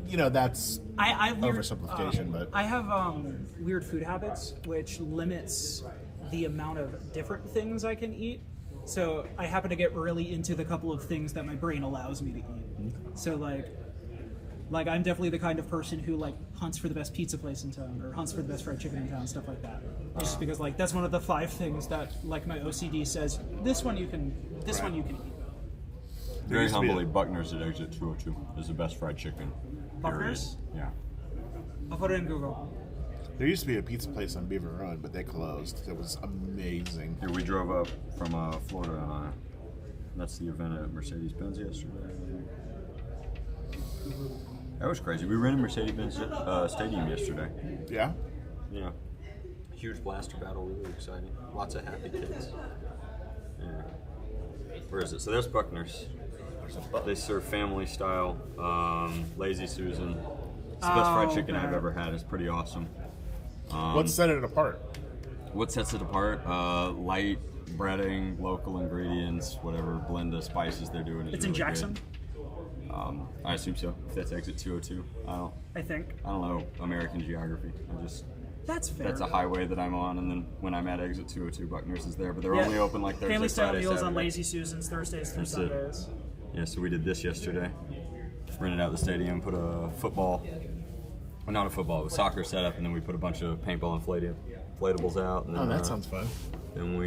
You know, that's I oversimplification, but I have weird food habits, which limits the amount of different things I can eat. So I happen to get really into the couple of things that my brain allows me to eat. So like I'm definitely the kind of person who like hunts for the best pizza place in town or hunts for the best fried chicken in town, stuff like that. Just because like that's one of the 5 things that like my OCD says this one you can eat. Very humbly, Buckner's at exit 202 is the best fried chicken. Buckner's? Yeah. I'll put it in Google. there used to be a pizza place on Beaver Run, but they closed. It was amazing. Yeah, we drove up from Florida, and that's the event at Mercedes-Benz yesterday. That was crazy. We rented Mercedes-Benz Stadium yesterday. Yeah? Yeah. Huge blaster battle, really exciting. Lots of happy kids. Yeah. Where is it? So there's Buckner's. They serve family style, Lazy Susan. It's the best fried chicken I've ever had. It's pretty awesome. What set it apart? What sets it apart? Light breading, local ingredients, whatever blend of spices they're doing is It's in really Jackson? good. I assume so. If that's exit 202, I think. I don't know American geography. That's fair. That's a highway that I'm on, and then when I'm at exit 202, Buckner's is there, but they're Yeah. only open like Thursday, Family style Friday, meals on Saturday. Lazy Susans Thursdays through That's it. Sundays. Yeah, so we did this yesterday. Rented out the stadium, put a football, well, not a football, a soccer setup, and then we put a bunch of paintball inflatables out. And then, Oh, that sounds fun. And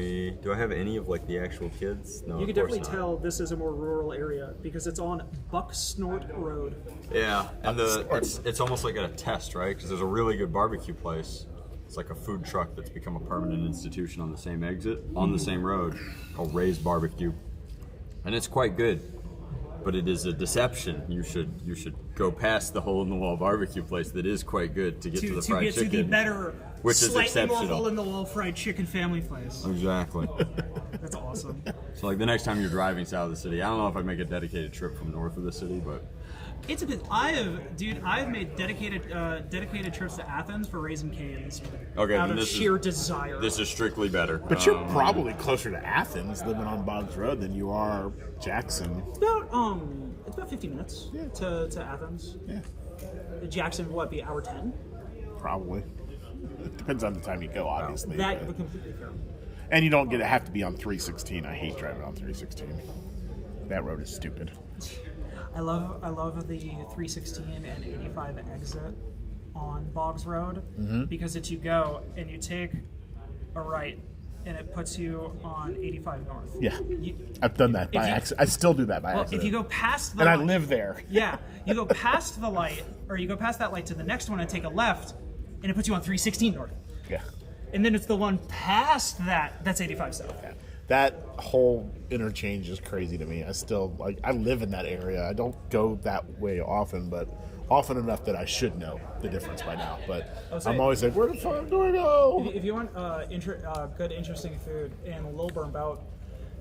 do I have any of like the actual kids? No, You of can course definitely not. tell this is a more rural area because it's on Bucksnort Road. Yeah, and it's almost like a test, right? Because there's a really good barbecue place. It's like a food truck that's become a permanent institution on the same exit, on the same road, called Ray's Barbecue, and it's quite good. But it is a deception. You should go past the hole-in-the-wall barbecue place that is quite good to get to the fried get chicken, to the better, which is slightly more exceptional. hole-in-the-wall fried chicken family place. Exactly. That's awesome. So like the next time you're driving south of the city, I don't know if I'd make a dedicated trip from north of the city, but It's a bit. I've made dedicated trips to Athens for Raising Cane's. okay. Out Then of this sheer is, desire. This is strictly better. But you're probably closer to Athens living on Boggs Road than you are Jackson. It's about 50 minutes to Athens. Yeah. Jackson, what, be hour 10? Probably. It depends on the time you go, obviously. That but- would completely fair. And you don't have to be on 316. I hate driving on 316. That road is stupid. I love the 316 and 85 exit on Boggs Road because you go and you take a right and it puts you on 85 North. Yeah. I've done that by accident. I still do that by accident. If you go past the and I light- live there. Yeah, you go past the light, or you go past that light to the next one and take a left, and it puts you on 316 North. Yeah. And then it's the one past that's 85 South. That whole interchange is crazy to me. I live in that area. I don't go that way often, but often enough that I should know the difference by now. But I'm always like, where the fuck do I go? If you want good, interesting food in Lilburn, about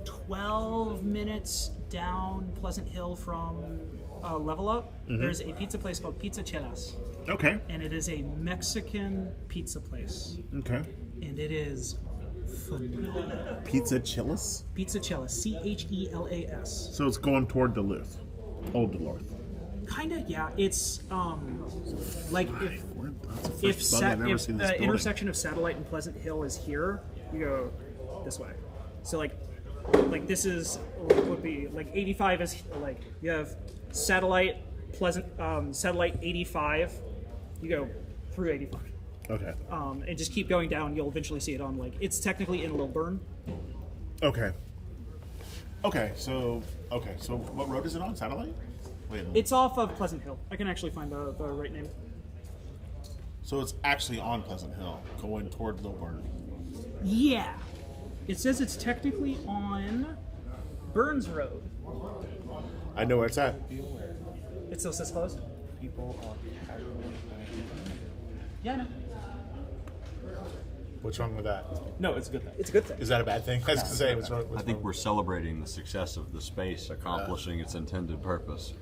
12 minutes down Pleasant Hill from Level Up, there's a pizza place called Pizza Chelas. Okay. And it is a Mexican pizza place. Okay. And it is phenomenal. Pizza Chillis? Pizza Chelas, Chelas. So it's going toward Duluth. Old Duluth. Kinda, yeah. It's like if first bug I've ever seen in this the building. intersection of Satellite and Pleasant Hill is here, you go this way. So like this is would be like 85 is like you have Satellite, Satellite 85. You go through 85. Okay. And just keep going down. You'll eventually see it on it's technically in Lilburn. Okay. So what road is it on? Satellite? Wait. It's off of Pleasant Hill. I can actually find the right name. So it's actually on Pleasant Hill, going toward Lilburn. Yeah. It says it's technically on Burns Road. I know where it's at. It still says closed? Yeah, I know. What's wrong with that? No, it's a good thing. It's a good thing. Is that a bad thing? I was going to say, what's wrong? I think we're celebrating the success of the space accomplishing its intended purpose.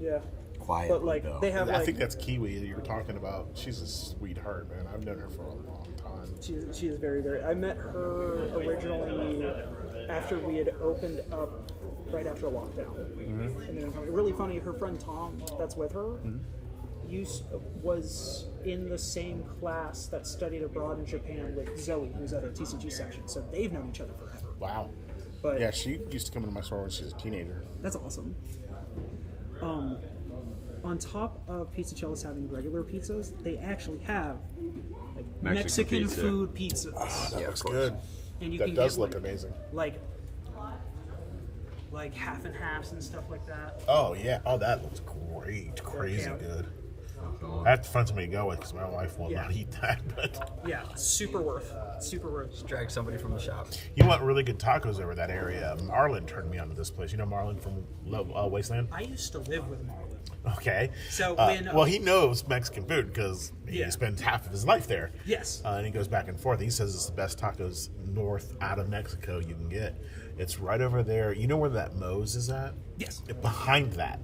Yeah. Quietly, But like though. they have I like think that's Kiwi that you were talking about. She's a sweetheart, man. I've known her for a long time. she is very, very. I met her originally after we had opened up right after lockdown. And then really funny, her friend Tom, that's with her, was in the same class that studied abroad in Japan with Zoe, who's at a TCG section. So they've known each other forever. Wow. But Yeah, she used to come into my store when she was a teenager. that's awesome. On top of Pizza Chelas having regular pizzas, they actually have like Mexican Mexican pizza. food pizzas. That looks good. And you That can does get, look like, amazing. Like half and halves and stuff like that. Oh, yeah. Oh, that looks great. Crazy Yeah. good. I have to find somebody to go with because my wife will not eat that. But Yeah, super worth. Super worth. Just drag somebody from the shop. you want really good tacos over that area. Marlon turned me onto this place. You know Marlon from Wasteland? I used to live with Marlon. Okay. So when well, he knows Mexican food because he spends half of his life there. Yes. And he goes back and forth. He says it's the best tacos north out of Mexico you can get. It's right over there. You know where that Moe's is at? Yes. Behind that.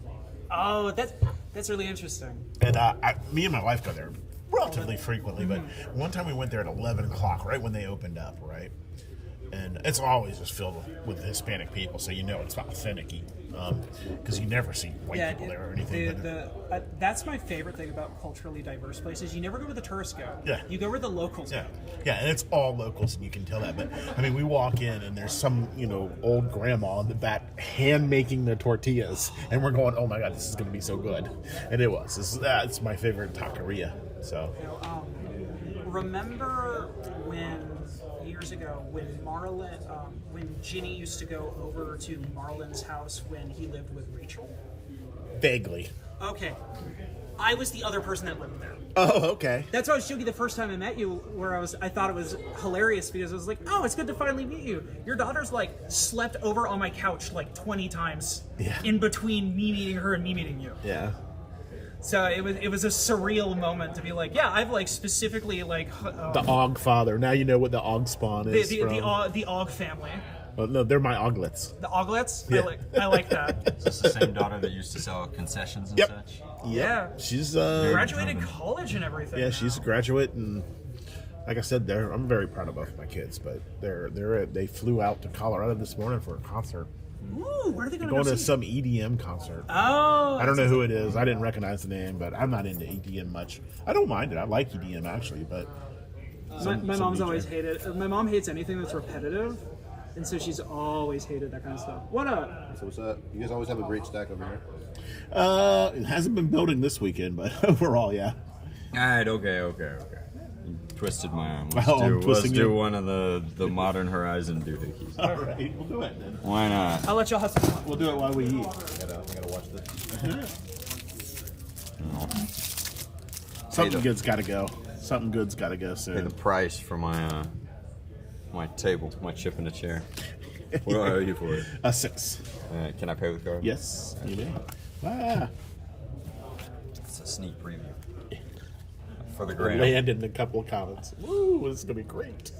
Oh, that's really interesting. And me and my wife go there relatively frequently, but one time we went there at 11 o'clock, right when they opened up, right? And it's always just filled with Hispanic people, so you know it's authentic because you never see white people there or anything. That's my favorite thing about culturally diverse places. You never go where the tourists go. Yeah. You go where the locals go. Yeah, and it's all locals, and you can tell that. But I mean, we walk in, and there's some old grandma in the back hand making the tortillas, and we're going, "Oh my god, this is going to be so good!" And it was. It's my favorite taqueria. So. Remember when years ago when Marlon, when Ginny used to go over to Marlon's house when he lived with Rachel? Vaguely. Okay. I was the other person that lived there. Oh, okay. That's why I was joking the first time I met you, where I thought it was hilarious because I was like, oh, it's good to finally meet you. Your daughter's like slept over on my couch like 20 times in between me meeting her and me meeting you. Yeah. So it was a surreal moment to be like, yeah, I've like specifically like The Og father. Now you know what the Og spawn is. the Og family. Oh, no, they're my Oglets. The Oglets? Yeah. I like that. Is this the same daughter that used to sell concessions and such? Yeah. She's graduated college and everything. Yeah, now. she's a graduate, and like I said, I'm very proud of both my kids. But they flew out to Colorado this morning for a concert. Ooh, where are they Going to to some EDM concert. Oh, I don't know who it is. I didn't recognize the name, but I'm not into EDM much. I don't mind it. I like EDM actually, but my mom's always hated. My mom hates anything that's repetitive, and so she's always hated that kind of stuff. What up? So what's up? You guys always have a great stack over here. It hasn't been building this weekend, but overall, yeah. All right, okay. You twisted my arm. I'm Let's twisting do you. one of the Modern Horizon doohickeys. All right, we'll do it then. Why not? I'll let y'all have some fun. We'll do it while we eat. I gotta watch this. Something good's got to go. Something good's got to go Pay soon. the price for my my table, my chip in a chair. What do I owe you for it? A 6. Can I pay with card? Yes, you may. Ah. It's a sneak preview. For the grand. Land in a couple of comments. Woo, this is gonna be great.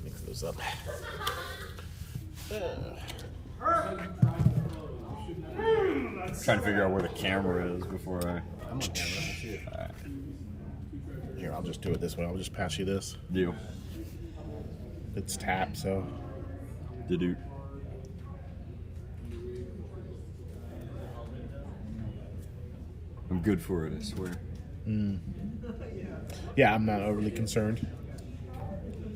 Mix those up. Trying to figure out where the camera is before I. I'm on camera. Let's see it. Alright. Here, I'll just do it this way. I'll just pass you this. Deal. It's tap, so. Do. I'm good for it, I swear. Yeah, I'm not overly concerned.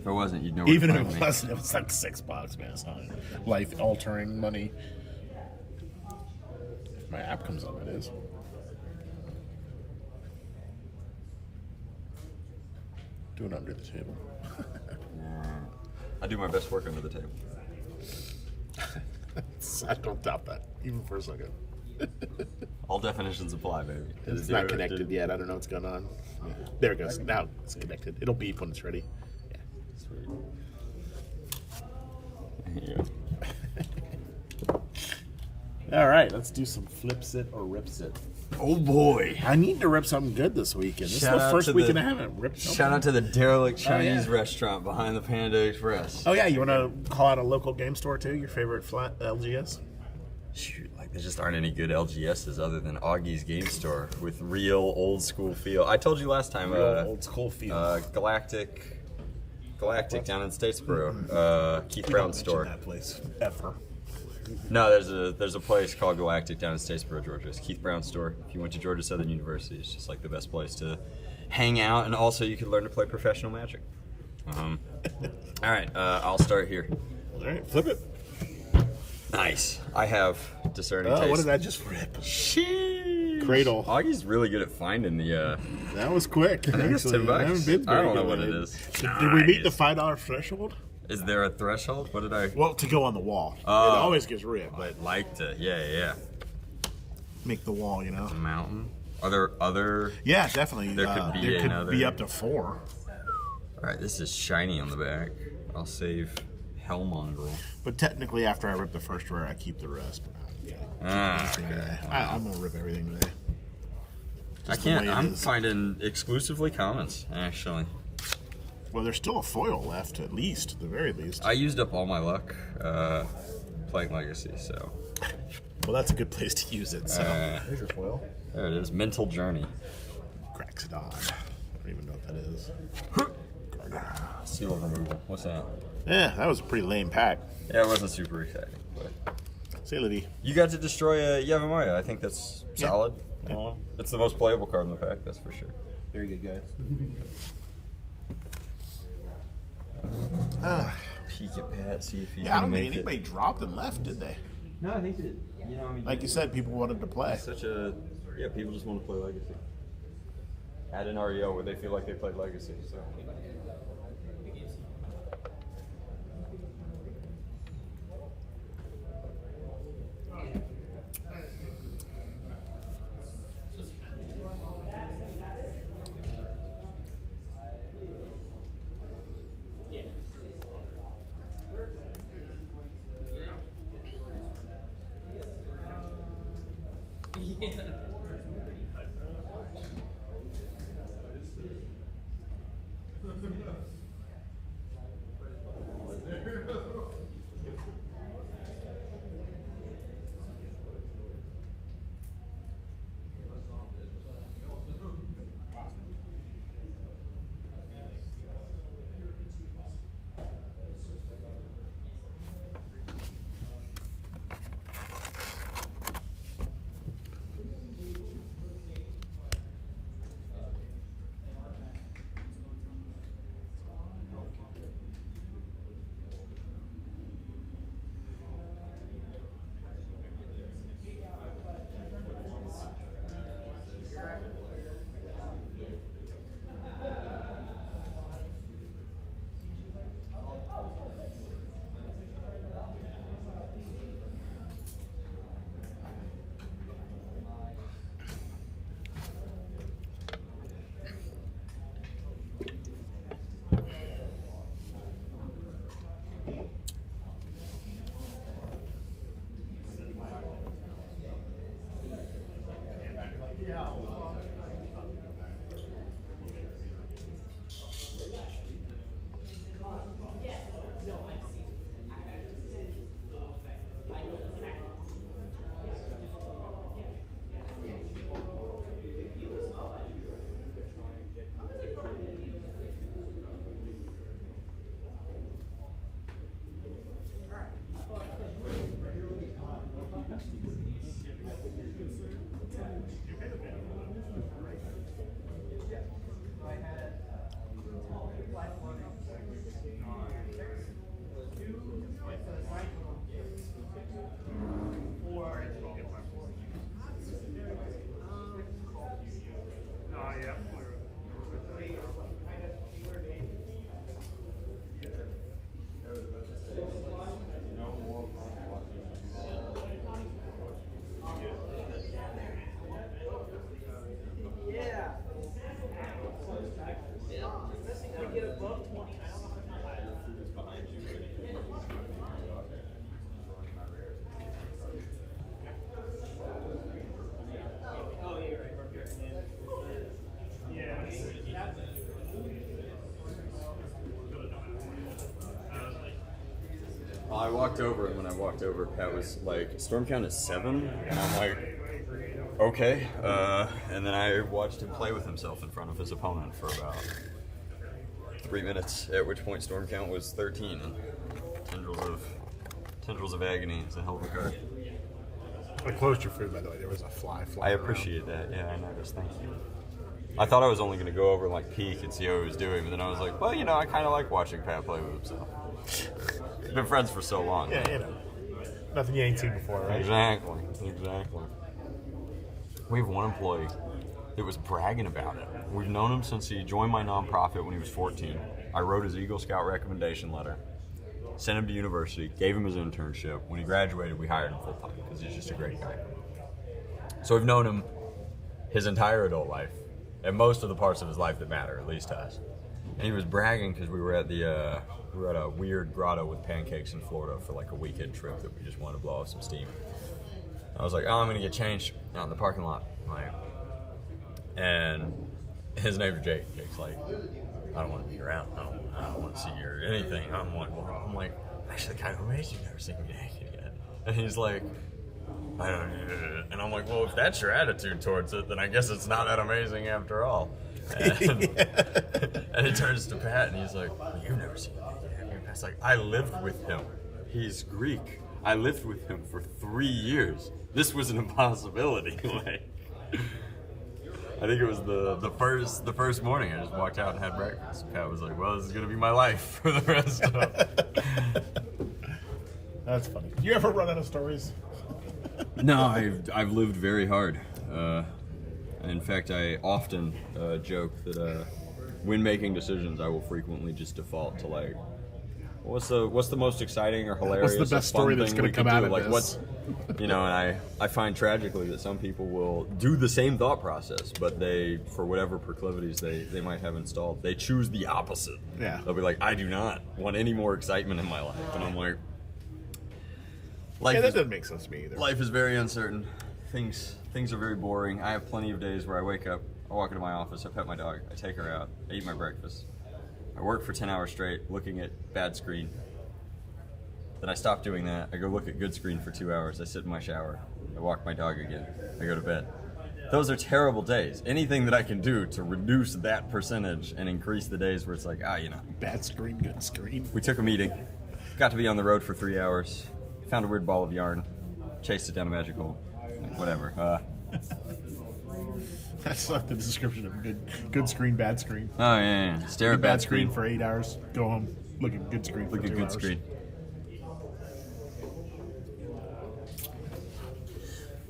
If I wasn't, you'd know where Even to if find it me. wasn't, it was like $6, man. It's not life-altering money. If my app comes up, it is. Do it under the table. I do my best work under the table. I don't doubt that, even for a second. All definitions apply, baby. It's not connected yet. I don't know what's going on. Yeah. There it goes. Now it's connected. It'll beep when it's ready. Yeah. Sweet. All right, let's do some flips it or rips it. Oh boy. I need to rip something good this weekend. This is the first weekend I haven't ripped something. Shout out to the derelict Oh, yeah. Chinese restaurant behind the Panda Express. Oh yeah, you want to call out a local game store too? Your favorite flat LGS? Shoot, like there just aren't any good LGSs other than Augie's Game Store with real old school feel. I told you last time. Real old school feel. Galactic down in Statesboro. Keith Brown's store. That place ever. No, there's a place called Galactic down in Statesboro, Georgia. It's Keith Brown's store. If you went to Georgia Southern University, it's just like the best place to hang out, and also you could learn to play professional Magic. All right, I'll start here. All right, flip it. Nice. I have discerning taste. What did I just rip? Sheesh. Cradle. Augie's really good at finding the. That was quick. I think it's actually. $10. I haven't been I very don't know good what at it is. Did we meet the $5 threshold? Is there a threshold? What did I? Well, to go on the wall. Oh. It always gets ripped, but I'd like to. Yeah. make the wall. You know. A mountain. Are there other? Yeah, definitely. There could be another. Be up to 4. All right, this is shiny on the back. I'll save Hellmongrel. But technically, after I rip the first rare, I keep the rest. Okay. I'm gonna rip everything today. I can't. I'm finding exclusively commons, actually. Well, there's still a foil left, at least, at the very least. I used up all my luck playing Legacy, so. Well, that's a good place to use it. So There's your foil. There it is. Mental Journey. Craxodon. I don't even know what that is. Seal of removal. What's that? Yeah, that was a pretty lame pack. Yeah, it wasn't super exciting, but. Say, Livy. You got to destroy a Yavimaya. I think that's solid. Yeah. It's the most playable card in the pack, that's for sure. Very good, guys. Peek at Pat, see if he's Yeah, I gonna don't think make anybody dropped and left, did they? No, I think that, you know, I mean, like you said, people wanted to play. It's such a, yeah, people just want to play Legacy. Add an REO where they feel like they played Legacy, so. I walked over, and when I walked over, Pat was like, "Storm count is 7," and I'm like, "Okay." And then I watched him play with himself in front of his opponent for about 3 minutes. At which point, Storm count was 13. And Tendrils of Agony is a hell of a card. I closed your food, by the way. There was a fly. I appreciate that. Yeah, I noticed. Thank you. I thought I was only going to go over and like peek and see how he was doing, but then I was like, well, you know, I kind of like watching Pat play with himself. We've been friends for so long. Yeah, you know. Nothing you ain't seen before, right? Exactly. We have one employee that was bragging about it. We've known him since he joined my nonprofit when he was 14. I wrote his Eagle Scout recommendation letter, sent him to university, gave him his internship. When he graduated, we hired him full time because he's just a great guy. So we've known him his entire adult life, and most of the parts of his life that matter, at least to us. And he was bragging because we were at a weird grotto with pancakes in Florida for like a weekend trip that we just wanted to blow off some steam. I was like, oh, I'm gonna get changed out in the parking lot. And his neighbor Jake. Jake's like, I don't want to be around. I don't want to see you or anything. I'm like, actually kind of amazed you've never seen me naked yet. And he's like, I don't. And I'm like, well, if that's your attitude towards it, then I guess it's not that amazing after all. And he turns to Pat and he's like, well, you've never seen me naked, have you? And Pat's like, I lived with him. He's Greek. I lived with him for 3 years. This was an impossibility. Like, I think it was the first morning. I just walked out and had breakfast. Pat was like, "Well, this is gonna be my life for the rest of it." That's funny. You ever run out of stories? No, I've lived very hard. In fact, I often joke that when making decisions, I will frequently just default to like, what's the most exciting or hilarious? What's the best or fun story that's thing gonna we come could out do? of Like this? what's, and I find tragically that some people will do the same thought process, but they, for whatever proclivities they might have installed, they choose the opposite. Yeah. They'll be like, I do not want any more excitement in my life, and I'm like, that doesn't make sense to me either. Life is very uncertain. Things are very boring. I have plenty of days where I wake up, I walk into my office, I pet my dog, I take her out, I eat my breakfast, I work for 10 hours straight looking at bad screen. Then I stop doing that, I go look at good screen for 2 hours, I sit in my shower, I walk my dog again, I go to bed. Those are terrible days. Anything that I can do to reduce that percentage and increase the days where it's like, bad screen, good screen. We took a meeting, got to be on the road for 3 hours, found a weird ball of yarn, chased it down a magic hole, whatever. That's like the description of good screen, bad screen. Oh yeah. Stare at bad bad screen screen for 8 hours. Go home. Look at good screen for 2 hours. Look at good screen.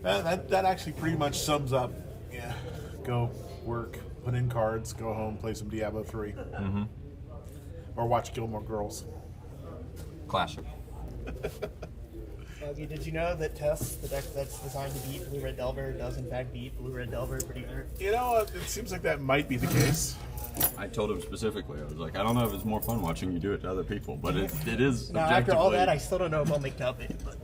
That actually pretty much sums up. Yeah. Go work, put in cards, go home, play some Diablo 3. Mm-hmm. Or watch Gilmore Girls. Classic. Did you know that Tess, the deck that's designed to beat Blue Red Delver, does in fact beat Blue Red Delver pretty good? You know, it seems like that might be the case. I told him specifically, I was like, I don't know if it's more fun watching you do it to other people, but it is Now, after all that, I still don't know if I'll make top 8. But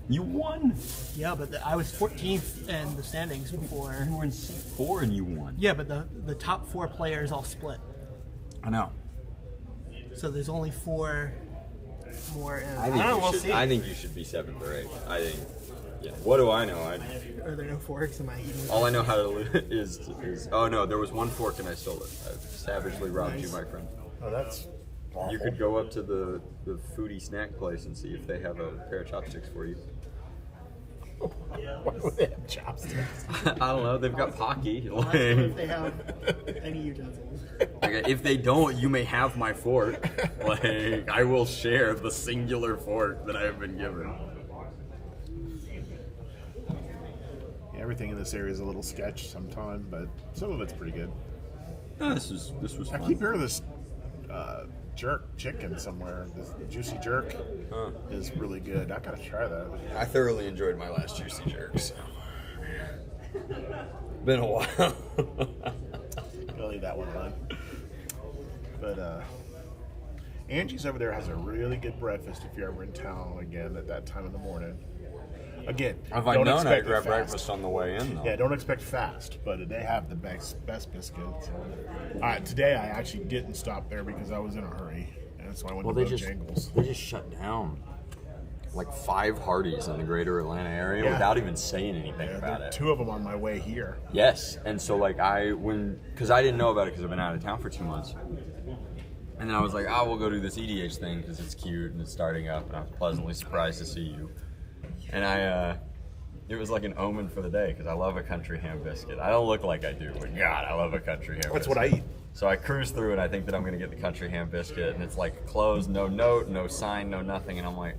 you won! Yeah, but I was 14th in the standings before. You were in C4 and you won. Yeah, but the top 4 players all split. I know. So there's only 4 more. I think you should be 7th or 8th. I think. Yeah. What do I know? Are there no forks? Am I eating? All I know how to is oh no, there was one fork and I stole it. I savagely robbed you, my friend. Oh, that's awful. You could go up to the foodie snack place and see if they have a pair of chopsticks for you. Why would they have chopsticks? I don't know. They've got Pocky. Well, that's if they have any utensils. Okay, if they don't, you may have my fork. Like, I will share the singular fork that I have been given. Yeah, everything in this area is a little sketch sometimes, but some of it's pretty good. Oh, this was I fun. keep hearing this jerk chicken somewhere. This juicy jerk is really good. I gotta try that. I thoroughly enjoyed my last juicy jerk. So. Been a while. I'll leave that one alone. But Angie's over there has a really good breakfast if you're ever in town again at that time in the morning. Again, If I'd don't known, expect I'd grab it fast. breakfast on the way in, though. Yeah, don't expect fast, but they have the best biscuits. Today I actually didn't stop there because I was in a hurry, and so I went to Bojangles. They just shut down like 5 Hardee's in the greater Atlanta area Yeah. without even saying anything about There are it. 2 of them on my way here. Yes, and so like because I didn't know about it because I've been out of town for 2 months, and then I was like, we'll go do this EDH thing because it's cute and it's starting up, and I was pleasantly surprised to see you. And it was like an omen for the day because I love a country ham biscuit. I don't look like I do, but God, I love a country ham That's biscuit. what I eat. So I cruise through and I think that I'm going to get the country ham biscuit, and it's like closed, no note, no sign, no nothing, and I'm like,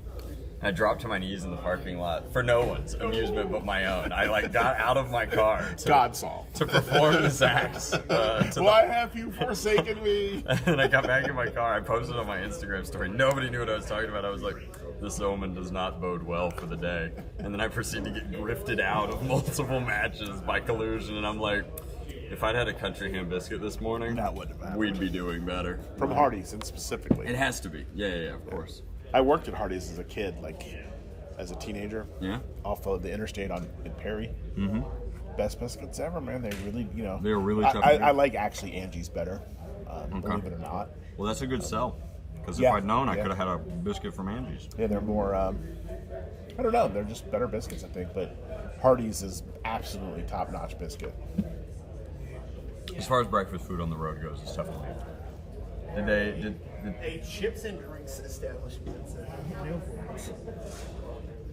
I dropped to my knees in the parking lot for no one's amusement but my own. I like got out of my car to perform this act. Why have you forsaken me? And I got back in my car. I posted on my Instagram story. Nobody knew what I was talking about. I was like, this omen does not bode well for the day. And then I proceeded to get grifted out of multiple matches by collusion. And I'm like, if I'd had a country ham biscuit this morning, we'd be doing better. From Hardee's, and specifically. It has to be. Yeah, of course. I worked at Hardee's as a kid, like as a teenager. Yeah. Off of the interstate in Perry. Mm-hmm. Best biscuits ever, man. They really, They're really tough. I like actually Angie's better, believe it or not. Well, that's a good sell. Because Yeah, if I'd known, I yeah. could have had a biscuit from Angie's. Yeah, they're more. I don't know. They're just better biscuits, I think. But Hardee's is absolutely top-notch biscuit. As far as breakfast food on the road goes, it's tough to leave. Did A chips and drinks establishment.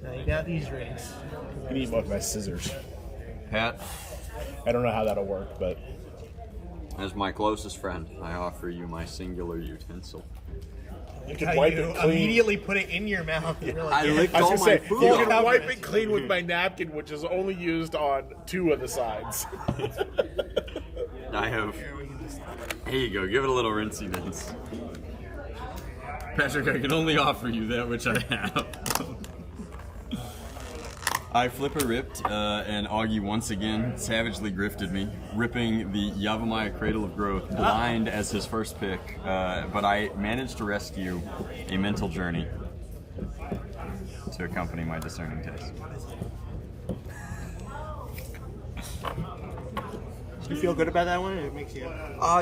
Now you got these drinks. You can eat both my scissors. Pat? I don't know how that'll work, but As my closest friend, I offer you my singular utensil. you How you immediately put it in your mouth. And you're like, I licked I was all gonna my say, food you off. can wipe it clean with my napkin, which is only used on 2 of the sides. I have. Here you go. Give it a little rinsey rinse. Patrick, I can only offer you that which I have. I flipper ripped, and Augie once again savagely grifted me, ripping the Yavimaya Cradle of Growth blind as his first pick. But I managed to rescue a mental journey to accompany my discerning taste. Do you feel good about that one? It makes you.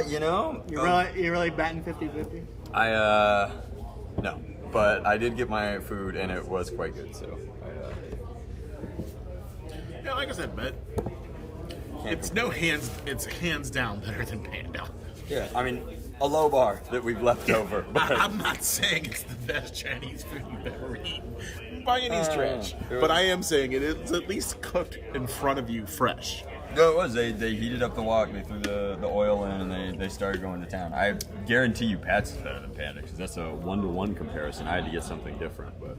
You're really batting 50-50. No, but I did get my food and it was quite good. So, Yeah, like I said, but it's hands down better than Panda. yeah, I mean, a low bar that we've left over. But I'm not saying it's the best Chinese food you've ever eaten by any stretch, it but was- I am saying it is at least cooked in front of you fresh. No, it was. They heated up the wok, they threw the oil in, and they started going to town. I guarantee you Pat's is better than Panda, because that's a 1-to-1 comparison. I had to get something different, but...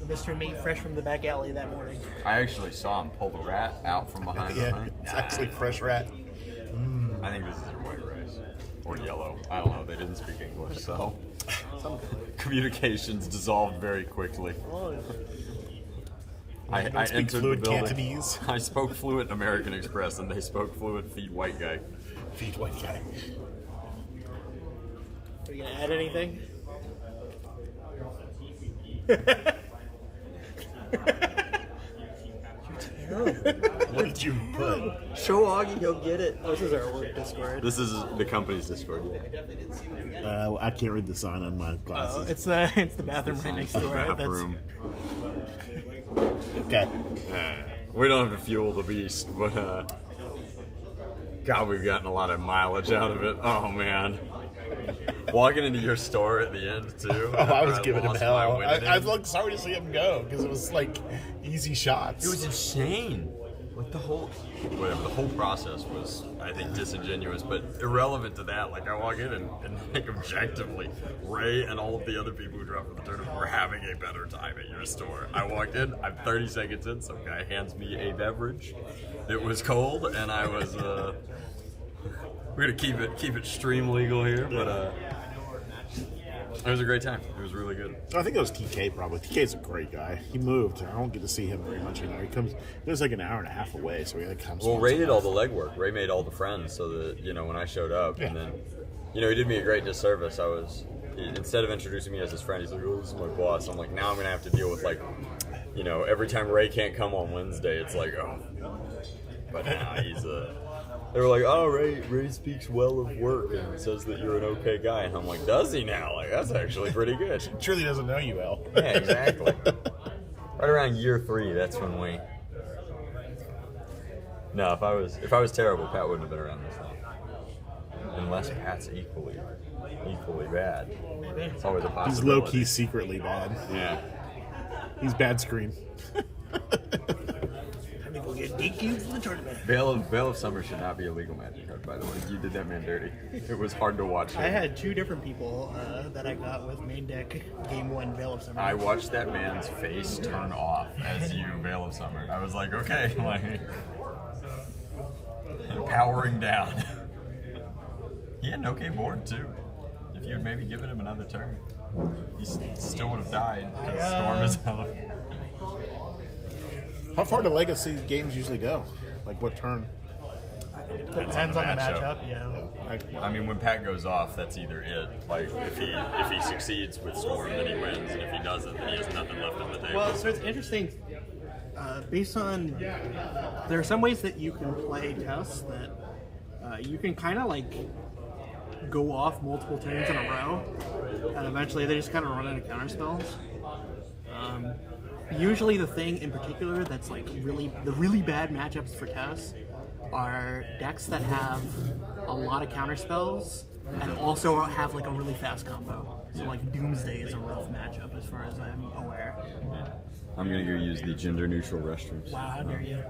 Mr. Meat fresh from the back alley that morning. I actually saw him pull the rat out from behind the Yeah, thing. it's actually fresh rat. I think this is their white rice. Or yellow. I don't know. They didn't speak English, so... Communications dissolved very quickly. I don't speak entered fluent the building. Cantonese. I spoke fluent American Express, and they spoke fluent feet white guy. Feet white guy. Are you gonna add anything? What did you put? Show Augie, he'll get it. This is our work Discord. This is the company's Discord. I can't read the sign on my glasses. It's the bathroom right next door. Bathroom. Okay. We don't have to fuel the beast, but God, we've gotten a lot of mileage out of it. Oh man. Walking into your store at the end too. Oh, I was giving him lost hell. my I winning. was like sorry to see him go because it was like easy shots. It was insane. Like the whole process was, I think, disingenuous, but irrelevant to that. Like I walk in and like objectively, Ray and all of the other people who dropped the tournament were having a better time at your store. I walked in, I'm 30 seconds in, some guy hands me a beverage. It was cold, and I was. We're gonna keep it stream legal here, but it was a great time. It was really good. I think it was TK probably. TK's a great guy. He moved. I don't get to see him very much anymore. He was like an hour and a half away, so he like comes. Well, once Ray a did all month. the legwork. Ray made all the friends so that, when I showed up, Yeah. and then, he did me a great disservice. Instead of introducing me as his friend, he's like, oh, this is my boss. I'm like, now I'm going to have to deal with, every time Ray can't come on Wednesday, it's like, oh. But now he's they were like, oh, Ray speaks well of work and says that you're an okay guy. And I'm like, does he now? Like, that's actually pretty good. Truly doesn't know you, Al. Yeah, exactly. Right around year 3, that's when we... No, if I was terrible, Pat wouldn't have been around this long. Unless Pat's equally bad. It's always a possibility. He's low key secretly bad. Yeah. He's bad screen. I think we'll get 8 cubes in the tournament. Veil of Summer should not be a legal Magic card, by the way. You did that man dirty. It was hard to watch. I had 2 different people that I got with main deck Game 1 Veil of Summer. I watched that man's face turn off as you Veil of Summer. I was like, okay, like powering down. He had an okay board too. If you had maybe given him another turn, he still would have died because Storm is out. How far do Legacy games usually go? Like what turn? Depends on the matchup, yeah. I mean, when Pat goes off, that's either it. Like, if he succeeds with Storm, then he wins, and if he doesn't, then he has nothing left on the table. Well, so it's interesting. Based on, there are some ways that you can play tests that you can kind of like go off multiple turns in a row, and eventually they just kind of run out of counter spells. Usually, the thing in particular that's like the really bad matchups for tests are decks that have a lot of counter spells and also have like a really fast combo. So like Doomsday is a rough matchup as far as I'm aware. I'm gonna go use the gender neutral restrooms. Wow, how dare you?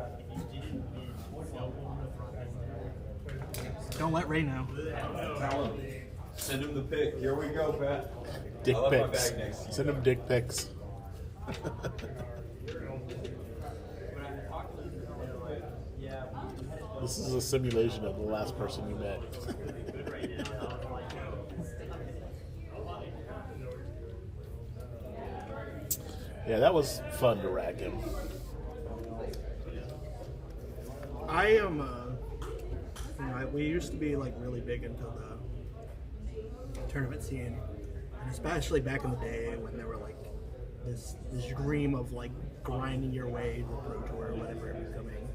Don't let Ray know. Send him the pic. Here we go, Pat. Dick pics. Send him dick pics. This is a simulation of the last person you met. Yeah, that was fun to rag him. I am, we used to be like really big into the tournament scene, and especially back in the day when there were like this dream of like grinding your way to the Pro Tour or whatever, becoming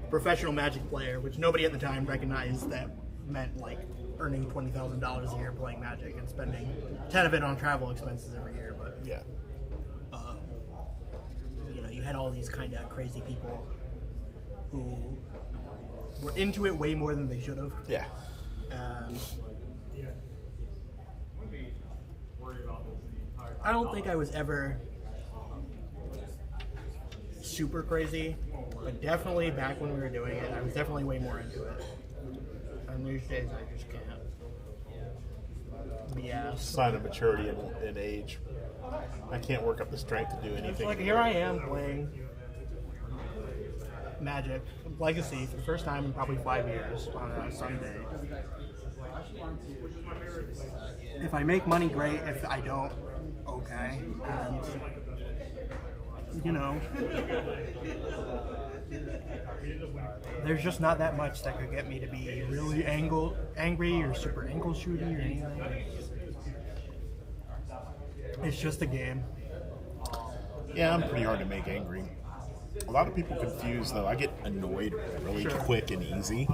a professional Magic player, which nobody at the time recognized that meant like earning $20,000 a year playing Magic and spending 10 of it on travel expenses every year. But yeah, you had all these kind of crazy people who were into it way more than they should have. Yeah. I don't think I was ever super crazy, but definitely back when we were doing it, I was definitely way more into it. And these days, I just can't. Yeah. Sign of maturity and age. I can't work up the strength to do It's anything. like here I am playing Magic Legacy for the first time in probably 5 years on a Sunday. If I make money, great. If I don't, okay. And there's just not that much that could get me to be really angry or super ankle shooty or anything. It's just a game. Yeah, I'm pretty hard to make angry. A lot of people confuse, though. I get annoyed really quick and easy.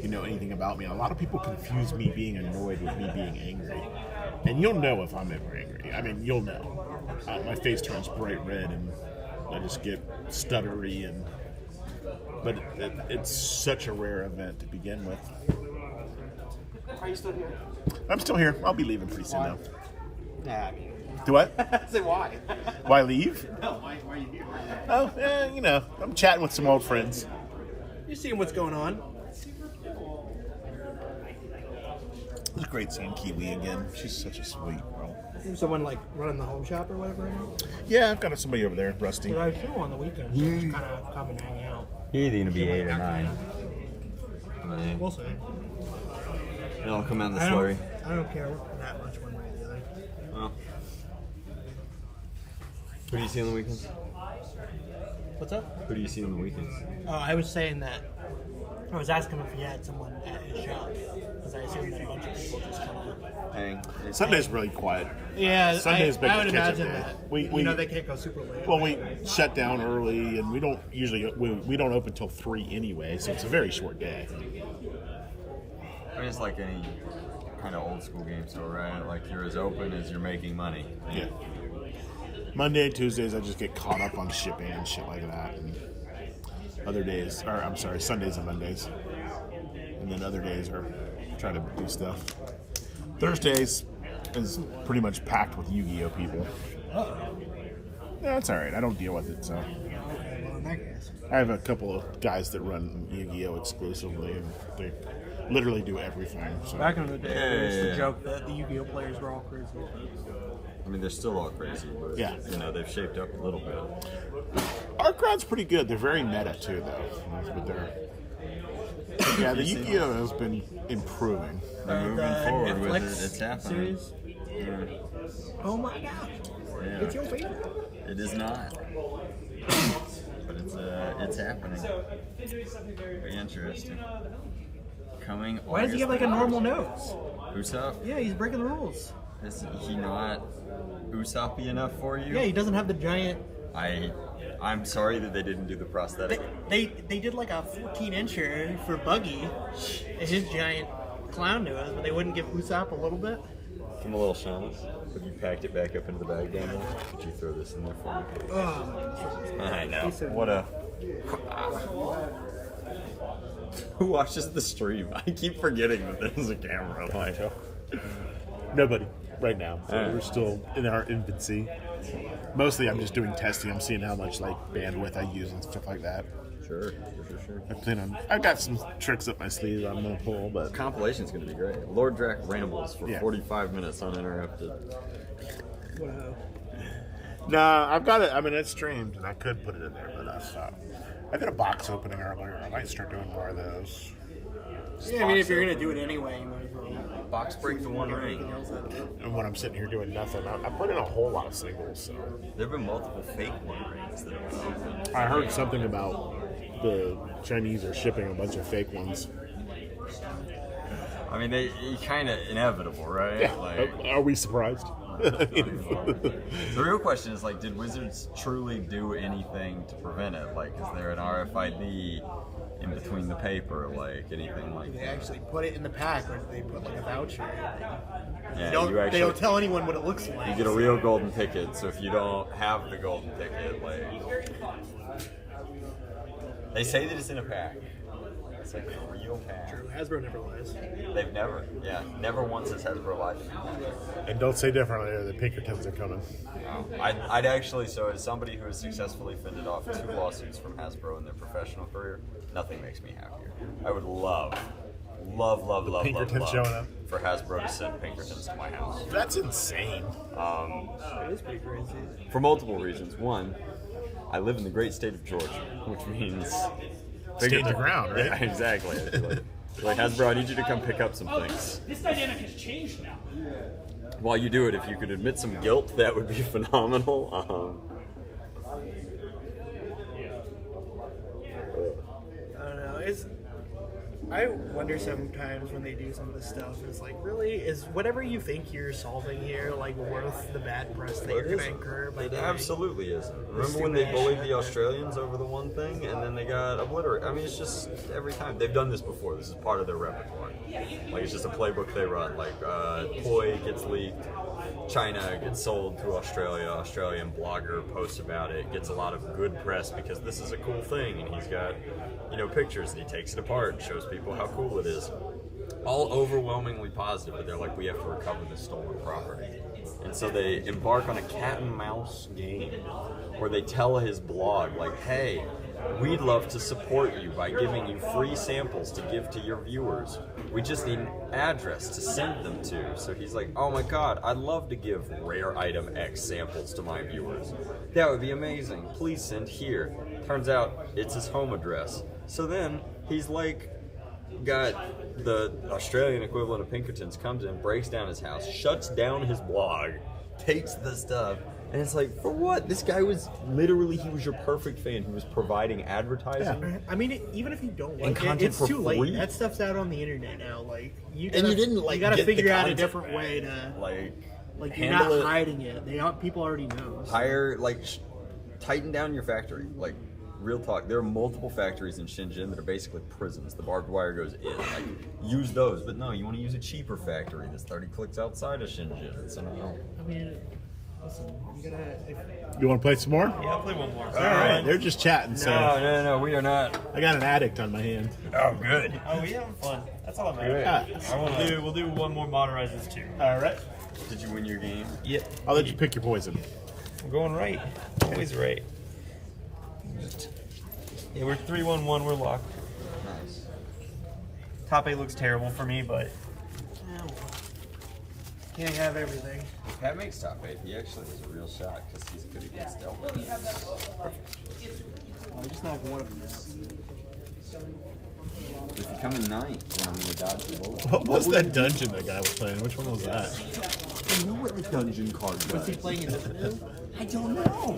You know anything about me. And a lot of people confuse me being annoyed with me being angry. And you'll know if I'm ever angry. I mean, you'll know. My face turns bright red and I just get stuttery. But it's such a rare event to begin with. Are you still here? I'm still here. I'll be leaving pretty soon, though. Nah. Do what? Say why? Why leave? No, why are you here? Oh, I'm chatting with some old friends. You're seeing what's going on. It was great seeing Kiwi again. She's such a sweet girl. Someone like running the home shop or whatever? Yeah, I've got somebody over there, Rusty. I feel on the weekends, just kind of come and hang out. He's either gonna be 8 or 9. We'll see. It'll come out in the slurry. I don't care that much one way or the other. Oh. Who do you see on the weekends? What's up? Who do you see on the weekends? Oh, I was saying that I was asking if he had someone at his shop because I assumed that a bunch of people just kind of hang. Sunday's really quiet. Yeah, Sunday's been I would catch-up imagine day. that. We they can't go super late. Well, we shut down early, and we don't usually we don't open till 3 anyway, so it's a very short day. I mean, it's like any kind of old school game store, right? Like you're as open as you're making money. Yeah. Monday and Tuesdays, I just get caught up on shipping and shit like that. And other days, Sundays and Mondays. And then other days are try to do stuff. Thursdays is pretty much packed with Yu-Gi-Oh people. Uh-oh. Yeah, that's all right. I don't deal with it, so. Well, in Jackass. I have a couple of guys that run Yu-Gi-Oh! Exclusively, and they literally do everything. So. Back in the day, there was the joke that the Yu-Gi-Oh players were all crazy. I mean, they're still all crazy, but Yeah. you know, they've shaped up a little bit. Our crowd's pretty good. They're very meta too, though. But yeah, the Yu-Gi-Oh! Has been improving. They're moving forward with it. It's happening. Oh my god. Yeah. It's your favorite. It is not. But it's happening. Very interesting. Coming. Why does he have like a normal nose? Usopp? Yeah, he's breaking the rules. Is he not Usopp-y enough for you? Yeah, he doesn't have the giant. I'm sorry that they didn't do the prosthetic. They did like a 14-incher for Buggy and his giant clown nose, but they wouldn't give Usopp a little bit. From a little shamus. Have you packed it back up into the bag down there? Could you throw this in there for me? I know. What a. Who watches the stream? I keep forgetting that there's a camera. Like, Nobody right now. So Alright. we're still in our infancy. Mostly, I'm just doing testing. I'm seeing how much like bandwidth I use and stuff like that. Sure. I've got some tricks up my sleeve I'm gonna pull, but compilation's gonna be great. Lord Drac rambles for Yeah. 45 minutes uninterrupted. Wow. no, I've got it. I mean, it's streamed, and I could put it in there, but I stopped. I did a box opening earlier. I might start doing more of those. Yeah, I mean, if you're gonna do it anyway, you might as well. Box break the one ring. And when I'm sitting here doing nothing, I put in a whole lot of singles. So There have been multiple fake one rings that have been opened. I heard something about the Chinese are shipping a bunch of fake ones. I mean, they kind of inevitable, right? Yeah. Like, Are we surprised? the real question is like, did Wizards truly do anything to prevent it? Like, is there an RFID in between the paper, like anything like They that? actually put it in the pack, or do they put like a voucher? Yeah, They don't tell anyone what it looks like. You get a real golden ticket, so if you don't have the golden ticket, like they say that it's in a pack. It's like a real pack. True, Hasbro never lies. They've never once has Hasbro lied. And don't say differently, the Pinkertons are coming. I'd actually, so as somebody who has successfully fended off 2 lawsuits from Hasbro in their professional career, nothing makes me happier. I would love Pinkerton showing up. for Hasbro to send Pinkertons to my house. That's insane. It is pretty crazy. For multiple reasons. One, I live in the great state of Georgia, which means Stand your ground, right? Yeah, exactly. Like Hasbro, I need you to come pick up some things. This dynamic has changed now. While you do it, if you could admit some guilt, that would be phenomenal. I don't know. I wonder sometimes when they do some of this stuff, it's like, really, is whatever you think you're solving here like worth the bad press that Well, you're it going to isn't. incur? By It doing absolutely isn't. Remember stupid when they ass bullied shit? the Australians over the one thing, and then they got obliterated? I mean, it's just every time they've done this before. This is part of their repertoire. Like it's just a playbook they run. Like toy gets leaked, China gets sold to Australia. Australian blogger posts about it, gets a lot of good press because this is a cool thing, and he's got pictures and he takes it apart and shows people how cool it is. All overwhelmingly positive, but they're like, we have to recover this stolen property. And so they embark on a cat and mouse game where they tell his blog, like, hey, we'd love to support you by giving you free samples to give to your viewers. We just need an address to send them to. So he's like, oh my god, I'd love to give rare item X samples to my viewers. That would be amazing. Please send here. Turns out it's his home address. So then he's like, got the Australian equivalent of Pinkertons, comes in, breaks down his house, shuts down his blog, takes the stuff, and it's like, for what? This guy was literally, he was your perfect fan. He was providing advertising. I mean, even if you don't And like content it, it's for too late. free. That stuff's out on the internet now. Like you And gotta, you didn't, like, you gotta get the figure out a content different back. way to Like you're handle not it. hiding it. People already know. Hire, like, tighten down your factory. Like, real talk, there are multiple factories in Shenzhen that are basically prisons. The barbed wire goes in. Like, use those. But no, you want to use a cheaper factory that's 30 clicks outside of Shenzhen. So no. I mean, listen, you gotta. You want to play some more? Yeah, I'll play one more. All right, they're just chatting. So No, we are not. I got an addict on my hand. Oh, good. Oh, we having fun. That's all that Great. matters. We'll do one more Moderizers too. All right. Did you win your game? Yep. I'll let you pick your poison. I'm going right. Always right. Yeah, we're 3-1-1. We're locked. Nice. Top 8 looks terrible for me, but Can't have everything. If Pat makes top 8, he actually has a real shot because he's good against Delta. I just knocked one of them out. If you come in 9th, then I'm going to dodge the bullet. What was that dungeon that guy was playing? Which one was that? I know what the dungeon card does. Was he playing Invisible? I don't know.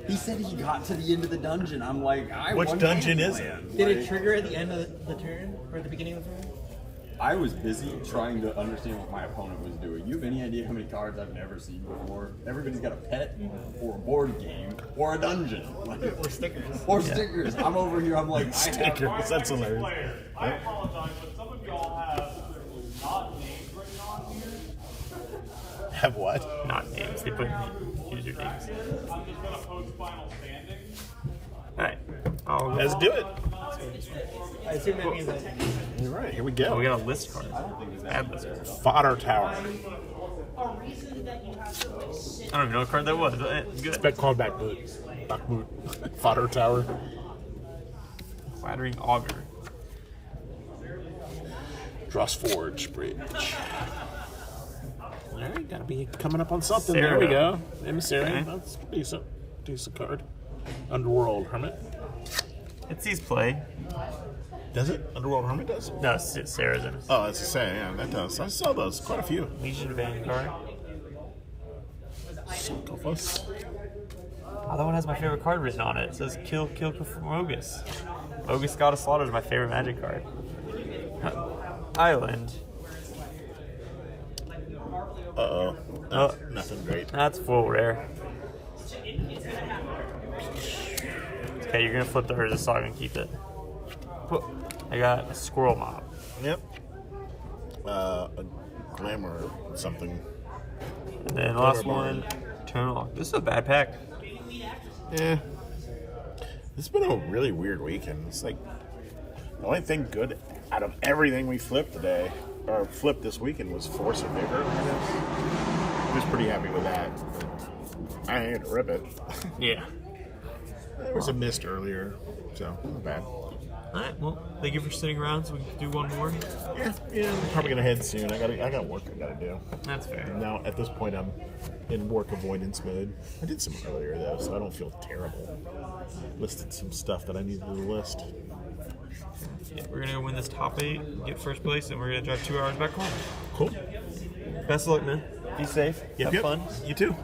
He said he got to the end of the dungeon. I'm like, Which dungeon is it? Did it trigger at the end of the turn? Or at the beginning of the turn? I was busy trying to understand what my opponent was doing. You have any idea how many cards I've never seen before? Everybody's got a pet, or a board game, or a dungeon. Like, or stickers. Or stickers. I'm over here, I'm like, Stickers, that's hilarious. I apologize, but some of y'all have not names written on here. Have what? not names. They put usernames. I'm just gonna post final standings. Alright. Let's do it. I assume that means that. You're right. Here we go. Oh, we got a list card. Add list card. Fodder Tower. A reason that you have to like sit. I don't even know what card that was. Good. Expect called back boot. Back boot. Fodder Tower. Flattering Augur. Drossforge Bridge. Alright, gotta be coming up on something. Sarah. There we go. Emissary. Okay. That's decent. Decent card. Underworld Hermit. It sees play. Does it? Underworld Hermit does? No, Sarah's in it. Oh, that's the same. Yeah, that does. I saw those. Quite a few. Legion Vanguard. Sarcophagus. Oh, that one has my favorite card written on it. It says Kill Mogus. Mogus God of Slaughter is my favorite Magic card. Island. Uh-oh. Oh, Nothing great. that's full rare. Okay, you're gonna flip the Urza Saga and keep it. I got a Squirrel Mob. Yep. A Glamour something. And then the last one, Eternal. This is a bad pack. Yeah. It's been a really weird weekend. It's like the only thing good out of everything we flipped today, or flipped this weekend, was Force of Vigor, I guess. I was pretty happy with that. I had to rip it. Yeah. There was a mist earlier, so not bad. Alright, well, thank you for sitting around so we can do one more. Yeah, I'm probably gonna head soon. I got work I gotta do. That's fair. Now at this point I'm in work avoidance mode. I did some earlier though, so I don't feel terrible. Listed some stuff that I needed to list. Yeah, we're gonna win this top 8, get first place, and we're gonna drive 2 hours back home. Cool. Best of luck, man. Be safe. Yep, Have fun. You too.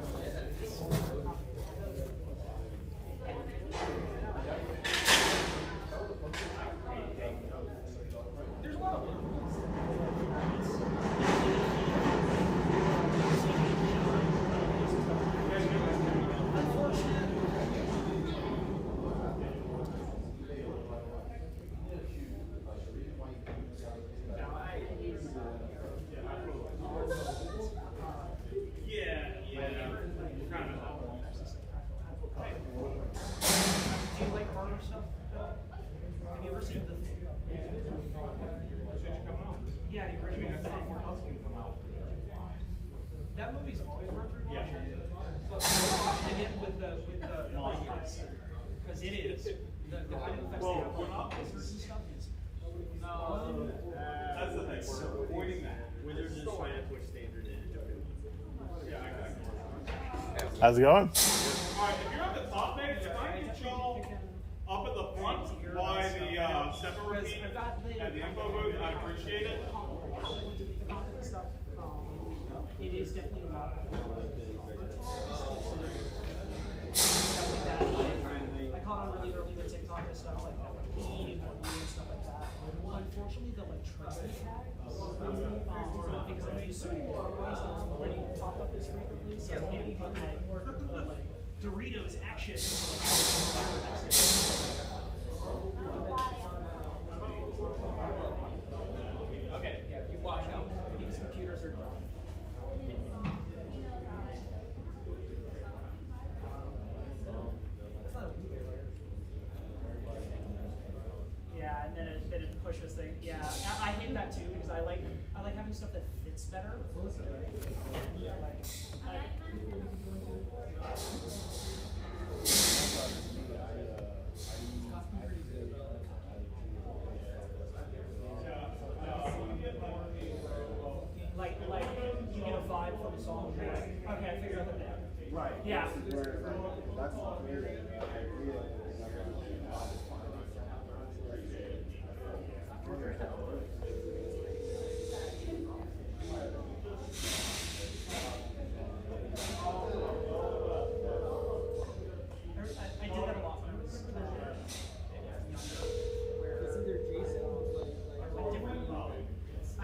Yeah, the original that movie's always worth rewatching. And yet with the because it is the kind of effects and stuff is That's the thing. We're avoiding that. Wizards is trying to push standard in. How's it going? Alright, if you're at the top, mate, if I get y'all up at the front by the step and repeat at the info booth, I'd appreciate it. it is definitely a lot. I caught on really early with TikTok and stuff like that, like eating and stuff like that. Unfortunately, the like tracing tags, because I use so many ways that I'm already top up this frequently, so maybe even like Doritos action. Okay, yeah, you watch out. These computers are done. Yeah, and then it pushes things. Yeah, I hate that too because I like having stuff that fits better. Yeah. I did that a lot when I was younger, where It's either Jason or with different. I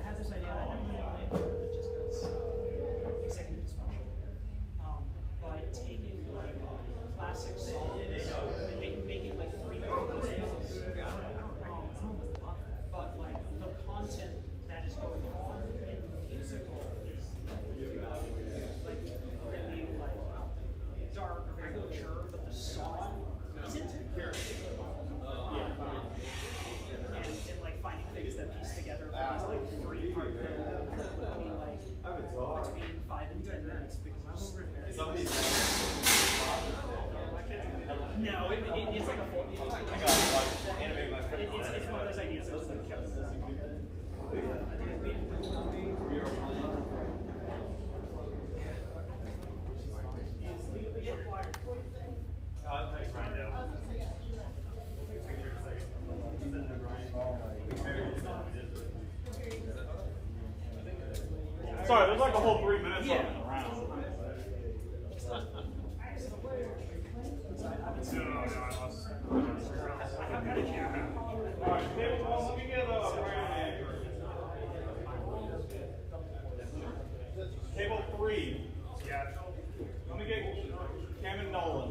had this idea. I never really played it just because executive dysfunction. But taking like classic songs and making like 3 movies. But like the content that is going on in the musical is like really like dark or very mature, but the song isn't. And like finding things that piece together for these like 3-part between like between 5 and 10 minutes because no, it's like a full. It's one of those ideas that was like kept. Sorry, there's like a whole 3 minutes on it around. Alright, let me get Table 3. Yeah. Let me get Cam and Nolan.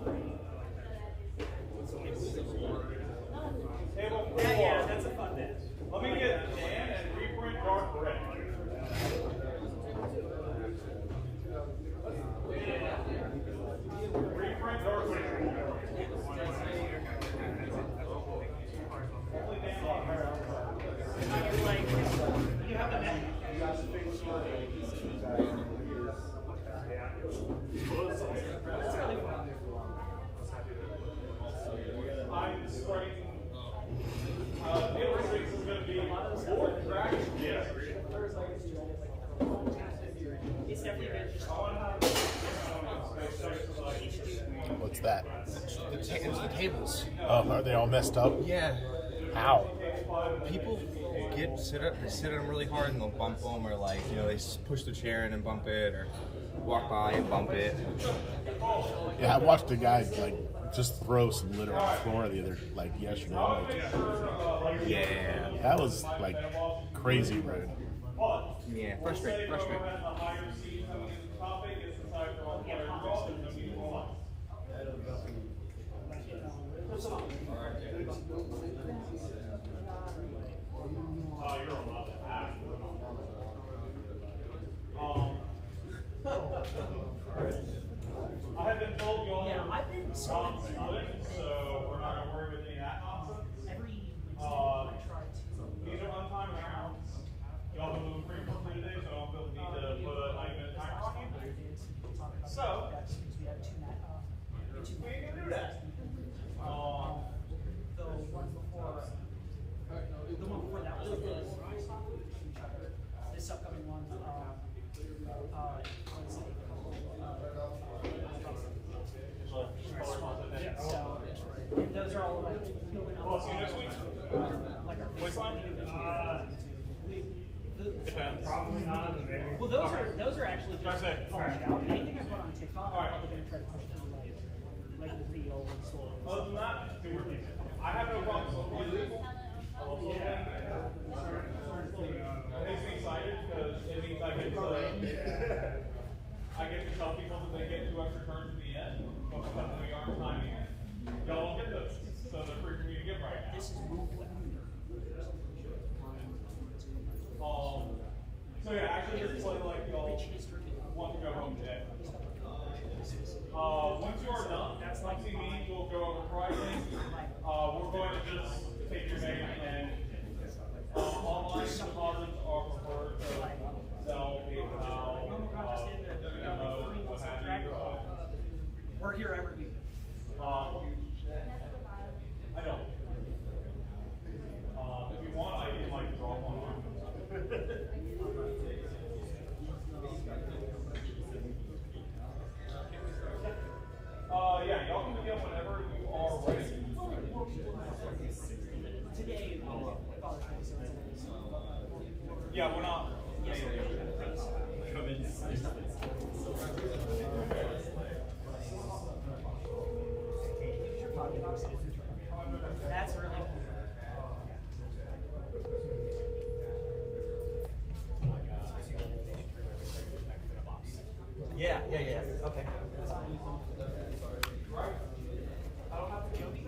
Table 4. Yeah, that's a fun bit. Let me get Dan and reprint Dark Red. Reprint Dark Red. Like, you have the net. That's really fun. I'm starting. Table 6 is going to be more track. Yeah. It's definitely good. Just What's that? It's the tables. Oh, are they all messed up? Yeah. How? People sit on them really hard and they'll bump them, or like, you know, they push the chair in and bump it, or walk by and bump it. Yeah, I watched a guy like just throw some litter on the floor the other yesterday. Yeah. That was like crazy rude. Yeah, frustrating. I have been told you all I've been so we're not going to worry with any of that nonsense. Every I try to. These are untimed rounds. Y'all been moving pretty quickly today, so I don't feel the need to put a 90-minute timer on you. So, we can do that. The one before that was this upcoming one. So those are all like building up. See you next week. Like our Depends. Probably not. well, those are actually just polished out. Anything I put on TikTok, I'm probably gonna try to push down like the real and sort of. Other than that, I have no problem. It makes me excited because it means I get to tell people that they get 2 extra turns at the end, but because we aren't timing it, y'all don't get those. So they're free for me to get right now. This is so yeah, actually just play like y'all want to go home today. Once you are done, once you meet, we'll go over pricing. We're going to just take your name and online deposits are preferred, so Zelle, PayPal, Venmo, what have you. We're here every week. I don't. If you want, I can like draw one on. That's really cool. Yeah. Okay. I don't have to kill me.